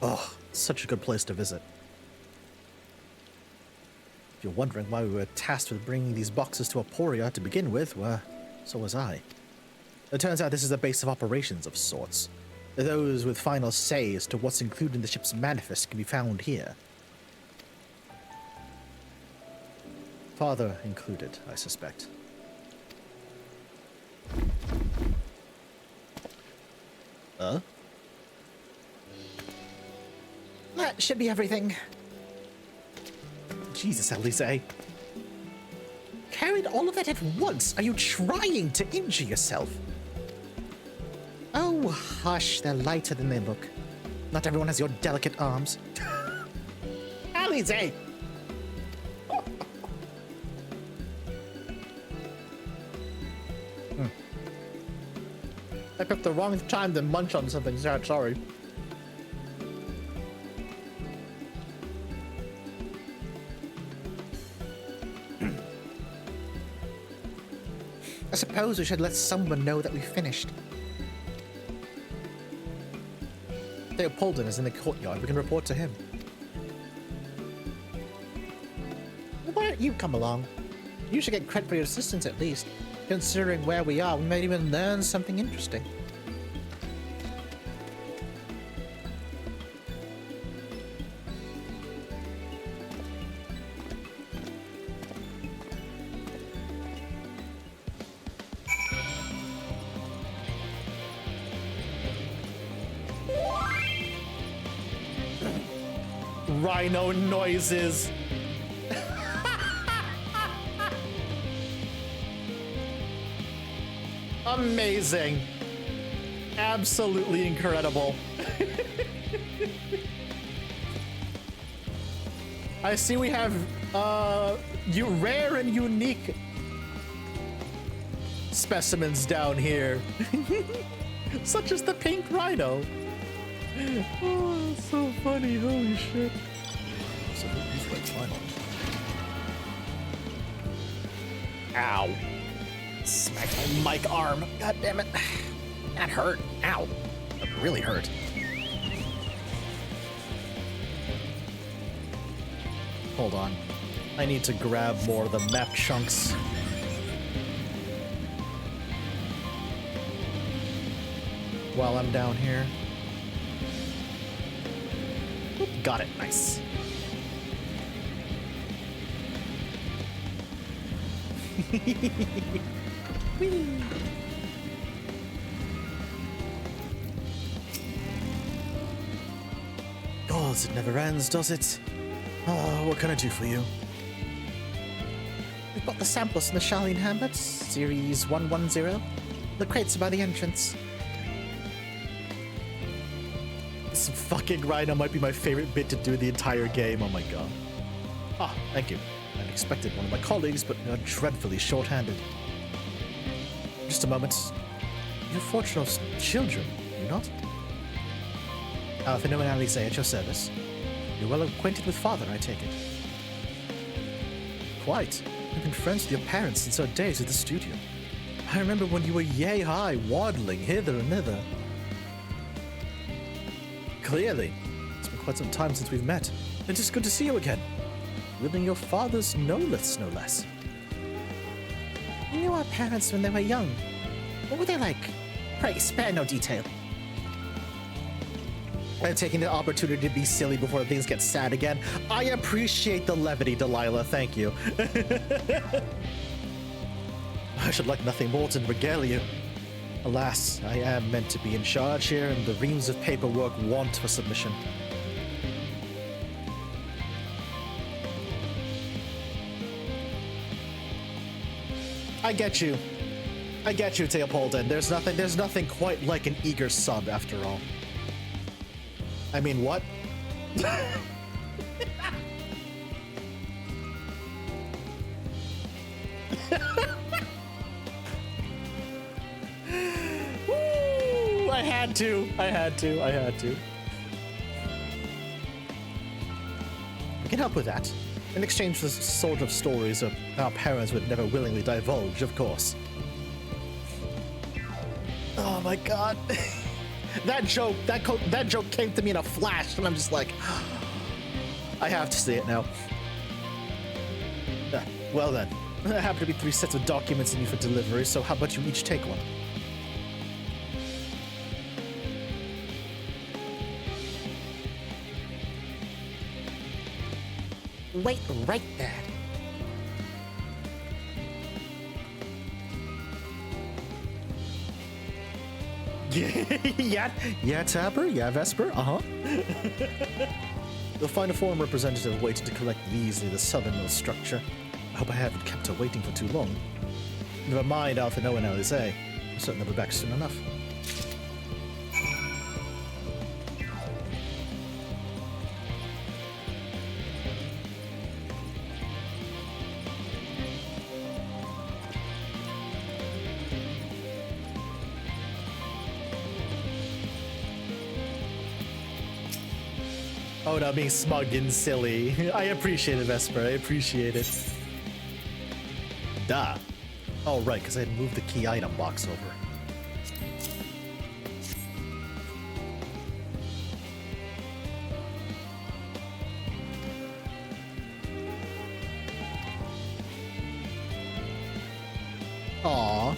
Oh, such a good place to visit. If you're wondering why we were tasked with bringing these boxes to Aporia to begin with, well, so was I. It turns out this is a base of operations of sorts. Those with final say as to what's included in the ship's manifest can be found here. Father included, I suspect. That should be everything. Jesus, Elise. Carried all of that at once. Are you trying to injure yourself? Oh, hush. They're lighter than they look. Not everyone has your delicate arms. Elise! I picked the wrong time to munch on something. Sorry. I suppose we should let someone know that we finished. Theopolden is in the courtyard. We can report to him. Why don't you come along? You should get credit for your assistance at least. Considering where we are, we might even learn something interesting. Rhino noises. Amazing. Absolutely incredible. I see we have rare and unique specimens down here. Such as the pink rhino. Oh, that's so funny. Holy shit. So these like rhino. Ow. Smack my mic arm. God damn it. That hurt. Ow. That really hurt. Hold on. I need to grab more of the map chunks. While I'm down here. Oop, got it. Nice. Whee. Gods, it never ends, does it? Oh, what can I do for you? We've got the samples from the Charlene Hamlets, Series 110. The crates are by the entrance. This fucking rhino might be my favorite bit to do the entire game. Oh my god. Ah, thank you. I expected one of my colleagues, but you're dreadfully short-handed. Just a moment. You're fortunate children, are you not? Alfino and Alice at your service. You're well acquainted with father, I take it. Quite. I've been friends with your parents since our days at the studio. I remember when you were yay high, waddling hither and thither. Clearly. been quite some time since we've met. It is good to see you again. Living your father's Noliths, no less. You knew our parents when they were young. What were they like? Pray, spare no detail. I'm taking the opportunity to be silly before things get sad again. I appreciate the levity, Delilah. Thank you. I should like nothing more than regale you. Alas, I am meant to be in charge here, and the reams of paperwork want for submission. I get you. I get you, Teopolden. There's nothing quite like an eager son, after all. I mean, what? Woo! I had to. I can help with that. In exchange for sort of stories of our parents would never willingly divulge, of course. Oh my god. That joke came to me in a flash, and I'm just like, I have to see it now. Well then, there happen to be 3 sets of documents in you for delivery, so how about you each take one? Wait right there. Yeah, Tapper, yeah, Vesper, You'll find a foreign representative waiting to collect these near the southernmost structure. I hope I haven't kept her waiting for too long. Never mind Alpha Noah and Alizé. I'm certain they'll be back soon enough. Oh, not being smug and silly. I appreciate it, Vesper. I appreciate it. Duh. Oh, right, because I had moved the key item box over. Aww.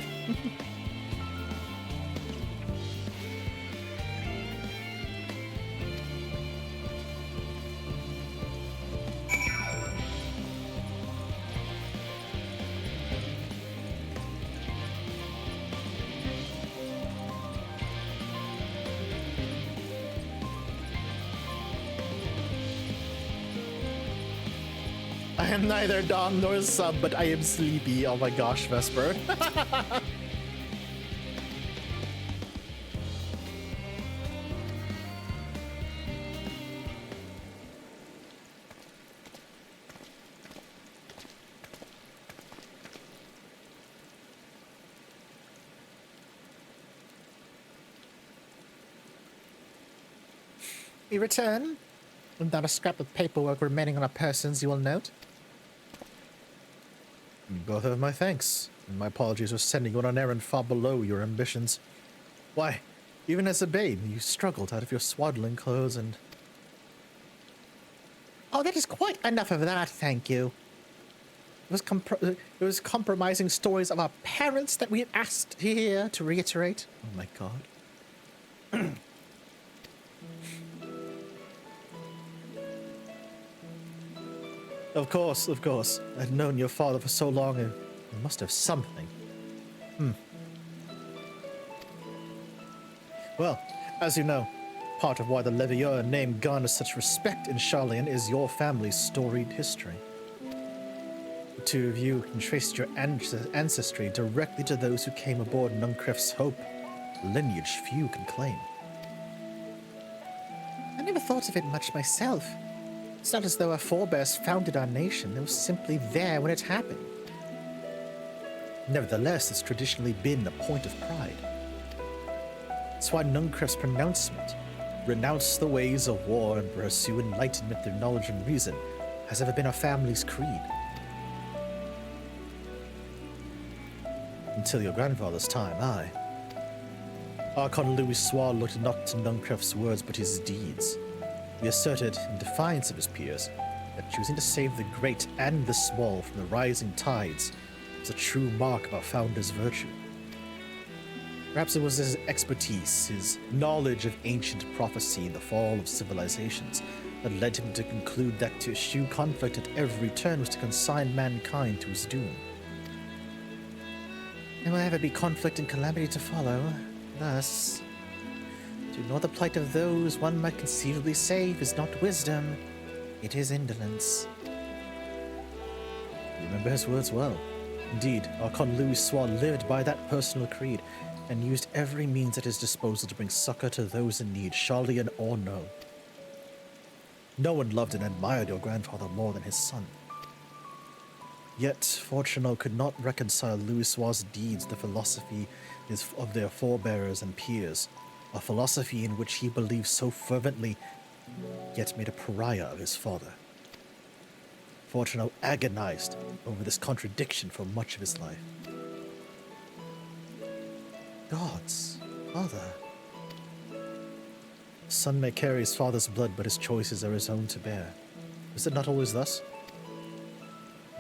I am neither Dom nor Sub, but I am sleepy. Oh my gosh, Vesper. We return. Without a scrap of paperwork remaining on our persons, you will note. Both have my thanks, and my apologies for sending you on an errand far below your ambitions. Why, even as a babe, you struggled out of your swaddling clothes and... Oh, that is quite enough of that, thank you. It was compromising stories of our parents that we had asked here to reiterate. Oh my god. Of course. I'd known your father for so long, and he must have something. Well, as you know, part of why the Levieur name garners such respect in Charlian is your family's storied history. The two of you can trace your ancestry directly to those who came aboard Nuncref's Hope, a lineage few can claim. I never thought of it much myself. It's not as though our forebears founded our nation. They were simply there when it happened. Nevertheless, it's traditionally been a point of pride. That's why Nuncref's pronouncement, renounce the ways of war and pursue enlightenment through knowledge and reason, has ever been our family's creed. Until your grandfather's time, aye. Archon Louis Soir looked not to Nuncref's words but his deeds. He asserted, in defiance of his peers, that choosing to save the great and the small from the rising tides was a true mark of our founder's virtue. Perhaps it was his expertise, his knowledge of ancient prophecy and the fall of civilizations, that led him to conclude that to eschew conflict at every turn was to consign mankind to his doom. There will ever be conflict and calamity to follow. Thus, to ignore the plight of those one might conceivably save is not wisdom, it is indolence. You remember his words well. Indeed, Archon Louis Soir lived by that personal creed, and used every means at his disposal to bring succor to those in need, Charlian or no. No one loved and admired your grandfather more than his son. Yet, Fortuno could not reconcile Louis Soir's deeds with the philosophy of their forebears and peers, a philosophy in which he believed so fervently, yet made a pariah of his father. Fortuno agonized over this contradiction for much of his life. Gods, father. Son may carry his father's blood, but his choices are his own to bear. Is it not always thus?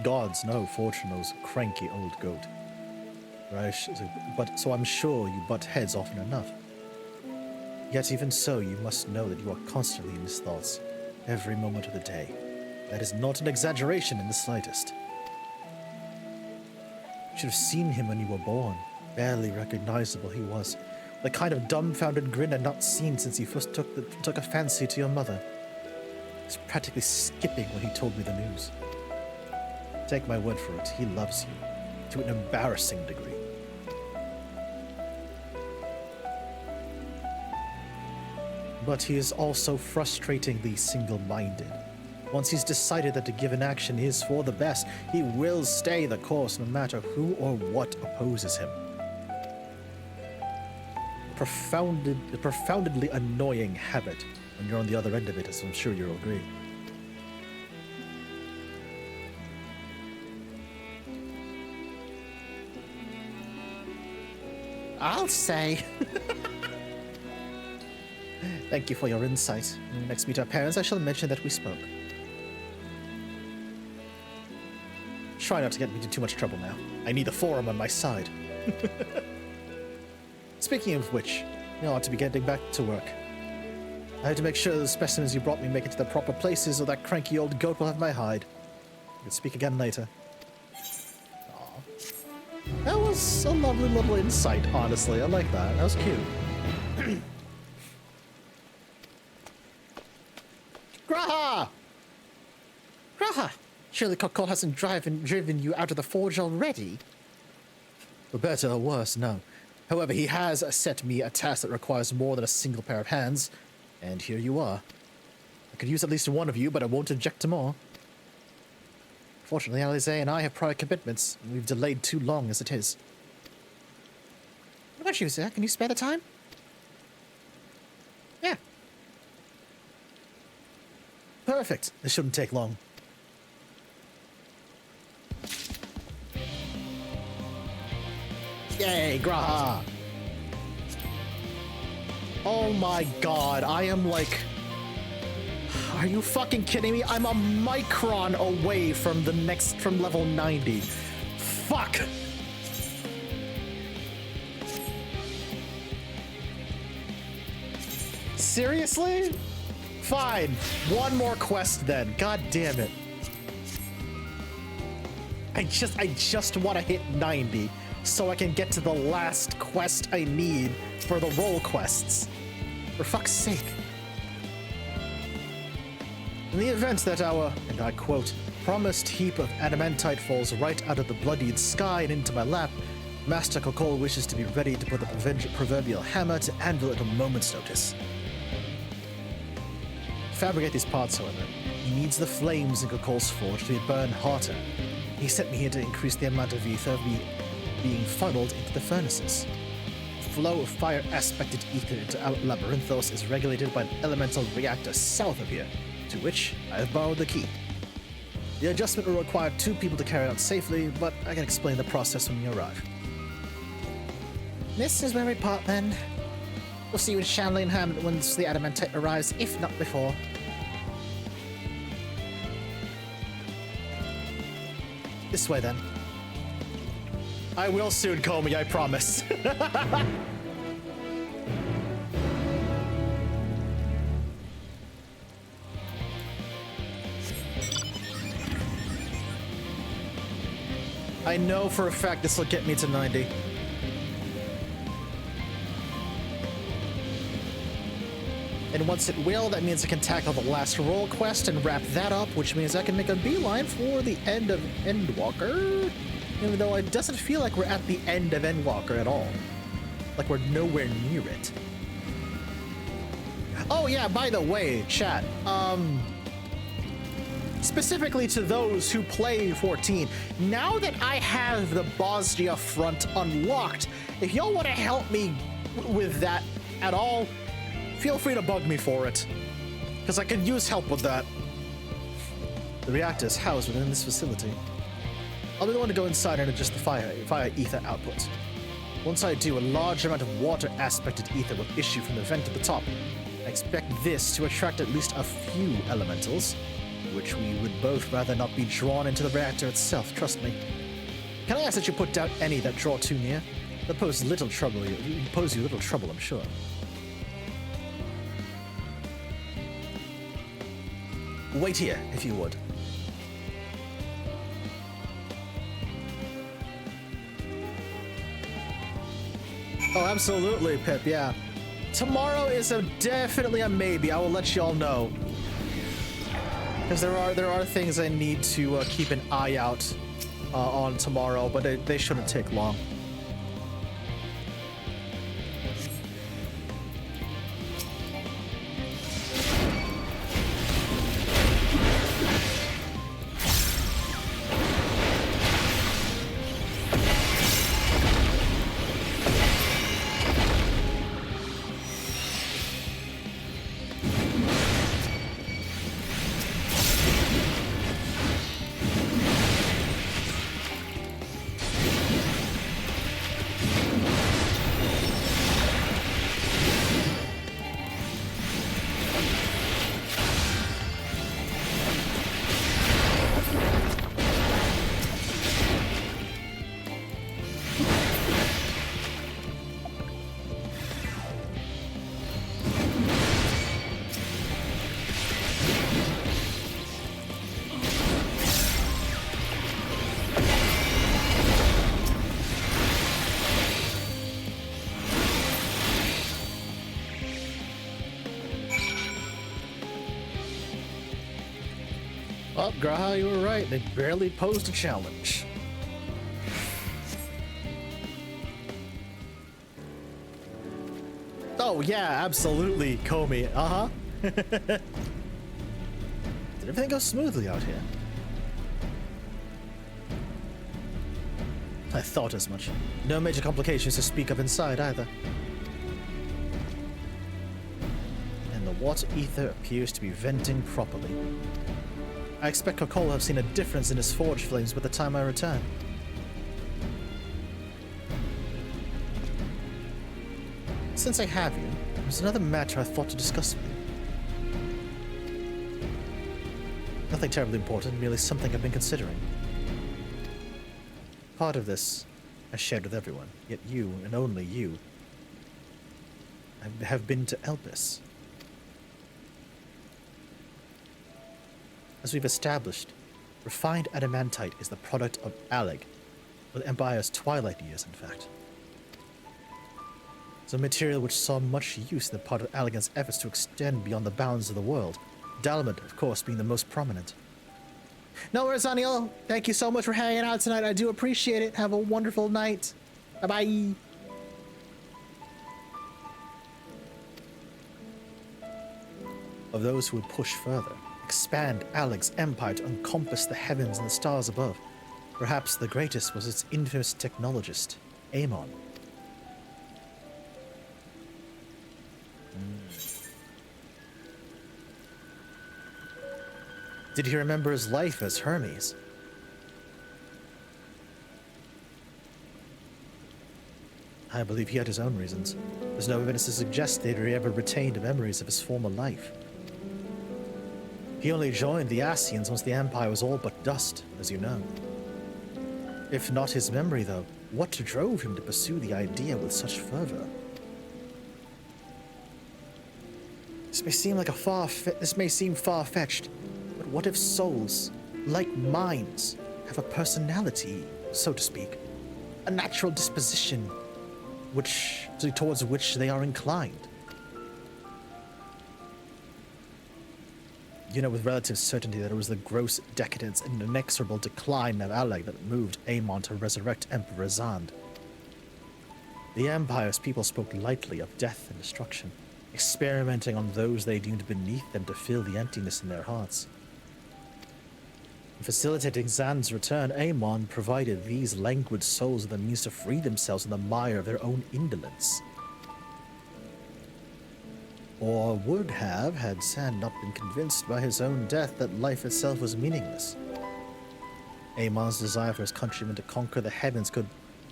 Gods know Fortuno's cranky old goat. So I'm sure you butt heads often enough. Yet even so, you must know that you are constantly in his thoughts, every moment of the day. That is not an exaggeration in the slightest. You should have seen him when you were born. Barely recognizable he was. The kind of dumbfounded grin I'd not seen since he first took a fancy to your mother. He was practically skipping when he told me the news. Take my word for it, he loves you, to an embarrassing degree. But he is also frustratingly single-minded. Once he's decided that a given action is for the best, he will stay the course no matter who or what opposes him. A profoundly annoying habit when you're on the other end of it, as I'm sure you'll agree. I'll say. Thank you for your insight. When we next meet our parents, I shall mention that we spoke. Try not to get me into too much trouble now. I need the forum on my side. Speaking of which, you ought to be getting back to work. I have to make sure the specimens you brought me make it to the proper places, or that cranky old goat will have my hide. We can speak again later. Aww. That was a lovely little insight, honestly. I like that. That was cute. Graha! Graha! Surely Kokol hasn't driven you out of the forge already? For better or worse, no. However, he has set me a task that requires more than a single pair of hands, and here you are. I could use at least one of you, but I won't object to more. Fortunately, Alize and I have prior commitments, and we've delayed too long as it is. What about you, sir? Can you spare the time? Yeah. Perfect. This shouldn't take long. Yay, Graha! Oh my god, I am like... Are you fucking kidding me? I'm a micron away from from level 90. Fuck! Seriously? Fine. One more quest then. God damn it. I just want to hit 90 so I can get to the last quest I need for the roll quests. For fuck's sake. In the event that our, and I quote, promised heap of adamantite falls right out of the bloodied sky and into my lap, Master Kokol wishes to be ready to put the proverbial hammer to anvil at a moment's notice. To fabricate these parts, however, he needs the flames in Kokol's forge to burn hotter. He sent me here to increase the amount of ether being funneled into the furnaces. The flow of fire-aspected ether into Labyrinthos is regulated by an elemental reactor south of here, to which I have borrowed the key. The adjustment will require 2 people to carry out safely, but I can explain the process when you arrive. This is where we part then. We'll see you in Shanley and Hamlet once the adamantite arrives, if not before. This way, then. I will soon, Comey, I promise. I know for a fact this will get me to 90. And once it will, that means I can tackle the last roll quest and wrap that up, which means I can make a beeline for the end of Endwalker. Even though it doesn't feel like we're at the end of Endwalker at all. Like we're nowhere near it. Oh yeah, by the way, chat, specifically to those who play 14, now that I have the Bosnia front unlocked, if y'all want to help me with that at all, feel free to bug me for it, because I could use help with that. The reactor is housed within this facility. I'll be the one to go inside and adjust the fire ether output. Once I do, a large amount of water aspected ether will issue from the vent at the top. I expect this to attract at least a few elementals, which we would both rather not be drawn into the reactor itself, trust me. Can I ask that you put down any that draw too near? They'll pose you little trouble, I'm sure. Wait here, if you would. Oh, absolutely, Pip, yeah. Tomorrow is definitely a maybe, I will let y'all know. Because there are things I need to keep an eye out on tomorrow, but they shouldn't take long. Well, Graha, you were right. They barely posed a challenge. Oh, yeah, absolutely, Comey. Uh-huh. Did everything go smoothly out here? I thought as much. No major complications to speak of inside, either. And the water ether appears to be venting properly. I expect Kokol will have seen a difference in his forge flames by the time I return. Since I have you, there's another matter I thought to discuss with you. Nothing terribly important, merely something I've been considering. Part of this I shared with everyone, yet you, and only you, have been to Elpis. As we've established, refined adamantite is the product of Alleg, or the Empire's twilight years, in fact. It's a material which saw much use in the part of Allegan's efforts to extend beyond the bounds of the world, Dalamud, of course, being the most prominent. No worries, Aniel. Thank you so much for hanging out tonight. I do appreciate it. Have a wonderful night. Bye-bye. Of those who would push further, expand Alleg's empire to encompass the heavens and the stars above. Perhaps the greatest was its infamous technologist, Amon. Did he remember his life as Hermes? I believe he had his own reasons. There's no evidence to suggest that he ever retained memories of his former life. He only joined the Ascians once the Empire was all but dust, as you know. If not his memory, though, what drove him to pursue the idea with such fervor? This may seem far-fetched, but what if souls, like minds, have a personality, so to speak, a natural disposition towards which they are inclined? You know with relative certainty that it was the gross decadence and inexorable decline of Aleg that moved Aemon to resurrect Emperor Zand. The Empire's people spoke lightly of death and destruction, experimenting on those they deemed beneath them to fill the emptiness in their hearts. In facilitating Zand's return, Aemon provided these languid souls with the means to free themselves from the mire of their own indolence. Or would have, had Zand not been convinced by his own death that life itself was meaningless. Aemon's desire for his countrymen to conquer the heavens could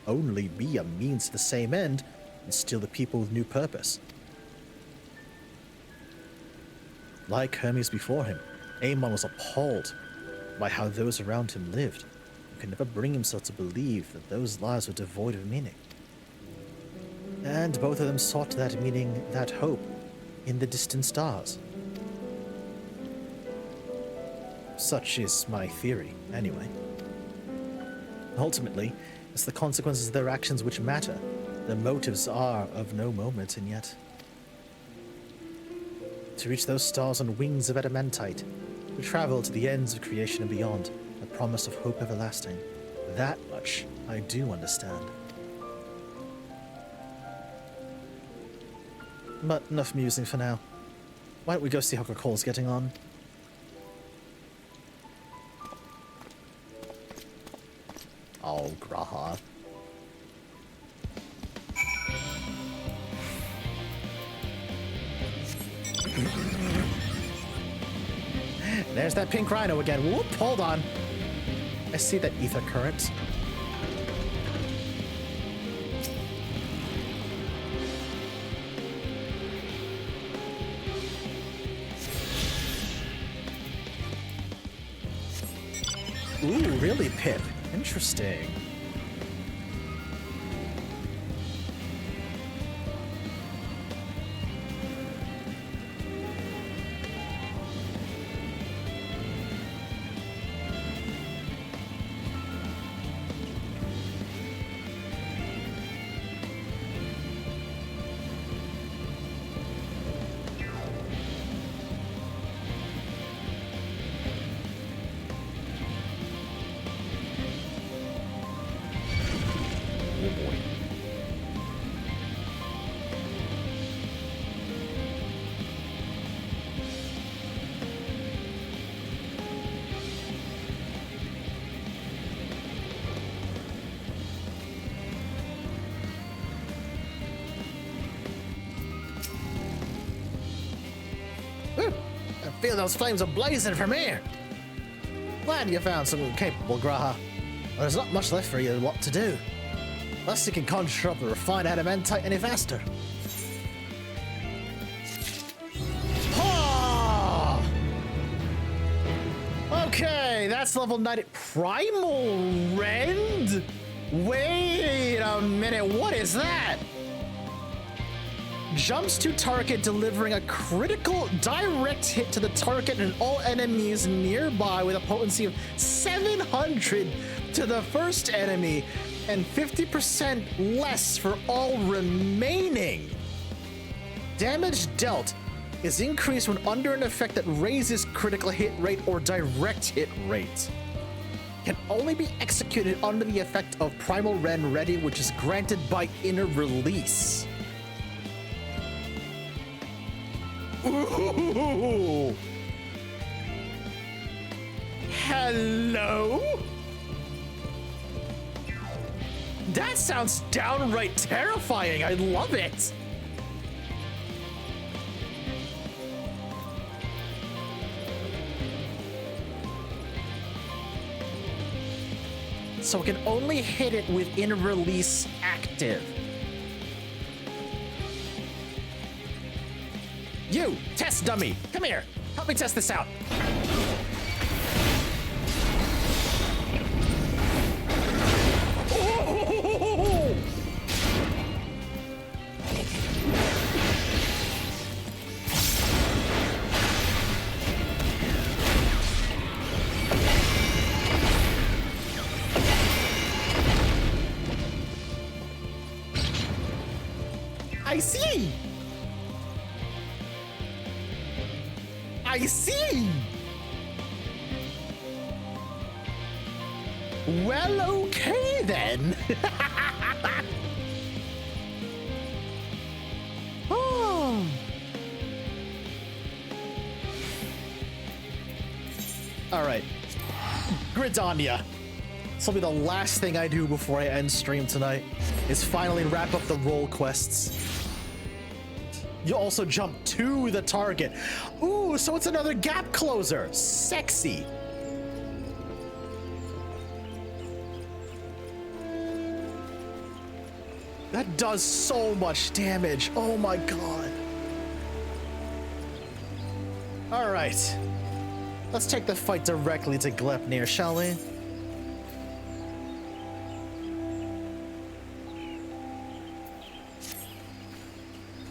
only be a means to the same end, and still the people with new purpose. Like Hermes before him, Aemon was appalled by how those around him lived, and could never bring himself to believe that those lives were devoid of meaning. And both of them sought that meaning, that hope, in the distant stars. Such is my theory, anyway. Ultimately, it's the consequences of their actions which matter. Their motives are of no moment, and yet... To reach those stars on wings of adamantite, to travel to the ends of creation and beyond, the promise of hope everlasting. That much I do understand. But enough musing for now. Why don't we go see how Cole's getting on? Oh, Graha. There's that pink rhino again. Whoop, hold on. I see that ether current. Ooh, really, Pip? Interesting. Feel those flames are blazing from here. Glad you found someone capable, Graha. Well, there's not much left for you what to do. Unless you can conjure up the refined adamantite any faster. Ha! Okay, that's level 90. Primal Rend? Wait a minute, what is that? Jumps to target, delivering a critical direct hit to the target and all enemies nearby with a potency of 700 to the first enemy and 50% less for all remaining. Damage dealt is increased when under an effect that raises critical hit rate or direct hit rate. Can only be executed under the effect of Primal Rend Ready, which is granted by inner release. Ooh. Hello? That sounds downright terrifying. I love it. So it can only hit it with in release active. You, test dummy, come here. Help me test this out. I see! I see! Well, okay then. Oh. All right, Gridania. This will be the last thing I do before I end stream tonight, is finally wrap up the role quests. You also jump to the target. Ooh, so it's another gap closer. Sexy. That does so much damage. Oh my god. All right. Let's take the fight directly to Glepnir, shall we?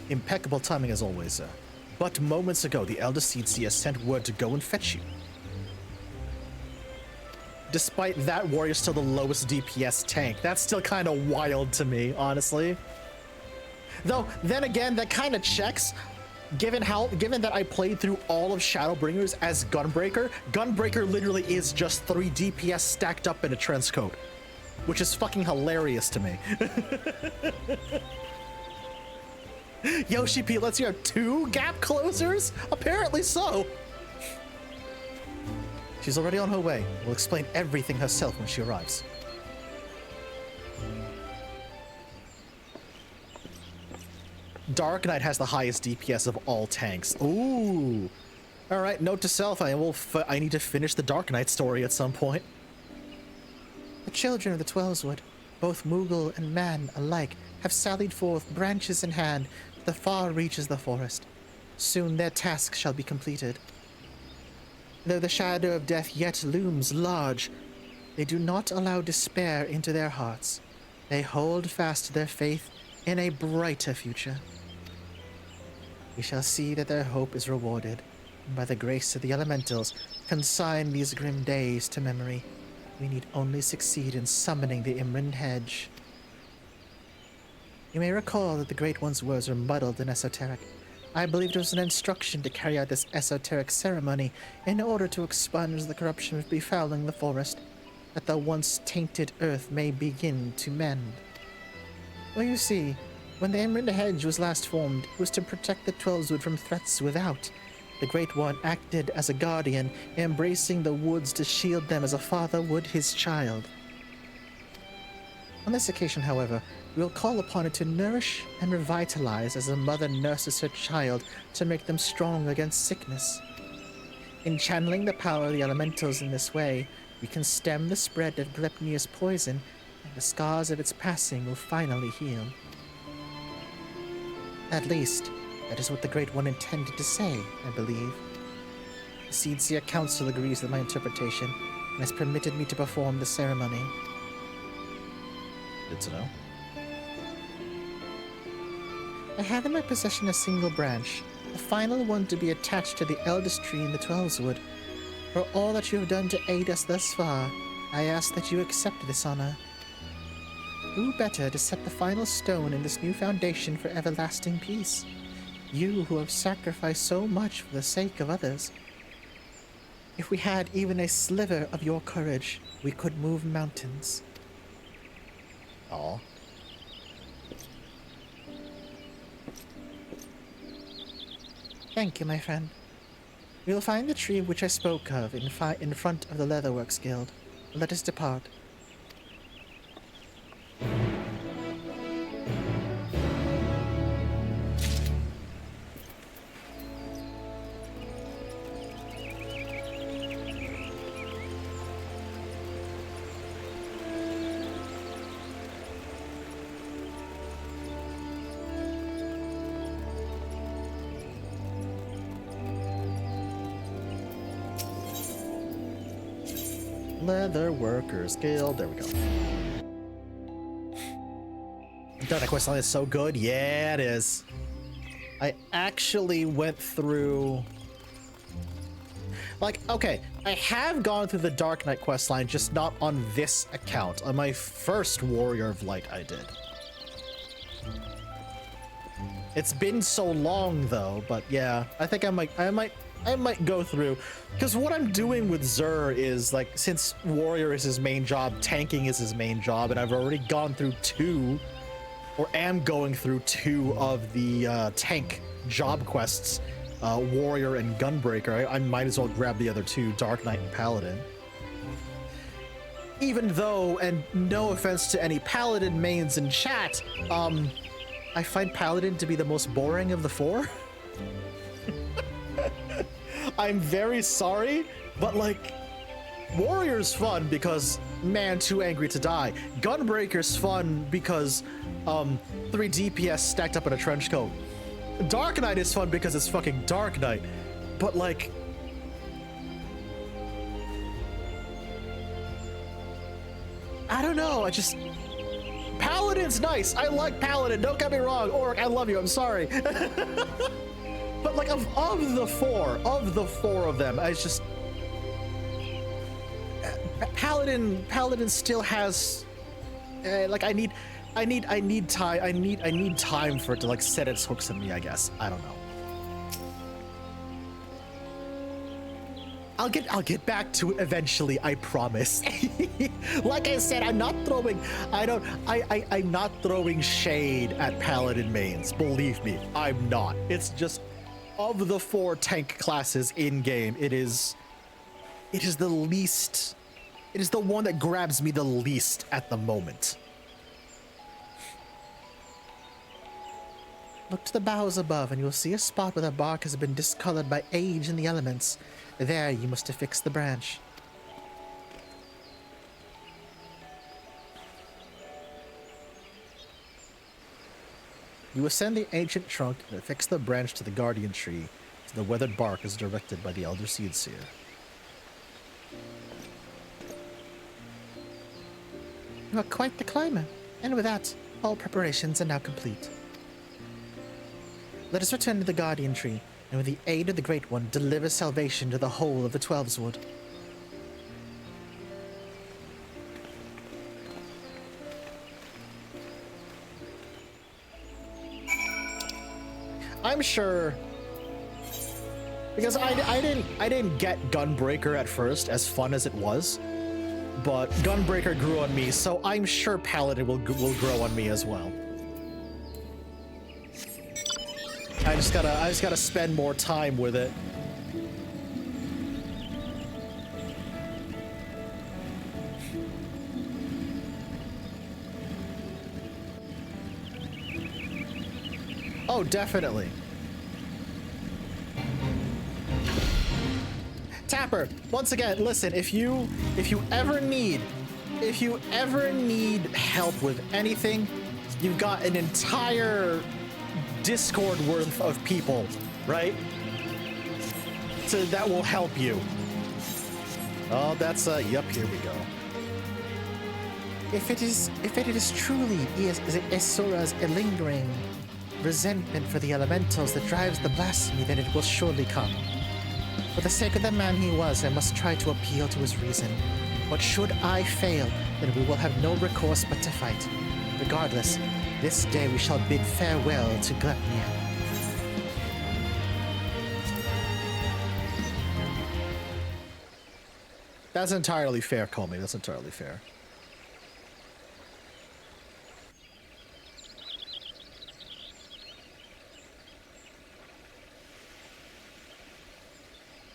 Impeccable timing as always, sir. But moments ago, the Elder Seedseer sent word to go and fetch you. Despite that warrior still the lowest DPS tank, that's still kind of wild to me, honestly. Though, then again, that kind of checks, given that I played through all of Shadowbringers as Gunbreaker. Gunbreaker literally is just 3 DPS stacked up in a trench coat, which is fucking hilarious to me. Yoshi P lets you have 2 gap closers? Apparently so. She's already on her way. We'll explain everything herself when she arrives. Dark Knight has the highest DPS of all tanks. Ooh. All right, note to self, I need to finish the Dark Knight story at some point. The children of the Twelveswood, both Moogle and man alike, have sallied forth, branches in hand, to the far reaches of the forest. Soon their task shall be completed. Though the shadow of death yet looms large, they do not allow despair into their hearts. They hold fast to their faith in a brighter future. We shall see that their hope is rewarded, and by the grace of the elementals, consign these grim days to memory. We need only succeed in summoning the Imran Hedge. You may recall that the Great One's words were muddled and esoteric. I believe it was an instruction to carry out this esoteric ceremony in order to expunge the corruption befouling the forest, that the once tainted earth may begin to mend. Well, you see, when the Emerald Hedge was last formed, it was to protect the Twelveswood from threats without. The Great One acted as a guardian, embracing the woods to shield them as a father would his child. On this occasion, however, we will call upon it to nourish and revitalize as a mother nurses her child to make them strong against sickness. In channeling the power of the elementals in this way, we can stem the spread of Glepnir's poison, and the scars of its passing will finally heal. At least, that is what the Great One intended to say, I believe. The Seedseer Council agrees with my interpretation, and has permitted me to perform the ceremony. Good to know. I have in my possession a single branch, the final one to be attached to the eldest tree in the Twelveswood. For all that you have done to aid us thus far, I ask that you accept this honor. Who better to set the final stone in this new foundation for everlasting peace? You who have sacrificed so much for the sake of others. If we had even a sliver of your courage, we could move mountains. Aw. Thank you, my friend. We will find the tree which I spoke of in front of the Leatherworks Guild. Let us depart. Leather Workers Guild. There we go. That quest line is so good. Yeah, it is. I actually went through... Like, okay, I have gone through the Dark Knight questline, just not on this account. On my first Warrior of Light, I did. It's been so long though, but yeah, I think I might go through, because what I'm doing with Xur is, like, since warrior is his main job, tanking is his main job, and I've already gone through am going through 2 of the tank job quests, warrior and gunbreaker. I might as well grab the other 2, Dark Knight and Paladin. Even though, and no offense to any Paladin mains in chat, I find Paladin to be the most boring of the 4. I'm very sorry, but like, Warrior's fun because, man, too angry to die. Gunbreaker's fun because 3 DPS stacked up in a trench coat. Dark Knight is fun because it's fucking Dark Knight. But like, I don't know, Paladin's nice. I like Paladin, don't get me wrong. Orc, I love you, I'm sorry. But like, of the four of them, Paladin still has, like, I need time for it to like set its hooks in me, I guess. I don't know. I'll get back to it eventually, I promise. Like I said, I'm not throwing shade at Paladin mains. Believe me, I'm not. It's just, of the 4 tank classes in game, it is the least, it is the one that grabs me the least at the moment. Look to the boughs above, and you'll see a spot where the bark has been discolored by age and the elements. There, you must affix the branch. You ascend the ancient trunk and affix the branch to the guardian tree, so the weathered bark is directed by the elder seed seer. You are quite the climber, and with that, all preparations are now complete. Let us return to the guardian tree, and with the aid of the Great One, deliver salvation to the whole of the 12's Wood. I'm sure, because I didn't get Gunbreaker at first, as fun as it was, but Gunbreaker grew on me, so I'm sure Paladin will grow on me as well. I just gotta spend more time with it. Oh, definitely. Tapper, once again, listen, if you ever need help with anything, you've got an entire Discord worth of people, right? So that will help you. Oh, that's yep, here we go. If it is truly Isura's lingering resentment for the elementals that drives the blasphemy, then it will surely come. For the sake of the man he was, I must try to appeal to his reason. But should I fail, then we will have no recourse but to fight. Regardless, this day we shall bid farewell to Glepnir. That's entirely fair, Comey. That's entirely fair.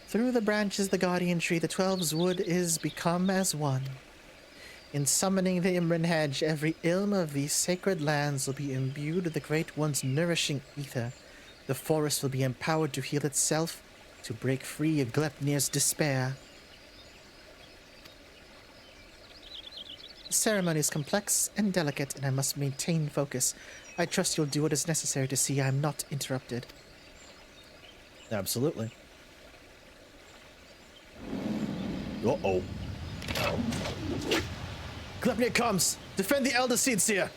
Through the branches of the guardian tree, the 12's Wood is become as one. In summoning the Imran Hedge, every ilm of these sacred lands will be imbued with the Great One's nourishing ether. The forest will be empowered to heal itself, to break free of Glepnir's despair. The ceremony is complex and delicate, and I must maintain focus. I trust you'll do what is necessary to see I am not interrupted. Absolutely. Uh-oh. Glepnir comes! Defend the Elder Seedseer!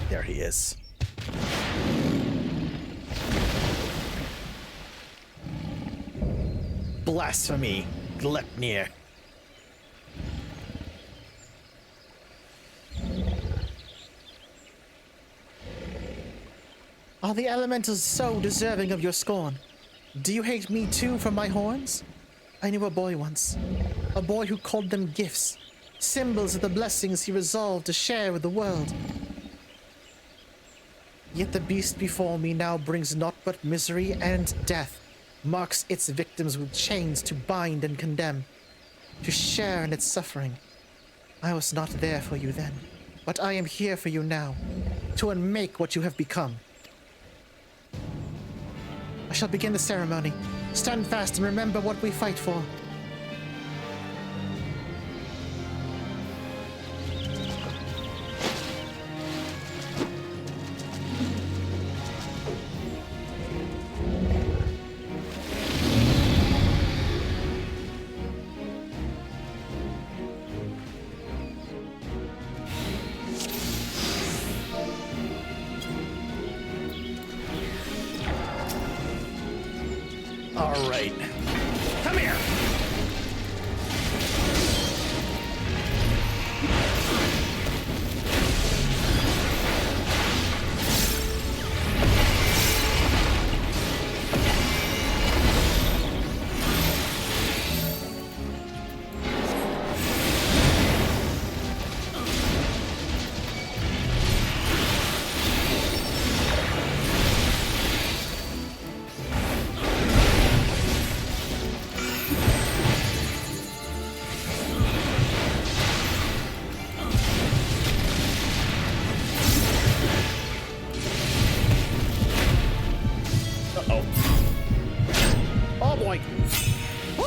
There he is. Blasphemy, Glepnir. Are the elementals so deserving of your scorn? Do you hate me too for my horns? I knew a boy once. A boy who called them gifts. Symbols of the blessings he resolved to share with the world. Yet the beast before me now brings naught but misery and death. Marks its victims with chains to bind and condemn. To share in its suffering. I was not there for you then. But I am here for you now. To unmake what you have become. I shall begin the ceremony. Stand fast and remember what we fight for. All right. Come here. Oh boy. Woo!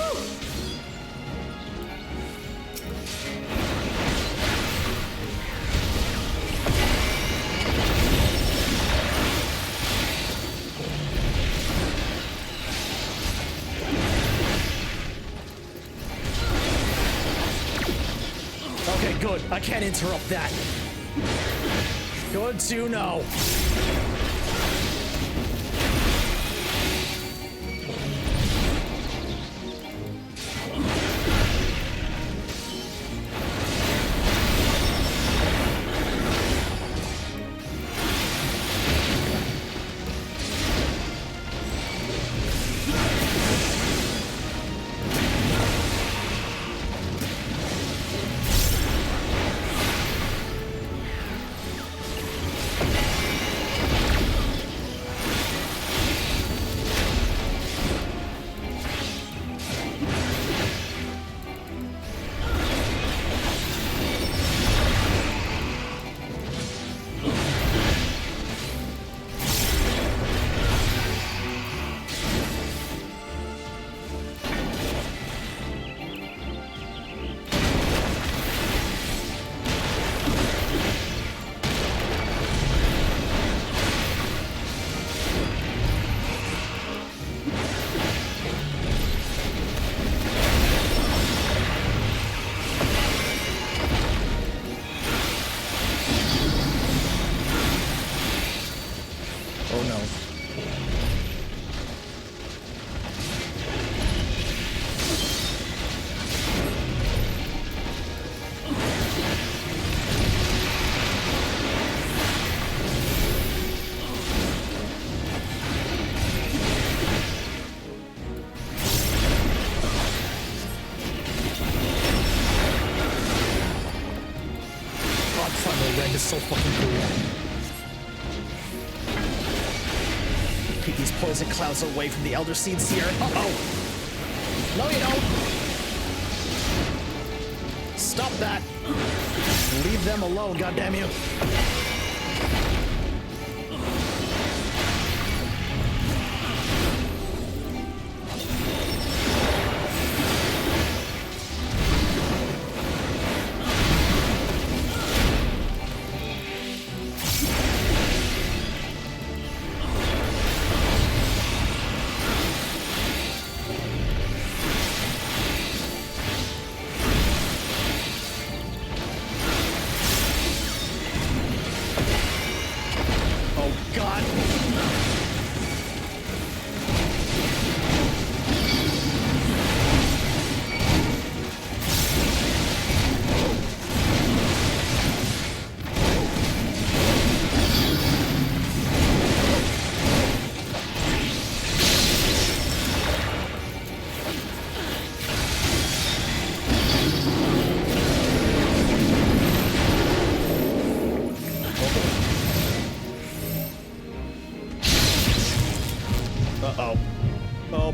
Okay, good. I can't interrupt that. Good to know. Oh no. God, Thunder Red is so fucking cool. Keep these poison clouds away from the Elder Seeds here. Uh-oh! No, you don't! Stop that! Leave them alone, goddamn you!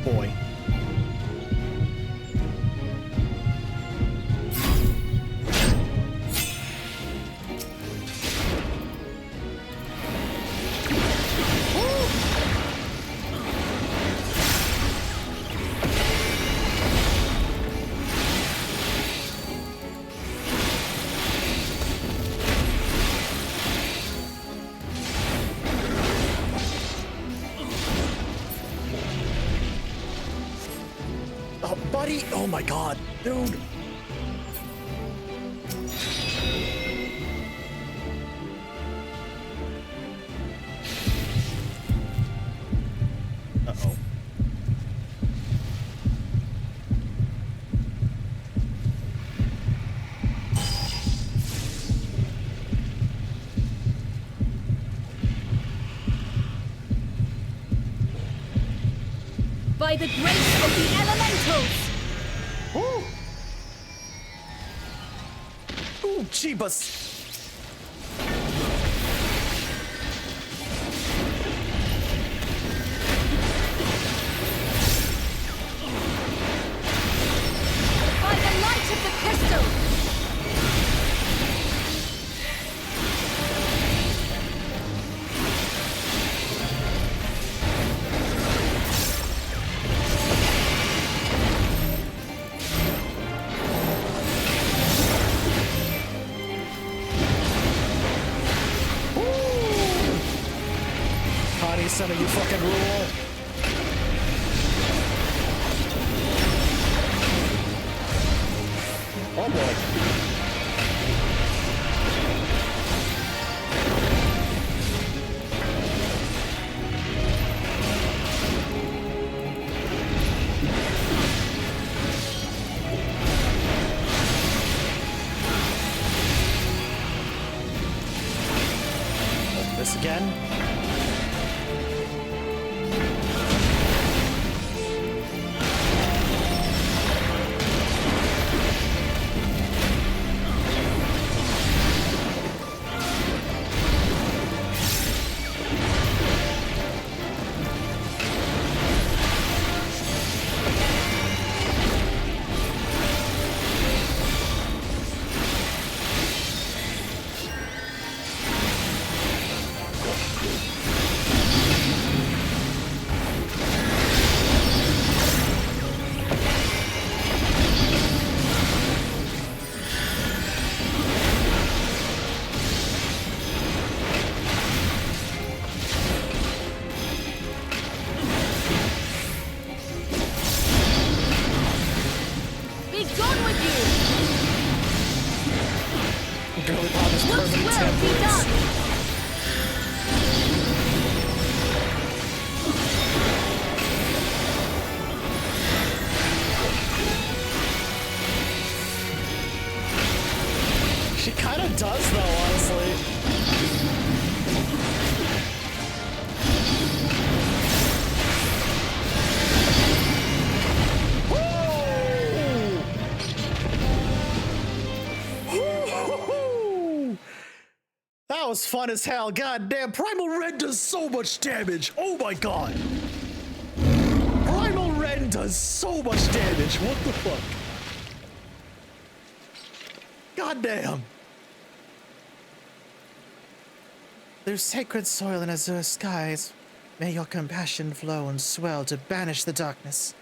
boy. Oh, buddy! Oh my god, dude! Uh-oh. By the grace of the elementals! Ooh! Ooh, Jeebus! By the light of the crystal! Connie, son of you fucking rule! Oh boy. This again. Be gone with you! Girly Pop is Loose permanent will be temperance. done! She kind of does, though, honestly. Woo! That was fun as hell. God damn, Primal Ren does so much damage. Oh my god. Primal Ren does so much damage. What the fuck? God damn. There's sacred soil in azure skies. May your compassion flow and swell to banish the darkness.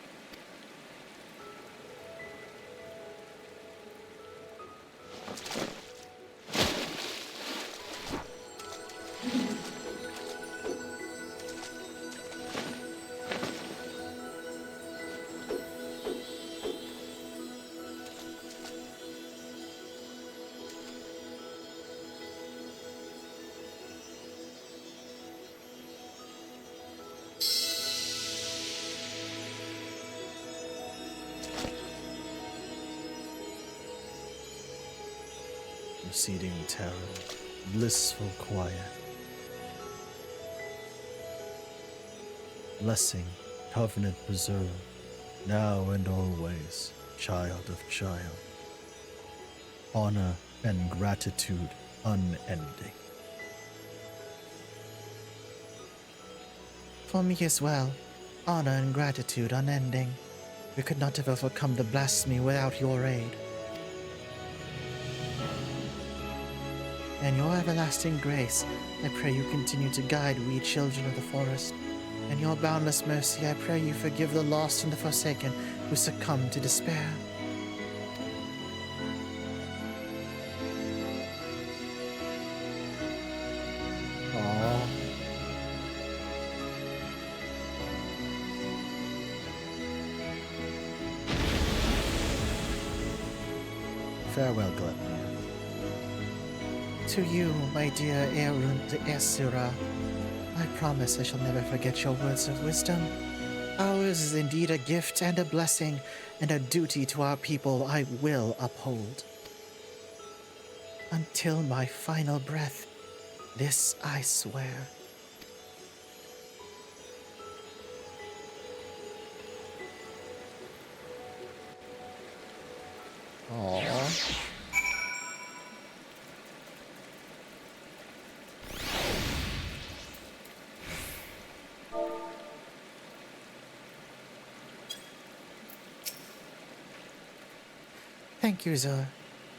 Receding terror, blissful quiet. Blessing, covenant preserve, now and always, child of child. Honor and gratitude unending. For me as well. honor and gratitude unending. We could not have overcome the blasphemy without your aid. And your everlasting grace, I pray you continue to guide we children of the forest. And your boundless mercy, I pray you forgive the lost and the forsaken who succumb to despair. Aww. Farewell, Gluttony. To you, my dear Erund Esira, I promise I shall never forget your words of wisdom. Ours is indeed a gift and a blessing, and a duty to our people I will uphold. Until my final breath, this I swear. Aww. Thank you, Zoe.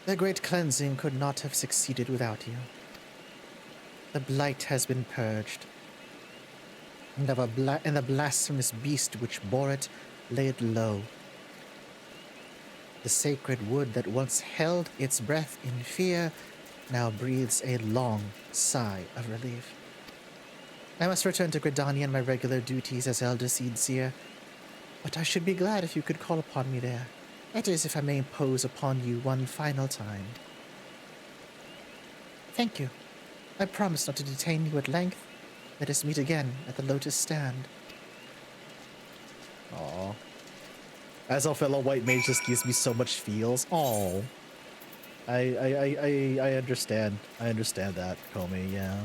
The great cleansing could not have succeeded without you. The blight has been purged, and the blasphemous beast which bore it laid low. The sacred wood that once held its breath in fear now breathes a long sigh of relief. I must return to Gridania and my regular duties as Elder Seedseer, but I should be glad if you could call upon me there. That is, if I may impose upon you one final time. Thank you. I promise not to detain you at length. Let us meet again at the Lotus Stand. Aww. As a fellow white mage, just gives me so much feels. Aww. I understand. I understand that, Comey, yeah.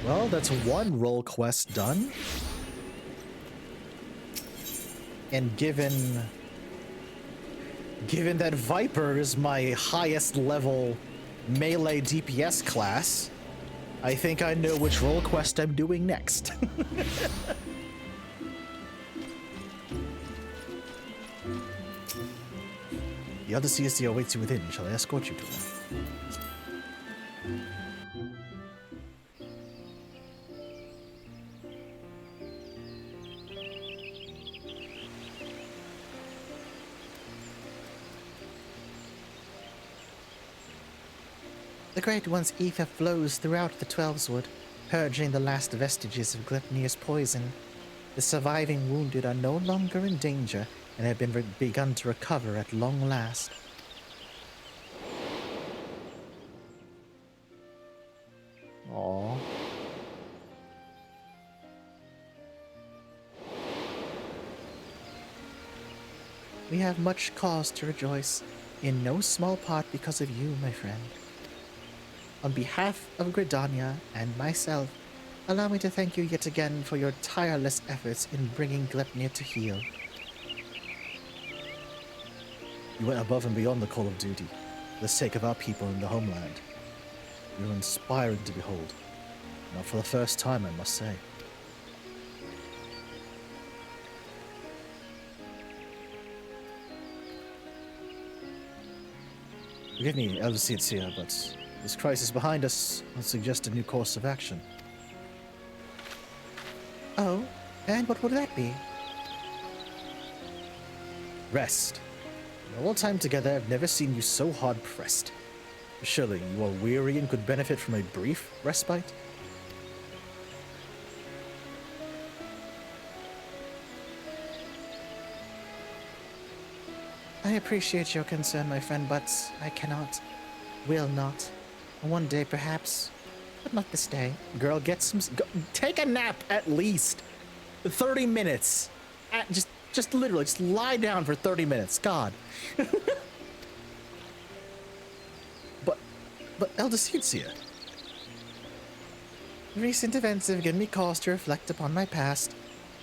Well, that's one role quest done. And given that Viper is my highest level melee DPS class, I think I know which role quest I'm doing next. The other CSD awaits you within. Shall I escort you to her? The Great One's ether flows throughout the Twelveswood, purging the last vestiges of Gleipnir's poison. The surviving wounded are no longer in danger and have been begun to recover at long last. Aww. We have much cause to rejoice, in no small part because of you, my friend. On behalf of Gridania and myself, allow me to thank you yet again for your tireless efforts in bringing Gleipnir to heal. You went above and beyond the call of duty, for the sake of our people in the homeland. You were inspiring to behold. Not for the first time, I must say. Forgive me, Elder Seedseer, but this crisis behind us will suggest a new course of action. Oh, and what would that be? Rest. In all time together, I've never seen you so hard-pressed. Surely you are weary and could benefit from a brief respite? I appreciate your concern, my friend, but I cannot, will not. One day, perhaps, but not this day. Girl, get some... take a nap, at least. 30 minutes. Just literally, just lie down for 30 minutes. God. But Elder Seedseer. Recent events have given me cause to reflect upon my past,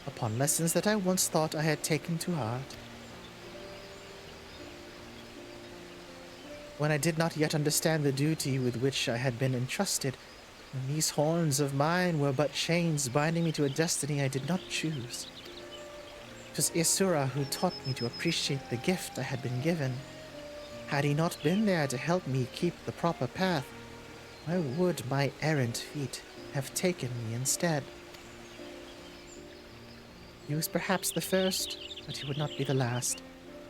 upon lessons that I once thought I had taken to heart. when I did not yet understand the duty with which I had been entrusted, when these horns of mine were but chains binding me to a destiny I did not choose. It was Isura who taught me to appreciate the gift I had been given. Had he not been there to help me keep the proper path, where would my errant feet have taken me instead? He was perhaps the first, but he would not be the last.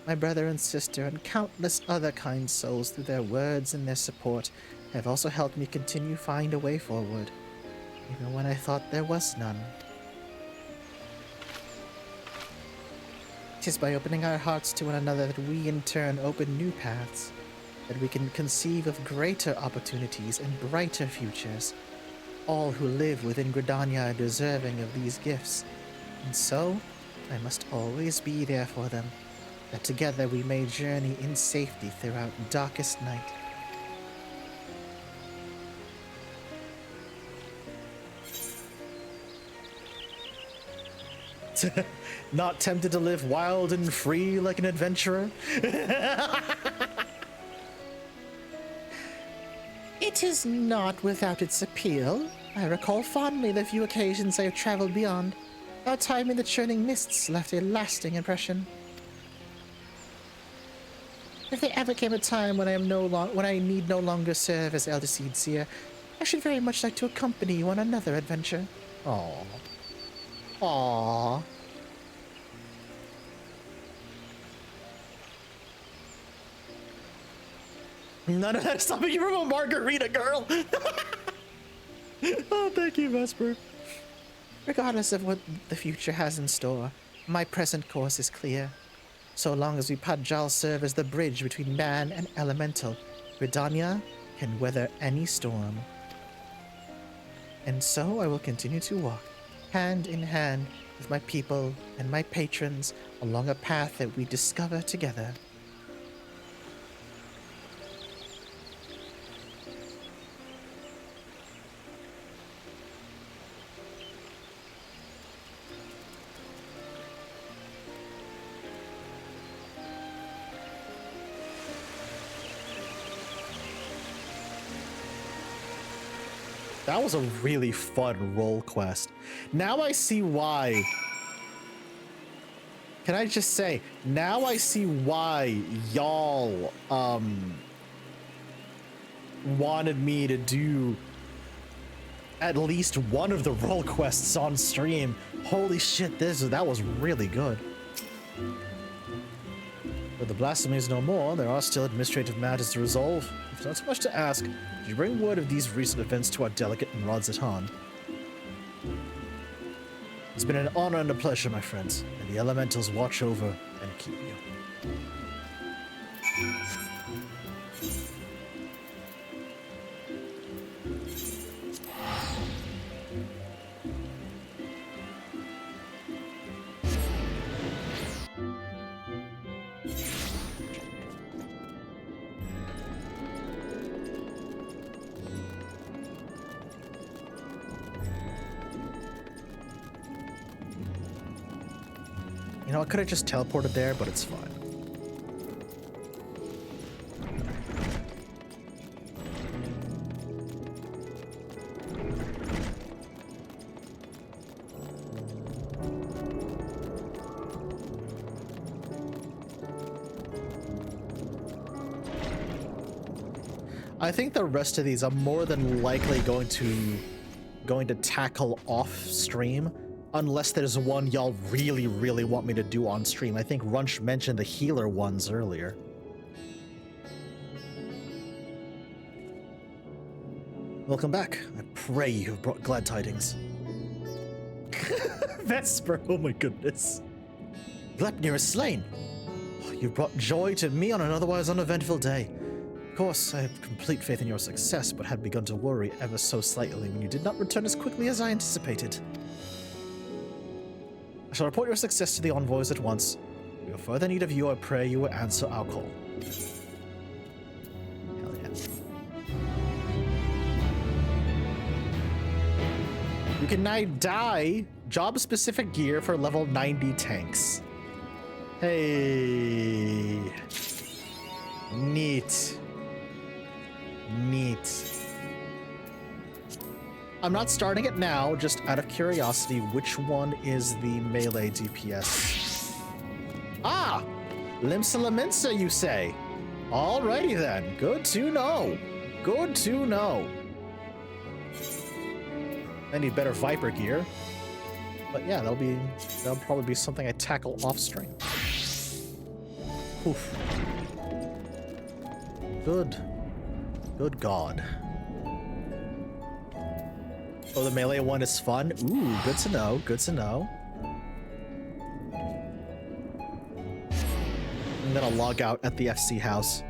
My brother and sister and countless other kind souls, through their words and their support, have also helped me continue find a way forward, even when I thought there was none. It is by opening our hearts to one another that we in turn open new paths, that we can conceive of greater opportunities and brighter futures. All who live within Gridania are deserving of these gifts, and so I must always be there for them, that together we may journey in safety throughout darkest night. Not tempted to live wild and free like an adventurer? It is not without its appeal. I recall fondly the few occasions I have traveled beyond. Our time in the churning mists left a lasting impression. If there ever came a time when I need no longer serve as Elder Seed Seer, I should very much like to accompany you on another adventure. Aww. Aww. None of that stopping you from a margarita, girl. Oh, thank you, Vesper. Regardless of what the future has in store, my present course is clear. So long as we Padjal serve as the bridge between man and elemental, Gridania can weather any storm. And so I will continue to walk, hand in hand with my people and my patrons, along a path that we discover together. That was a really fun role quest. Now I see why. Can I just say, now I see why y'all wanted me to do at least one of the role quests on stream. Holy shit, that was really good. But the blasphemy is no more. There are still administrative matters to resolve. If not so much to ask, could you bring word of these recent events to our delegate in Rodzatan? It's been an honor and a pleasure, my friends, and the elementals watch over and keep you. You know, I could have just teleported there, but it's fine. I think the rest of these I'm more than likely going to tackle off stream. Unless there's one y'all really, really want me to do on stream. I think Runch mentioned the healer ones earlier. Welcome back. I pray you have brought glad tidings. Vesper, oh my goodness. Glepnir is slain. You've brought joy to me on an otherwise uneventful day. Of course, I have complete faith in your success, but had begun to worry ever so slightly when you did not return as quickly as I anticipated. I shall report your success to the envoys at once. If we have further need of you, I pray you will answer our call. Hell yeah. You can now dye job-specific gear for level 90 tanks. Hey. Neat. I'm not starting it now, just out of curiosity, which one is the melee DPS? Ah! Limsa Laminsa, you say? Alrighty then. Good to know. Good to know. I need better Viper gear. But yeah, that'll probably be something I tackle off stream. Oof. Good. Good God. Oh, the melee one is fun? Ooh, good to know, good to know. I'm gonna log out at the FC house.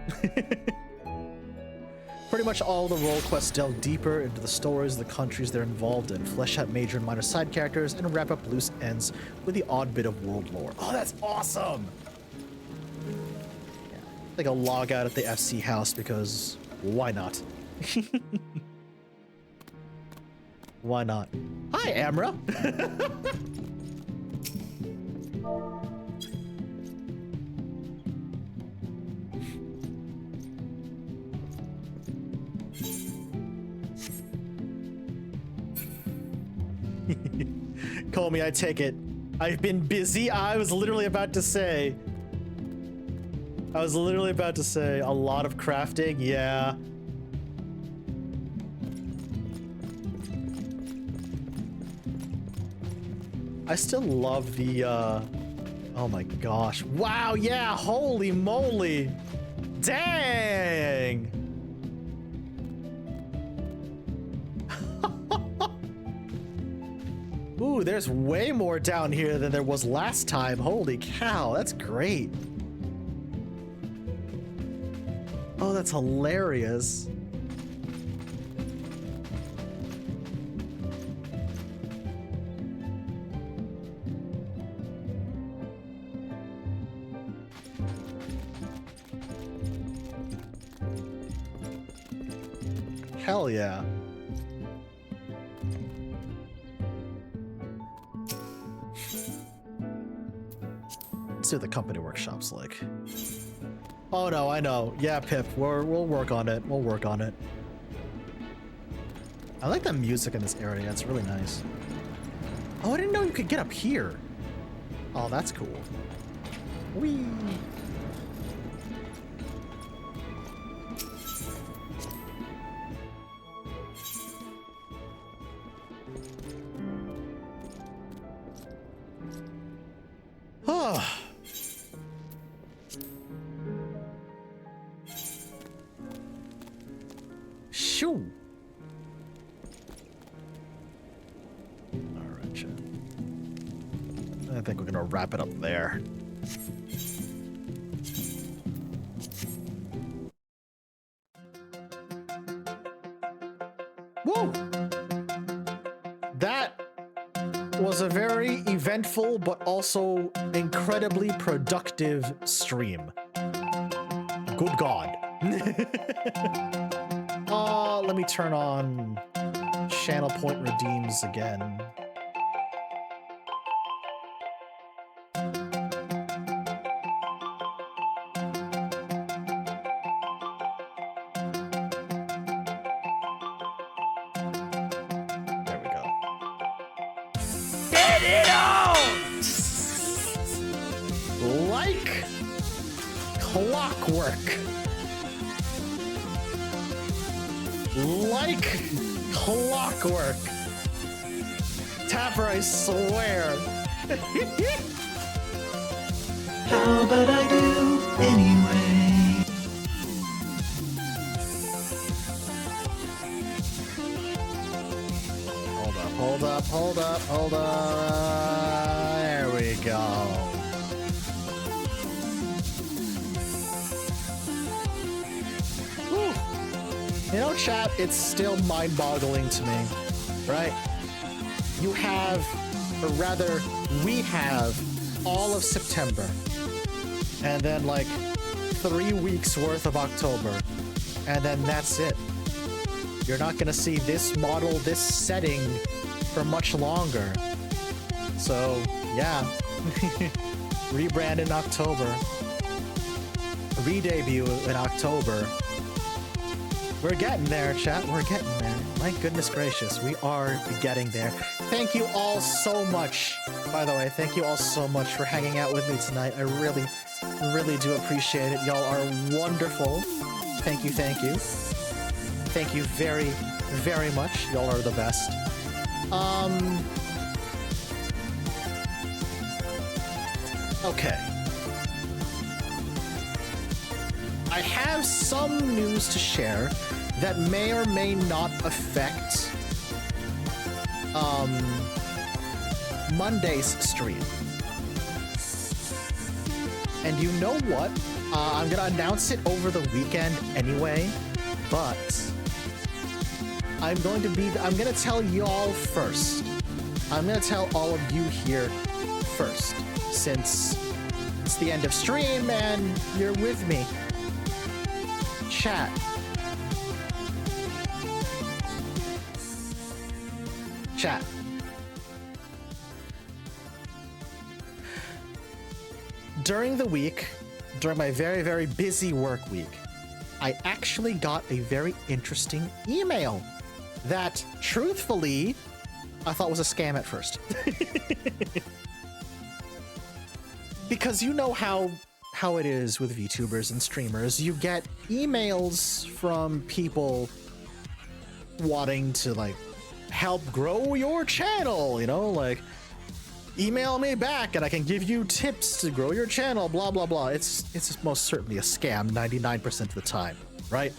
Pretty much all the role quests delve deeper into the stories of the countries they're involved in, flesh out major and minor side characters, and wrap up loose ends with the odd bit of world lore. Oh, that's awesome! Yeah, I think I'll log out at the FC house because why not? Why not? Hi, Amra! Call me, I take it. I've been busy. I was literally about to say a lot of crafting. Yeah. I still love the, oh my gosh. Wow, yeah, holy moly. Dang. Ooh, there's way more down here than there was last time. Holy cow, that's great. Oh, that's hilarious. Hell yeah. Let's see what the company workshop's like. Oh no, I know. Yeah, Pip, we'll work on it. We'll work on it. I like the music in this area. It's really nice. Oh, I didn't know you could get up here. Oh, that's cool. Whee! Oh. Shoo. All right, chat. I think we're gonna wrap it up there. Woo! That was a very eventful but also incredibly productive stream. Good God. Let me turn on channel point redeems again. There we go. Get it on! Like clockwork. Like clockwork. Tapper, I swear. How about I do anyway? Hold up. There we go. You know, chat, it's still mind-boggling to me, right? You have, or rather, we have all of September, and then like 3 weeks worth of October, and then that's it. You're not gonna see this model, this setting for much longer. So, yeah. Rebrand in October. Re-debut in October. We're getting there, chat. We're getting there. My goodness gracious, we are getting there. Thank you all so much. By the way, thank you all so much for hanging out with me tonight. I really, really do appreciate it. Y'all are wonderful. Thank you, thank you. Thank you very, very much. Y'all are the best. Okay. I have some news to share that may or may not affect Monday's stream. And you know what? I'm gonna announce it over the weekend anyway, but I'm gonna tell y'all first. I'm gonna tell all of you here first, since it's the end of stream and you're with me. Chat. Chat. During the week, during my very, very busy work week, I actually got a very interesting email that, truthfully, I thought was a scam at first. Because you know how it is with VTubers and streamers. You get emails from people wanting to, like, help grow your channel, you know, like, email me back and I can give you tips to grow your channel, blah, blah, blah. It's most certainly a scam 99% of the time, right?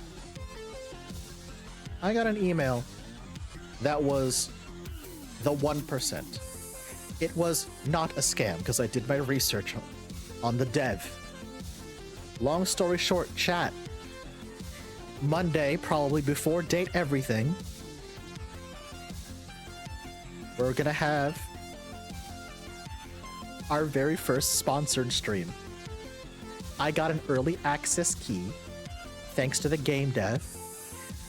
I got an email that was the 1%. It was not a scam because I did my research on the dev. Long story short, chat. Monday, probably before Date Everything, we're gonna have our very first sponsored stream. I got an early access key, thanks to the game dev,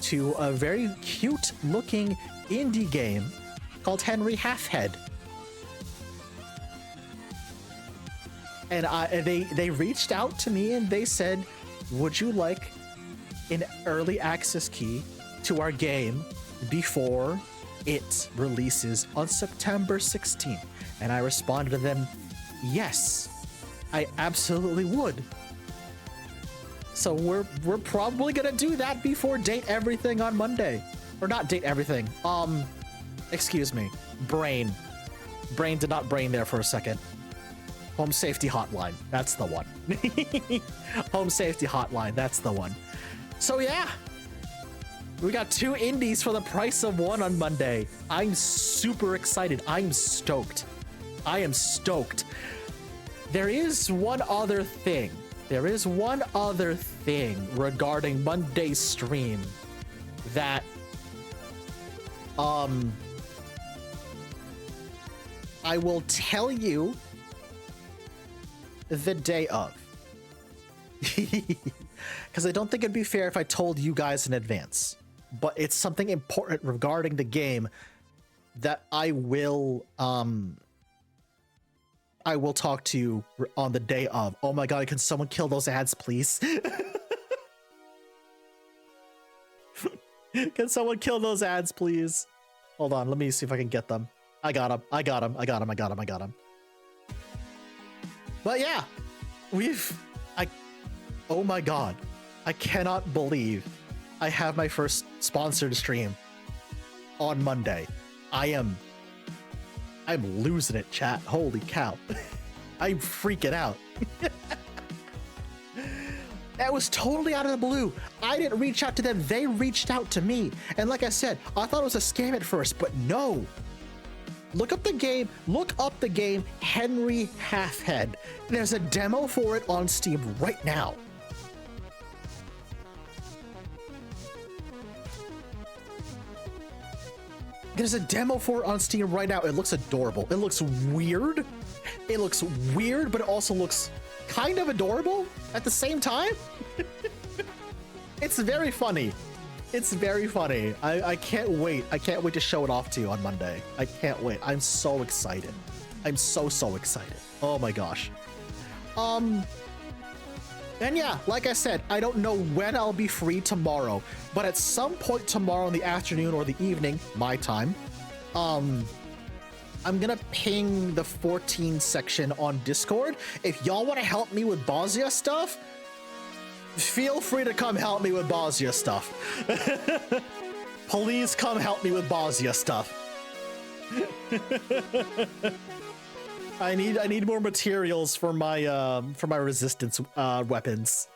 to a very cute looking indie game called Henry Halfhead. And they reached out to me and they said, would you like an early access key to our game before it releases on September 16th? And I responded to them, yes, I absolutely would. So we're probably gonna do that before Date Everything on Monday. Or not Date Everything. Excuse me. Brain did not brain there for a second. Home Safety Hotline. That's the one. Home Safety Hotline. That's the one. So yeah. We got 2 indies for the price of 1 on Monday. I'm super excited. I'm stoked. I am stoked. There is one other thing. There is one other thing regarding Monday's stream that I will tell you the day of. Because I don't think it'd be fair if I told you guys in advance. But it's something important regarding the game that I will talk to you on the day of. Oh my god, can someone kill those ads, please? Can someone kill those ads, please? Hold on, let me see if I can get them. I got them. But yeah, oh my god, I cannot believe I have my first sponsored stream on Monday. I'm losing it, chat. Holy cow. I'm freaking out. That was totally out of the blue. I didn't reach out to them. They reached out to me. And like I said, I thought it was a scam at first, but no. Look up the game Henry Halfhead. There's a demo for it on Steam right now. There's a demo for it on Steam right now. It looks adorable. It looks weird. It looks weird, but it also looks kind of adorable at the same time. It's very funny. It's very funny. I can't wait. I can't wait to show it off to you on Monday. I can't wait. I'm so excited. I'm so excited. Oh my gosh. And yeah, like I said, I don't know when I'll be free tomorrow, but at some point tomorrow in the afternoon or the evening, my time, I'm gonna ping the 14 section on Discord. If y'all want to help me with Bosnia stuff, feel free to come help me with Bosnia stuff. Please come help me with Bosnia stuff. I need more materials for my resistance weapons.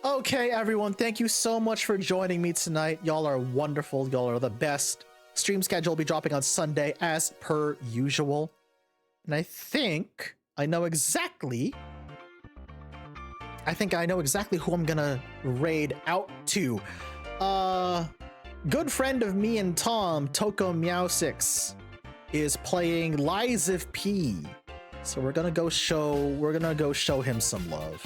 Okay, everyone, thank you so much for joining me tonight. Y'all are wonderful. Y'all are the best. Stream schedule will be dropping on Sunday as per usual. And I think I know exactly who I'm gonna raid out to. Good friend of me and Tom, Toko Meow6, is playing Lies of P. So we're gonna go show him some love.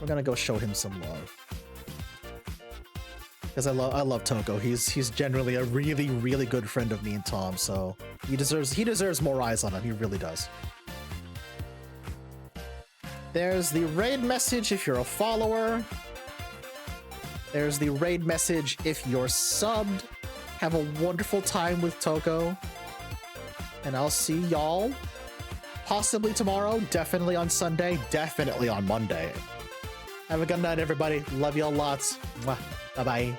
We're gonna go show him some love. Because I love Toko. He's generally a really, really good friend of me and Tom, so he deserves more eyes on him. He really does. There's the raid message if you're a follower. There's the raid message if you're subbed. Have a wonderful time with Toko. And I'll see y'all possibly tomorrow, definitely on Sunday, definitely on Monday. Have a good night, everybody. Love y'all lots. Bye-bye.